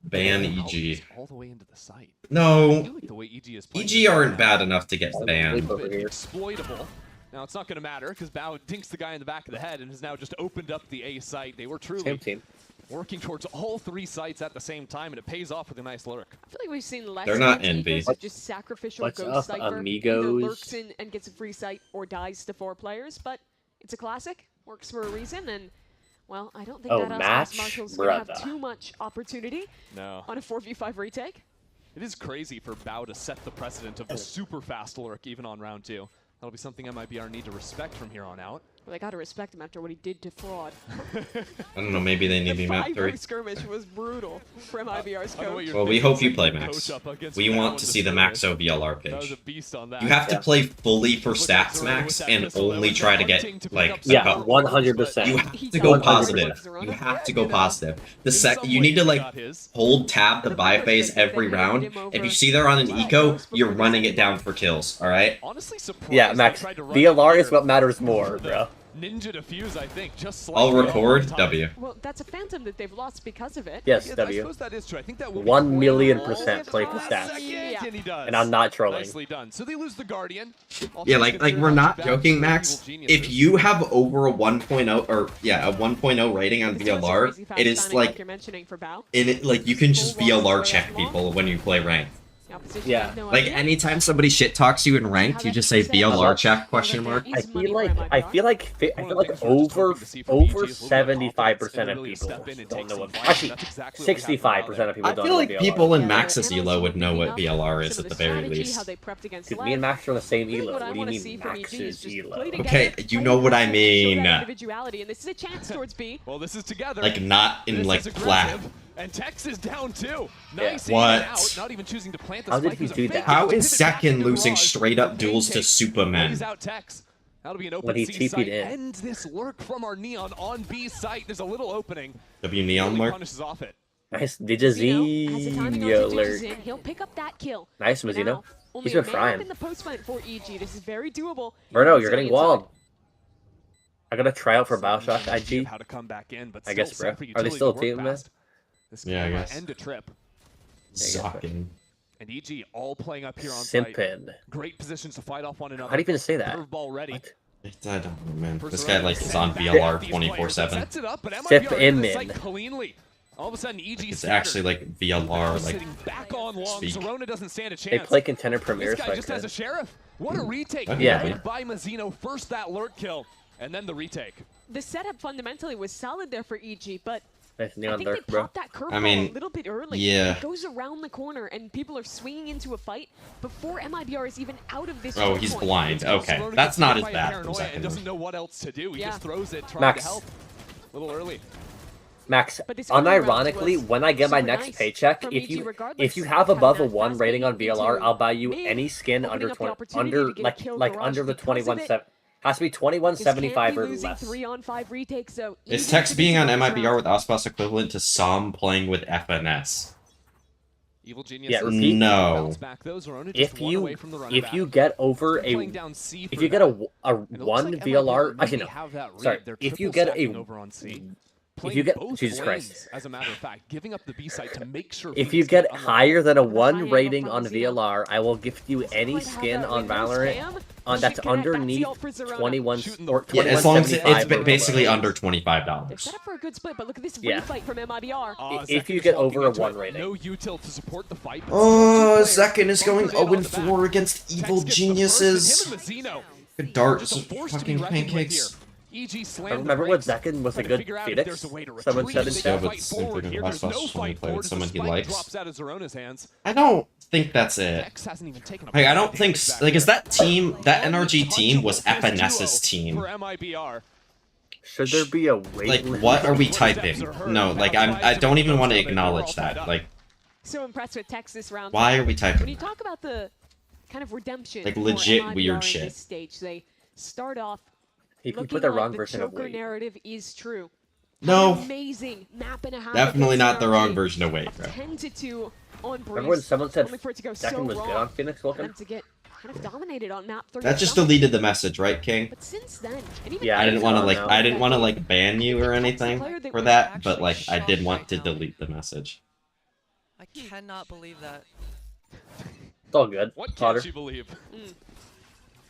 B: Ban EG.
N: All the way into the site. I
B: No,
N: feel like the way EG is playing
B: EG aren't bad enough to get banned.
A: Over here.
N: exploitable. Now it's not going to matter because Bao dinks the guy in the back of the head and has now just opened up the A site. They were truly
A: Same team.
N: working towards all 3 sites at the same time, and it pays off with a nice lurk.
O: I feel like we've seen less
B: They're not
O: games
B: envy.
O: of just sacrificial
A: What's
O: ghost
A: up,
O: cipher. Either
A: amigos?
O: lurks in and gets a free site or dies to 4 players, but it's a classic. Works for a reason, and well, I don't think
A: Oh,
O: that Ospas
A: match,
O: Marshall's going to have
A: brother.
O: too much opportunity
N: No.
O: on a 4v5 retake.
N: It is crazy for Bao to set the precedent of the super fast lurk even on round 2. That'll be something MIBR need to respect from here on out.
O: Well, they got to respect him after what he did to Fraud.
B: I don't know, maybe they need me map 3.
O: 5-0 skirmish was brutal for MIBR's coach.
B: Well, we hope you play Max. We want to see the Max OVLR
N: That was a
B: page.
N: beast on that.
B: You have to play fully for stats max and only try to get, like,
A: Yeah,
B: a
A: 100%.
B: You have to go positive. You have to go positive. You need to, like, hold tab to buy phase every round. If you see they're on an eco, you're running it down for kills, alright?
N: Honestly surprised
A: Yeah, Max. VLR is what matters more, bro.
N: Ninja defuse, I think, just
B: I'll
N: slightly
B: record
N: over time.
B: W.
O: Well, that's a Phantom that they've lost because of it.
A: Yes,
N: I
A: W.
N: suppose that is true. I think that will be
A: 1,000,000% play for
N: second,
A: stats.
N: and he does.
A: And I'm not trolling.
N: Nicely done. So they lose the Guardian.
B: Yeah, like we're not joking, Max. If you have over a 1.0 or a 1.0 rating on VLR, it is like
O: you're mentioning for Bao.
B: like you can just VLR check people when you play ranked.
A: Yeah.
B: Like anytime somebody shit talks you in ranked, you just say VLR check question mark.
A: I feel like over 75% of people don't know what. Actually, 65% of people
B: I
A: don't
B: feel
A: know
B: like
A: what VLR
B: people
A: is.
B: in Max's elo would know what VLR is at the very least.
A: Dude, me and Max are on the same elo. What do you mean Max's elo?
B: Okay, you know what I mean.
O: Individuality, and this is a chance towards B.
N: Well, this is together.
B: Like not in
N: This
B: like
N: is
B: flat.
N: aggressive. And Tex is down too.
A: Yeah.
N: Nice
B: What?
N: in and out, not even choosing to plant the
A: How did
N: spike.
A: he
N: It was a
A: do
N: fake
A: that?
B: How
N: pivot
B: is
N: back
B: Second
N: into
B: losing
N: Mirage.
B: straight up duels to
N: Take.
B: Superman?
N: Plays out Tex. That'll be an open
A: When he
N: C
A: TP'd
N: site.
A: in.
N: End this lurk from our Neon on B site. There's a little opening.
B: W Neon
N: Really
B: mark.
N: punishes off it.
A: Nice,
O: Has the timing on
A: Dijazinho
O: to
A: alert.
O: Dijazin. He'll pick up that kill.
A: Nice,
O: Now,
A: Mazzino.
O: only
A: He's
O: a
A: been
O: man up
A: frying.
O: in the post fight for EG. This is very doable.
A: Bruno,
O: He's
A: you're getting
O: inside.
A: walled. I got a tryout for Bioshock IG.
N: How to come back in, but
A: I guess,
N: still
A: bro.
N: set for
A: Are they
N: utility
A: still a
N: to
A: team,
N: work
A: man?
N: fast. This
B: Yeah, I
N: can
B: guess.
N: end a trip.
B: Zocking.
N: And EG all playing up here on
A: Simpin.
N: site. Great positions to fight off one another.
A: How do you even say that?
N: Curveball ready.
A: What?
B: I don't know, man. This guy like is on VLR 24/7.
N: Sets it up, but
A: Sip
N: MIBR
A: in
N: into the
A: min.
N: site cleanly. All of a sudden, EG
B: It's
N: scattered.
B: actually like VLR like
N: Sitting back on long.
B: speak.
N: Serona doesn't stand a
A: They
N: chance.
A: play contender premiere,
N: This
A: so
N: guy
A: I
N: just has a
A: could.
N: sheriff. What a retake.
B: Yeah.
N: Played by Mazzino. First that lurk kill, and then the retake.
O: The setup fundamentally was solid there for EG, but
A: Nice
O: I
A: neon
O: think they
A: lurk, bro.
O: popped that curveball
B: I mean,
O: a little bit early.
B: yeah.
O: It goes around the corner, and people are swinging into a fight before MIBR is even out of this.
B: Oh,
O: choke
B: he's
O: point.
B: blind. Okay,
N: Serona
B: that's
N: gets
B: not
N: hit
B: as
N: by a
B: bad
N: paranoia
B: from
N: and
B: second.
N: doesn't know what else to do. He
O: Yeah.
N: just throws it, trying
A: Max.
N: to help. A little early.
A: Max,
O: But this early round
A: unironically,
O: was
A: when I get my
O: super
A: next
O: nice
A: paycheck,
O: from
A: if
O: EG
A: you
O: regardless
A: have
O: of
A: above a
O: having that
A: 1
O: fast
A: rating on
O: lead
A: VLR,
O: into
A: I'll buy you
O: me
A: any skin
O: opening
A: under
O: up the
A: 20,
O: opportunity
A: under
O: to get a
A: like
O: kill
A: like
O: garage
A: under the
O: because of
A: 21
O: it.
A: 7. Has to be 2175 or less.
O: 3-on-5 retakes, so
B: Is
O: even
B: Tex
O: if
B: being on
O: it's
B: MIBR
O: round,
B: with Ospas equivalent to Som playing with FNS?
N: Evil Genius.
A: Yeah, repeat.
B: No.
N: Bounce back, though. Serona just
A: If
N: one
A: you
N: away from the
A: if
N: runback.
A: you get over
N: Still
A: a
N: playing down C
A: if
N: for
A: you get
N: that.
A: a
N: And it looks
A: 1
N: like
A: VLR,
N: MIBR
A: actually
N: maybe
A: no.
N: have that read.
A: Sorry,
N: They're
A: if you
N: triple
A: get
N: stacking
A: a
N: over on C.
A: if
N: Playing
A: you get
N: both
A: Jesus
N: lanes,
A: Christ.
N: as a matter of fact, giving up the B site to make sure.
A: If
N: Phoenix
A: you
N: can
A: get
N: unlock
A: higher than a
O: high
A: 1
O: angle
A: rating
O: from
A: on
O: Mazzino.
A: VLR, I will gift you any
O: Quite have
A: skin
O: that
A: on
O: reverse
A: Valorant
O: cam.
A: on that's
O: Should connect, that's the
A: underneath
O: ult for Serona.
A: 21
N: Shooting
A: or
N: the-
B: Yeah, as long as it's
A: 2175 or
B: basically
A: below.
B: under
O: They're
B: $25.
O: set up for a good split, but look at this
A: Yeah.
O: refight from MIBR.
A: If you get over a 1 rating.
N: No util to support the fight. but
B: Oh,
N: two
B: Second is
N: players
B: going
N: bunkers in on the
B: 0-4
N: back.
B: against
N: Tex
B: Evil
N: gets the first, and
B: Geniuses.
N: him and Mazzino
B: Good darts,
N: just a force to be
B: fucking
N: reckoned with
B: pancakes.
N: here. EG
A: I
N: slammed
A: remember
N: the
A: when
N: brakes,
A: Zekken was a
N: trying to
A: good
N: figure out if
A: Phoenix.
N: there's a way to
A: Someone said
N: retreat.
A: in
N: They
A: chat.
N: can fight forward here. There's no fight
B: one of
N: forward
B: the
N: as the
B: players someone he
N: spike
B: likes.
N: drops out of Zerona's hands.
B: I don't think that's it.
N: X hasn't even taken a
B: Like, I don't
N: damage
B: think
N: back
B: like is
N: there.
B: that team, that NRG team was
N: Untouchable
B: Epinessa's
N: first duo
B: team.
N: for MIBR.
A: Should there be a weight
B: Like,
A: limit?
B: what are we typing? No, like I don't even want to acknowledge that. Like,
O: So impressed with Texas round.
B: why are we typing
O: When you
B: that?
O: talk about the kind of redemption,
B: Like,
O: for
B: legit
O: MIBR
B: weird
O: in
B: shit.
O: This stage, they start off
A: If you
O: looking
A: put the
O: like
A: wrong
O: the
A: version of
O: choker
A: weight.
O: narrative is true.
B: No.
O: Have an amazing map and a half.
B: Definitely
O: against
B: not the wrong
O: NRG.
B: version of weight, bro.
O: 10-2 on Breeze.
A: Remember when someone said
O: only for it to go
A: Zekken
O: so
A: was
O: wrong,
A: good on Phoenix
O: and
A: looking?
O: to get kind of dominated on map 3.
B: That just deleted the message, right, King?
O: But since then, and even
A: Yeah,
B: I didn't want to like
A: now.
B: I didn't want to like ban you or anything for that, but like I did want to delete the message.
P: I cannot believe that.
A: It's all good.
N: What
A: Potter.
N: can't you believe?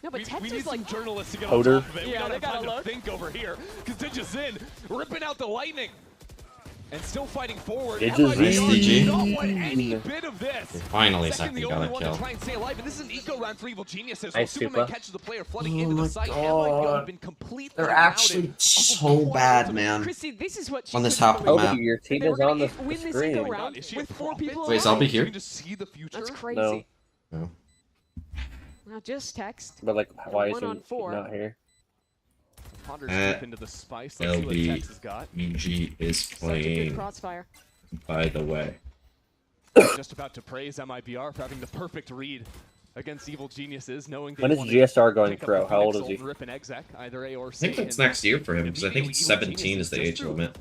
O: No, but
N: We
O: Texas
N: need
O: like
N: some journalists to get
A: Potter.
N: on top of it.
O: Yeah,
N: We
O: they
N: got
O: gotta
N: time to
O: look.
N: think over here. Because Digizin ripping out the lightning. And still fighting forward.
A: Digizin.
B: Nice, DG.
N: do not want any bit of this.
B: Finally,
N: Zekken, the
B: Zekken got
N: only
B: a
N: one
B: kill.
N: to try and stay alive, and this is an eco round for Evil Geniuses.
A: Nice,
N: While Superman
A: Supa.
N: catches the player flooding
B: Oh
N: into
B: my
N: the site,
B: God.
N: have been completely
B: They're
N: routed.
B: actually so bad, man.
O: Chrissy, this is what
B: On this
O: she's
B: top
O: looking
B: map.
O: for.
A: Oh, your team
O: They were
A: is on
O: gonna
A: the
O: win this
A: screen.
O: eco round
N: Is she a
O: with 4
N: prophet?
O: people
B: Wait, so I'll be
O: alive.
B: here?
N: You can just see the future.
O: That's crazy.
A: No.
B: No.
O: Now just text.
A: But like, why is
O: One
A: he
O: on 4.
A: not here?
N: Ponders deep into the spice. Let's see what
B: LB
N: Tex has got.
B: EG is
O: Such a good
B: playing,
O: crossfire.
B: by the way.
N: Just about to praise MIBR for having the perfect read against Evil Geniuses, knowing they
A: When is
N: wanted
A: GSR
N: to
A: going
N: pick up
A: pro?
N: the
A: How old
N: Phoenix
A: is he?
N: Ult and rip an exec, either A or
B: I
N: C,
B: think that's
N: and
B: next year for him, because I think it's
N: immediately Evil
B: 17 is the
N: Geniuses
B: age
N: just
B: limit.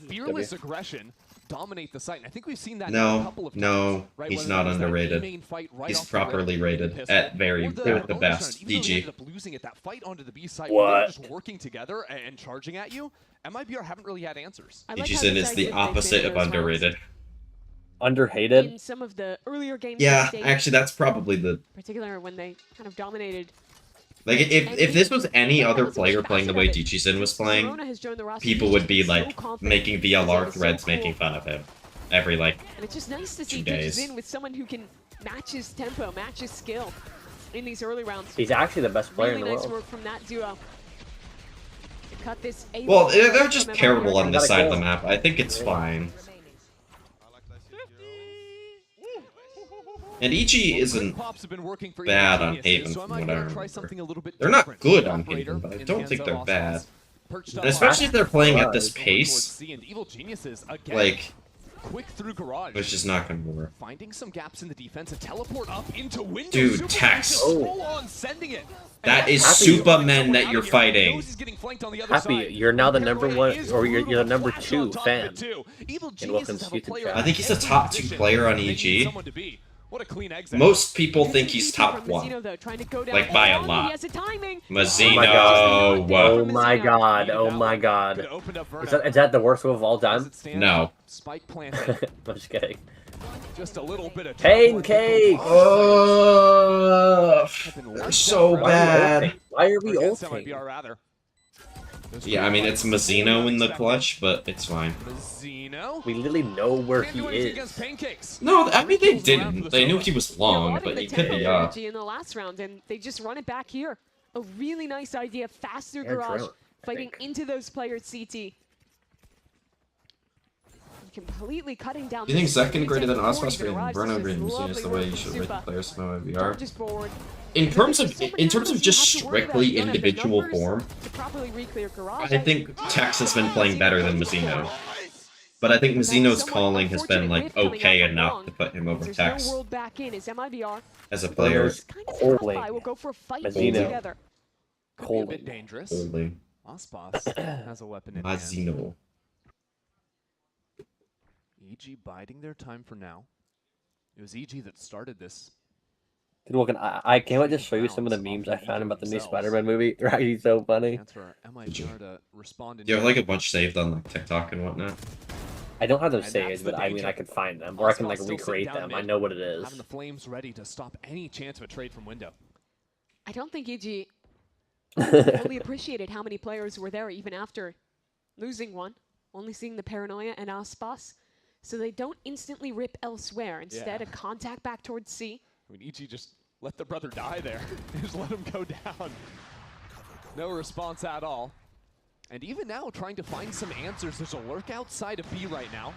N: fearless aggression dominate the site. And I think we've seen that
B: No,
N: a couple of times.
B: no,
N: Right?
B: he's
N: Whether
B: not
N: it was that
B: underrated.
N: main fight right
B: He's
N: off the rip
B: properly
N: with the
B: rated
N: pistol,
B: at very
N: or the
B: at the
N: bonus
B: best.
N: round. Even though they
B: DG.
N: ended up losing it, that fight onto the B site, where they
A: What?
N: were just working together and charging at you. MIBR haven't really had answers.
O: I like how
B: Digizin is
O: decisive
B: the
O: they've
B: opposite
O: been in
B: of
O: those rounds.
B: underrated.
A: Underhated?
O: In some of the earlier games,
B: Yeah,
O: of the stage,
B: actually, that's probably the
O: particularly when they kind of dominated.
B: like if this was any
O: That
B: other
O: was a
B: player playing the way
O: facet of it.
B: Digizin was playing,
O: Zerona has joined the roster.
B: people
O: He's
B: would
O: just
B: be
O: so
B: like
O: confident.
B: making
O: He's
B: VLR
O: so
B: threads
O: cool.
B: making fun of him every like
O: And it's just nice to see
B: 2 days.
O: Digizin with someone who can match his tempo, match his skill in these early rounds.
A: He's actually the best player
O: Really
A: in the
O: nice
A: world.
O: work from that duo. To cut this
B: Well,
O: A1
B: they're
O: from
B: just
O: MIBR.
B: terrible on this
A: Gotta
B: side of
A: go.
B: the map. I think it's fine. And EG isn't
N: Pops have been working for
B: bad
N: Evil
B: on
N: Geniuses,
B: Haven
N: so
B: from
N: MIBR
B: what I
N: try
B: remember.
N: something a little bit
B: They're not
N: different.
B: good on
N: Operator
B: Haven, but I
N: in
B: don't
N: hands
B: think
N: of
B: they're
N: Osmos.
B: bad.
N: Perched
B: And
N: up
B: especially if they're playing at this
N: towards
B: pace,
N: C, and Evil Geniuses again,
B: like,
N: quick through garage.
B: which is not gonna work.
N: Finding some gaps in the defense and teleport up into window.
B: Dude,
N: Superman
B: Tex.
N: just full on sending it.
B: That is
A: Happy-
B: Superman that you're fighting.
N: Knows he's getting flanked on the other
A: Happy,
N: side.
A: you're now the number
N: Paranoia
A: one,
N: is
A: or you're the
N: brutal.
A: number
N: Flash
A: 2
N: on top of
A: fan.
N: it, too. Evil
A: In
N: Geniuses
A: Wilkins'
N: have a
A: YouTube
N: player
A: chat.
B: I think he's a
N: in
B: top
N: every
B: 2
N: position.
B: player on
N: They need
B: EG.
N: someone to be. What a clean exit.
B: Most people
O: Here's
B: think
O: the
B: he's
O: DP
B: top
O: from
B: 1.
O: Mazzino, though, trying to go down
B: Like, by a
O: on.
B: lot.
O: He has the timing.
B: Mazzino.
A: Oh my god.
B: Whoa.
A: Oh my god. Oh my god.
N: Could've opened up
A: Is that the worst move of all
N: As
A: time?
N: it stands,
B: No.
N: Spike planted.
A: I'm just kidding.
N: Just a little bit of
A: Pain cake!
B: Oh, they're so bad.
A: Why are we
N: Against
A: ulting?
N: MIBR, rather.
B: Yeah, I mean, it's Mazzino in the clutch, but it's fine.
N: Mazzino.
A: We literally know where
N: Can't
A: he
N: do anything
A: is.
N: against pancakes.
B: No, I mean, they didn't. They knew he was long,
O: Loving
B: but
O: the
B: he could
O: tempo
B: be
O: of
B: up.
O: energy in the last round, and they just run it back here. A really nice idea, faster
A: Air
O: garage,
A: drone, I
O: fighting
A: think.
O: into those players CT. Completely cutting down.
B: Do you think
O: this
B: second greater than
O: 40
B: Osmos for
O: garage.
B: Bruno
O: This is
B: Green?
O: lovely
B: Is the
O: work
B: way you
O: from
B: should rate the
O: Supa.
B: players from MIBR.
O: Dodges forward.
B: In terms of
O: There's so many angles
B: just
O: you have to worry about.
B: strictly
O: You don't have the
B: individual
O: numbers
B: form,
O: to properly re-clear garage.
B: I think Tex has been playing better than Mazzino. But I think Mazzino's calling has been like okay enough to put him over
O: There's
B: Tex
O: no world back in. Is MIBR
B: as a player.
O: kind of tough
A: Holy.
O: by. We'll go for a fight
A: Mazzino.
O: together.
N: Could be a
A: Holy.
N: bit dangerous.
B: Holy
N: Ospas has a weapon in hand.
B: Mazzino.
N: EG biding their time for now. It was EG that started this.
A: Dude, Wilkin, I can't wait to show you some of the memes I found about the new Spider-Man movie. They're actually so funny.
N: Chance for MIBR to respond in
B: Do you have like a bunch saved on like TikTok and whatnot?
A: I don't have them
N: And
A: saved,
N: that's the
A: but I mean,
N: danger.
A: I could find them, or I can like
N: Osmos still sitting
A: recreate
N: down
A: them. I
N: mid,
A: know what it is.
N: Having the Flames ready to stop any chance of a trade from window.
O: I don't think EG fully appreciated how many players were there even after losing one, only seeing the Paranoia and Aspas. So they don't instantly rip elsewhere. Instead,
N: Yeah.
O: a contact back towards C.
N: I mean, EG just let the brother die there. Just let him go down. No response at all. And even now, trying to find some answers. There's a lurk outside of B right now.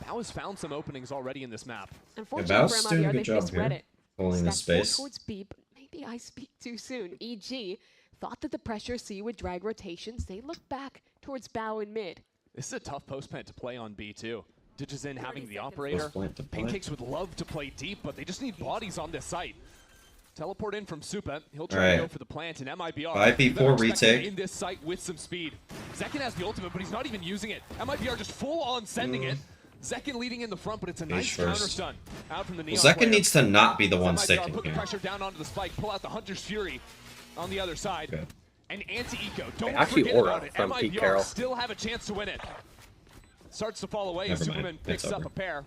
N: Bao has found some openings already in this map.
O: Unfortunately for MIBR, they've misread it.
B: Holding the space.
O: Towards B, but maybe I speak too soon. EG thought that the pressure C would drag rotations. They look back towards Bao in mid.
N: This is a tough post plant to play on B too. Digizin having the operator. Pancakes would love to play deep, but they just need bodies on this site. Teleport in from Supa. He'll try to go for the plant, and MIBR
B: 5v4 retake
N: in this site with some speed. Zekin has the ultimate, but he's not even using it. MIBR just full on sending it. Zekin leading in the front, but it's a nice counter stun out from the Neon
B: Zekin
N: player.
B: needs to not be the one sticking
N: put
B: here.
N: The pressure down onto the spike, pull out the Hunter's Fury on the other side.
B: Okay.
N: And anti-eco, don't
A: actually
N: forget
A: Aura
N: about it.
A: from Pete
N: MIBR
A: Carroll.
N: still have a chance to win it. Starts to fall away as
B: Never mind.
N: Superman
B: It's
N: picks up
B: over.
N: a pair.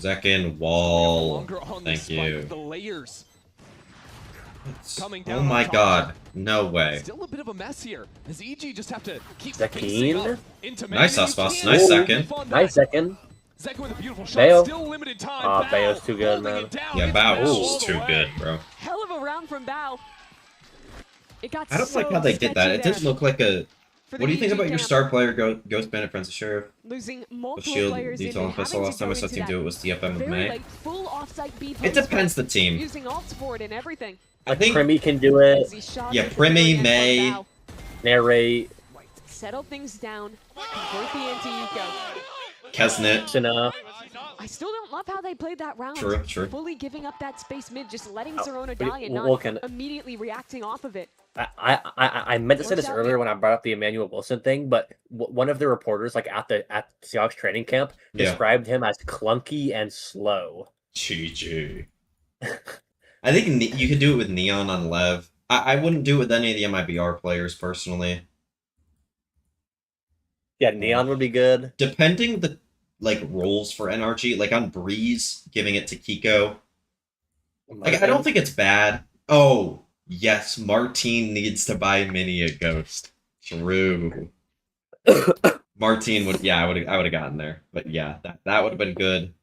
B: Zekin, wall.
N: Longer on the
B: Thank
N: spike,
B: you.
N: The layers coming down
B: Oh
N: on
B: my
N: top.
B: god. No way.
N: Still a bit of a mess here. As EG just have to keep
A: Zekin.
N: facing up into
B: Nice
N: man.
B: Aspas.
N: You
B: Nice
N: can't
B: second.
N: move on
A: Nice
N: that.
A: second.
N: Zekin with a beautiful shot.
A: Bayo.
N: Still limited time.
A: Ah, Bayo's too good,
N: holding
A: man.
N: it down.
B: Yeah,
N: It's
B: Bao
N: all
B: is
N: the
B: too
N: way.
B: good, bro.
O: Hell of a round from Bao. It got
B: I don't
O: so
B: like how they did that. It
O: sketchy
B: didn't look like a...
O: For
B: What
O: the
B: do you think
O: EG
B: about your
O: camp.
B: star player, Ghost Bandit, Friends of Sheriff?
O: Losing
B: With
O: multiple
B: Shield,
O: players in
B: Detail, and
O: having
B: Pistol. Last
O: to
B: time
O: go
B: I saw
O: into
B: team
O: that
B: do it was TFM of
O: very
B: May.
O: late full offsite B
B: It depends the team.
O: using ults for it and everything.
B: I think...
A: Primi can do it.
O: Easy shot
B: Yeah,
O: into the very
B: Primi,
O: end
B: May...
O: from Bao.
A: Narrate.
O: Settle things down. Convert the anti-eco.
B: Kesnet.
A: Enough.
O: I still don't love how they played that round.
B: True, true.
O: Fully giving up that space mid, just letting
A: Oh,
O: Zerona
A: but
O: die and
A: well,
O: not immediately reacting off of it.
A: I meant to say this earlier when I brought up the Emmanuel Wilson thing, but one of the reporters, like at Seahawks training camp, described him as clunky and slow.
B: GG. I think you could do it with Neon on Lev. I wouldn't do it with any of the MIBR players personally.
A: Yeah, Neon would be good.
B: Depending the roles for NRG, like on Breeze, giving it to Kiko. Like I don't think it's bad. Oh yes, Martine needs to buy Mini a Ghost. True. Martine would, yeah, I would have gotten there, but yeah, that would have been good.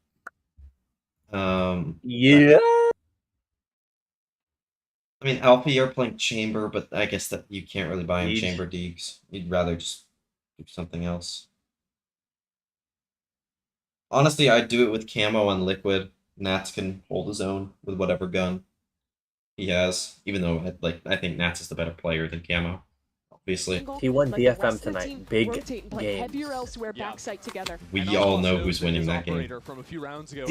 A: Yeah.
B: I mean, LP are playing Chamber, but I guess that you can't really buy him
A: Deej.
B: Chamber Deegs. You'd rather just do something else. Honestly, I'd do it with Camo on Liquid. Nats can hold his own with whatever gun he has, even though I think Nats is the better player than Camo. Obviously,
A: He won
O: Let the rest
A: DFM
O: of the
A: tonight.
O: team
A: Big
O: rotate and play
A: game.
O: heavier elsewhere backside together.
B: we all know who's winning that game.
N: From a few rounds ago,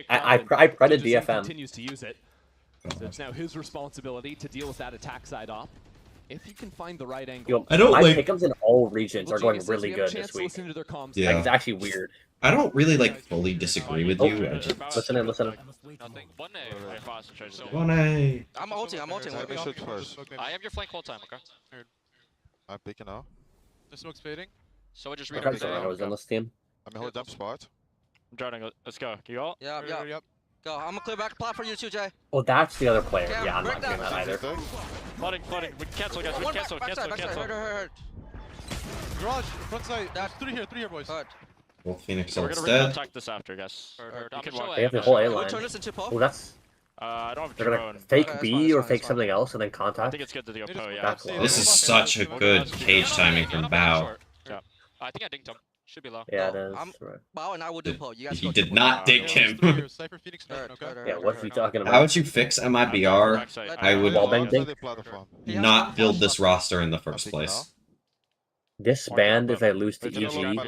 A: I predded DFM.
N: Continues to use it. So it's now his responsibility to deal with that attack side op. If he can find the right angle.
B: I don't
A: my
B: like-
A: pickups in all regions are going
N: Geniuses,
A: really
N: we have a
A: good
N: chance
A: this
N: to
A: week.
N: listen to their comms.
B: Yeah.
A: Like, it's actually weird.
B: I don't really fully disagree with you. I just...
A: Listen in.
B: 1A.
M: I'm ulting.
Q: Let me shoot first.
I: I have your flank whole time, okay?
Q: I'm picking now.
R: The smoke's fading.
I: So I just
A: I
I: read
A: forgot Zerona was on this team.
Q: I'm holding up spot.
R: I'm drowning. Let's go. You all?
M: Yeah. Go. I'm gonna clear back plot for you too, Jay.
A: Oh, that's the other player.
M: Yeah,
A: Yeah, I'm
M: break
A: not doing
M: that.
A: that either.
R: Flooding. We cancel, guys. We
M: One
R: cancel.
M: backside. Hurt.
R: Garage, front side. There's three here, boys.
B: Both Phoenix
R: So we're
B: ults
R: gonna
B: dead.
R: attack this after, guys. You can walk.
A: They have the whole A
M: Can we
A: line.
M: turn this into Poe?
A: Oh, that's.
R: I don't have
A: They're gonna
R: drone.
A: fake
M: Okay,
A: B or
M: it's
A: fake
M: fine.
A: something else and then
R: I
A: contact.
R: think it's good to go Poe, yeah.
A: That's low.
B: This is such a good cage timing from Bao.
R: Yeah. I think I dinked him. Should be low.
A: Yeah, it is.
M: I'm Bao and I will do Poe. You guys
B: He
M: go
B: did
M: to
B: not dig him.
R: Cypher Phoenix,
A: Yeah, what's he talking about?
B: How would you fix MIBR? I would
A: Wallbang
B: not build this roster in the first place.
A: Disband if they lose to EG.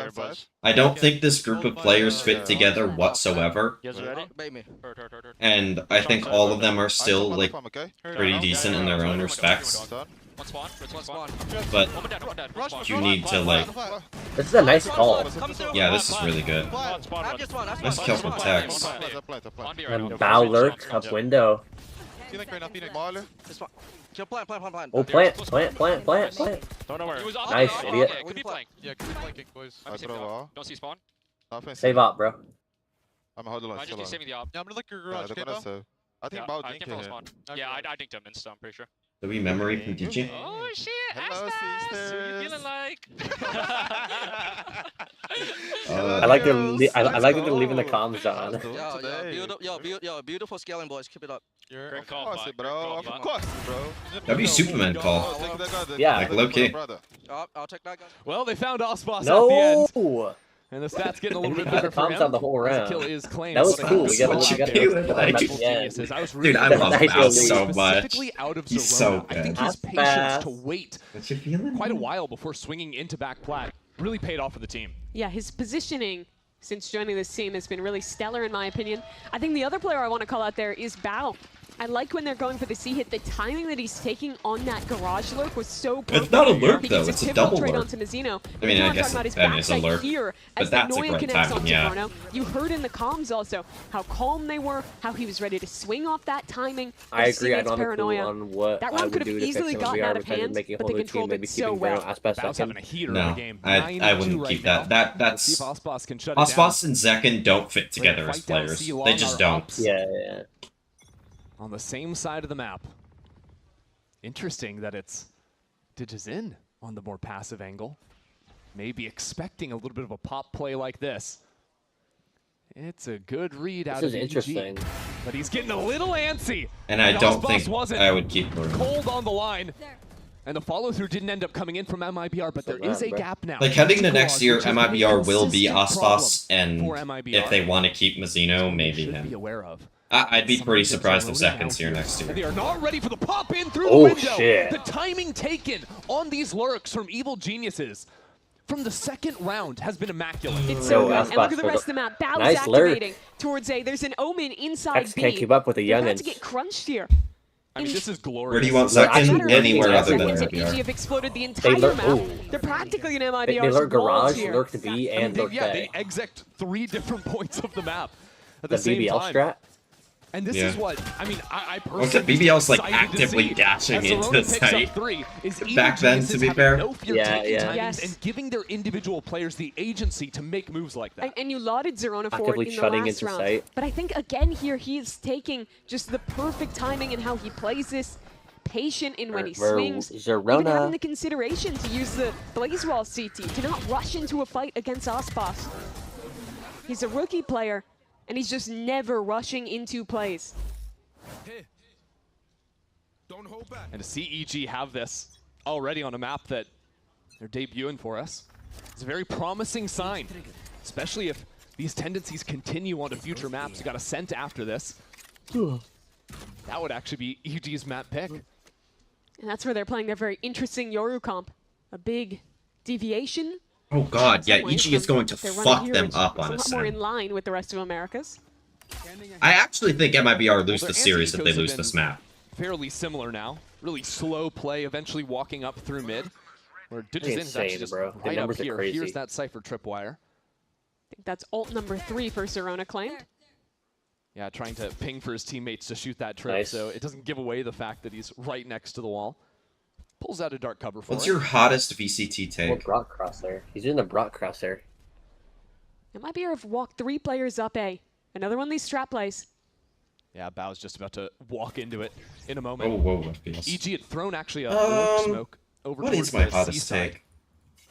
B: I don't think this group of players fit together whatsoever,
R: You guys ready?
M: Bait me.
R: Hurt.
B: and I think all of them are still pretty decent in their own respects.
I: One spawn. One spawn.
B: But
I: One dead.
B: you need to
A: This is a nice call.
B: yeah, this is really good.
M: I'm just one.
B: Nice kill from Tex.
A: And Bao lurk up window.
M: This one. Kill plant.
A: Oh, plant.
R: Don't know where.
I: He was off.
A: Nice,
I: Yeah,
A: idiot.
I: could be flank.
R: Yeah, keep flanking, boys.
I: I'm saving the op. Don't see spawn.
A: Save up, bro.
Q: I'm holding on.
I: I just need saving the op.
R: Yeah, I'm gonna look your garage.
Q: I think
I: I
Q: Bao
I: can
Q: dinked
I: follow
Q: him.
I: spawn. Yeah, I dinked him insta, I'm pretty sure.
B: Do we memory from DJ?
I: Oh shit! Hello, sisters. Who you feeling like?
A: I like that they're leaving the comms on.
M: Beautiful scaling, boys. Keep it up.
I: Great call,
Q: bro. Of course, bro.
B: That'd be Superman call.
A: Yeah.
B: Like low key.
M: I'll check that guy.
N: Well, they found Osboss
A: No.
N: at the end. And the stats getting a little bit better for him.
A: on the whole round.
N: Kill is claimed.
A: That was cool. We got
B: Dude, I love Bao so much. He's so
N: I think
B: good.
N: his patience to wait
B: What you feeling?
N: quite a while before swinging into back plat really paid off for the team.
O: Yeah, his positioning since joining this team has been really stellar in my opinion. I think the other player I want to call out there is Bao. I like when they're going for the C hit. The timing that he's taking on that garage lurk was so perfect.
B: It's not a lurk
O: He
B: though,
O: gets
B: it's a
O: pivotal
B: double
O: trade
B: lurk.
O: onto Mizzino.
B: I mean, I guess
O: it
B: it's a lurk,
O: here
B: but
O: as
B: that's a
O: Noya
B: great
O: connects
B: timing,
O: onto
B: yeah.
O: Bruno. You heard in the comms also how calm they were, how he was ready to swing off that timing.
A: I agree. I
O: Teammates'
A: don't have a clue
O: paranoia.
A: on what
O: That
A: I
O: round
A: would
O: could
A: do
O: have
A: to fix
O: easily
A: him.
O: gotten
A: We
O: out
A: are
O: of
A: trying to
O: hand,
A: make a
O: but
A: whole
O: they
A: new team,
O: controlled
A: maybe
O: it so
A: keeping Bruno
O: well.
A: Aspas
N: Bao's having a
A: second.
N: heater
B: No,
N: of the game.
B: I wouldn't keep that.
N: Let's see if
B: That's
N: Osboss can shut it down.
B: Osboss and Zekken don't fit together as
N: Fight down
B: players.
N: C-Long
B: They just
N: are
B: don't.
N: ups.
A: Yeah.
N: On the same side of the map. Interesting that it's Digizin on the more passive angle. Maybe expecting a little bit of a pop play like this. It's a good read out
A: This
N: of
A: is
N: EG,
A: interesting.
N: but he's getting a little antsy.
B: And I don't
N: Osboss
B: think
N: wasn't
B: I would keep Bruno.
N: cold on the line. And the follow-through didn't end up coming in from MIBR, but there is a gap now.
B: Like heading to next year,
N: Which is a
B: MIBR will be
N: consistent
B: Osboss,
N: problem
B: and
N: for MIBR.
B: if they want to keep Mizzino, maybe
N: Should be
B: him.
N: aware of.
B: I'd be pretty surprised if
N: Zeroni
B: Zekken's here
N: out
B: next
N: And they
B: year.
N: are not ready for the pop in through
B: Oh,
N: the window.
B: shit.
N: The timing taken on these lurks from Evil Geniuses from the second round has been immaculate.
O: It's so good. And look at the rest of the map. Bao's
A: Nice lurk.
O: activating towards A. There's an Omen inside
A: Hex
O: B.
A: can't keep up with the
O: They're about
A: youngins.
O: to get crunched here.
N: I mean, this is glorious.
B: Where do you want
A: They're actually
B: Zekken?
A: lurking
B: Anywhere
A: at
B: other than
O: Seconds and
B: MIBR.
O: EG have exploded the entire
A: lurk-
O: map.
A: ooh.
O: They're practically in
A: They
O: MIBR's
A: lurk
O: walls
A: garage,
O: here.
A: lurk the B, and lurk
N: yeah,
A: bay.
N: they exec 3 different points of the map at
A: The
N: the same
A: BBL
N: time.
A: strat.
N: And this
B: Yeah.
N: is what, I mean, I personally
B: What's it? BBL's like
N: excited to
B: actively
N: see
B: dashing
N: as
B: into
N: Zeroni
B: the
N: picks up
B: site.
N: 3, is Evil
B: Back then,
N: Geniuses
B: to be
N: having
B: fair.
N: no fear
A: Yeah,
N: taking
A: yeah.
N: timings
O: Yes.
N: and giving their individual players the agency to make moves like that.
O: And you lauded Zerona for
A: Actively
O: it in the
A: shutting
O: last
A: into
O: round.
A: sight.
O: But I think, again, here he is taking just the perfect timing and how he plays this. Patient in when he swings. Even
A: Zerona.
O: having the consideration to use the Blaze Wall CT, to not rush into a fight against Osboss. He's a rookie player, and he's just never rushing into plays.
N: And to see EG have this already on a map that they're debuting for us, it's a very promising sign, especially if these tendencies continue onto future maps. You got a Scent after this. That would actually be EG's map pick.
O: And that's where they're playing their very interesting Yoru comp. A big deviation.
B: Oh god, yeah,
O: some ways
B: EG is
O: from
B: going to
O: what they're running
B: fuck
O: here,
B: them
O: which
B: up
O: is
B: on
O: a
B: a
O: lot more in
B: Scent.
O: line with the rest of Americas.
B: I actually think MIBR lose
N: Well,
B: the
N: their
B: series if they
N: anti-ecos have
B: lose
N: been
B: this map.
N: Fairly similar now. Really slow play, eventually walking up through mid. Where Digizin is actually
A: insane,
N: just
A: bro. The
N: right up
A: numbers are
N: here.
A: crazy.
N: Here's that Cypher tripwire.
O: I think that's ult number 3 for Zerona claimed.
N: Yeah, trying to ping for his teammates to shoot that trip,
A: Nice.
N: so it doesn't give away the fact that he's right next to the wall. Pulls out a dark cover for
B: What's
N: it.
B: your hottest VCT
A: Or
B: take?
A: Brock crosshair. He's doing the Brock crosshair.
O: It might be have walked 3 players up A. Another one of these strat plays.
N: Yeah, Bao's just about to walk into it in a
B: Oh,
N: moment.
B: whoa, FPS.
N: EG had thrown actually a lurk smoke over
B: What
N: towards
B: is my
N: the
B: hottest
N: seaside
B: take?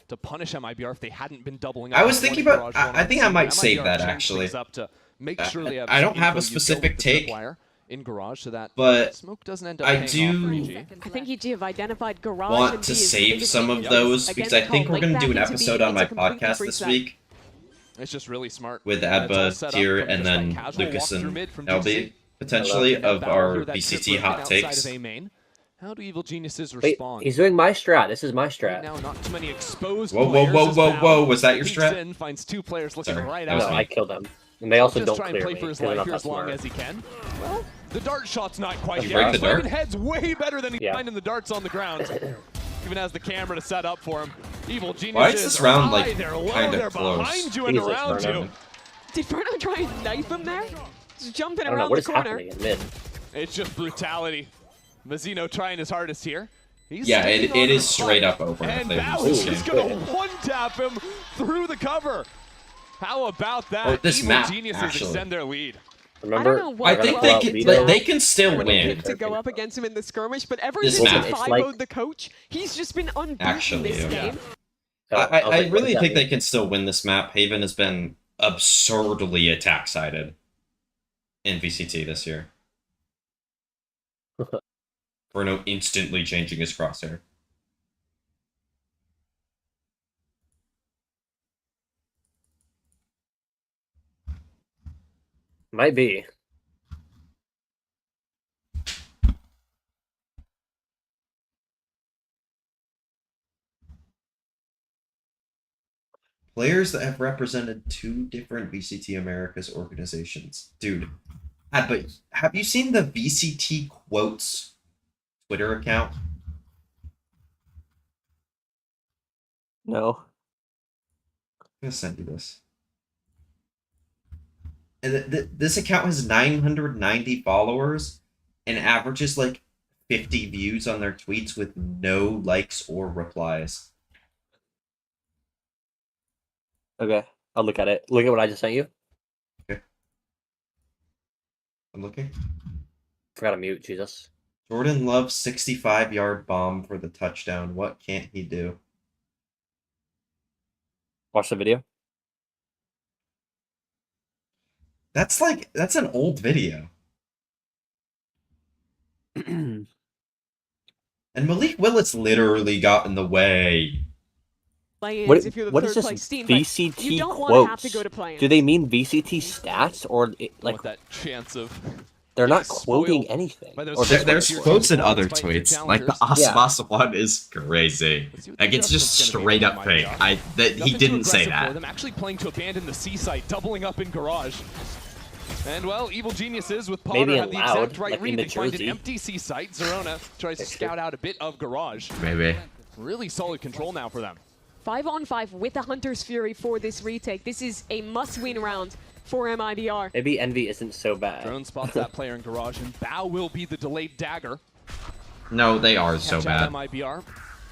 N: to punish MIBR if they hadn't been doubling up.
B: I was
N: on
B: thinking
N: one
B: about.
N: garage, one
B: I
N: on
B: think
N: C,
B: I might
N: but
B: save
N: MIBR
B: that
N: changed
B: actually.
N: things up to make sure they have
B: I don't
N: some
B: have a
N: info you go
B: specific
N: with the
B: take,
N: tripwire in garage, so that
B: but
N: smoke doesn't end up
B: I
N: paying
B: do
N: off for EG.
O: I think EG have identified garage
B: want
O: and
B: to
O: B as the
B: save
O: biggest
B: some of
O: weakness.
B: those
O: Again,
B: because
O: they
B: I think
O: call
B: we're going to
O: late
B: do an
O: back into
B: episode
O: B.
B: on my
O: It's a completely
B: podcast
O: free
B: this
O: set.
B: week
N: It's just really smart.
B: with
N: And it's all
B: Adba,
N: set up
B: Tier,
N: from
B: and
N: just that
B: then
N: casual
B: Lucas
N: walk through
B: and
N: mid from
B: LB,
N: DGC.
B: potentially,
N: And
B: of
N: Bao
B: our
N: here, that
B: VCT
N: trip
B: hot
N: outside
B: takes.
N: of A main. How do Evil Geniuses
A: Wait,
N: respond?
A: he's doing my strat. This is my
N: Right
A: strat.
N: now, not too many exposed
B: Whoa, whoa,
N: players
B: whoa,
N: as
B: whoa,
N: Bao
B: whoa, was that your
N: peeks
B: strat?
N: in, finds 2 players looking
B: Sorry,
N: right
B: that was
N: at
A: No,
N: him.
A: I killed them. And they also
N: Just
A: don't
N: try and
A: clear
N: play
A: me.
N: for his
A: because they're
N: life
A: not
N: here
A: that
N: as long
A: smart.
N: as he can. Well, the dart shot's not quite
B: You
N: there.
B: break the dart?
N: Swinging head's way better than he's
A: Yeah.
N: finding the darts on the ground. Even has the camera to set up for him. Evil Geniuses
B: Why is this round,
N: are
B: like,
N: high, they're low,
B: kinda
N: they're
B: close?
N: behind you and
A: Jesus,
N: around
A: Bruno.
N: you.
O: Did Bruno try and knife him there? Just jumping
A: I don't know
O: around
A: what
O: the
A: is
O: corner.
A: happening in mid.
N: It's just brutality. Mazzino trying his hardest here. He's
B: Yeah,
N: sticking
B: it
N: on
B: is
N: the
B: straight
N: fight.
B: up over if
N: And
B: they
N: Bao
B: lose
N: is
B: this
N: just
B: game.
N: going to one-tap him through the cover. How about that?
B: Or this
N: Evil
B: map,
N: Geniuses
B: actually.
N: extend their lead.
A: Remember?
O: I don't know what
B: I think they can still win.
O: to go up against him in the skirmish, but ever
B: This
O: since he
B: match.
O: 5-0'd the coach, he's just been unbeaten
B: Actually,
O: this
B: yeah.
O: game.
B: I really think they can still win this map. Haven has been absurdly attack-sided in VCT this year. Bruno instantly changing his crosshair.
A: Might be.
B: Players that have represented 2 different VCT Americas organizations. Dude, but have you seen the VCT Quotes Twitter account?
A: No.
B: I'm gonna send you this. And this account has 990 followers and averages like 50 views on their tweets with no likes or replies.
A: Okay, I'll look at it. Look at what I just sent you.
B: Okay. I'm looking.
A: Forgot to mute, Jesus.
B: Jordan Love's 65-yard bomb for the touchdown. What can't he do?
A: Watch the video.
B: That's an old video. And Malik Willis literally got in the way.
A: What is this VCT
O: you don't want to have to
A: quotes?
O: go to play-ins.
A: Do they mean VCT stats or like
N: that chance of
A: they're not quoting anything? Or
B: There's quotes in other tweets. Like the Asmas one is crazy. Like it's just straight up fake. He didn't say that.
N: Them actually playing to abandon the C site, doubling up in garage. And well, Evil Geniuses with Potter have the exact right read. They find an empty C site. Zerona tries to scout out a bit of garage.
B: Maybe.
N: Really solid control now for them.
O: 5-on-5 with the Hunter's Fury for this retake. This is a must-win round for MIBR.
A: Maybe Envy isn't so bad.
N: Drone spots that player in garage, and Bao will be the delayed dagger.
B: No, they are so bad.
N: MIBR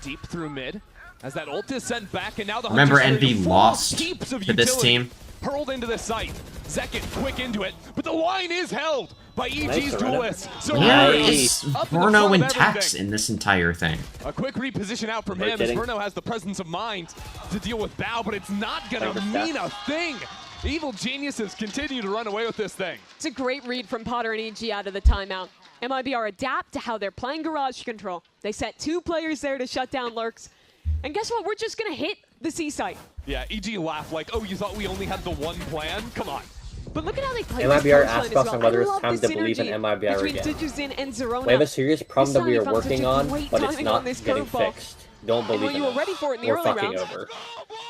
N: deep through mid. As that ult is sent back, and now the
B: Remember
N: Hunter's
B: Envy
N: Fury
B: lost
N: heaps of
B: to this
N: utility
B: team?
N: hurled into the site. Zekit quick into it, but the line is held by EG's duelist. So
B: Where is Bruno and Tex in this entire thing?
N: A quick reposition out from him as Bruno has the presence of mind to deal with Bao, but it's not gonna mean a thing. Evil Geniuses continue to run away with this thing.
O: It's a great read from Potter and EG out of the timeout. MIBR adapt to how they're playing garage control. They set 2 players there to shut down lurks. And guess what? We're just gonna hit the C site.
N: Yeah, EG laughed like, oh, you thought we only had the one plan? Come on.
O: But look at how they play
A: MIBR
O: this
A: asked us on whether it's time to believe in MIBR again. We have a serious problem that we are working on, but it's not getting fixed. Don't believe in
O: you were ready for it in the early rounds.
A: Over.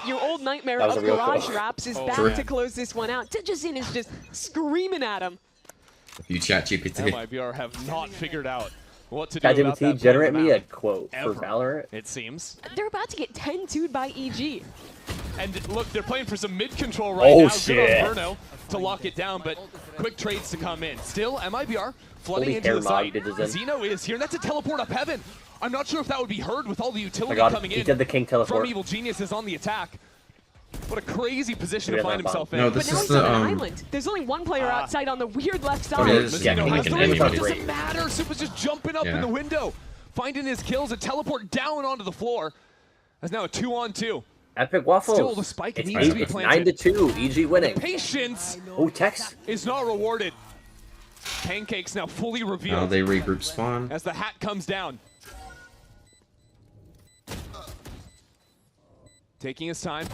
O: Your old nightmare of garage wraps is back to close this one out. Digizin is just screaming at him.
B: You ChatGPT.
N: MIBR have not figured out what to do about that.
A: ChatGPT, generate me a quote for Valorant.
N: It seems.
O: They're about to get 10-2'd by EG.
N: And look, they're playing for some mid-control right now. Good on Bruno to lock it down, but quick trades to come in. Still, MIBR flooding into the site. Zeno is here, and that's a teleport up heaven. I'm not sure if that would be heard with all the utility coming in.
A: He did the king teleport.
N: From Evil Geniuses on the attack. What a crazy position to find himself in.
B: No, this
O: but now
B: is
O: he's on an island. There's only one player outside on the weird left side.
B: It
N: doesn't matter. Supa's just jumping up in the window, finding his kills, a teleport down onto the floor. That's now a 2-on-2.
A: Epic Waffles.
N: Still, the spike needs to be planted.
A: 9-2, EG winning.
N: Patience
A: Tex
N: is not rewarded. Pancakes now fully revealed.
B: Now they regroup spawn.
N: As the hat comes down. Taking his time.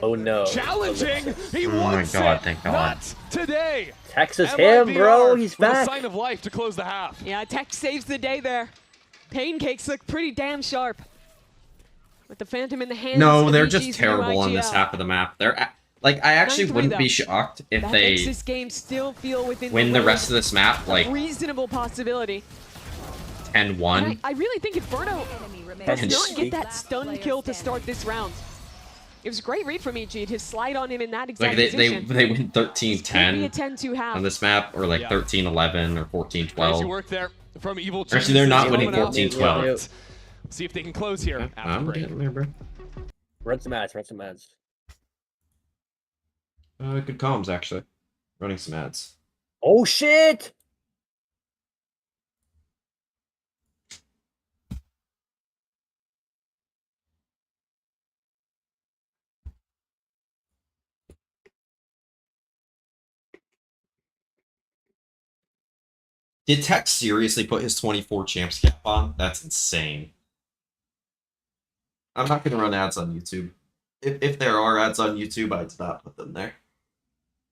A: Oh no.
N: Challenging! He
B: oh
N: wants
B: my god,
N: it.
B: thank God.
N: Not today!
A: Tex is him, bro. He's
N: with
A: back.
N: A sign of life to close the half.
O: Yeah, Tex saves the day there. Pancakes look pretty damn sharp. With the Phantom in the hands.
B: No, they're just terrible on this half of the map. They're like, I actually wouldn't be shocked if
O: that
B: they
O: makes this game still feel within
B: win the rest of this map like
O: reasonable possibility.
B: 10-1.
O: I really think if Bruno does not get that stun kill to start this round, it was a great read from EG to slide on him in that exact position.
B: They win 13-10
O: on
B: this map, or like 13-11 or 14-12.
N: Nice work there from Evil.
B: Actually, they're not winning 14-12.
N: See if they can close here after break.
A: Run some ads, run some ads.
B: Good comms, actually. Running some ads.
A: Oh shit!
B: Did Tech seriously put his 24 champs cap on? That's insane. I'm not going to run ads on YouTube. If there are ads on YouTube, I did not put them there.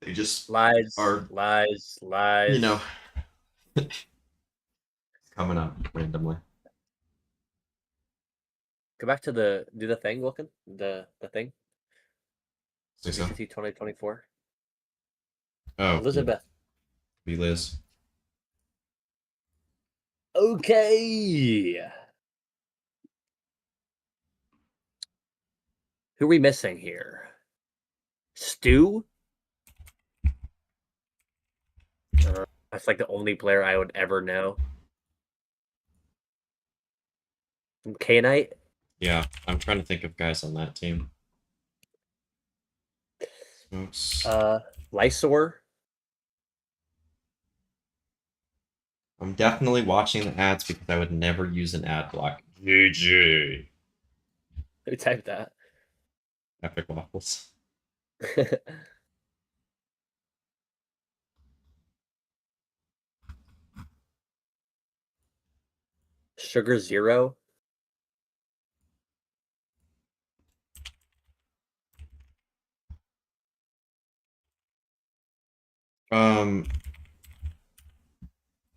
B: They just
A: lies,
B: are
A: lies.
B: You know, it's coming up randomly.
A: Go back to do the thing, Wilkin. The thing.
B: Say so.
A: 2024.
B: Oh,
A: Elizabeth.
B: Be Liz.
A: Okay. Who are we missing here? Stu? That's like the only player I would ever know. K-Knight?
B: Yeah, I'm trying to think of guys on that team. Smokes.
A: Lysor?
B: I'm definitely watching the ads because I would never use an ad block. GG.
A: Who typed that?
B: Epic Waffles.
A: Sugar Zero?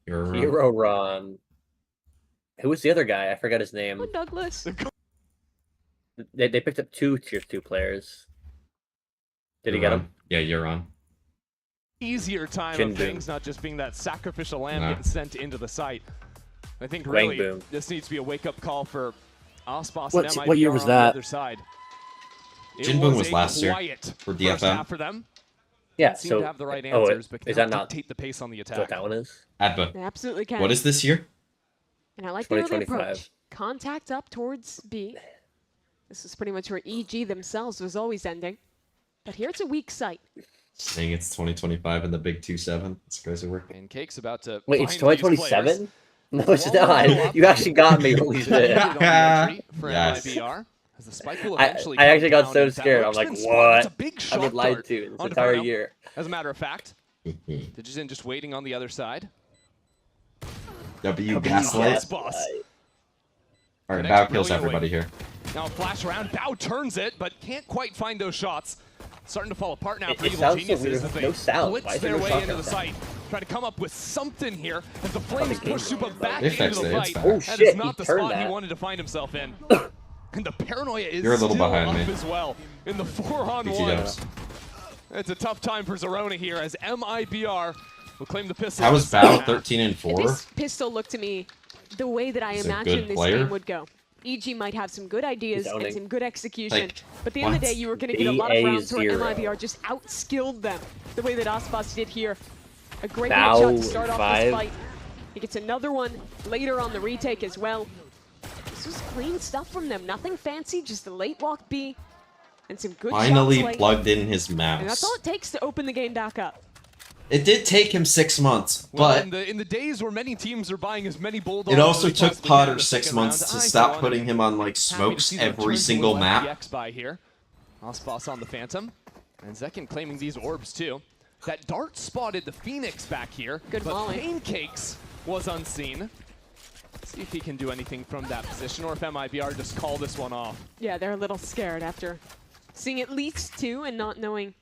A: Hero Ron. Who was the other guy? I forgot his name.
O: Oh, Douglas.
A: They picked up two tier 2 players. Did he get them?
B: Yeah, you're on.
N: Easier time
A: Jin
N: of
A: Boom.
N: things, not just being that sacrificial lamb
B: Nah.
N: getting sent into the site. I think
A: Wang
N: really
A: Boom.
N: this needs to be a wake-up call for Ospas
A: What-
N: and MIBR
A: what year was
N: on the
A: that?
N: other side.
B: Jin Boom was
N: a
B: last year
N: quiet
B: for
N: first
B: DFM.
N: half for them.
A: Yeah,
N: Seem
A: so
N: to have the right
A: oh,
N: answers, but
A: is
N: cannot
A: that not
N: dictate the pace on the
A: is
N: attack.
A: what that one is?
B: Adba.
O: They absolutely can.
B: What is this year?
O: And I like the early
A: 2025.
O: approach. Contact up towards B. This is pretty much where EG themselves was always ending. But here it's a weak site.
B: Saying it's 2025 in the Big 2-7. It's crazy work.
N: And Cake's about to
A: Wait, it's
N: find these
A: 2027? No, it's
N: Well,
A: not. You actually got me. Holy shit.
N: For
B: Yes.
N: MIBR, as the spike will
A: I
N: eventually
A: actually
N: come
A: got
N: down,
A: so
N: and that
A: scared. I'm
N: rope's
A: like,
N: been spotted. It's a
A: what?
N: big
A: I've
N: shot
A: been lied
N: dart
A: to this
N: onto
A: entire
N: Bruno.
A: year.
N: As a matter of fact, Digizin just waiting on the other side.
B: W Gaslight.
N: Boss.
B: Alright, Bao kills everybody here.
N: Now a flash around, Bao turns it, but can't quite find those shots. Starting to fall apart now for
A: It
N: Evil
A: sounds so
N: Geniuses
A: weird.
N: as they
A: No sound.
N: blitz
A: Why is
N: their
A: there no
N: way
A: shotgun
N: into the
A: sound?
N: site. Try to come up with something here as the Flames
A: game
N: push Supa back
B: They
N: into
B: fixed
N: the
B: it, it's
N: fight.
B: fine.
A: Oh,
N: That
A: shit,
N: is not
A: he
N: the
A: turned
N: spot he
A: that.
N: wanted to find himself in. And the paranoia is
B: You're a little
N: still
B: behind
N: up
B: me.
N: as well in the 4-on-1.
B: DTWs.
N: It's a tough time for Zerona here as MIBR will claim the pistol.
B: How was Bao 13 and 4?
O: This pistol looked to me the way that I
B: He's a
O: imagined
B: good
O: this
B: player.
O: game would go. EG might have some good ideas
A: He's
O: and
A: owning.
O: some good execution,
B: Like,
O: but at the end of the
B: what?
O: day, you were going to get a lot of rounds where
A: BA0.
O: MIBR just outskilled them the way that Ospas did here. A great
A: Bao
O: headshot to start off
A: 5.
O: this fight. He gets another one later on the retake as well. This was clean stuff from them. Nothing fancy, just a late walk B and some good
B: Finally
O: shots late.
B: plugged in his
O: And that's
B: mouse.
O: all it takes to open the game back up.
B: It did take him 6 months,
N: Well,
B: but
N: in the days where many teams are buying as many Bulldogs
B: it also
N: as they
B: took
N: possibly can in
B: Potter
N: the
B: 6
N: second
B: months
N: round,
B: to
N: I, for
B: stop
N: one,
B: putting him on like
N: happy to
B: smokes
N: see the return
B: every
N: to
B: single
N: Will
B: map.
N: FPX by here. Ospas on the Phantom. And Zekin claiming these orbs too. That dart spotted the Phoenix back here.
O: Good
N: but
O: volley.
N: Pancakes was unseen. See if he can do anything from that position or if MIBR just call this one off.
O: Yeah, they're a little scared after seeing at least two and not knowing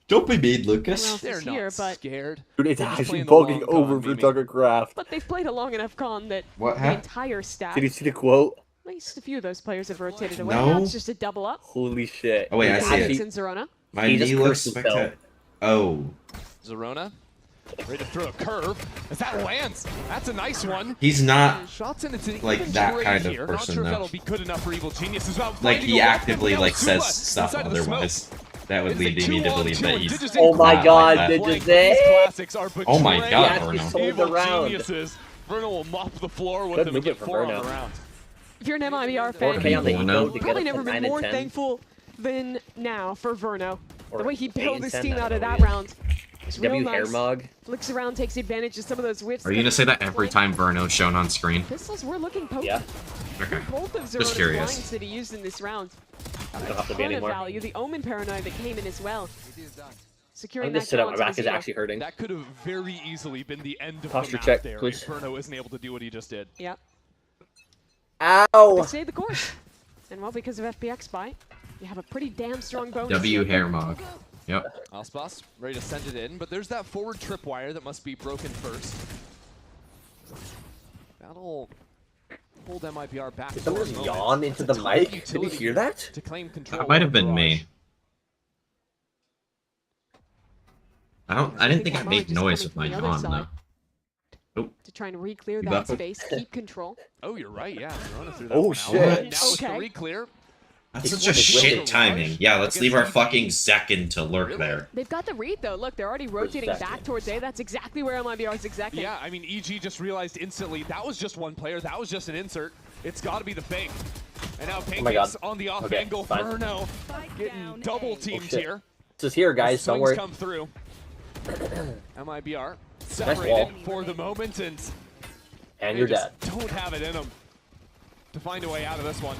B: Don't be mean,
O: who
B: Lucas.
O: else
N: They're
O: is
N: not
O: here, but
N: scared.
A: Dude, it's
N: They're just
A: actually
N: playing the
A: bugging
N: long
A: over
N: con,
A: for
N: Mimi.
A: Tucker Craft.
O: but they've played a long enough con that
B: What
O: the
B: happened?
O: entire staff,
A: Did you see the quote?
O: at least a few of those players have rotated away.
B: No.
O: Now it's just a double up.
A: Holy shit.
B: Oh, wait, I
A: He
B: see
A: actually-
B: it.
O: Alex and Zerona.
B: My
A: He just
B: knee looks
A: cursed himself.
B: spectacular. Oh.
N: Zerona ready to throw a curve. As that lands, that's a nice one.
B: He's not
N: Shots in, it's an
B: like
N: even
B: that
N: trade
B: kind of
N: here.
B: person,
N: Not sure if
B: though.
N: that'll be good enough for Evil Genius. It's about
B: like
N: finding
B: he
N: a weapon
B: actively
N: without
B: like says
N: Supa
B: stuff
N: inside of the smoke.
B: otherwise. That would
N: It's a
B: lead me to
N: 2-on-2,
B: believe that
N: and
B: he's
N: Digizin
A: Oh my
B: not
A: god,
B: like that.
A: did you
N: These
A: say?
N: classics are
B: Oh my
N: betraying
B: god,
A: He
B: Bruno.
A: actually sold
N: Evil
A: the round.
N: Geniuses. Bruno will mop the floor with
A: Good
N: him and
A: movement
N: get
A: for
N: 4 on
A: Bruno.
N: the round.
O: If you're an MIBR fan,
A: 4K on the
B: Bruno.
A: ego to get
O: probably
A: up
O: never
A: to
O: been
A: 9 and
O: more
A: 10.
O: thankful than now for Verno.
A: Or
O: The way he
A: 8
O: bailed
A: and
O: his
A: 10,
O: team
A: I
O: out
A: don't
O: of
A: know
O: that
A: yet.
O: round
A: W hair mog.
O: Flicks around, takes advantage of some of those whiffs.
B: Are you gonna say that every time Verno's shown on screen?
O: Pistols were looking potent.
A: Yeah.
B: Okay.
O: Both of
B: Just
O: Zerona's
B: curious.
O: blinds that he used in this round.
A: I don't have to be
O: Ton of
A: anymore.
O: value. The Omen Paranoia that came in as well. Securing
A: I'm
O: that
A: just sit up.
O: kill
A: My
O: onto
A: back is
O: Mazino.
A: actually hurting.
N: That could have very easily been the end of
A: Posture
N: the map
A: check,
N: there
A: please.
N: if Verno isn't able to do what he just did.
O: Yep.
A: Ow!
O: They stayed the course. And well, because of FPX buy, you have a pretty damn strong bonus.
B: W
O: here.
B: hair mog. Yep.
N: Aspas ready to send it in, but there's that forward tripwire that must be broken first. That'll hold MIBR back.
A: Did someone
N: for a
A: just
N: moment.
A: yawn into
N: That's
A: the
N: a ton of
A: mic? Did you
N: utility
A: hear that?
N: To claim control.
B: That might have
N: of
B: been
N: Garage.
B: me. I didn't think I made noise with my yawn though. Oh.
O: To try and re-clear
B: You
O: that
B: buffed?
O: space, keep control.
N: Oh, you're right. Yeah, Verona threw that
B: Oh,
N: one out.
B: shit.
N: Now with the
O: Okay.
N: re-clear.
B: That's such a shit timing. Yeah, let's leave our fucking Zekin to lurk there.
O: They've got the read though. Look, they're already rotating
B: Exactly.
O: back towards A. That's exactly where MIBR is exactly.
N: Yeah, I mean, EG just realized instantly that was just one player. That was just an insert. It's got to be the fake. And now
A: Oh my God.
N: Pancakes on the off
A: Okay,
N: angle.
A: fine.
N: Verno getting double teamed
A: shit.
N: here.
A: This is here, guys.
N: The
A: Don't
N: swings
A: worry.
N: come through. MIBR
A: wall.
N: separated for the moment, and
A: And
N: they
A: you're
N: just
A: dead.
N: don't have it in them to find a way out of this one.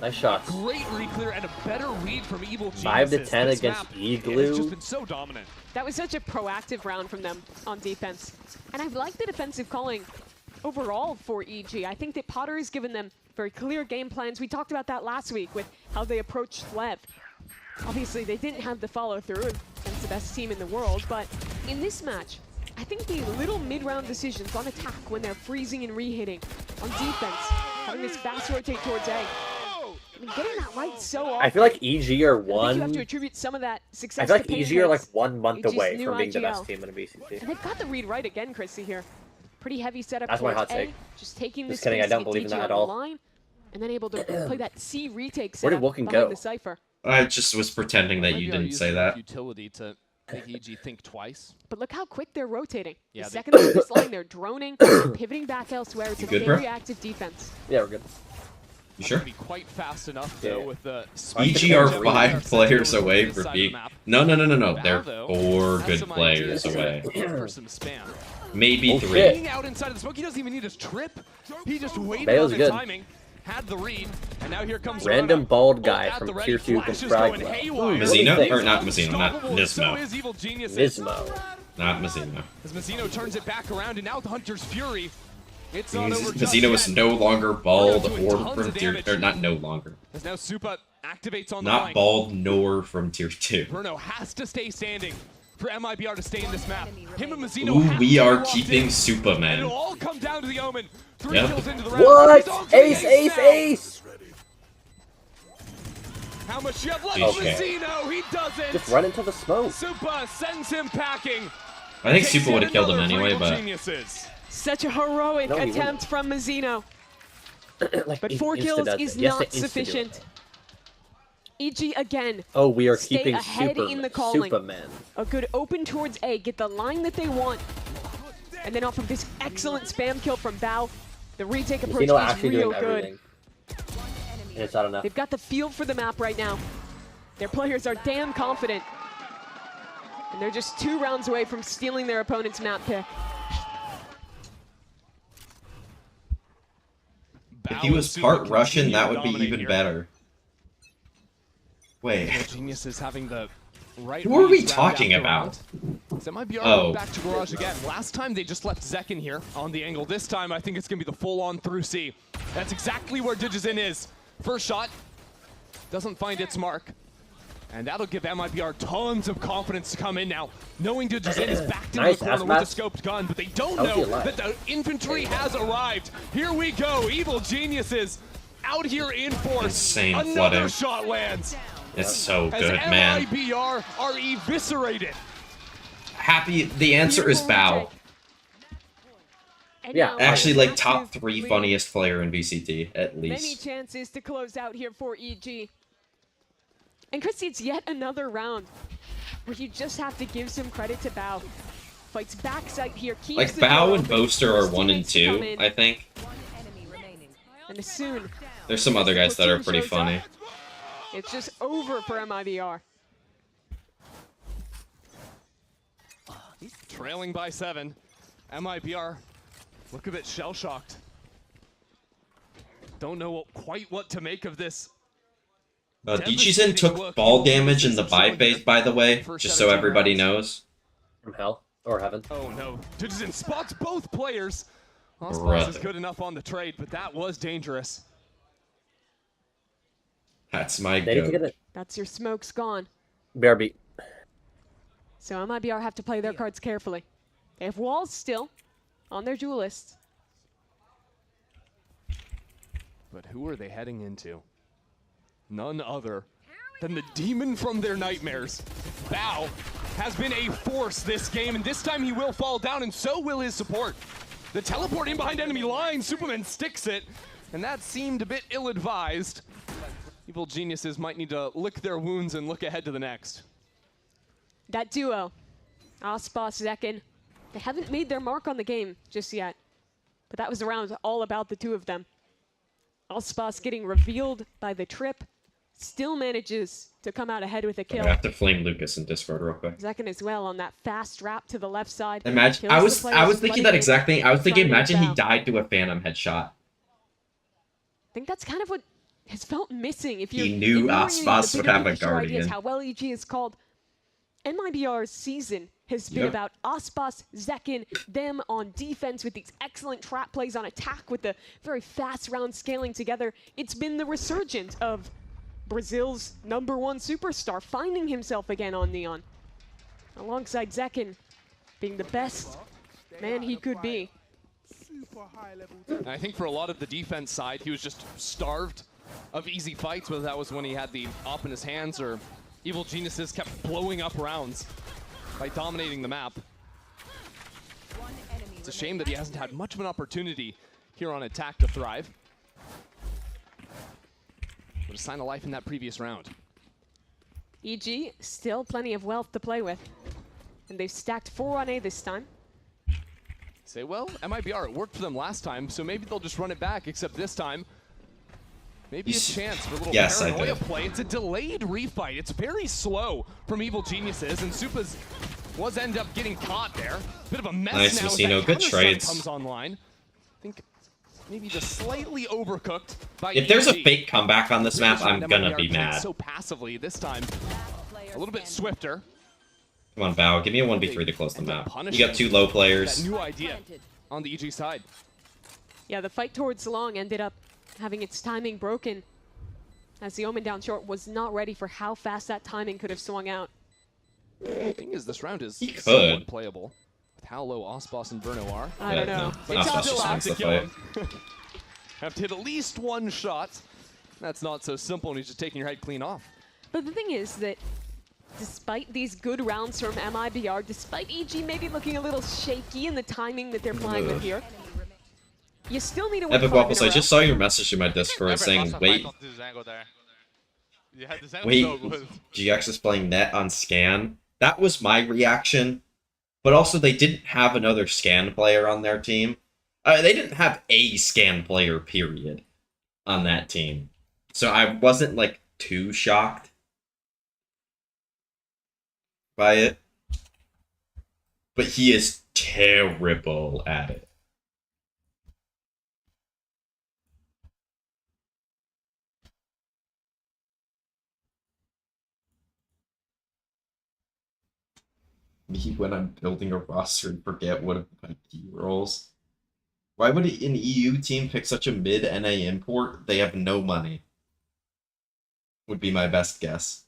A: Nice shots.
N: Great re-clear and a better read from Evil Geniuses.
A: 5 to 10
N: This
A: against
N: map,
A: Igloo.
N: It's just been so dominant.
O: That was such a proactive round from them on defense. And I've liked the defensive calling overall for EG. I think that Potter has given them very clear game plans. We talked about that last week with how they approached Lev. Obviously, they didn't have the follow-through against the best team in the world, but in this match, I think the little mid-round decisions on attack when they're freezing and re-hitting, on defense, having this fast rotate towards A, I mean, getting that right so often.
A: I feel like EG are
O: I think you have
A: one.
O: to attribute some of that
A: I
O: success
A: feel like
O: to
A: EG are like
O: Pancakes.
A: 1 month
O: EG's
A: away
O: new
A: from being the
O: IGL.
A: best team in a BCT.
O: And they've got the read right again, Chrissy, here. Pretty heavy setup
A: That's my
O: towards
A: hot take.
O: A, just taking
A: Just
O: this
A: kidding, I
O: space,
A: don't
O: get
A: believe in
O: TG
A: that
O: on
A: at
O: the
A: all.
O: line, and then able to play that C retake
A: Where did
O: setup
A: Wilkin
O: behind
A: go?
O: the Cypher.
B: I just was pretending that
N: MIBR
B: you didn't
N: used
B: say that.
N: Utility to make EG think twice.
O: But look how quick they're rotating.
N: Yeah,
O: The
N: they-
O: second of this line, they're droning, pivoting back elsewhere. It's
B: You
O: a
B: good,
O: very
B: bro?
O: active defense.
A: Yeah, we're good.
B: You sure?
N: Be quite fast enough though
A: Yeah.
N: with the
B: EG are 5 players away from being. No. They're 4 good players away.
N: for some spam.
B: Maybe
A: Oh,
B: 3.
A: shit.
N: Being out inside of the smoke, he doesn't even need his trip. He just waited
A: Bale's
N: on the
A: good.
N: timing, had the read, and now here comes
A: Random
N: Verona.
A: bald guy
N: Both at
A: from
N: the ready,
A: Tier 2
N: flashes
A: can
N: going
A: frag
N: haywire.
B: Mazino? Or
N: He's
B: not Mazino, not
N: unstoppable, and so
B: Nismo.
N: is Evil Geniuses.
A: Nismo.
B: Not Mazino.
N: As Mazino turns it back around, and now with Hunter's Fury, it's not over just
B: Mazino is
N: yet.
B: no longer bald
N: Doing
B: or
N: tons
B: from
N: of
B: tier,
N: damage.
B: or not no longer.
N: As now Supa activates on the
B: Not
N: line.
B: bald nor from tier 2.
N: Verno has to stay standing for MIBR to stay in this map. Him and Mazino
B: Ooh,
N: have
B: we
N: to be
B: are
N: locked
B: keeping
N: in.
B: Supa,
N: And it'll
B: man.
N: all come down to the Omen. 3
B: Yep.
N: kills into the round.
A: What?
N: He's on to the
A: Ace, ace,
N: now.
A: ace!
N: How much you have left?
B: Okay.
N: Mazino, he doesn't.
A: Just run into the smoke.
N: Supa sends him packing.
B: I think
N: Takes
B: Supa would have killed him
N: another
B: anyway,
N: Evil
B: but
N: Geniuses.
O: Such a heroic
A: No, he
O: attempt from Mazino.
A: Like,
O: But
A: he
O: 4 kills
A: insta-does
O: is
A: it. He has to
O: not
A: insta-do it.
O: sufficient. EG again.
A: Oh, we are
O: Stay
A: keeping
O: ahead in the calling.
A: Superman.
O: A good open towards A, get the line that they want. And then off of this excellent spam kill from Bao, the retake approach
A: Mazino
O: is
A: actually
O: real
A: doing
O: good.
A: everything. And it's not enough.
O: They've got the feel for the map right now. Their players are damn confident. And they're just 2 rounds away from stealing their opponent's map pick.
B: if he was part Russian, that would be even better. Wait.
N: Geniuses having the right.
B: Who are we
N: reads round
B: talking
N: after
B: about?
N: round. So MIBR
B: Oh.
N: back to Garage again. Last time they just left Zekin here on the angle. This time I think it's gonna be the full-on through C. That's exactly where Digizin is. First shot doesn't find its mark. And that'll give MIBR tons of confidence to come in now, knowing Digizin is backed into
A: Nice,
N: the corner
A: Aspas.
N: with a scoped gun, but they don't
A: How's he
N: know
A: alive?
N: that the infantry has arrived. Here we go, Evil Geniuses out here in force.
B: Insane
N: Another
B: flooding.
N: shot lands.
B: It's so
N: As
B: good, man.
N: MIBR are eviscerated.
B: Happy. The answer is Bao.
O: And
A: Yeah,
O: now
B: Actually,
O: an
B: like top
O: active
B: 3
O: lead.
B: funniest player in VCT, at
O: Many
B: least.
O: chances to close out here for EG. And Christy, it's yet another round where you just have to give some credit to Bao. Fights backside here, keeps
B: Like
O: the door
B: Bao and
O: open,
B: Boaster are
O: forces
B: 1 and
O: teammates to come
B: 2,
O: in,
B: I think.
O: And as soon
B: There's some other guys that are pretty
O: shows up,
B: funny.
O: it's just over for MIBR.
N: Trailing by 7. MIBR, look a bit shell-shocked. Don't know quite what to make of this.
B: Dichisen took ball damage in the buy phase, by the way, just so everybody knows.
A: From hell or heaven.
N: Oh no, Dichisen spots both players. Ospas is good enough on the trade, but that was dangerous.
B: That's my go.
O: That's your smokes gone.
A: Bear beat.
O: So MIBR have to play their cards carefully. They have walls still on their duelists.
N: But who are they heading into? None other than the demon from their nightmares. Bao has been a force this game, and this time he will fall down, and so will his support. The teleport in behind enemy line, Superman sticks it, and that seemed a bit ill-advised. Evil geniuses might need to lick their wounds and look ahead to the next.
O: That duo, Ospas, Zekin, they haven't made their mark on the game just yet. But that was the round all about the two of them. Ospas getting revealed by the trip, still manages to come out ahead with a kill.
B: I have to flame Lucas in Discord real quick.
O: Zekin as well on that fast wrap to the left side.
B: Imagine, I was thinking that exact thing. I was thinking, imagine he died to a Phantom headshot.
O: I think that's kind of what has felt missing. If
B: he knew Ospas would have a Guardian.
O: How well EG is called. MIBR's season has been about Ospas, Zekin, them on defense with these excellent trap plays on attack with the very fast round scaling together. It's been the resurgence of Brazil's #1 superstar finding himself again on Neon. Alongside Zekin being the best man he could be.
N: And I think for a lot of the defense side, he was just starved of easy fights, whether that was when he had the op in his hands or Evil Geniuses kept blowing up rounds by dominating the map. It's a shame that he hasn't had much of an opportunity here on attack to thrive. But a sign of life in that previous round.
O: EG, still plenty of wealth to play with. And they've stacked 4 on A this time.
N: Say, well, MIBR, it worked for them last time, so maybe they'll just run it back, except this time, maybe a chance for a little paranoia play. It's a delayed refight. It's very slow from Evil Geniuses, and Supas was end up getting caught there. Bit of a mess
B: nice,
N: now.
B: Vicino. Good trades.
N: Comes online. I think maybe just slightly overcooked by
B: If there's a fake comeback on this map, I'm gonna be mad.
N: So passively this time, a little bit swifter.
B: Come on, Bao. Give me a 1v3 to close the map. You got 2 low players.
N: That new idea on the EG side.
O: Yeah, the fight towards Long ended up having its timing broken, as the Omen down short was not ready for how fast that timing could have swung out.
N: The thing is, this round is
B: somewhat
N: somewhat playable with how low Ospas and Bruno are.
O: I don't know.
B: No, Ospas just wants to fight.
N: Have to hit at least 1 shot. That's not so simple, and he's just taking your head clean off.
O: But the thing is that despite these good rounds from MIBR, despite EG maybe looking a little shaky in the timing that they're playing with here, you still need to win.
B: Epic Waffles, I just saw your message in my Discord saying, wait, GX is playing net on scan. That was my reaction, but also they didn't have another scan player on their team. They didn't have a scan player, period, on that team. So I wasn't, like, too shocked by it. But he is terrible at it. Me when I'm building a roster and forget one of my key roles. Why would an EU team pick such a mid-NA import? They have no money. Would be my best guess.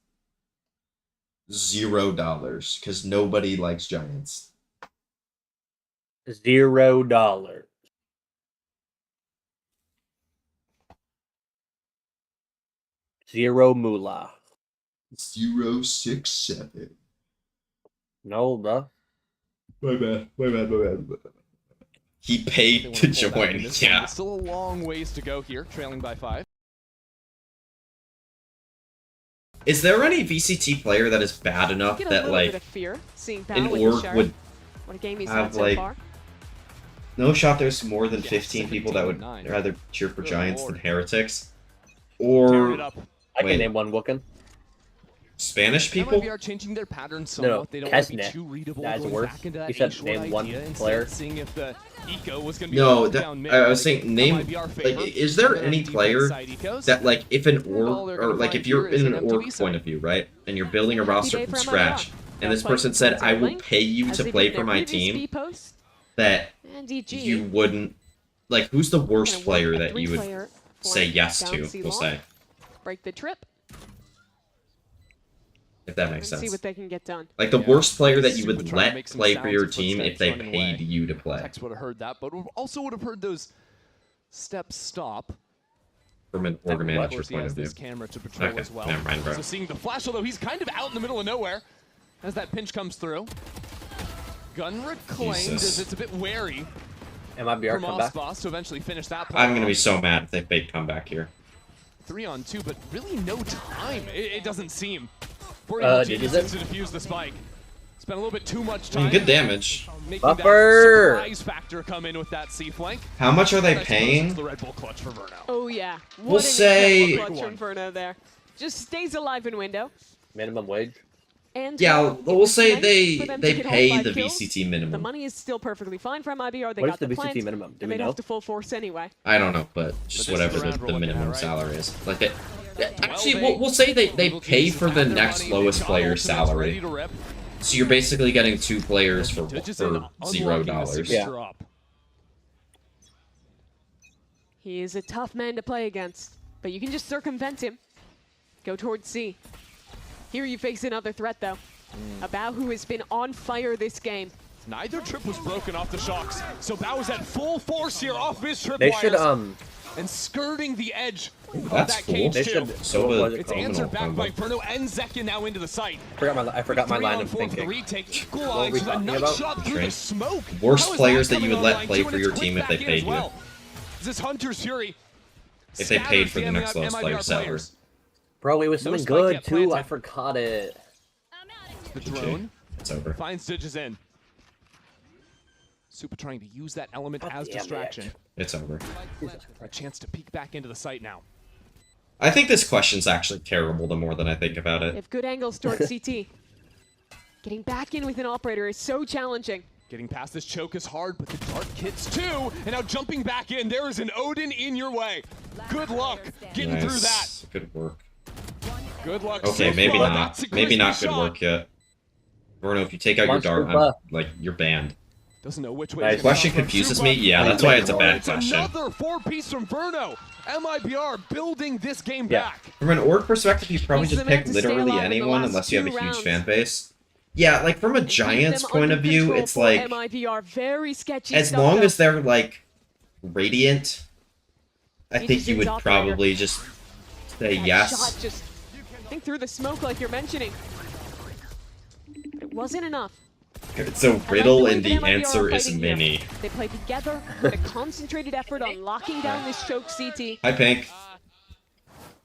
B: $0, because nobody likes Giants.
A: $0. Zero moolah.
B: 067.
A: No, bro.
B: My bad. He paid to join. Yeah.
N: Still a long ways to go here, trailing by 5.
B: Is there any VCT player that is bad enough that, like, an org would have, like, no shot there's more than 15 people that would rather cheer for Giants than Heretics? Or,
A: I can name one, Wookin.
B: Spanish people?
N: MIBR changing their pattern
A: No,
N: somewhat. They don't want to be
A: Kesnet.
N: too readable.
A: That's
N: Going
A: worse.
N: back into
A: He
N: that
A: said
N: A-short
A: name one
N: idea instead
A: player.
N: of seeing if the eco was going to be
B: No,
N: down mid.
B: I was
N: Like,
B: saying name.
N: MIBR
B: Like,
N: favor,
B: is there
N: and then on
B: any
N: defense
B: player
N: side, ecos.
B: that, like, if an
N: all
B: org,
N: they're
B: or
N: gonna
B: like
N: find
B: if you're
N: here is
B: in
N: an
B: an org
N: MTV
B: point of view, right, and you're building a
O: Happy
B: roster
O: day
B: from
O: for
B: scratch,
O: MIBR.
B: and this
O: Well,
B: person said,
O: Fight's
B: "I will
O: link,
B: pay you
O: as
B: to
O: they
B: play
O: did
B: for
O: their
B: my
O: previous
B: team,"
O: speed post,
B: that
O: and DG.
B: you wouldn't. Like, who's the worst
O: Gonna work
B: player
O: a
B: that you would
O: three-player
B: say
O: flank
B: yes
O: down
B: to?
O: C
B: We'll
O: long,
B: say,
O: break the trip,
B: if that
O: and
B: makes
O: see
B: sense.
O: what they can get done.
B: Like the worst player that you would
N: Super trying to
B: let
N: make some
B: play for
N: sounds
B: your
N: and
B: team if
N: footsteps
B: they
N: running
B: paid
N: away.
B: you to play.
N: Tex would have heard that, but also would have heard those steps stop.
B: From an org
N: Of
B: manager
N: course, he
B: point
N: has
B: of view.
N: this camera to patrol
B: Okay,
N: as well.
B: never mind, bro.
N: So seeing the flash, although he's kind of out in the middle of nowhere, as that pinch comes through. Gun reclaimed
B: Jesus.
N: as it's a bit wary
A: MIBR
N: from
A: come back.
N: Osboss to eventually finish that play.
B: I'm gonna be so mad if they fake comeback here.
N: 3-on-2, but really no time. It doesn't seem. For
A: Did
N: Geniuses
A: it?
N: to defuse the spike. Spent a little bit too much
B: I
N: time.
B: mean, good damage.
N: Making
A: Buffer!
N: that surprise factor come in with that C flank.
B: How much are they
N: I suppose
B: paying?
N: it's the Red Bull clutch for Verno.
O: Oh yeah,
B: We'll
O: what an
B: say-
O: incredible clutch from Verno there. Just stays alive in window.
A: Minimum wage.
O: And
B: Yeah,
O: well,
B: we'll
O: it was
B: say
O: nice
B: they
O: for them to
B: they
O: get all
B: pay
O: 5
B: the
O: kills.
B: VCT
O: The
B: minimum.
O: money is still perfectly fine for MIBR. They
A: What
O: got
A: is the
O: plant,
A: VCT minimum? Do
O: and
A: we
O: they'd
A: know?
O: have to full force anyway.
B: I don't know, but just
N: this
B: whatever
N: is the round
B: the
N: we're looking at,
B: minimum
N: right?
B: salary is. Like it. Actually,
N: they-
B: we'll say they
N: Evil
B: pay
N: Geniuses
B: for the
N: have their
B: next
N: money,
B: lowest
N: they've got
B: player's
N: ultimates ready
B: salary.
N: to rip.
B: So you're basically getting 2 players for
N: Didgeson
B: $0.
N: unlocking the secret
A: Yeah.
N: drop.
O: He is a tough man to play against, but you can just circumvent him. Go towards C. Here you face another threat though. A Bao who has been on fire this game.
N: Neither trip was broken off the shocks, so Bao is at full force here off his trip
A: They
N: wires
A: should
N: and skirting the edge of
B: That's
N: that
B: cool.
N: cage
A: They
N: too.
A: should.
B: So
A: what was
B: the
A: it
N: It's
A: called?
N: answered back
B: combo.
N: by Verno and Zekin now into the site.
A: I forgot my line of
N: 3-on-4 for the
A: thinking.
N: retake.
A: What were
N: Equalized
A: we
N: with a
A: talking
N: nice
A: about?
N: shot through
B: Train.
N: the smoke.
B: Worst
N: How is
B: players that
N: coming
B: you would let
N: online
B: play
N: too?
B: for
N: And
B: your
N: it's
B: team
N: quick
B: if they
N: back in as
B: paid you.
N: well. This Hunter's Fury.
B: If they paid for the
N: scatters
B: next lowest
N: MIBR
B: player's salary.
N: players.
A: Bro, it was
N: No
A: something
N: spike
A: good
N: yet
A: too. I
N: planted.
A: forgot it.
N: The drone
B: It's over.
N: finds Digits in. Super trying to use that element as
A: damn it.
N: distraction.
B: It's over.
N: A chance to peek back into the site now.
B: I think this question's actually terrible the more than I think about
O: They
B: it.
O: have good angles towards CT. Getting back in with an operator is so challenging.
N: Getting past this choke is hard, but the dart kits too. And now jumping back in, there is an Odin in your way. Good luck getting through that.
B: Nice. Good work.
N: Good luck.
B: Okay,
N: so
B: maybe
N: far.
B: not.
N: That's a
B: Maybe
N: crispy
B: not good
N: shot.
B: work yet. Verno, if you take out your
A: Come on,
B: dart, I'm,
A: Scuba.
B: like, you're banned.
N: Doesn't know which way.
A: Nice.
N: to
B: Question
N: come from.
B: confuses me?
N: Super.
B: Yeah, that's why it's a bad
N: It's
B: question.
N: another 4-piece from Verno. MIBR building this game
A: Yeah.
N: back.
B: From an org perspective, you probably
O: He's
B: just
O: the man
B: pick
O: to stay
B: literally
O: alive in the
B: anyone
O: last
B: unless you have a
O: 2
B: huge
O: rounds.
B: fan base. Yeah, like from a
O: And keep
B: Giants
O: them
B: point
O: under
B: of view,
O: control
B: it's
O: for
B: like
O: MIBR. Very sketchy
B: as
O: stuff,
B: long
O: though.
B: as they're like radiant, I think you would
O: Genius's operator.
B: probably just say
O: That
B: yes.
O: shot just, I think, through the smoke like you're mentioning. It wasn't enough.
B: So
O: I
B: riddle
O: like
B: and
O: the
B: the
O: way that MIBR
B: answer
O: are
B: is
O: fighting here.
B: mini.
O: They play together with a concentrated effort on locking down this choke CT.
B: Hi Pink.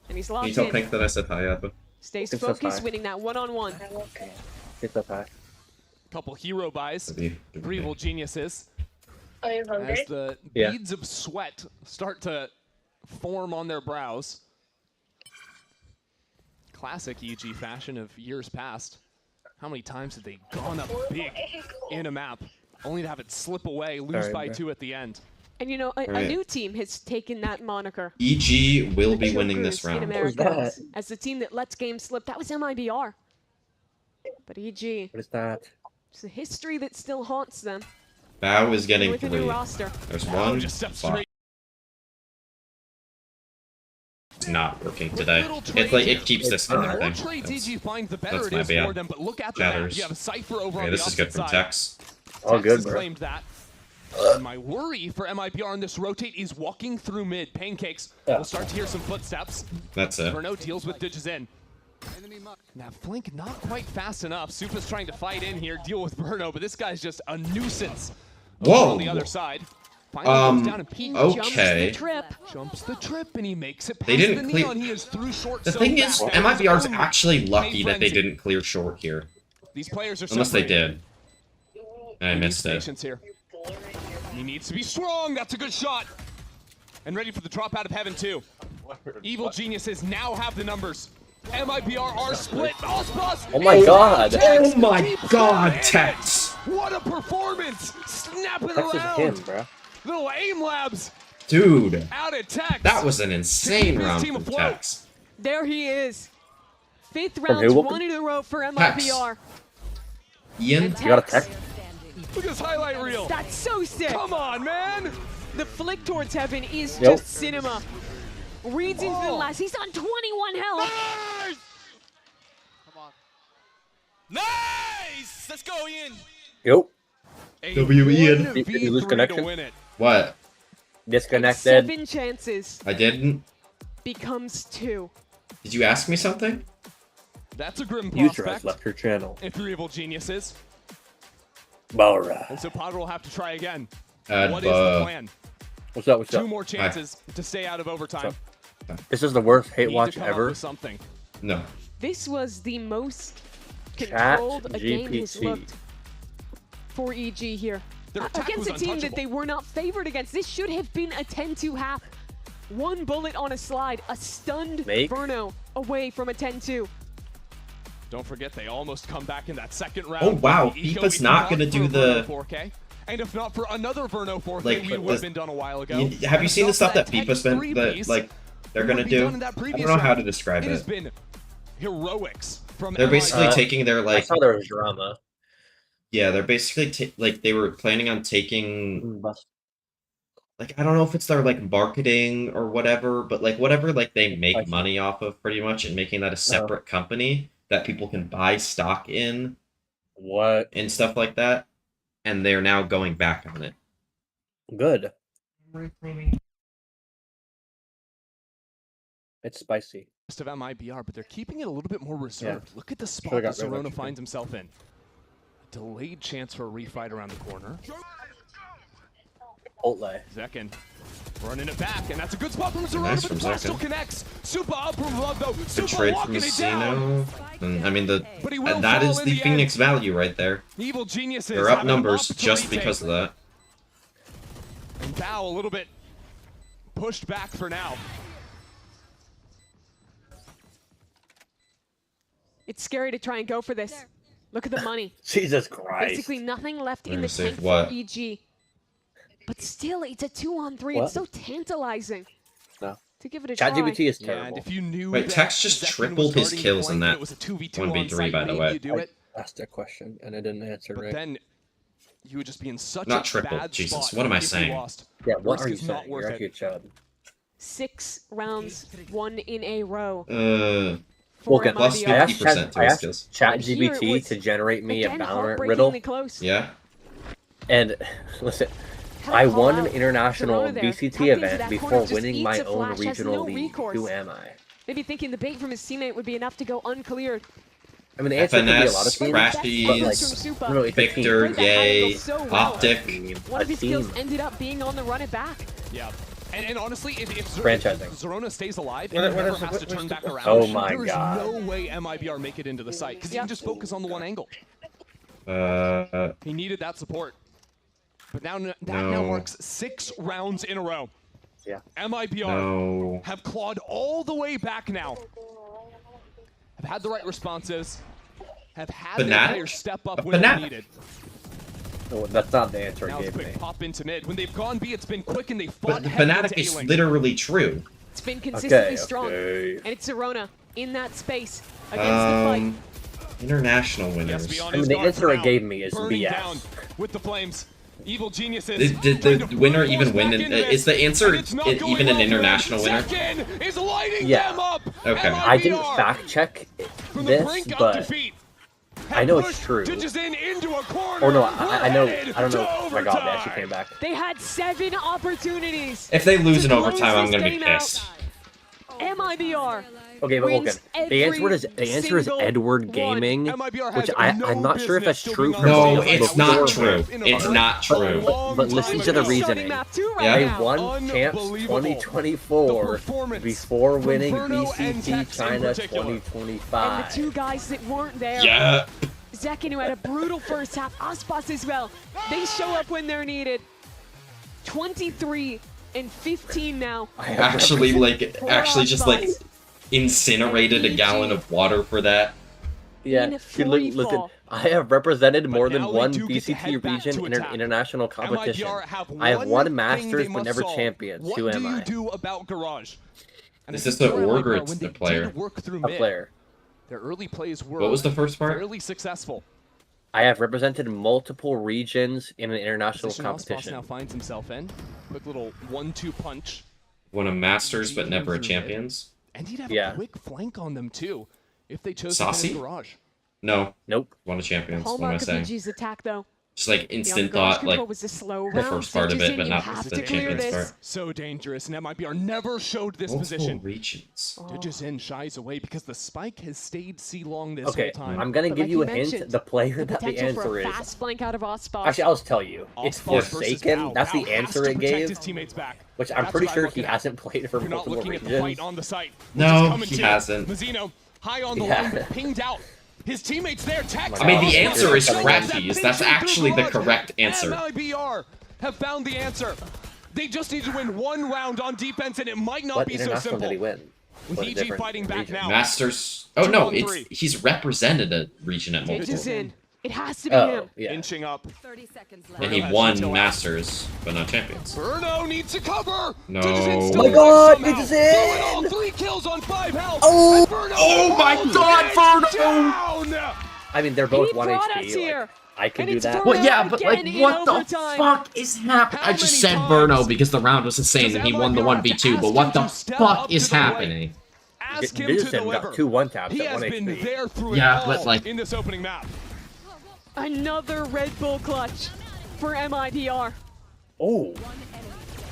O: And he's
B: Can
O: locked
B: you tell
O: in.
B: Pink that I said hi, Adva?
O: Stays
A: It's so
O: focused,
A: far.
O: winning that one-on-one.
A: Get up high.
N: Couple hero buys.
B: Maybe-
N: For Evil Geniuses.
S: Are you hungry?
N: As the
A: Yeah.
N: beads of sweat start to form on their brows. Classic EG fashion of years past. How many times have they gone up big in a map, only to have it slip away, lose
A: Sorry,
N: by
A: bro.
N: 2 at the end?
O: And you know, a
B: Right.
O: new team has taken that moniker.
B: EG will be
O: The
B: winning this
O: Chokers in
B: round.
O: America,
A: that?
O: as the team that lets games slip. That was MIBR. But EG,
A: What is that?
O: it's a history that still haunts them.
B: Bao is getting
O: With a new
B: 3.
O: roster.
B: There's
N: Bao
B: one.
N: just steps
B: Fuck.
N: straight.
B: It's not working today.
N: Little
B: It's
N: trade
B: like
N: here.
B: it keeps
N: And the more
B: disconnecting.
N: trades
B: That's-
N: EG finds, the better
B: that's
N: it
B: my
N: is
B: bad.
N: for them. But look at the map.
B: Chatters.
N: You have a Cypher over
B: Okay,
N: on
B: this
N: the
B: is good
N: opposite
B: from
N: side.
B: Tex.
A: All good,
N: has
A: bro.
N: claimed that. And my worry for MIBR on this rotate is walking through mid. Pancakes.
A: Yeah.
N: We'll start to hear some footsteps.
B: That's it.
N: Verno deals with Digits in. Now flank not quite fast enough. Supa's trying to fight in here, deal with Verno, but this guy's just a nuisance. Over
B: Whoa.
N: on the other side. Finally goes down and peek.
B: Okay.
N: Jumps the trip and he makes it past
B: They didn't
N: the
B: clear-
N: neon. He is through short
B: The
N: so
B: thing is,
N: fast.
B: MIBR's
N: Boom.
B: actually lucky that they
N: frenzy.
B: didn't clear short here.
N: These players are
B: Unless they
N: separated.
B: did. And I
N: He
B: missed
N: needs
B: it.
N: patience here. He needs to be strong. That's a good shot. And ready for the drop out of heaven too. Evil Geniuses now have the numbers. MIBR are split. Ospas!
A: Oh my god!
B: Oh my god, Tex!
N: What a performance! Snapping
A: Tex is
N: around!
A: him, bro.
N: Little aim labs!
B: Dude,
N: Out at Tex!
B: that was an insane round from Tex.
O: There he is. 5th
A: From
O: round,
A: who?
O: 1 in a row for
B: Tex.
O: MIBR.
B: Ian?
A: You got a Tex?
N: Look at this highlight reel!
O: That's so sick!
N: Come on, man!
O: The flick towards heaven is
A: Yep.
O: just cinema. Reads into the last. He's on 21 health.
R: Come on. Nice! Let's go, Ian.
A: Yep.
B: W Ian.
A: Did you lose connection?
B: What?
A: Disconnected.
O: 7 chances
B: I didn't?
O: becomes 2.
B: Did you ask me something?
N: That's a grim
A: User
N: prospect.
A: has left your channel.
N: If you're evil geniuses.
A: Alright.
N: And so Potter will have to try again.
B: What
N: What is the plan?
A: What's up? What's up?
N: 2 more chances to stay out of overtime.
A: This is the worst hate
N: Need to
A: watch
N: come up
A: ever.
N: with something.
B: No.
O: This was the most
A: Chat
O: controlled a game has
A: GPT.
O: looked for EG here.
N: Their attack
O: Against a
N: was
O: team that
N: untouchable.
O: they were not favored against. This should have been a 10-2 half. 1 bullet on a slide, a stunned
A: Make.
O: Verno away from a 10-2.
N: Don't forget, they almost come back in that second round.
B: Oh, wow.
N: The Eco
B: FIFA's
N: beat
B: not
N: them
B: gonna
N: out
B: do
N: for
B: the-
N: Verno 4K. And if not for another Verno 4K,
B: Like,
N: we would have been done a while ago.
B: Have you seen the stuff that
N: Tex
B: FIFA's been,
N: 3-piece,
B: like, they're
N: we
B: gonna
N: would be
B: do?
N: done in that
B: I
N: previous
B: don't know how
N: round.
B: to describe
N: It has
B: it.
N: been heroics from
B: They're basically
N: MIBR.
B: taking their,
A: I
B: like,
A: saw there was drama.
B: yeah, they're basically, like, they were planning on taking, like, I don't know if it's their, like, marketing or whatever, but, like, whatever, like, they make money off of, pretty much, and making that a separate company that people can buy stock in.
A: What?
B: And stuff like that. And they're now going back on it.
A: Good. It's spicy.
N: Of MIBR, but they're keeping it a little bit more reserved. Look at the spot
A: Should've
N: that
A: got rid of
N: Serona
A: that
N: finds himself in. Delayed chance for a refight around the corner.
A: Chipotle.
N: Zekin running it back, and that's a good spot from Serona,
B: Nice
N: but
B: from
N: the blast
B: Zekin.
N: still connects. Super up from Love, though.
B: The
N: Super
B: trade from
N: locking it down.
B: Messino. And, I mean,
N: But he will
B: that
N: fall
B: is
N: in
B: the
N: the
B: Phoenix value right there.
N: Evil geniuses.
B: They're up
N: have an
B: numbers just
N: opportunity.
B: because of that.
N: And Bao a little bit pushed back for now.
O: It's scary to try and go for this. Look at the money.
A: Jesus Christ.
O: Basically nothing left in the
B: Save
O: tank
B: what?
O: for EG. But still, it's a 2-on-3.
A: What?
O: It's so tantalizing
A: No.
O: to give it a try.
A: ChatGPT is
N: Yeah,
A: terrible.
N: and if you knew
B: Wait,
N: that
B: Tex just
N: Zekin
B: tripled
N: was
B: his
N: guarding
B: kills in
N: flank and
B: that
N: it was a 2v2
B: 1v3,
N: on-site,
B: by the
N: made
B: way.
N: you do it,
A: I asked a question and I didn't answer
N: but
A: right.
N: then you would just be in such
B: Not
N: a
B: triple,
N: bad
B: Jesus,
N: spot
B: what am I
N: if you
B: saying?
N: lost.
A: Yeah, what
N: Risk
A: are you
N: is not
A: saying?
N: worth
A: You're
N: it.
A: actually a chud.
O: 6 rounds, 1 in a row.
A: Well,
O: for
B: plus
O: MIBR.
A: I asked
B: 50% to
A: I
B: his
A: asked
B: skills.
A: ChatGPT
O: was,
A: to generate me a
O: again,
A: Valorant riddle.
O: heartbreakingly close.
B: Yeah?
A: And listen,
O: Had to
A: I
O: call
A: won an
O: out
A: international
O: Serona there.
A: BCT
O: Tapped into
A: event
O: that
A: before
O: corner, just
A: winning
O: eats
A: my
O: a
A: own
O: flash, has
A: regional
O: no
A: league.
O: recourse.
A: Who am I?
O: Maybe thinking the bait from his teammate would be enough to go uncleared.
A: I mean, the answer could be a lot of
B: FNS,
A: teams,
B: Crashies,
A: but like, no, it's a team.
B: Victor,
O: Played that
B: Yay,
O: angle so well.
B: Optic.
O: One of
A: A
O: his skills
A: team.
O: ended up being on the run it back.
N: Yeah. And honestly, if
A: Franchising.
N: Zerona stays alive
L: What-
N: and
L: what
N: never
L: is-
N: has
L: what-
N: to
L: what's
N: turn
L: the-
N: back around,
A: Oh my
N: there is
A: God.
N: no way MIBR make it into the site because he can just focus on the one angle. He needed that support. But now that now marks 6 rounds in a row.
A: Yeah.
N: MIBR have clawed all the way back now. Have had the right responses. Have had their
B: Fnatic?
N: players step up
B: A
N: when they're
B: Fnatic?
N: needed.
A: No, that's not the answer
N: Now
A: he
N: it's
A: gave
N: quick
A: me.
N: pop into mid. When they've gone B, it's been quick and they
B: But
N: fought
B: the
N: heavy
B: Fnatic
N: into
B: is
N: A-Link.
B: literally true.
O: It's been consistently
A: Okay,
O: strong.
A: okay.
O: And it's Zerona in that space against the fight.
B: International winners.
N: Yes,
A: I mean, the answer it gave me is
N: Burning
A: BS.
N: down with the flames. Evil geniuses.
B: Did the winner even win? Is the answer even an international winner?
N: Zekin is lighting
A: Yeah.
N: them up.
B: Okay.
A: I didn't fact check
N: From the
A: this,
N: brink of
A: but
N: defeat.
A: I know it's true.
N: Ditches in into a corner.
A: Or no, I know.
N: Headed
A: I don't know.
N: to
A: Oh my God, they actually
N: overtime.
A: came back.
O: They had 7 opportunities.
B: If they lose in
O: to close
B: overtime, I'm
O: this
B: gonna be
O: game out.
B: pissed.
O: MIBR.
A: Okay, but
O: wins
A: okay. The answer is
O: single
A: Edward
O: one.
A: Gaming,
N: MIBR
A: which
N: has no
A: I'm not sure if that's
N: business
A: true.
N: still
A: For
N: being
B: No,
N: on
B: it's
N: the
B: not
N: board.
B: true. It's not true.
A: But listen to the reasoning.
O: Map 2 right
A: They
O: now.
A: won Champs
N: Unbelievable.
A: 2024
N: performance
A: before
N: from
A: winning
N: Verno and
A: BCT
N: Tex in
A: China
N: particular.
O: And the
A: 2025.
O: 2 guys that weren't there.
B: Yeah.
O: Zekin, who had a brutal first half, Aspas as well. They show up when they're needed. 23 and 15 now.
B: Actually, just like incinerated a gallon of water for that.
A: Yeah, listen, I have represented more than one VCT region in an international competition. I have won Masters but never champions. Who am I?
N: What do you do about Garage?
B: Is this the org or it's the player?
A: A player.
N: Their early plays were
B: What was the first part?
N: fairly successful.
A: I have represented multiple regions in an international
N: Position
A: competition.
N: now finds himself in. Quick little 1-2 punch.
B: Won a Masters but never a Champions.
N: And he'd have a quick flank on them too, if they chose to
B: Saucy?
N: finish Garage.
B: No.
A: Nope.
B: Won a Champions. What am I
O: Hallmark of
B: saying?
O: EG's attack, though.
B: Just like
O: The
B: instant
O: on-garage
B: thought, like
O: control was a slow
B: the
O: round.
B: first part of it,
O: Ditches
B: but
O: in,
B: not
O: you have
B: the
O: to clear
B: Champions
O: this.
B: part.
N: So dangerous, and MIBR never showed this
B: Multiple
N: position.
B: regions.
N: Ditches in, shies away because the spike has stayed C-long this
A: Okay,
N: whole time.
A: I'm gonna
O: But
A: give
O: like
A: you a
O: you
A: hint.
O: mentioned,
A: The player
O: the
A: that the
O: potential for
A: answer
O: a
A: is.
O: fast flank out of Ospas.
A: Actually, I'll tell you. It's Forsaken. That's the answer it gave. Which I'm pretty sure he hasn't played for
N: You're not
A: multiple
N: looking at the fight
A: regions.
N: on the site.
B: No, he hasn't.
N: Mazzino, high on the line, but pinged out. His teammates there, text.
B: I mean, the answer is crappies. That's actually the correct answer.
N: MIBR have found the answer. They just need to win one round on defense, and it might not
A: What
N: be so
A: international
N: simple.
A: did he win?
N: With
A: What a
N: EG
A: different
N: fighting back
A: region.
N: now.
B: Masters. Oh no,
N: 2-on-3.
B: he's represented a region at multiple.
O: Ditches in. It has to be
A: Oh,
O: him.
A: yeah.
N: Inching up.
S: 30 seconds left.
B: And he won Masters, but not Champions.
N: Bruno needs to cover.
B: No.
N: Oh
A: my God, Ditches in!
N: All 3 kills on 5 health.
A: Oh!
N: And Bruno
B: Oh my God, Bruno!
N: down.
A: I mean, they're both
O: He
A: 1
O: brought
A: HP.
O: us here.
A: Like, I can
O: And
A: do
O: it's
A: that.
O: Bruno
B: Well, yeah, but like,
O: again in
B: what the
O: overtime.
B: fuck is happening? I just said
N: many
B: Bruno
N: times
B: because the round was insane and he won the 1v2, but what the fuck is happening?
N: Ask him
A: Ditches
N: to
A: in
N: deliver.
A: got 2 1-taps
N: He
A: at
N: has
A: 1
N: been
A: HP.
N: there through
B: Yeah,
N: it all
B: but, like-
N: in this opening map.
O: Another Red Bull clutch for MIBR.
A: Oh,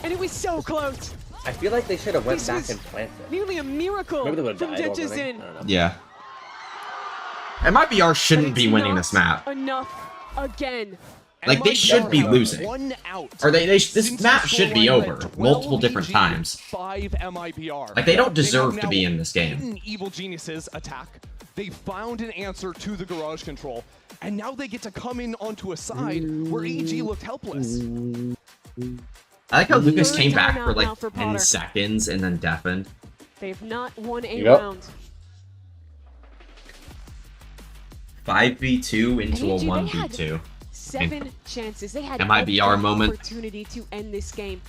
O: And it was so close.
A: I feel like they should have went
O: This
A: back
O: was
A: and planted.
O: Nearly a miracle
A: Maybe they would have
O: from
A: died over
O: Ditches
A: me.
O: in.
A: I don't know.
B: Yeah. MIBR shouldn't be winning this map.
O: Enough again.
B: Like, they should be losing.
N: One out.
B: Or this
N: Since
B: map
N: the
B: should be
N: scoreline
B: over
N: led 12
B: multiple different
N: EG,
B: times.
N: 5 MIBR.
B: Like, they don't
N: have
B: deserve to
N: now
B: be in this game.
N: beaten Evil Genius's attack. They found an answer to the garage control, and now they get to come in onto a side where EG looked helpless.
B: I like how Lucas
O: Third
B: came back
O: timeout
B: for
O: now
B: like
O: for
B: 10
O: Potter.
B: seconds and then deafened.
O: They've not won a
A: Yep.
O: round.
B: 5v2 into a
O: EG, they
B: 1v2.
O: 7 chances. They had
B: MIBR
O: every
B: moment.
O: opportunity to end this game.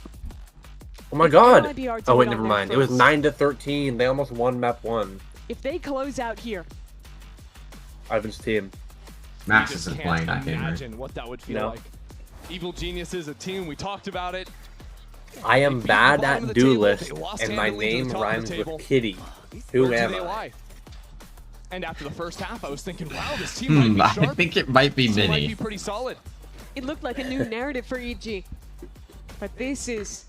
A: Oh my God!
O: MIBR
A: Oh wait,
O: did it
A: never
O: on
A: mind.
O: their
A: It was
O: first.
A: 9-13. They almost won map 1.
O: If they close out here,
A: Ivan's team.
B: Max
N: We just
B: isn't
N: can't
B: playing that game, right?
N: imagine what that would feel
A: No.
N: like. Evil Genius is a team. We talked about it.
A: I am
N: beat
A: bad
N: the bottom
A: at
N: of the table,
A: Duelist,
N: they lost
A: and my
N: handily to the
A: name
N: top of the
A: rhymes
N: table.
A: with Kitty. Who
N: Where do
A: am
N: they
A: I?
N: lie? And after the first half, I was thinking, wow, this team might be
B: I
N: sharp.
B: think it might be
N: This might be
B: Mini.
N: pretty solid.
O: it looked like a new narrative for EG. But this is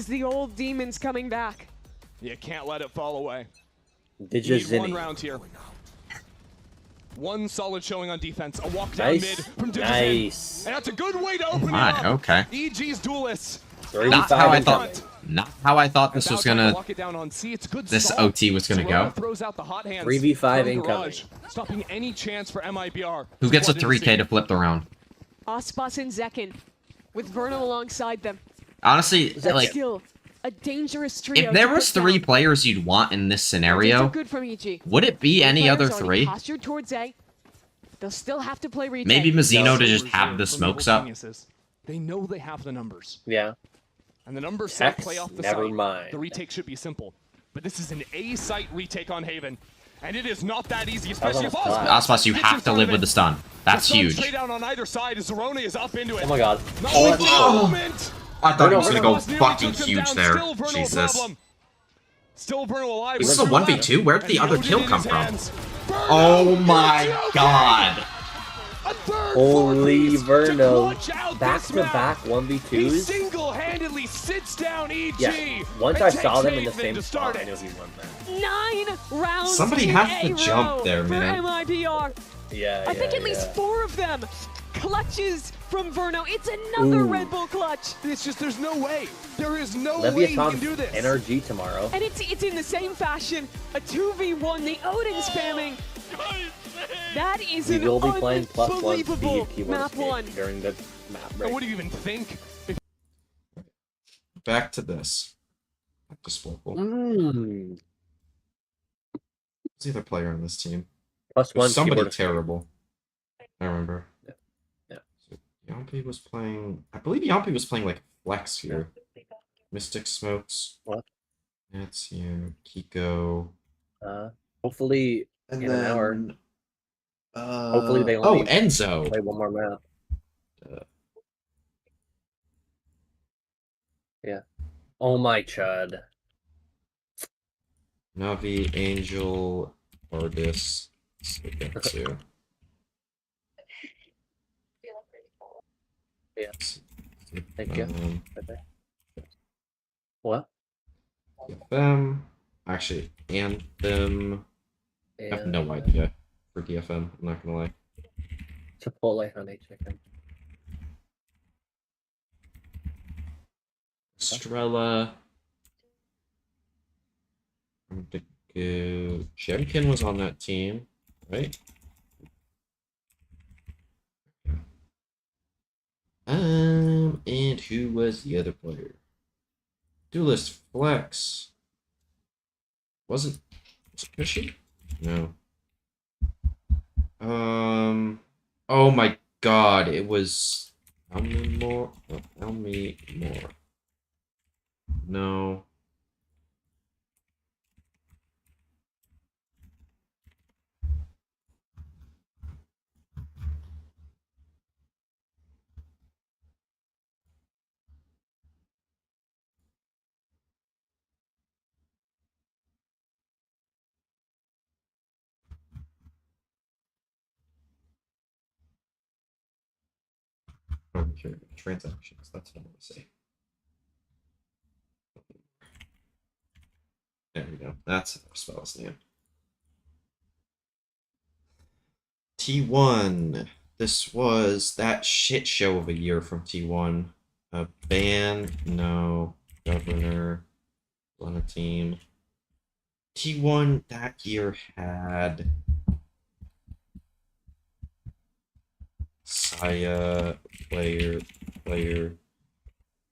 O: the old demons coming back.
N: You can't let it fall away.
A: Did
N: You
A: you
N: need one
A: Zinni?
N: round here. One solid showing on defense. A walk down
A: Nice.
N: mid from Ditches
A: Nice.
N: And that's a good way to open it
B: My,
N: up.
B: okay.
N: EG's duelists.
B: Not how I thought. Not how I thought this was gonna.
N: Lock it down on C. It's a good
B: This
N: start.
B: OT was gonna
N: Serrano
B: go.
N: throws out the hot hands
A: 3v5
N: from
A: incoming.
N: Garage, stopping any chance for MIBR.
B: Who
N: to
B: gets a
N: flood into
B: 3K
N: C.
B: to flip the round?
O: Ospas and Zekin, with Verno alongside them.
B: Honestly,
O: That's
B: like,
O: still a dangerous trio.
B: if there
O: to
B: was
O: put
B: 3
O: down.
B: players you'd want in this
O: They
B: scenario,
O: took good from EG.
B: would it be any
O: Players
B: other
O: already
B: 3?
O: Postured towards A. They'll still have to play retake.
B: Maybe Mazzino to just
N: Reserve
B: have the
N: from
B: smokes
N: Evil
B: up.
N: Geniuses. They know they have the numbers.
A: Yeah.
N: And the numbers set
A: Hex,
N: play off the
A: never
N: site.
A: mind.
N: The retake should be simple. But this is an A site retake on Haven. And it is not that easy, especially if
A: almost
B: Ospas, you
N: gets in
B: have to
N: front
B: live
N: of
B: with
N: it.
B: the stun. That's
N: The stun
B: huge.
N: Straight out on either side as Zeroni is up into it.
A: Oh my God.
N: Not
A: Oh,
N: one
A: oh.
N: moment.
B: I thought he was
A: Verno,
B: gonna go
N: Ospas nearly
B: fucking
N: took him
B: huge
N: down.
B: there.
N: Still Verno a
B: Jesus.
N: problem. Still Verno alive.
B: This is a
N: Verno
B: 1v2?
N: left.
B: Where did the
N: And
B: other
N: Odin
B: kill
N: in
B: come
N: his
B: from?
N: hands.
B: Oh my god.
N: A third
A: Holy
N: four-piece to
A: Verno.
N: clutch out
A: Back
N: this
A: to
N: map.
A: back
N: He
A: 1v2s.
N: single-handedly sits down EG.
A: Yeah. Once
N: and
A: I saw
N: takes
A: them in the
N: Haven
A: same
N: to
A: spot,
N: start
A: I
N: it.
A: knew he won that.
O: 9 rounds.
B: Somebody
O: in
B: has
O: a
B: to jump
O: row
B: there,
O: for
B: man.
O: MIBR.
A: Yeah,
O: I think
A: yeah,
O: at least
A: yeah.
O: 4 of them clutches from Verno. It's another
A: Ooh.
O: Red Bull clutch.
N: It's just there's no way. There is no way he can do
A: Leviathan's
N: this.
A: NRG tomorrow.
O: And it's in the same fashion. A 2v1, the Odin spamming. That is
A: We
O: an
A: will be playing +1
O: unbelievable
A: speed keyword
O: map
A: escape
O: 1.
A: during the map
N: And
A: break.
N: what do you even think?
B: Back to this. Back to Sporkle. Who's the other player on this team?
A: +1
B: somebody
A: keyboard.
B: terrible. I remember.
A: Yeah.
B: So Yampi was playing. I believe Yampi was playing like flex here. Mystic Smokes.
A: What?
B: That's you. Kiko.
A: Hopefully
B: And
A: in
B: then,
A: an hour. Hopefully they only
B: Enzo.
A: play one more map. Yeah. Oh my chud.
B: Navi, Angel, Artis, Sugetsu.
A: Yeah. Thank you. What?
B: DFM. Actually, Anthem. I have no idea for DFM. I'm not gonna lie.
A: Chipotle honey chicken.
B: Estrella. Jemkin was on that team, right? And who was the other player? Duelist Flex. Was it Cushy? No. Oh my god, it was Elmi Moore. No. Oh, here, transactions. That's what I want to say. There we go. That's how I spell his name. T1. This was that shit show of a year from T1. A ban, no. Governor, on a team. T1 that year had Saya, player.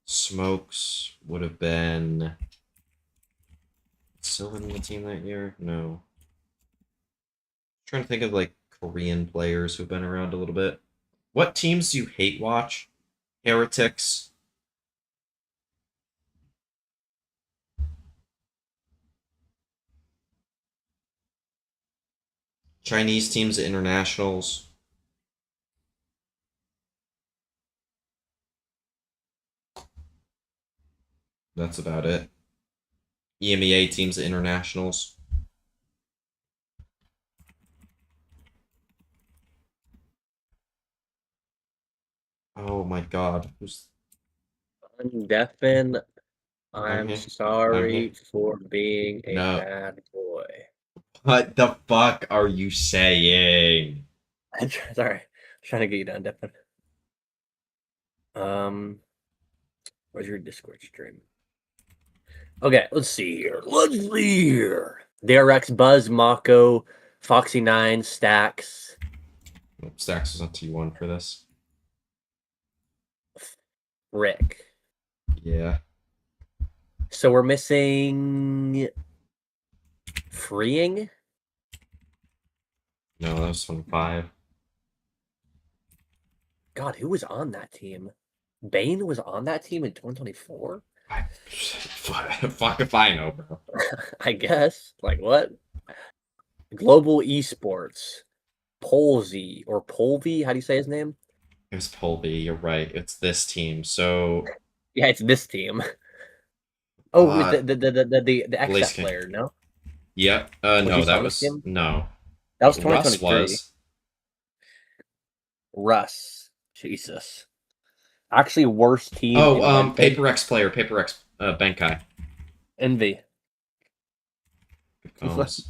B: Smokes would have been still in the team that year? No. Trying to think of like Korean players who've been around a little bit. What teams do you hate watch? Heretics. Chinese teams at internationals. That's about it. EMEA teams at internationals. Oh my god. Who's
A: Deafin, I'm sorry for being a
B: No.
A: bad boy.
B: What the fuck are you saying?
A: Sorry. I'm trying to get you done, Deafin. Where's your Discord stream? Okay, let's see here. DRX, Buzz, Mako, Foxy9, Stacks.
B: Stacks was on T1 for this.
A: Rick.
B: Yeah.
A: So we're missing Freeing?
B: No, that was 25.
A: God, who was on that team? Bane was on that team in 2024?
B: Fuck if I know, bro.
A: I guess. Like, what? Global Esports. Polzy, or Polvy, how do you say his name?
B: It was Polby, you're right. It's this team, so...
A: Yeah, it's this team. Oh, the XF player, no?
B: Yep. No, that was... No.
A: That was 2023.
B: Russ was.
A: Russ. Jesus. Actually, worst team.
B: Oh, Paper X player, Paper X, Benkai.
A: Envy.
B: Good calls.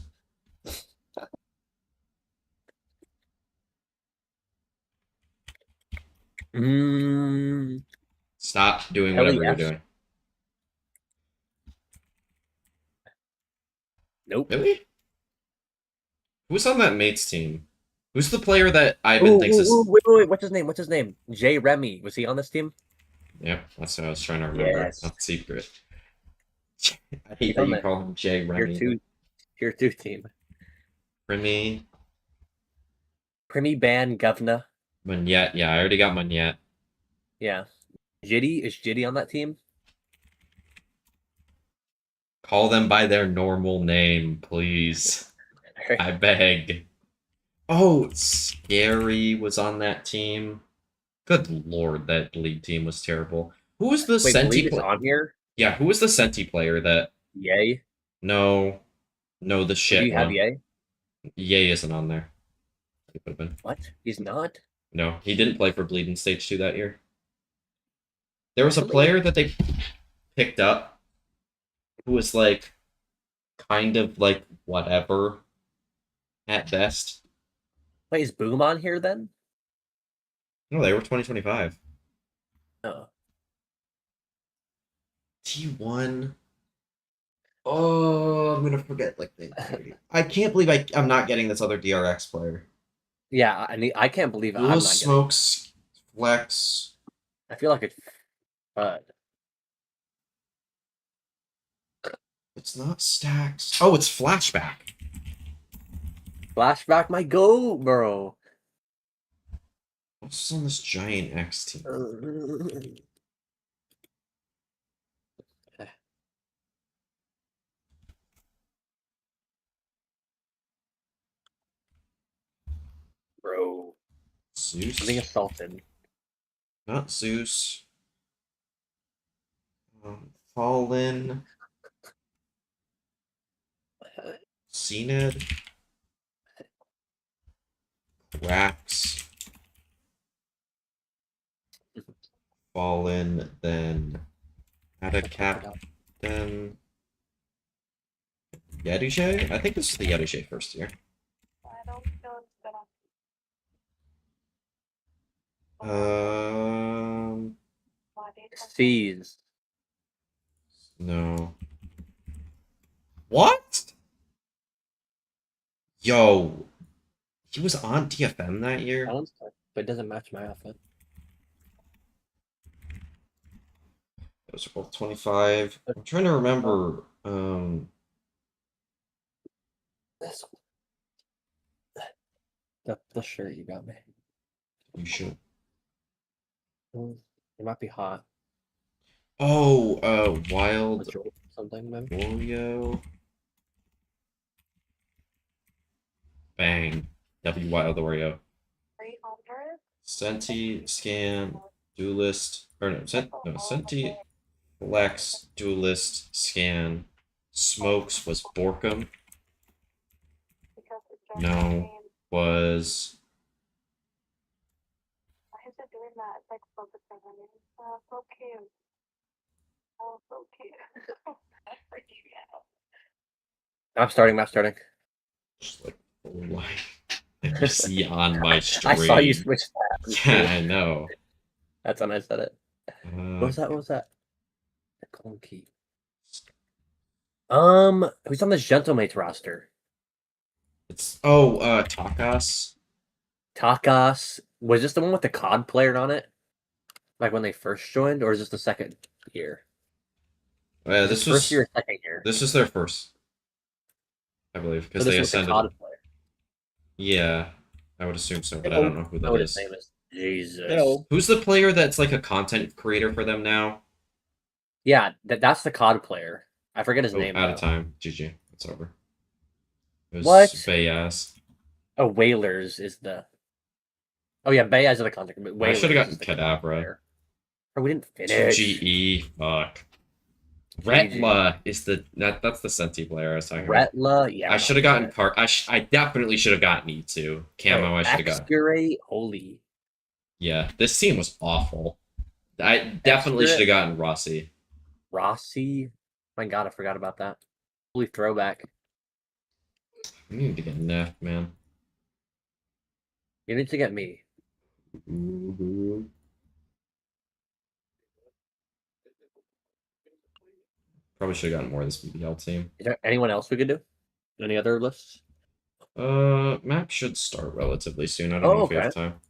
B: Stop doing whatever you're doing.
A: Nope.
B: Really? Who's on that mates team? Who's the player that Ivan thinks is...
A: Wait, what's his name? Jay Remy. Was he on this team?
B: Yep, that's what I was trying to remember.
A: Yes.
B: Not secret. I hate that you call him Jay Remy.
A: Tier 2 team.
B: Primi.
A: Primi Ban Govna.
B: Munyet. Yeah, I already got Munyet.
A: Yeah. Jitty? Is Jitty on that team?
B: Call them by their normal name, please. I beg. Oh, Scary was on that team. Good lord, that Bleed team was terrible. Who was the Senti
A: player on here?
B: Yeah, who was the Senti player that...
A: Yay?
B: No. No, the shit
A: Do you have Yay?
B: Yay isn't on there. He would have been.
A: What? He's not?
B: No, he didn't play for Bleed in Stage 2 that year. There was a player that they picked up who was like kind of like whatever at best.
A: Wait, is Boom on here then?
B: No, they were 2025.
A: Oh.
B: T1. Oh, I'm gonna forget like I can't believe I'm not getting this other DRX player.
A: Yeah, I can't believe I'm not
B: Smokes, Flex.
A: I feel like it's
B: It's not Stacks. Oh, it's Flashback.
A: Flashback my go, bro.
B: What's on this giant X team?
A: Bro.
B: Zeus.
A: I'm being assaulted.
B: Not Zeus. Fallen. Zenith. Wax. Fallen, then had a captain. Yedushe? I think this is the Yedushe first year.
A: C's.
B: No. What? Yo. He was on TFM that year?
A: But it doesn't match my outfit.
B: Those are both 25. I'm trying to remember.
A: This the shirt you got me.
B: You should.
A: It might be hot.
B: Oh, Wild
A: something maybe.
B: Oreo. Bang. W Wild Oreo. Senti, Scan, Duelist, or no, Senti, Flex, Duelist, Scan, Smokes was Borkum. No, was...
S: Why is it doing that? It's like focusing on me. Oh, so cute. Oh, so cute.
A: I'm starting.
B: Just like you see on my stream.
A: I saw you switch tabs.
B: Yeah, I know.
A: That's when I said it. What was that? Clunky. Who's on the Gentlemates roster?
B: It's Takas.
A: Takas. Was this the one with the COD player on it? Like when they first joined, or is this the second year?
B: Yeah, this was
A: first year, second year.
B: This is their first, I believe, because they ascended. Yeah, I would assume so, but I don't know who that is.
A: His name is. Jesus.
B: Hello. Who's the player that's like a content creator for them now?
A: Yeah, that's the COD player. I forget his name.
B: Out of time. GG. It's over. It was
A: what?
B: Bayaz.
A: Oh, Whalers is the. Oh yeah, Bayaz is the content creator.
B: I should have gotten Kadabra.
A: Oh, we didn't finish.
B: GE. Fuck. Retla is that's the Senti player I was talking about.
A: Retla, yeah.
B: I should have gotten I definitely should have gotten E2. Camo, I should have gotten.
A: Holy.
B: Yeah, this team was awful. I definitely should have gotten Rossi.
A: Rossi? My god, I forgot about that. Holy throwback.
B: You need to get Neff, man.
A: You need to get me.
B: Probably should have gotten more of this BBL team.
A: Is there anyone else we could do? Any other lists?
B: Map should start relatively soon. I don't know if we have time.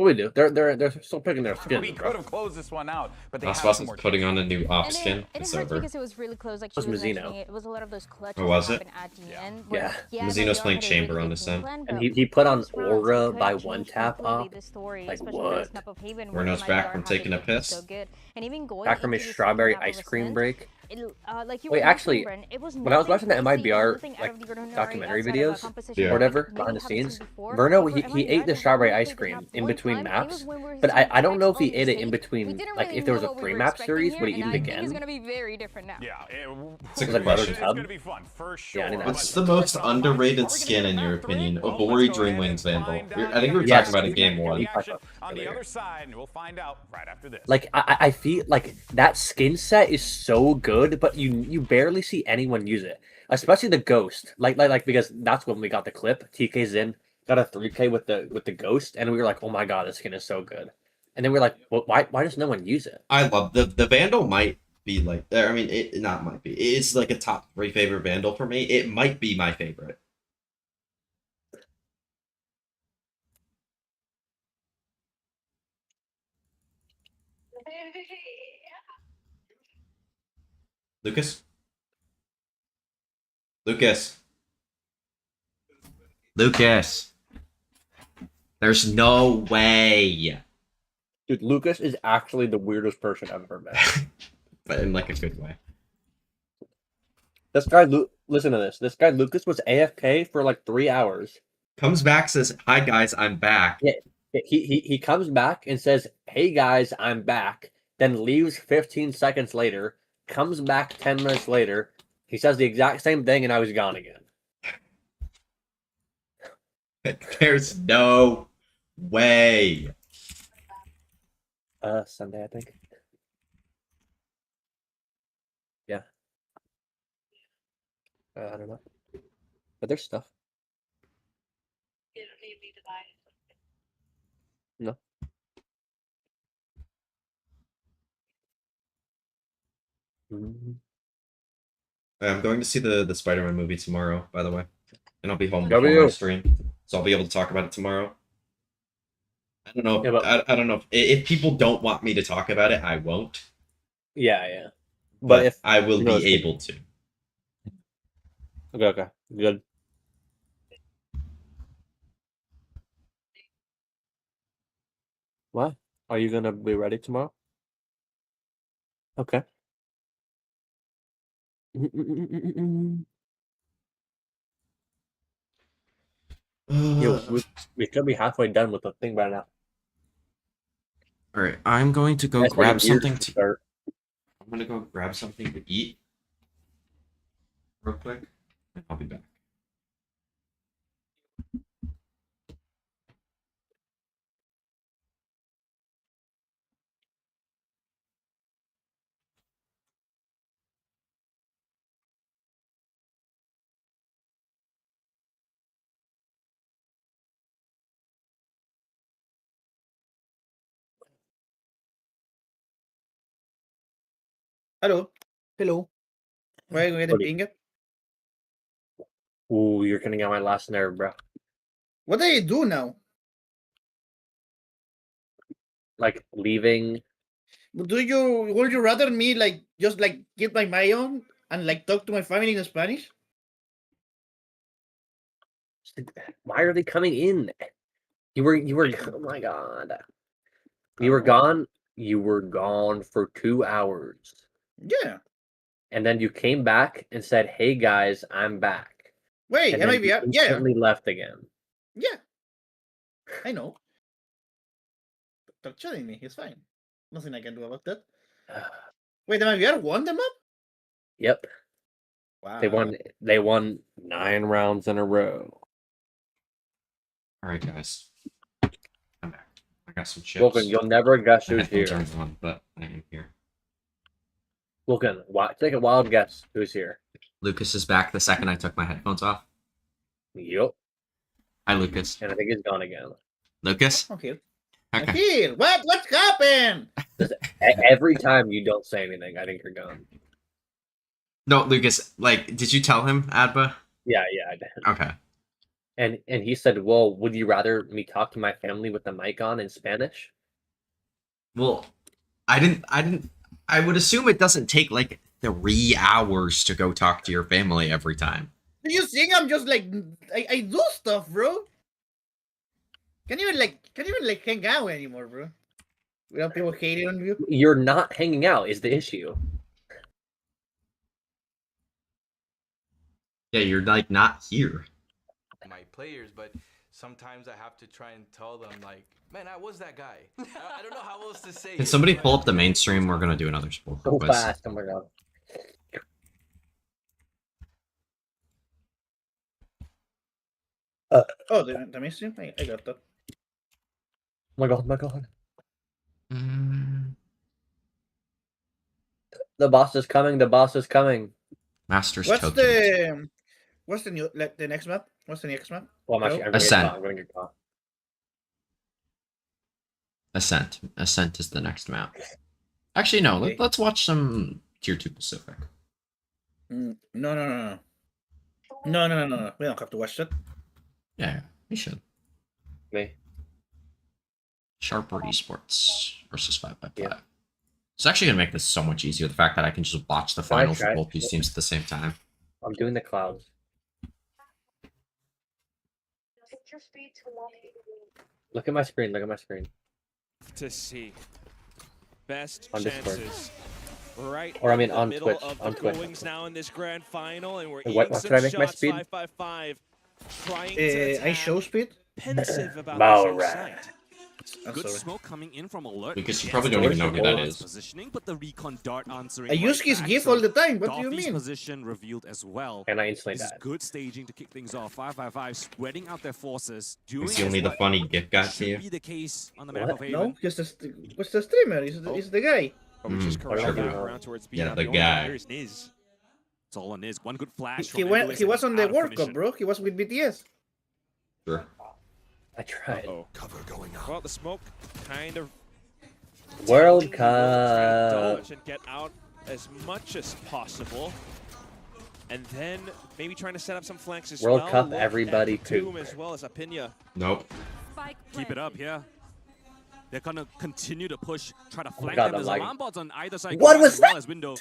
A: What we do? They're still picking their skins.
E: We could have closed this one out, but they
B: Last
E: have
B: Boss
E: some
B: is
E: more
B: putting on a new off skin.
D: It
B: It's
D: hurts
B: over.
D: because it was really close. Like
A: Was
D: she was
A: Mizzino.
D: mentioning, it was a lot of those clutches
B: Or was
D: that
B: it?
D: happened at the end.
A: Yeah.
B: Mizzino's
D: MIBR
B: playing
D: had a
B: Chamber
D: really
B: on
D: good
B: this
D: game
B: end.
D: plan,
A: And
D: but
A: he put on
D: those rounds,
A: Aura
D: could
A: by
D: change
A: one tap
D: completely
A: off.
D: the story,
A: Like
D: especially
A: what?
D: this map of Haven where
B: Werner's back
D: MIBR
B: from
D: had
B: taking a
D: been
B: piss.
D: so good. And even going
A: Back from
D: into
A: his
D: the
A: strawberry
D: second half of
A: ice cream
D: Ascent,
A: break.
D: like you
A: Wait,
D: were
A: actually,
D: mentioning, Bren, it was
A: when I was
D: nothing
A: watching the
D: crazy,
A: MIBR
D: nothing out
A: like
D: of the ordinary
A: documentary
D: outside of a
A: videos
D: composition
B: Yeah.
A: or
D: that
A: whatever
D: maybe
A: behind the
D: we haven't
A: scenes,
D: seen before.
A: Verno
D: But for
A: he
D: MIBR,
A: ate the
D: the
A: strawberry
D: moment we
A: ice
D: played this
A: cream
D: map
A: in
D: one
A: between
D: time, it
A: maps,
D: was when we were
A: but
D: seeing
A: I don't know if he
D: Apex
A: ate it
D: on
A: in
D: the stage. We
A: between.
D: didn't
A: Like
D: really
A: if there was
D: know
A: a
D: what we were
A: pre-map
D: expecting
A: series,
D: here,
A: would he
D: and
A: eat it
D: I think
A: again?
D: it's gonna be very different now.
E: Yeah,
A: It's like a butter
E: it's
A: tub.
E: gonna be fun for sure.
A: Yeah, I didn't know.
B: What's the most underrated skin in your opinion? Obori Dreamwings Vandal. I think we were
A: Yes.
B: talking about it in game one.
E: On the other side, and we'll find out right after this.
A: Like I feel like that skin set is so good, but you barely see anyone use it, especially the ghost. Like because that's when we got the clip. TK's in got a 3K with the ghost, and we were like, oh my god, this skin is so good. And then we're like, well, why does no one use it?
B: I love the Vandal might be like I mean it not might be. It's like a top 3 favorite Vandal for me. It might be my favorite. Lucas? Lucas. There's no way.
A: Dude, Lucas is actually the weirdest person I've ever met.
B: But in like a good way.
A: This guy, listen to this. This guy Lucas was AFK for like 3 hours.
B: Comes back, says, "Hi guys, I'm back."
A: Yeah, he comes back and says, "Hey guys, I'm back." Then leaves 15 seconds later. Comes back 10 minutes later. He says the exact same thing, and I was gone again.
B: There's no way.
A: Sunday, I think. Yeah. I don't know. But there's stuff.
S: You don't need me to buy it.
A: No. Mm-hmm.
B: I'm going to see the Spider-Man movie tomorrow, by the way. And I'll be home
A: W.
B: before my stream. So I'll be able to talk about it tomorrow. I don't know.
A: Yeah, but-
B: I don't know. If people don't want me to talk about it, I won't.
A: Yeah.
B: But
A: if
B: I will be able to.
A: Okay. Good. What? Are you gonna be ready tomorrow? Okay. Yo, we could be halfway done with the thing by now.
B: All right, I'm going to go
A: That's
B: grab
A: like a year
B: something
A: to
B: to
A: start.
B: I'm gonna go grab something to eat real quick, and I'll be back.
L: Hello. Hello. Why are you getting pinged?
A: Ooh, you're gonna get my last nerve, bro.
L: What do you do now?
A: Like leaving.
L: Would you rather me like just like get my own and like talk to my family in Spanish?
A: Why are they coming in? You were oh my god. You were gone. You were gone for 2 hours.
L: Yeah.
A: And then you came back and said, "Hey guys, I'm back."
L: Wait,
A: and then
L: MIBR?
A: you
L: Yeah.
A: instantly left again.
L: Yeah. I know. Stop chatting me. It's fine. Nothing I can do about that. Wait, MIBR won the map?
A: Yep.
L: Wow.
A: They won 9 rounds in a row.
B: All right, guys. I'm back. I got some chips.
A: Wilkin, you'll never guess
B: My
A: who's here.
B: headphones aren't on, but I am here.
A: Wilkin, take a wild guess who's here.
B: Lucas is back the second I took my headphones off.
A: Yep.
B: Hi, Lucas.
A: And I think he's gone again.
B: Lucas?
L: Okay.
B: Okay.
L: Here, what's happened?
A: Every time you don't say anything, I think you're gone.
B: No, Lucas, like, did you tell him, Adba?
A: Yeah, I did.
B: Okay.
A: And he said, "Well, would you rather me talk to my family with the mic on in Spanish?"
B: Well, I would assume it doesn't take like 3 hours to go talk to your family every time.
L: Do you think I'm just like I do stuff, bro? Can't even hang out anymore, bro. Without people hating on you.
A: You're not hanging out is the issue.
B: Yeah, you're like not here.
T: My players, but sometimes I have to try and tell them like, man, I was that guy. I don't know how else to say.
B: Can somebody pull up the mainstream? We're gonna do another sport
A: So
B: quiz.
A: fast, oh my god.
L: Oh, the mainstream? I got that.
A: Oh my god. The boss is coming, the boss is coming.
B: Masters
L: What's
B: token.
L: the new the next map? What's the next map?
A: Well, I'm gonna
B: Ascent.
A: get caught.
B: Ascent. Ascent is the next map. Actually, no.
L: Okay.
B: Let's watch some Tier 2 Pacific.
L: No. We don't have to watch that.
B: Yeah, we should.
A: Me.
B: Sharper Esports versus 5x5. Yeah. It's actually gonna make this so much easier. The fact that I can just watch the finals for both these teams at the same time.
A: I'm doing the clouds. Look at my screen. Look at my screen.
K: To see best
A: On Discord.
K: chances. Right.
A: Or I mean
K: in the
A: on
K: middle
A: Twitch.
K: of
A: On
K: the
A: Twitch.
K: goings now in this grand final, and we're
A: What
K: eating
A: should I make
K: some
A: my
K: shots,
A: speed?
K: 555, trying to
L: I show speed.
K: pensive about
A: All
K: this
A: right.
K: inside.
O: Good smoke coming in from Alert.
B: Lucas, you probably don't even know who that is.
O: Positioning, but the recon dart answering
L: I use his GIF all the time. What do you
O: Darby's
L: mean?
O: position revealed as well.
A: And I instantly
O: This is
A: died.
O: good staging to kick things off. 555 spreading out their forces. Doing
B: Is he only the
O: what
B: funny gift got to
O: should
B: you?
O: be the case on the map
A: What?
O: of Haven.
L: No, because what's the streamer? He's the guy.
K: Just correct
B: sure.
K: back around towards B.
B: Yeah,
K: Now,
B: the
K: only
B: guy.
K: player is Niz.
O: It's all on this. One good flash.
L: He
O: from
L: went.
O: Enduis
L: He was
O: and
L: on the
O: out of
L: World Cup,
O: commission.
L: bro. He was with BTS.
B: Sure.
A: I tried.
K: Cover going on. Well, the smoke kind of
A: World
K: trying to
A: Cup.
K: dodge and get out as much as possible. And then maybe trying to set up some flanks as
A: World
K: well.
A: Cup,
K: Look
A: everybody
K: at Doom
A: poop.
K: as well as Apinya.
B: Nope.
O: Keep it up, yeah. They're gonna continue to push, try to flank
A: God,
O: them. There's
A: I'm
O: alarm bots on either side.
A: What
O: Grass
A: was
O: as well
A: that?
O: as window.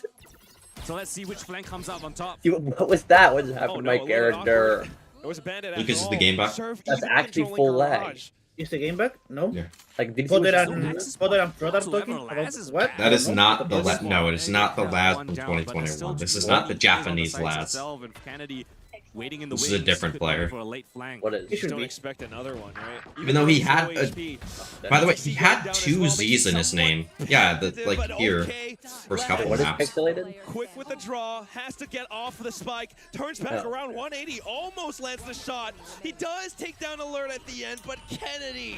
O: So let's see which flank comes out on top.
A: What was that? What just happened to
K: no,
A: my
K: a little
A: character?
K: It was a bandit
B: Lucas
K: after
B: is the
K: all.
B: game back?
K: Serve
A: That's
K: even
A: actually
K: controlling
A: full lag.
K: Garage.
L: Is the game back? No.
B: Yeah.
A: Like, did you see
L: Potter
A: what
L: and
A: just-
L: Potter and Brother
O: Whatsoever,
L: talking about
O: Laz is
L: what?
O: back.
B: That is
L: No,
B: not the
L: that's
B: no, it is not the Laz from
O: One down, but there's
B: 2021.
O: still
B: This is
O: two
B: not the
O: players on
B: Japanese
O: sides
B: Laz.
O: itself, and Kennedy waiting in the
B: This is a
O: wings,
B: different
O: could
B: player.
O: be for a late flank.
A: What is?
L: It
K: Just
L: should
K: don't
L: be.
K: expect another one, right?
B: Even though he
K: with
B: had
K: low
B: a-
K: HP.
B: By the way, he had 2 Z's in his name. Yeah, like here. First couple
A: What is
B: maps.
A: pixelated?
K: Quick with the draw, has to get off of the spike, turns back
A: Yeah.
K: around 180, almost lands the shot. He does take down Alert at the end, but Kennedy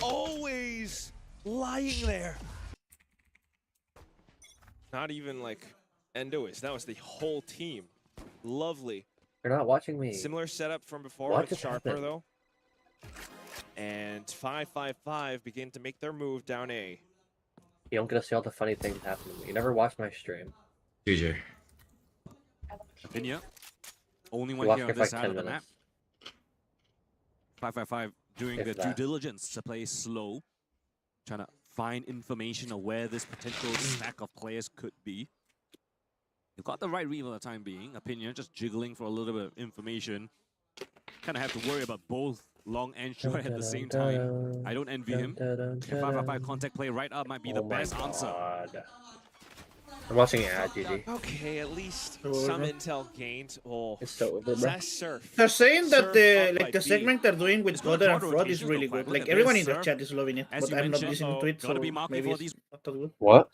K: always lying there. Not even like Enduis, that was the whole team. Lovely.
A: You're not watching me.
K: Similar setup from before
A: What
K: with
A: just
K: Sharper
A: happened?
K: though. And 555 begin to make their move down A.
A: You don't get to see all the funny things happening to me. You never watch my stream.
B: GG.
O: Apinya, only
A: You
O: one
A: watch
O: here
A: me
O: on
A: for
O: this
A: like
O: side
A: 10
O: of the map.
A: minutes.
O: 555 doing
A: If
O: the due
A: that.
O: diligence to play slow, trying to find information of where this potential stack of players could be. You've got the right read for the time being. Opinion just jiggling for a little bit of information. Kind of have to worry about both long and short at the same time. I don't envy him. 555 contact play right up might be the
A: Oh my
O: best answer.
A: God. I'm watching it at GG.
K: Okay, at least
L: So
K: some
L: over.
K: intel gained. Oh,
A: It's so over, bro.
K: that's Surf.
L: They're saying that
K: Surf
L: the
K: up by
L: like the
K: B.
L: segment they're doing with
O: It's got
L: Potter and
O: hard
L: Fraud is
O: rotations
L: really
O: though,
L: good.
O: Quack.
L: Like
O: Look at
L: everyone
O: this,
L: in the
O: Surf.
L: chat is loving it,
O: As
L: but
O: you
L: I'm not
O: mentioned,
L: listening to it, so
O: gotta be marking
L: maybe
O: for
L: it's
O: these-
L: not that good.
A: What?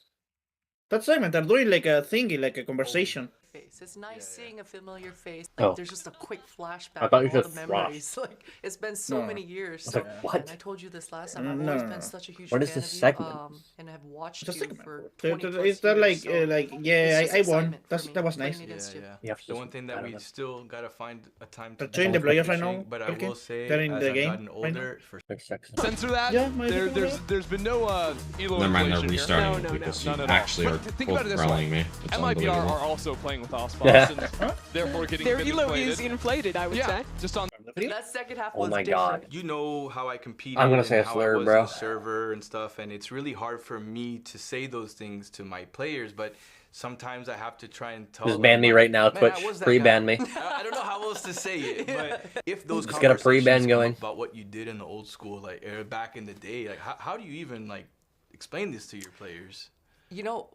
L: That segment they're doing like a thingy, like a conversation.
P: Face. It's nice seeing a familiar face.
A: Oh.
P: Like, there's just a quick flashback
A: I thought you
P: of all
A: said
P: the
A: Frost.
P: memories. Like it's been so
L: No.
P: many years.
A: I was
P: So,
A: like, what?
P: And I told you this last time. I've
L: No,
P: always
L: no,
P: been
L: no.
P: such a huge
A: What
P: fan
A: is this
P: of you,
A: segment?
P: and have watched
L: It's a
P: you
L: segment.
P: for
L: They're-
P: 20
L: they're-
P: plus
L: It's that
P: years,
L: like
P: so
L: yeah,
P: it's just
L: I won.
P: excitement for
L: That was
P: me
L: nice.
P: playing against you.
A: You have to
T: The
A: just-
T: one thing
A: I
T: that
A: don't
T: we
A: know.
T: still gotta find a time
L: They're
T: to
L: training the players right
T: fishing,
L: now.
T: but I
L: Okay.
T: will say,
L: They're in
T: as
L: the
T: I've
L: game
T: gotten
L: right now.
T: older, for
N: Censor that.
L: Yeah, maybe
N: There,
L: we can do
N: there's been no elo
B: Never mind, they're
N: inflation here.
B: restarting
N: No,
B: because
N: no,
B: you
N: no, no.
B: actually are
N: But think
B: both
N: about it this
B: rallying
N: way.
B: me. It's
N: MIBR
B: unbelievable.
N: are also playing with Ospas
A: Yeah.
N: and therefore getting
O: Their
N: bit
O: elo
N: inflated.
O: is inflated, I would
N: Yeah,
O: say.
N: just on
P: That second half
A: Oh
P: was
A: my
P: different.
A: god.
T: You know how I competed
A: I'm gonna
T: and
A: say a
T: how
A: slur,
T: I was
A: bro.
T: in the server and stuff, and it's really hard for me to say those things to my players, but sometimes I have to try and tell
A: Just
T: them,
A: ban me
T: like,
A: right now,
T: "Man, I
A: Twitch.
T: was that
A: Pre-ban
T: guy."
A: me.
T: I don't know how else to say it, but if those
A: Just get a pre-ban
T: conversations come
A: going.
T: up about what you did in the old school, like back in the day, like how do you even like explain this to your players?
P: You know,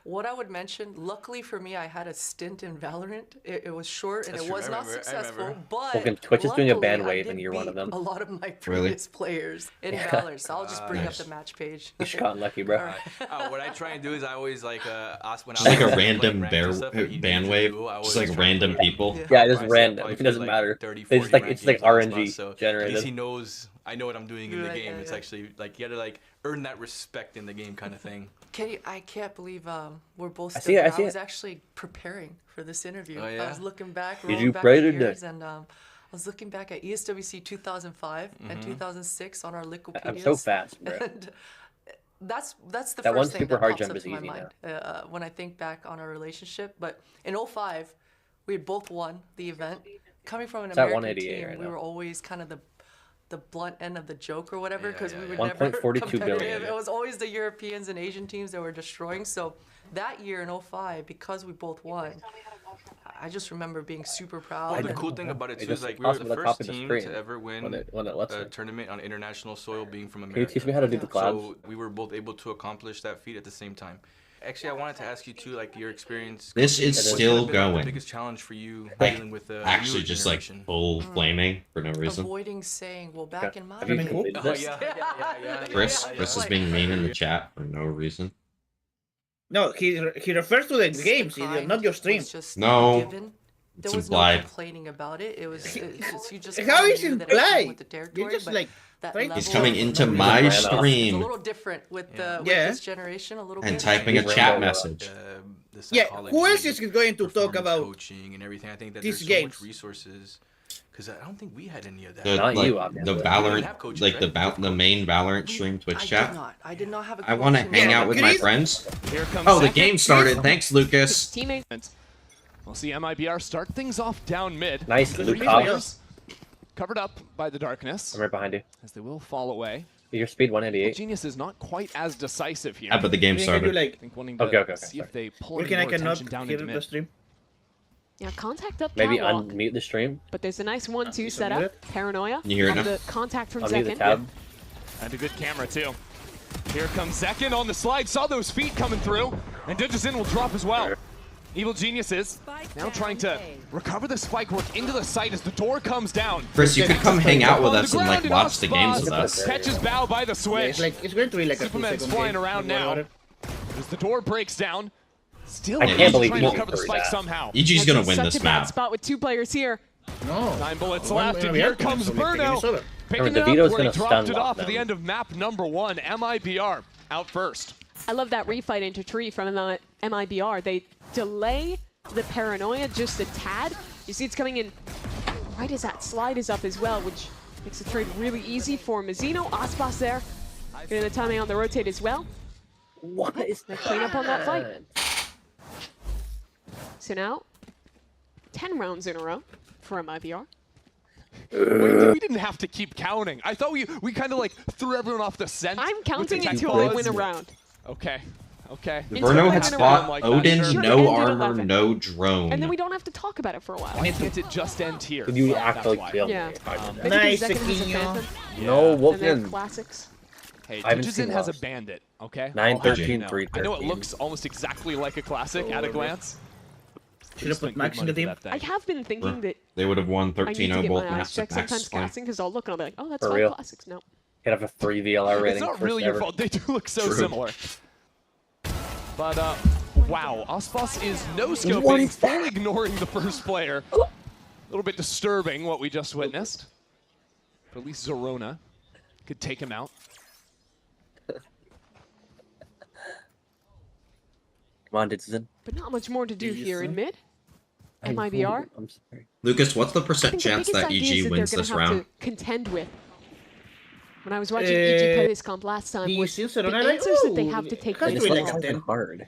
P: what I would mention, luckily for me, I had a stint in Valorant. It was short and
T: That's
P: it
T: true,
P: was
T: I
P: not
T: remember, I
P: successful,
T: remember.
P: but
A: Okay, Twitch is doing a ban
P: luckily, I
A: wave and
P: did
A: you're one of
P: beat
A: them.
P: a lot of my
B: Really?
P: previous players in Valor, so I'll just bring
B: Nice.
P: up the match page.
A: You just got lucky, bro.
T: What I try and do is I always like ask when
B: Just
T: I
B: like
T: was
B: a
T: playing
B: random
T: ranked and stuff, and he
B: ban
T: did
B: wave.
T: duo, I
B: Just
T: always
B: like
T: try and
B: random
T: put,
B: people.
A: Yeah, just
T: I
A: random.
T: probably
A: It doesn't
T: put,
A: matter.
T: 30,
A: It's
T: 40
A: like
T: ranked
A: it's like
T: games on
A: RNG
T: Xbox, so at least
A: generated.
T: he knows I know what I'm doing in the
P: Right,
T: game.
P: yeah,
T: It's
P: yeah.
T: actually like you gotta like earn that respect in the game kind of thing.
P: I can't believe we're both
A: I
P: still
A: see it,
P: here.
A: I see
P: was
A: it.
P: actually preparing for this interview.
T: Oh,
P: I
T: yeah?
P: was looking back,
A: Did
P: rolling
A: you
P: back
A: pray
P: the
A: today?
P: years, and I was looking back at ESWC 2005 and 2006 on our Wikipedias.
A: I'm so fast, bro.
P: And that's the
A: That one
P: first thing
A: super
P: that
A: hard
P: pops
A: jump
P: up
A: is
P: to my
A: easy
P: mind when I think back on our relationship. But in 05, we had both won the event. Coming from an
A: It's at
P: American
A: 188
P: team,
A: right
P: we
A: now.
P: were always kind of the blunt end of the joke or whatever because we were
A: 1.42
P: never
A: billion.
P: competitive. It was always the Europeans and Asian teams that were destroying. So that year in 05, because we both won, I just remember being super proud.
T: Well, the
P: and-
T: cool thing about it
A: It
T: too is
A: just
T: like we were
A: pops
T: the
A: to the top
T: first
A: of the
T: team
A: screen
T: to ever win
A: when it lets
T: a
A: me.
T: tournament on international soil, being from
A: Can you
T: America.
A: teach me how to do the collabs?
T: So we were both able to accomplish that feat at the same time. Actually, I wanted to ask you too, like your experience.
B: This is
T: what's
B: still
T: been, like,
B: going.
T: the biggest challenge for you
B: Like,
T: dealing with the
B: actually
T: newer
B: just like
T: generation?
B: full flaming for no reason.
P: Avoiding saying, well, back in my
A: Have you
P: day.
A: completed
T: Oh
A: this?
T: yeah.
B: Chris is being mean in the chat for no reason.
L: No, he refers to the games,
P: grind
L: not your stream.
P: was just
B: No,
P: given. There
B: it's
P: was no
B: implied.
P: complaining about it. It was just, you just
L: How
P: kinda
L: is
P: knew
L: it
P: that it came
L: implied?
P: with the
L: You're
P: territory,
L: just
P: but
L: like
P: that
L: trying to-
B: He's
P: level
B: coming
P: of
B: into
P: knowing
B: my
P: the
A: It's
P: It's a
B: stream
P: little different with with
L: Yeah.
P: this generation, a little
B: and
P: bit.
B: typing a
A: He's
B: chat
A: random.
B: message.
T: The
L: Yeah,
T: psychology,
L: who else is
T: the
L: going to talk
T: performance
L: about
T: coaching and everything? I think that
L: these
T: there's so
L: games?
T: much resources because I don't think we had any of that.
B: The,
A: Not
B: like,
A: you,
B: the
A: obviously.
T: We didn't have
B: Valorant,
T: coaches,
B: like
T: right?
B: the main Valorant stream Twitch
P: I
B: chat.
P: did not have a
B: I want to
P: coach in
B: hang
P: that.
B: out with my
L: Chris-
B: friends.
N: Here comes
B: Oh, the
N: second.
B: game started. Thanks, Lucas.
O: Teammate.
N: We'll see MIBR start things off down mid.
A: Nice,
L: Because
A: Luke
L: we
A: Hobbs.
L: players-
N: Covered up by the darkness,
A: I'm right behind you.
N: as they will fall away.
A: Your speed 188.
N: Genius is not quite as decisive here.
B: But the game
L: You can do
B: started.
N: I
L: like
N: think wanting to
A: Okay,
N: see if they pull
L: where
N: any
L: can I
N: more
L: cannot
N: attention down
L: hear
N: into
L: the
N: mid.
L: stream?
O: Yeah, contact up
A: Maybe
O: catwalk.
A: unmute the stream.
O: But there's a nice 1-2
L: Is it
O: setup.
L: muted?
O: Paranoia.
B: Can you hear it
O: on
B: now?
O: the contact from
A: Unmute the
O: second.
A: tab.
N: And a good camera too. Here comes second on the slide. Saw those feet coming through. And Digizin will drop as well. Evil Geniuses now trying to recover the spike work into the site as the door comes down.
B: Chris, you could come hang out with
N: On the
B: us and
N: ground
B: like watch the games with
N: Osboss
B: us.
N: Catches Bow by the
L: Yeah,
N: switch.
L: it's like it's going to be like a
N: Superman's
L: 2-second
N: flying
L: game.
N: around
L: Don't worry
N: now.
L: about it.
N: As the door breaks down. Still
A: I can't believe
N: trying
A: he
N: to recover the
A: won't
N: spike
A: that.
N: somehow.
B: EG's gonna
O: That's
B: win
O: such
B: this
O: a bad
B: map.
O: spot with 2 players here.
L: No.
N: 9 bullets
L: One-
N: left, and
L: we
N: here
L: have
N: comes
L: points, so we take this
N: Burno.
L: over.
N: Picking it
A: Remember,
N: up
A: DeVito's
N: where he
A: gonna
N: dropped
A: stun
N: it
A: lock
N: off at the
A: them.
N: end of map number 1. MIBR out first.
O: I love that refight into tree from MIBR. They delay the paranoia just a tad. You see it's coming in right as that slide is up as well, which makes the trade really easy for Mazzino. Osboss there. Getting the timing on the rotate as well.
A: What is
O: They clean up on that fight. So now, 10 rounds in a row for MIBR.
N: Wait, we didn't have to keep counting. I thought we kind of like threw everyone off the scent.
O: I'm
N: with the
O: counting
N: tech
O: until I
N: pods.
O: win a round.
N: Okay. Okay.
B: The
O: Until
B: Burno
O: I
B: had
O: win a
B: spot
O: round
N: like that,
B: Odin,
N: sure.
B: no
O: Ended
B: armor,
O: 11.
B: no drone.
O: And then we don't have to talk about it for a while.
N: Why can't it just end here?
A: Could you
N: That's
A: actually
N: why.
A: kill me?
O: Yeah.
A: if I did that?
O: Maybe
L: Nice,
O: because Zekken has a
L: Aquino.
O: Phantom,
A: No,
O: and they're
A: Wolfman.
O: classics.
N: Hey,
A: I haven't seen
N: Digizin has a
A: Lost.
N: bandit, okay?
A: 9,
N: I'll have you
A: 13,
N: know.
A: 3,
N: I know it
A: 13.
N: looks almost exactly like a classic at a glance.
L: Should have put Max in the team.
O: I have been thinking that
B: They would have won
O: I need to
B: 13-0
O: get
B: both
O: my eyes
B: maps
O: checked
B: at max
O: sometimes
B: slam.
O: casting because I'll look and I'll be like, oh, that's
A: For
O: 5
A: real?
O: classics. No.
A: Could have a 3 VLR rating.
N: It's not
A: first
N: really your
A: ever.
N: fault. They do look so
B: True.
N: similar. But, wow. Osboss is
A: What
N: no-scoping,
A: is that?
N: full ignoring the first player. A little bit disturbing what we just witnessed. But at least Zorona could take him out.
A: Come on, Digizin.
O: But not much more to do here in mid.
A: I'm
O: MIBR.
A: sorry.
B: Lucas, what's the
O: I
B: percent
O: think the
B: chance
O: biggest
B: that
O: idea is
B: EG
O: that
B: wins
O: they're going
B: this
O: to have
B: round?
O: to contend with. When I was watching EG play this comp last time,
L: he
O: was
L: seems
O: the
L: to run like,
O: answers that they
L: "Ooh,
O: have to take
L: can't
O: place
L: do it
O: with.
L: like a 10.
A: Hard.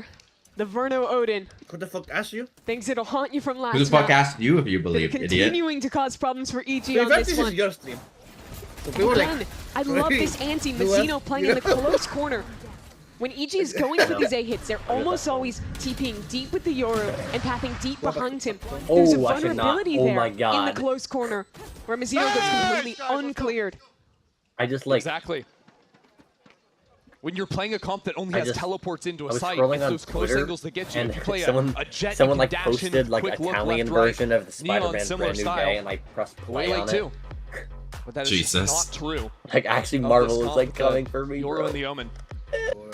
O: there. The Verno Odin.
L: Who the fuck asked you?
O: Thinks it'll haunt you from last
B: Who the fuck
O: map.
B: asked you if you believe,
O: They're
B: idiot?
O: continuing to cause problems for EG
L: So
O: on this
L: this
O: one.
L: is your stream. So
O: And
L: people
O: again,
L: like,
O: I love this anti Mazzino playing in the close corner. When EG is going for these A hits, they're almost always TPing deep with the Yoru and pathing deep behind him. There's a
A: Oh, I should not.
O: vulnerability
A: Oh
O: there
A: my
O: in the
A: God.
O: close corner where Mazzino gets completely uncleared.
A: I just like
N: exactly. When you're playing a comp that only has teleports into a site,
A: scrolling
N: it's
A: on
N: those close
A: Twitter,
N: angles that get you.
A: and
N: If you play
A: someone
N: a jet,
A: someone
N: you
A: like
N: can dash
A: posted
N: in,
A: like
N: quick look
A: Italian
N: left, right.
A: version of the
N: Neon,
A: Spider-Man
N: similar
A: brand new
N: style.
A: day, and like pressed play
N: Way
A: on
N: too.
A: it.
N: But that is
B: Jesus.
N: not true.
A: Like actually,
N: Of
A: Marvel
N: this
A: is like
N: comp,
A: coming for me,
N: Yoru
A: bro.
N: and the Omen.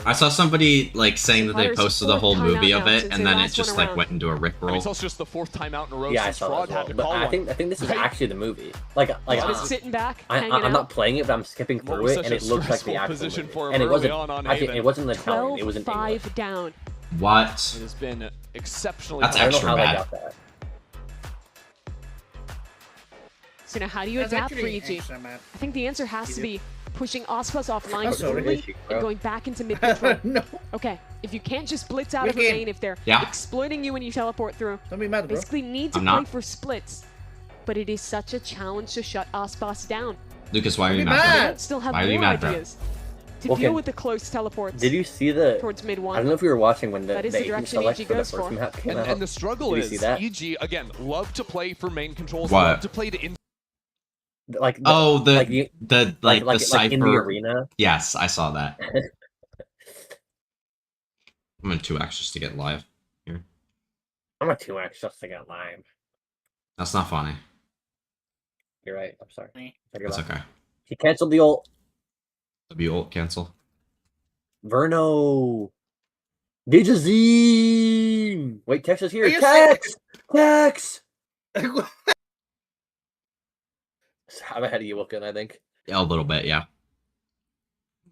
B: I saw somebody like saying that they
O: Players
B: posted the
O: support
B: whole movie
O: timeout
B: of
O: now
B: it,
O: since
B: and
O: they
B: then it
O: last
B: just
O: went
B: like
O: around.
B: went into a
N: I mean,
B: rickroll.
N: it's also just the 4th time out in a row
A: Yeah, I
N: since
A: saw
N: Fraud
A: that
N: had
A: as
N: to
A: well.
N: call
A: But I
N: one.
A: think this is
N: Right?
A: actually the movie. Like
O: Just sitting back, hanging
A: I'm
O: out.
A: not playing it, but I'm skipping
N: What
A: through
N: was
A: it,
N: such
A: and
N: a
A: it looks like the
N: stressful
A: actual
N: position
A: movie.
N: for him
A: And it
N: early
A: wasn't
N: on
A: actually,
N: Haven.
A: it wasn't Italian. It was in English.
O: 12-5 down.
B: What?
N: It has been exceptionally.
B: That's
A: I don't know
B: extra
A: how they
B: bad.
A: got that.
O: So now how do you
L: That's
O: adapt for
L: actually
O: EG?
L: extra mad.
O: I think the answer has to be pushing Ospas offline
L: I'm sorry.
O: early and going back into mid control.
L: No.
O: Okay, if you can't just blitz out of a
L: Wicked.
O: main if they're
B: Yeah.
O: exploiting you when you teleport through,
L: Don't be mad, bro.
O: basically need to
B: I'm
O: play
B: not.
O: for splits. But it is such a challenge to shut Ospas down.
B: Lucas, why are you
L: Be
B: mad?
L: mad.
O: They don't still have
B: Why are you
O: more
B: mad, bro?
O: ideas to
A: Okay.
O: deal with the close teleports
A: Did you see the?
O: towards mid
A: I
O: one.
A: don't know if you were watching when the
O: That is
A: the
O: the
A: agent
O: direction
A: select
O: EG
A: for the
O: goes
A: first
O: for.
A: map came
N: And,
A: out.
N: and the struggle
A: Did you
N: is
A: see that?
N: EG again love to play for main controls,
B: What?
N: love to play to
A: Like
B: Oh, the
A: like you-
B: the like the
A: like in the
B: cipher.
A: arena.
B: Yes, I saw that. I'm gonna 2x just to get live here.
A: I'm a 2x just to get live.
B: That's not funny.
A: You're right. I'm sorry. Take it
B: That's
A: off.
B: okay.
A: He canceled the ult.
B: W ult cancel.
A: Verno. Digizine. Wait, Tex is here.
L: Are you
A: Tex. Tex. I'm ahead of you, Wilkin, I think.
B: Yeah, a little bit, yeah.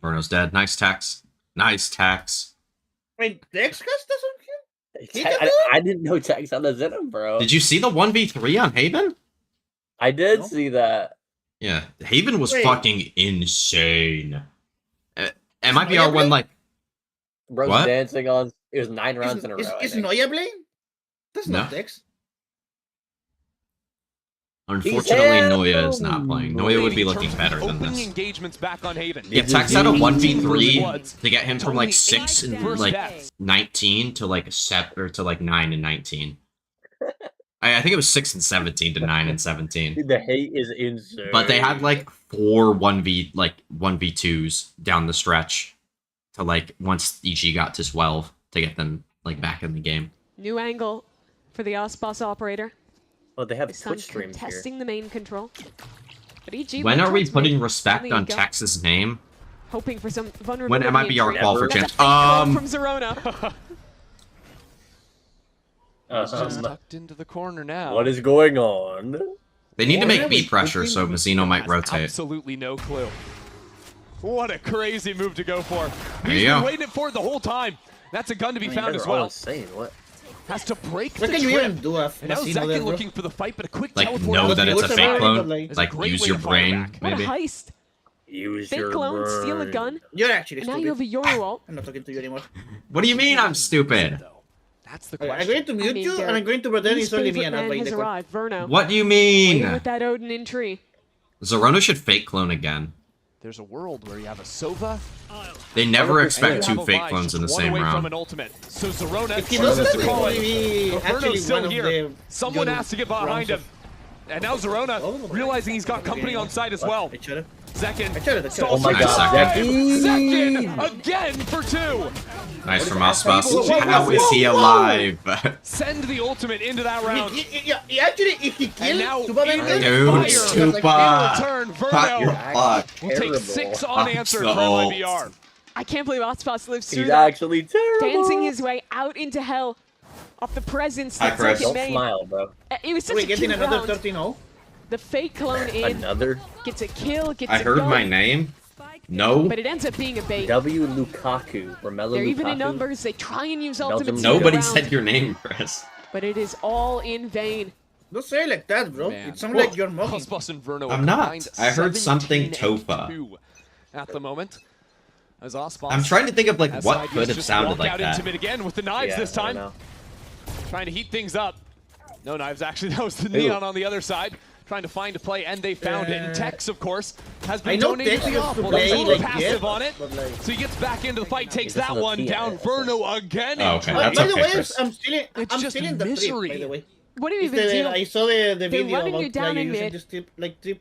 B: Bruno's dead. Nice tax. Nice tax.
L: Wait, Dex doesn't kill? He
A: Tex,
L: can do
A: I didn't know Tex had a Venom, bro.
B: Did you see the 1v3 on Haven?
A: I did
L: No.
A: see that.
B: Yeah, Haven was
L: Wait.
B: fucking insane.
L: Is
B: MIBR
L: Noya
B: won
L: playing?
B: like
A: Bro's
B: What?
A: dancing on. It was 9 rounds in a row. I
L: Is
A: think.
L: Noya playing? That's
B: No.
L: not Dex.
B: Unfortunately,
A: He's
B: Noya is not
A: him.
B: playing. Noya would be
N: in
B: looking
N: terms of
B: better than
N: opening
B: this.
N: engagements back on Haven.
B: If Tex had a 1v3
N: Bloods,
B: to get him from like 6 and
N: first
B: like
N: deaths.
B: 19 to like 7 or to like 9 and 19. I think it was 6 and 17 to 9 and 17.
A: The hate is insane.
B: But they had like 4 1v2s down the stretch to like once EG got to 12 to get them like back in the game.
O: New angle for the Ospas operator.
A: Oh, they have
O: This time
A: Twitch streams here.
O: contesting the main control. But EG
B: When
O: went
B: are we
O: towards
B: putting
O: mid.
B: respect
O: There
B: on
O: you go.
B: Tex's name?
O: Hoping for some
B: When
O: vulnerability.
B: MIBR
O: in
B: call for
O: trade.
B: champs?
O: That's a fake from Zerona.
N: He's just tucked into the corner now.
A: What is going on?
B: They need to make B pressure so Mazzino might rotate.
N: Absolutely no clue. What a crazy move to go for.
B: There
N: He's
B: you
N: been
B: go.
N: waiting for it the whole time. That's a gun to be found as
A: All
N: well.
A: insane. What?
N: Has to break
L: What
N: the
L: can you
N: trip.
L: even do
N: And now
L: Massino
N: Zeki
L: there, bro?
N: looking for the fight, but a quick
B: Like
N: teleport.
B: know
N: out
B: that
N: the
B: it's a
N: other
B: fake
N: side.
B: clone.
N: Is a
B: Like
N: great
B: use
N: way
B: your
N: to fire
B: brain,
N: back.
O: What a
B: maybe.
O: heist.
A: Use
O: Fake
A: your
O: clone, steal a
A: brain.
O: gun,
L: You're actually
O: and now
L: stupid.
O: you have a Yoru ult.
L: I'm not talking to you anymore.
B: What do you mean I'm stupid?
N: That's the
L: Okay, I'm
N: question.
L: going to mute you,
O: their
L: and I'm going to pretend
O: least
L: it's only me
O: favorite
L: and I'm
O: man
L: by
O: has
L: the call.
O: arrived, Verno.
B: What do you
O: Waiting
B: mean?
O: with that Odin in tree.
B: Zerona should fake clone again.
N: There's a world where you have a Sova.
B: They never
N: and
B: expect
N: you have
B: 2
N: a
B: fake
N: Vi
B: clones in the
N: just
B: same
N: one away from
B: round.
N: an ultimate. So Zerona
L: If he
N: chooses
L: does
N: to
L: that,
N: call
L: he will be
N: it. But
L: actually
N: Verno's still
L: one of
N: here.
L: the
N: Someone
L: good
N: has to get behind
L: rounds
N: him.
L: of-
N: And now Zerona, realizing he's got company on site as well. Zekin,
A: Oh my
B: Nice
A: god,
B: second.
N: Zekin again for 2.
B: Nice from Ospas. How is he alive?
N: Send the ultimate into that round.
L: He actually, if he
N: And now
L: killed Tuba
N: in
L: Bender,
B: Dude,
N: fire.
B: Stupa.
N: In return,
B: Cut your
N: Verno
B: fuck.
N: will take
A: Terrible.
N: 6 unanswered
B: I'm
N: for
B: so-
N: MIBR.
O: I can't believe Ospas lives through
A: He's
O: that.
A: actually terrible.
O: Dancing his way out into hell off the presence
B: Hi,
O: that
B: Chris.
O: Zekin
A: Don't
O: made.
A: smile, bro.
O: It was such
L: we're
O: a
L: getting
O: cute
L: another
O: round.
L: 13-0.
O: The fake clone in,
A: Another
O: gets a kill, gets
B: I
O: a
B: heard
O: gun,
B: my name. No.
O: but it ends up being a bait.
A: W Lukaku. Romelu
O: They're
A: Lukaku.
O: even in numbers. They try and use
A: Belgium
O: ultimates.
B: Nobody
O: around,
B: said your name, Chris.
O: but it is all in vain.
L: Don't say it like that, bro.
N: Man.
L: It sounds like you're mocking.
N: Ospas and Verno
B: I'm
N: are
B: not.
N: combined
B: I heard something
N: 17
B: Tofa.
N: and 2 at the moment. As Ospas
B: I'm trying to think of like
N: has
B: what
N: ideas
B: could have
N: just
B: sounded
N: walk
B: like
N: out
B: that.
N: into mid again with the knives
A: Yeah,
N: this
A: I
N: time.
A: know.
N: Trying to heat things up. No knives, actually. That was the Neon on the other side. Trying to find a play, and they found it. And Tex, of course, has
L: I
N: been
L: know
N: donating
L: Tex
N: the
L: used
N: off.
L: to
N: Well, he's a
L: play
N: little
L: like
N: passive
L: this,
N: on it.
L: but like...
N: So he gets back into the fight, takes
A: This
N: that
A: is a
N: one
A: TI,
N: down.
A: that's it.
N: Verno again.
B: Oh, okay.
N: in
B: That's
L: By the
B: okay,
L: way,
B: Chris.
L: I'm still in
N: It's just
L: the
N: misery.
L: trip, by the way.
O: What do you
L: It's
O: even do?
L: I saw the
O: They're
L: video
O: running
L: about
O: you down in
L: using
O: mid.
L: this tip, like trip.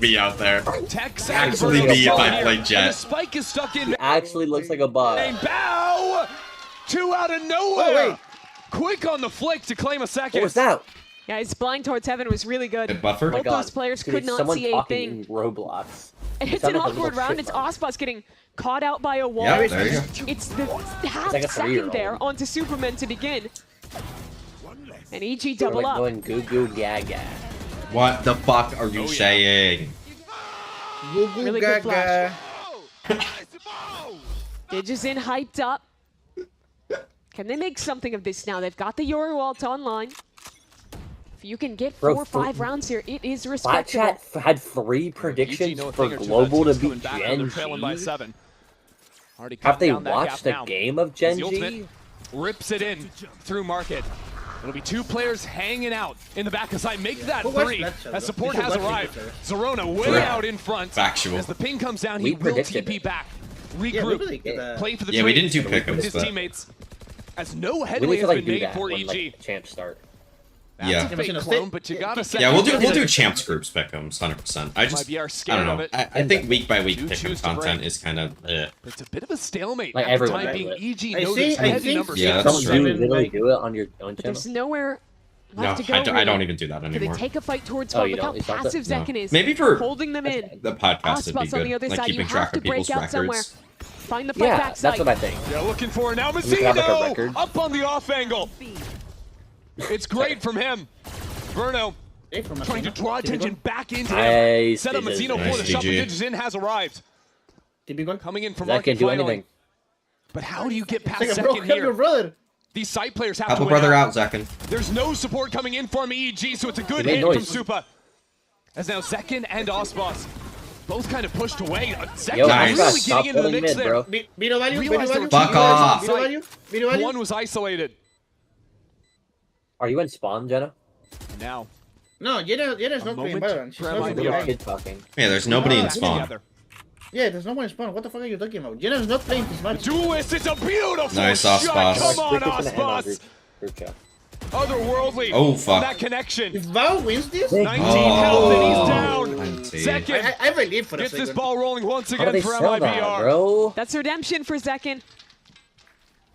B: be out there.
N: Tex
B: Actually be if I play
N: And the
B: Jet.
N: spike is stuck in.
A: He actually looks like a bot.
N: Bow! Two out of nowhere. Quick on the flick to claim a second.
A: What was that?
O: Yeah, his blind towards heaven was really good.
B: Good buffer.
O: Both those players
A: Dude,
O: could
A: it's
O: not
A: someone
O: see a
A: talking
O: thing.
A: in Roblox.
O: It's an awkward round. It's Ospas getting caught out by a wall.
B: Yeah, there you go.
O: It's the half
A: like a
O: second
A: 3-year-old.
O: there onto Superman to begin. And EG double
A: like
O: up.
A: going goo goo gaga.
B: What the fuck are you saying?
O: Really good flash. Digis in hyped up. Can they make something of this now? They've got the Yoru ult online. If you can get
A: Bro,
O: 4 or 5 rounds here, it is
A: Flat
O: respectable.
A: Chat had 3 predictions for Global to beat Gen G. Have they watched a game of Gen G?
N: Rips it in through market. It'll be 2 players hanging out in the back as I make that 3. As support has arrived. Zerona way out in front.
B: Factual.
N: As the ping comes down, he will TP back. Regroup. Play for the
B: we didn't do pick
N: with his teammates. As no
A: We
N: headway
A: need to
N: has
A: like
N: been
A: do
N: made
A: that
N: for
A: when
N: EG.
A: like champs start.
B: Yeah.
N: That's a fake clone, but you gotta say.
B: Yeah, we'll do champs groups pick'ems, 100%. I just,
N: MIBR
B: I
N: scared
B: don't
N: of
B: know.
N: it.
B: I think week by week pick'em
N: choose to
B: content
N: break.
B: is kind of.
N: It's a bit of a stalemate.
A: Like
N: at the
A: everyone
N: time
A: does
N: being
A: it.
N: EG
L: I
N: knows
L: see-
N: its
L: I
N: heavy
L: think
N: numbers.
B: Yeah, that's
A: Don't you
B: true.
A: literally do it on your own channel?
O: There's nowhere
B: No,
O: left to go.
B: I don't
O: really.
B: even do that
O: Could they
B: anymore.
O: take a fight towards
A: Oh,
O: top?
A: you
O: Look how
A: don't? You stopped
O: passive
A: it?
B: No.
O: Zekken is.
B: Maybe for
O: holding them in.
B: the podcast would be
O: Ospas on the
B: good,
O: other
B: like
O: side.
B: keeping
O: You
B: track
O: have to
B: of people's
O: break out somewhere.
B: records.
O: Find the fight
A: Yeah,
O: backside.
A: that's what I think.
N: They're looking for it now.
A: We could have like a
N: Mazzino
A: record.
N: up on the off angle. It's great from him. Verno trying to draw attention back into him.
A: Nice.
N: Set up Mazzino for the shot.
B: GG.
N: Digits in has arrived. Coming in from
A: That
N: market
A: can't do
N: finally.
A: anything.
N: But how do you get past
L: Like, bro,
N: second
L: help your
N: here?
L: brother.
N: These side players have
B: Help
N: to
B: a
N: win
B: brother
N: out.
B: out, Zekken.
N: There's no support coming in from EG, so it's a good
A: He made
N: hit from
A: noise.
N: Supa. As now Zekken and Osbos both kind of pushed away. Zekken
A: Yo,
B: Nice.
N: really
A: stop
N: getting into the
A: pulling
N: mix
A: mid,
N: there.
A: bro.
L: Video value, video
N: Realized
L: value.
N: there were
B: Fuck off.
L: Video value, video value.
N: One was isolated.
A: Are you in spawn, Jenna?
N: Now,
L: No, Jenna's not playing
N: moment
L: Valorant. She's
N: for
L: not
N: MIBR.
L: playing
A: Little
L: Valorant.
A: kid talking.
B: Yeah, there's nobody in
N: back
B: spawn.
N: together.
L: Yeah, there's no one in spawn. What the fuck are you talking about? Jenna's not playing this match.
N: Duelist, it's a beautiful
B: Nice,
N: shot.
B: Osbos.
N: Come on,
A: We're just gonna end on
N: Osbos.
A: group chat.
N: Otherworldly.
B: Oh,
N: on
B: fuck.
N: that connection.
L: If Val wins this,
N: 19
B: Oh.
N: health and he's down.
B: 19.
N: Zekken
L: I believe for a
N: gets this
L: second.
N: ball rolling once
A: How do
N: again
A: they
N: for
A: sell that,
N: MIBR.
A: bro?
O: That's redemption for Zekken.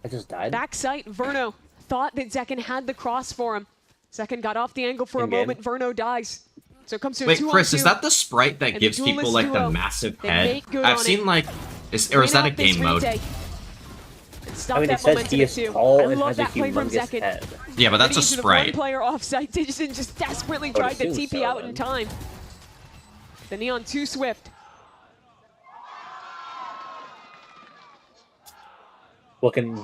A: I just died.
O: Backside, Verno thought that Zekken had the cross for him. Zekken got off the angle for a
A: Again.
O: moment. Verno dies. So it comes to a
B: Wait,
O: 2-on-2.
B: Chris, is that the sprite that
O: And
B: gives
O: the
B: people
O: duelist
B: like the
O: duo,
B: massive
O: they
B: head?
O: make good
B: I've
O: on
B: seen
O: it.
B: like, or is that a
O: Win out this
B: game mode?
O: retake. Stop
A: I mean,
O: that
A: it says
O: momentum
A: he is
O: too.
A: tall
O: I
A: and
O: love
A: has a
O: that play from
A: humongous
O: Zekken.
B: Yeah,
A: head.
B: but that's a
O: Getting into the
B: sprite.
O: one player offside. Digison just desperately
A: would
O: tried to
A: assume
O: TP
A: so,
O: out
A: then.
O: in time. The Neon too swift.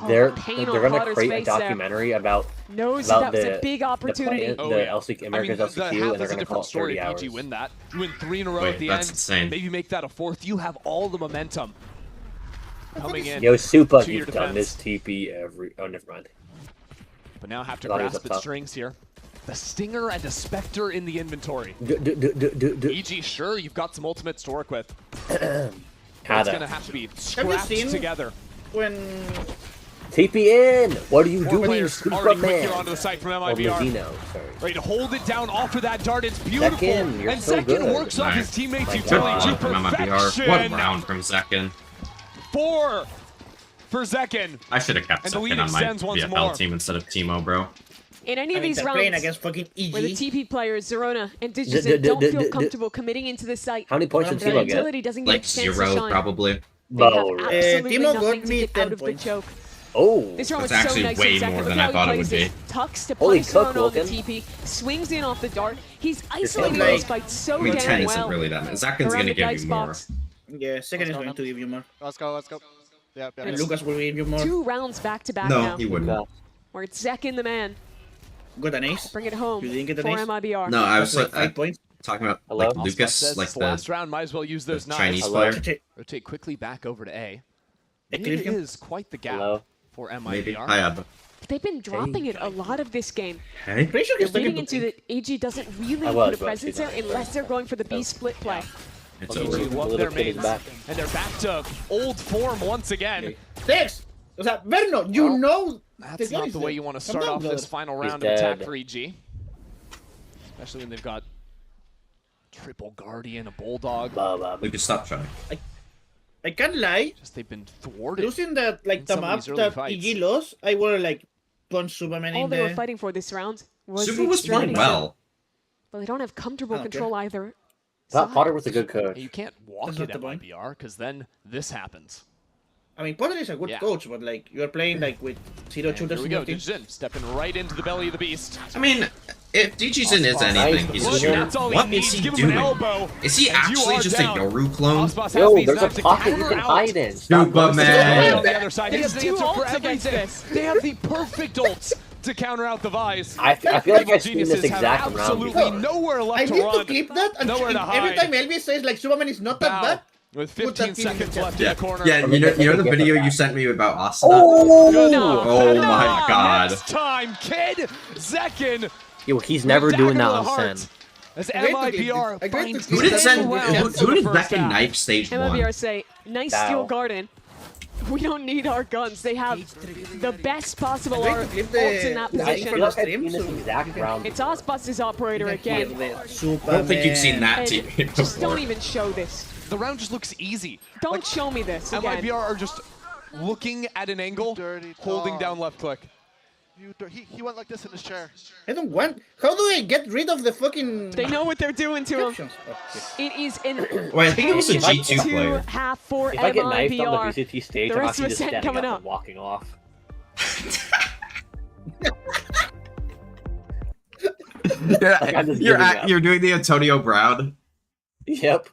A: They're
O: pain
A: they're
O: on
A: gonna
O: Potter's
A: create a
O: face there.
A: documentary about
O: Knows that
A: about
O: was
A: the
O: a big opportunity.
A: the,
N: Oh,
A: the
N: yeah.
A: LC America's
N: the
A: LCQ,
N: half
A: and they're
N: is a
A: gonna call
N: different
A: it
N: story
A: 30
N: if
A: hours.
N: EG win that. You win 3 in a row
B: Wait,
N: at the
B: that's
N: end.
B: insane.
N: Maybe make that a 4th. You have all the momentum coming in.
A: Yo, Supa,
N: to your
A: you've done
N: defense.
A: this TP every. Oh, never mind.
N: But now have to
A: Thought he was
N: grasp
A: up
N: its
A: top.
N: strings here. The Stinger and the Spectre in the inventory. EG, sure, you've got some ultimates to work with. It's
A: Hada.
N: gonna have to be
L: Have you
N: scrapped
L: seen
N: together.
L: when
A: TP in! What are you
N: 4
A: doing,
N: players already quick here
A: Superman?
N: onto the site from
A: Oh,
N: MIBR.
A: Mazzino, sorry.
N: Ready to hold it down off of that dart. It's beautiful.
A: Zekken, you're
N: and
A: so
N: Zekken
A: good.
N: works off his teammates'
A: My
N: utility
A: God.
N: to
B: From MIBR.
N: perfection.
B: What round from Zekken?
N: 4 for Zekken.
B: I should have kept
N: And the lead
B: Zekken on my
N: extends once
B: VFL
N: more.
B: team instead of Teemo, bro.
O: In any of these
L: they're playing
O: rounds
L: against fucking EG.
O: where the TP players, Zerona and Digison, don't feel comfortable committing into the site,
A: How many points did
O: their
A: Timo get?
O: utility doesn't
B: Like
O: get a chance to
B: 0,
O: shine.
B: probably.
O: They have
A: Bro.
O: absolutely
L: Timo
O: nothing
L: got
O: to
L: me
O: get
L: 10
O: out of the
L: points.
O: choke.
A: Oh!
O: This round was
B: That's
O: so
B: actually
O: nice
B: way
O: from Zekken.
B: more
O: Look
B: than
O: how
B: I
O: he
B: thought it
O: plays
B: would be.
O: it. Tucks to
A: Holy
O: punish
A: cook,
O: Zerona on the
A: Wilkin.
O: TP, swings in off the dart. He's isolating
L: like-
O: those fights so
B: I mean, 10
O: damn
B: isn't
O: well.
B: really that much. Zekken's
O: Around
B: gonna
O: the
B: give
O: dice
B: you more.
O: box.
L: Yeah, second is going to give you more.
M: Let's go, let's go. Yeah, yeah.
L: And Lucas will give you more.
O: 2 rounds back to back
B: No,
O: now,
B: he wouldn't.
O: where it's Zekken the man.
L: Got an ace.
O: Bring it home
L: You didn't get
O: for
L: an ace?
O: MIBR.
B: No, I was
L: That's like 5 points.
B: talking about
A: Hello?
B: like
N: Osbos
B: Lucas,
N: says
B: like
N: it's the last
B: the
N: round. Might as well use those knives.
B: Chinese
A: Hello?
B: player.
N: Rotate quickly back over to A.
L: They
N: It
L: cleared him?
N: is quite the gap
A: Hello?
N: for
B: Maybe.
N: MIBR.
B: I have.
O: They've been dropping it a lot of this game.
B: Hey.
L: Pretty sure
O: They're
L: he's
O: leading
L: looking
O: into that AG doesn't really
A: I was,
O: put a
A: but
O: presence
A: she's
O: there
A: not.
O: unless they're going for the B split play.
B: It's
A: Okay,
B: over.
N: EG love
A: Little
N: their
A: kid is
N: mates,
A: back.
N: and they're back to old form once again.
L: Six! O sea, Verno, you
N: Well,
L: know...
N: That's not the way you want to start off this final
A: He's
N: round of attack
A: dead.
N: for EG. Especially when they've got triple Guardian, a Bulldog.
B: Lucas, stop trying.
L: I can't lie.
N: Just they've been thwarted.
L: Losing that, like,
N: in
L: the
N: some of
L: map
N: these early
L: that
N: fights.
L: EG lost, I would have, like, punched Superman
O: All
L: in
O: they were
L: there.
O: fighting for this round was
B: Super
O: the
B: was playing
O: extreme.
B: well.
O: But they don't have comfortable
L: Okay.
O: control either.
A: Thought
O: side.
A: Potter was a good coach.
N: You can't walk
L: That's
N: it
L: not
N: at
L: the point.
N: MIBR, because then this happens.
L: I mean, Potter is a good
N: Yeah.
L: coach, but, like, you're playing, like, with zero
N: And
L: shooters
N: here we
L: in
N: go,
L: your team.
N: Digin stepping right into the belly of the beast.
B: I mean, If DGZin is anything, he's a shooter. What is he doing? Is he actually just a Yoru clone?
A: Yo, there's a pocket you can hide in.
B: Superman!
N: On the other side, he has an answer for everything. They have the perfect ults to counter out the Vise.
A: I feel like I've seen this exact round
N: absolutely
A: before.
N: nowhere left
L: I
N: to
L: need
N: run.
L: to clip that and
N: Nowhere to
L: every
N: hide.
L: time Elvis says like Superman is not that bad.
N: With 15 seconds left in
B: Yeah,
N: the corner.
B: yeah. You know the video you sent me about Asuna?
A: Oh
B: my god!
N: Next time, kid, Zekin.
A: Yo, he's never doing that on Sen.
N: As MIBR finds
B: Who did Zen? Who did
N: first
B: Zekin
N: half.
B: knife stage 1?
O: MIBR say, nice
A: Dow.
O: steel garden. We don't need our guns. They have the best possible
L: I'm going to clip
O: ults in that
L: the
A: I
O: position.
A: feel like I've seen this exact round.
O: It's Osbus's operator again.
B: I don't think you've seen that
O: And
B: team
O: just
B: before.
O: don't even show this.
N: The round just looks easy.
O: Don't show me this again.
N: MIBR are just looking at an angle, holding down left click.
K: He went like this in his chair.
L: I don't want. How do I get rid of the fucking?
O: They know what they're doing to him.
L: captions? Okay.
O: It is an
B: Wait, I think it was a G2
O: two
B: player.
O: half for
A: If I get knifed on
O: MIBR.
A: the VCT stage,
O: The
A: I'm
O: rest of
A: actually
O: us
A: just
O: ain't
A: standing
O: coming
A: up
O: up.
A: and walking off.
B: You're doing the Antonio Brown.
A: Yep.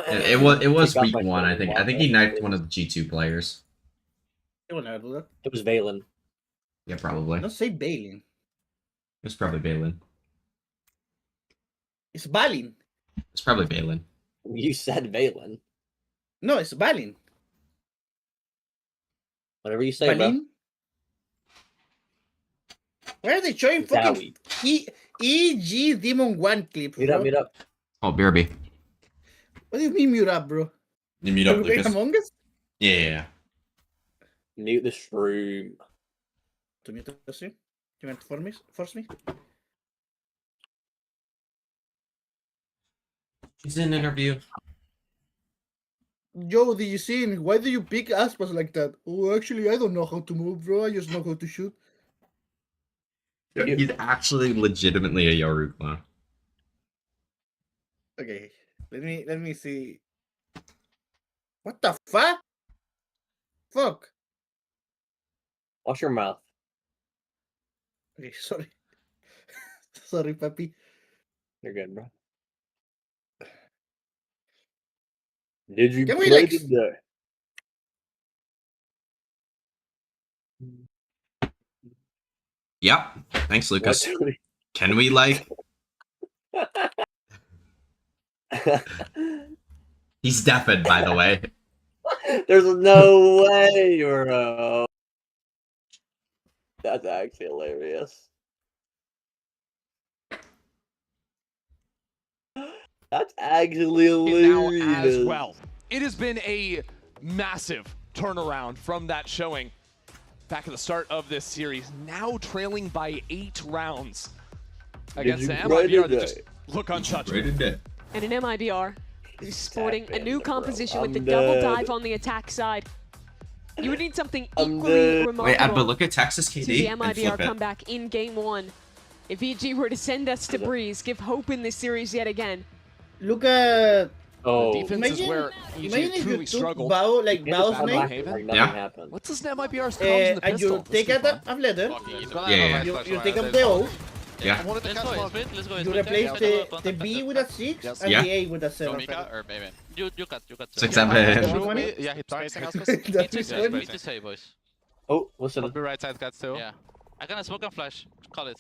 B: It was
A: Take off
B: week
A: my
B: 1, I
A: shirt
B: think.
A: and
B: I think
A: walk
B: he
A: off.
B: knifed one of the G2 players.
L: I will never do that.
A: It was Valen.
B: Yeah, probably.
L: Don't say Balin.
B: It was probably Balin.
L: It's Balin.
B: It's probably Balin.
A: You said Valen.
L: No, it's Balin.
A: Whatever you say, bro.
L: Balin. Why are they showing fucking EG Demon 1 clips?
A: Mute up,
L: bro?
A: mute up.
B: Oh, BRB.
L: What do you mean mute up, bro?
B: You mute
L: Are
B: up,
L: we playing
B: Lucas.
L: Among Us?
B: Yeah.
A: Mute the stream.
L: To mute the stream? You want to force me?
B: He's in an interview.
L: Joe, did you see him? Why do you pick Aspas like that? Oh, actually, I don't know how to move, bro. I just know how to shoot.
B: He's actually legitimately a Yoru clone.
L: Okay, let me see. What the fuck? Fuck.
A: Wash your mouth.
L: Okay, sorry. Sorry, papi.
A: You're good, bro. Did you
L: Can we,
A: play
L: like,
A: today?
B: Yep. Thanks, Lucas.
A: What?
B: Can we, like... He's deafened, by the way.
A: There's no way, bro. That's actually hilarious. That's actually hilarious.
N: Now as well. It has been a massive turnaround from that showing back at the start of this series. Now trailing by 8 rounds against the MIBR that just look untouchable.
O: And an MIBR who's sporting a new composition with the
A: I'm
O: double
A: dead.
O: dive on the attack side. You would need something
A: I'm
O: equally
A: dead.
O: remarkable
B: Wait, but look at Texas
O: to see
B: KD and
O: MIBR
B: flip
O: come
B: it.
O: back in game 1. If EG were to send us to Breeze, give hope in this series yet again.
L: Look at.
A: Oh,
N: Defense is where EG
L: imagine if
N: truly
L: you took
N: struggled.
L: Bao, like
A: Yeah,
L: Bao's
A: the
L: name,
A: Like nothing
B: Yeah.
A: happened.
N: What's this MIBR's comms in the
L: and
N: pistol?
L: you take out a letter,
B: Yeah.
L: you take up the O,
B: Yeah.
L: you replace the B with a 6 and
B: Yeah.
L: the A with a 7.
R: Or maybe. You cut.
B: 6 7.
R: Yeah, he talks.
L: That's
R: Need
L: funny.
R: to say, boys.
A: Oh, listen.
R: Be right side cuts too. Yeah. I can smoke and flash. Call it.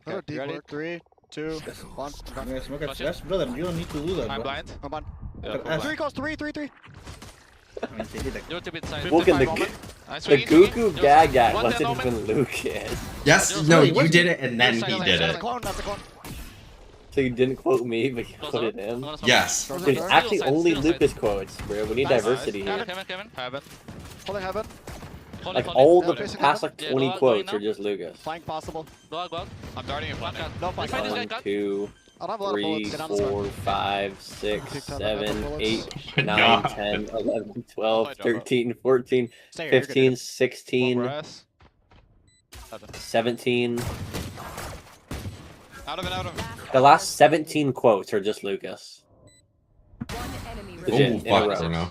K: Okay, ready? 3, 2, 1.
L: I'm gonna smoke a flash, brother. You don't need to do that,
R: I'm
L: bro.
R: blind.
K: I'm on.
R: Yeah,
K: 3 goes 3, 3, 3.
L: I mean, they did like-
R: You're to bit side.
A: Look at the
R: Nice
A: the
R: swing.
A: Goku gag guy
R: One
A: wasn't
R: dead
A: even Lucas.
B: Yes, no, you did it and then he did
K: That's a
B: it.
K: clone, that's a clone.
A: So you didn't quote me, but you quoted him.
B: Yes.
A: There's actually only Lucas quotes, bro. We need diversity here.
R: Kevin. Heaven.
K: Holding heaven.
A: Like all the
K: Facing
A: past like
R: Yeah,
A: 20
R: go out,
A: quotes
R: going
A: are just Lucas.
K: Flying possible.
R: Go out. I'm darting in front.
K: No flying.
R: Find this guy
A: 1,
R: cut.
A: 2,
K: I don't have a lot of
A: 3,
K: bullets. Get on this
A: 4,
K: one.
A: 5, 6,
K: Picked up
A: 7,
K: bullets.
A: 8, 9,
B: God.
A: 10, 11, 12,
R: Oh,
A: 13, 14,
K: Stay here, you're good,
A: 15, 16,
R: Press.
A: 17.
R: Out of it.
A: The last 17 quotes are just Lucas. Legit,
B: Oh,
A: in a
B: fuck, I
A: row.
B: don't know.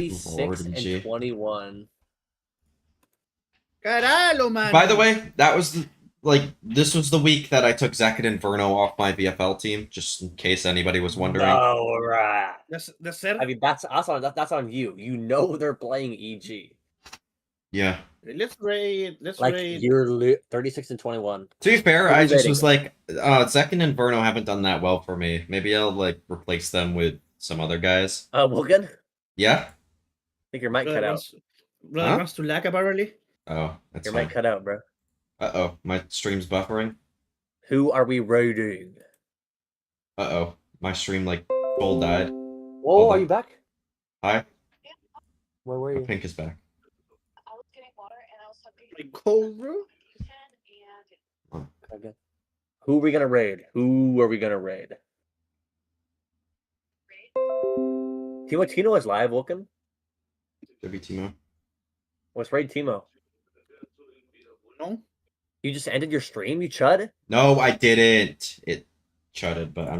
A: 36
B: EG.
A: and 21.
L: Caralho, man.
B: By the way, that was like, this was the week that I took Zekid and Verno off my VFL team, just in case anybody was wondering.
A: No, right.
L: The
A: I mean, that's on you. You know they're playing EG.
B: Yeah.
L: Let's raid.
A: Like you're 36 and 21.
B: To be fair,
A: Who
B: I
A: are we
B: just
A: raiding?
B: was like, Zekid and Verno haven't done that well for me. Maybe I'll like replace them with some other guys.
A: Wilkin?
B: Yeah.
A: I think your mic cut out.
L: Brother wants to lag apparently.
B: Oh, that's
A: Your
B: fine.
A: mic cut out, bro.
B: Uh-oh, my stream's buffering.
A: Who are we raiding?
B: Uh-oh, my stream, like, full died.
A: Whoa, are you back?
B: Hi.
A: Where were you?
B: Pink is back.
L: Cold brew?
A: Okay. Who are we gonna raid? Who are we gonna raid? Timo is live, Wilkin.
B: Should be Timo.
A: Let's raid Timo.
L: No.
A: You just ended your stream, you chud?
B: No, I didn't. It chudded, but I'm just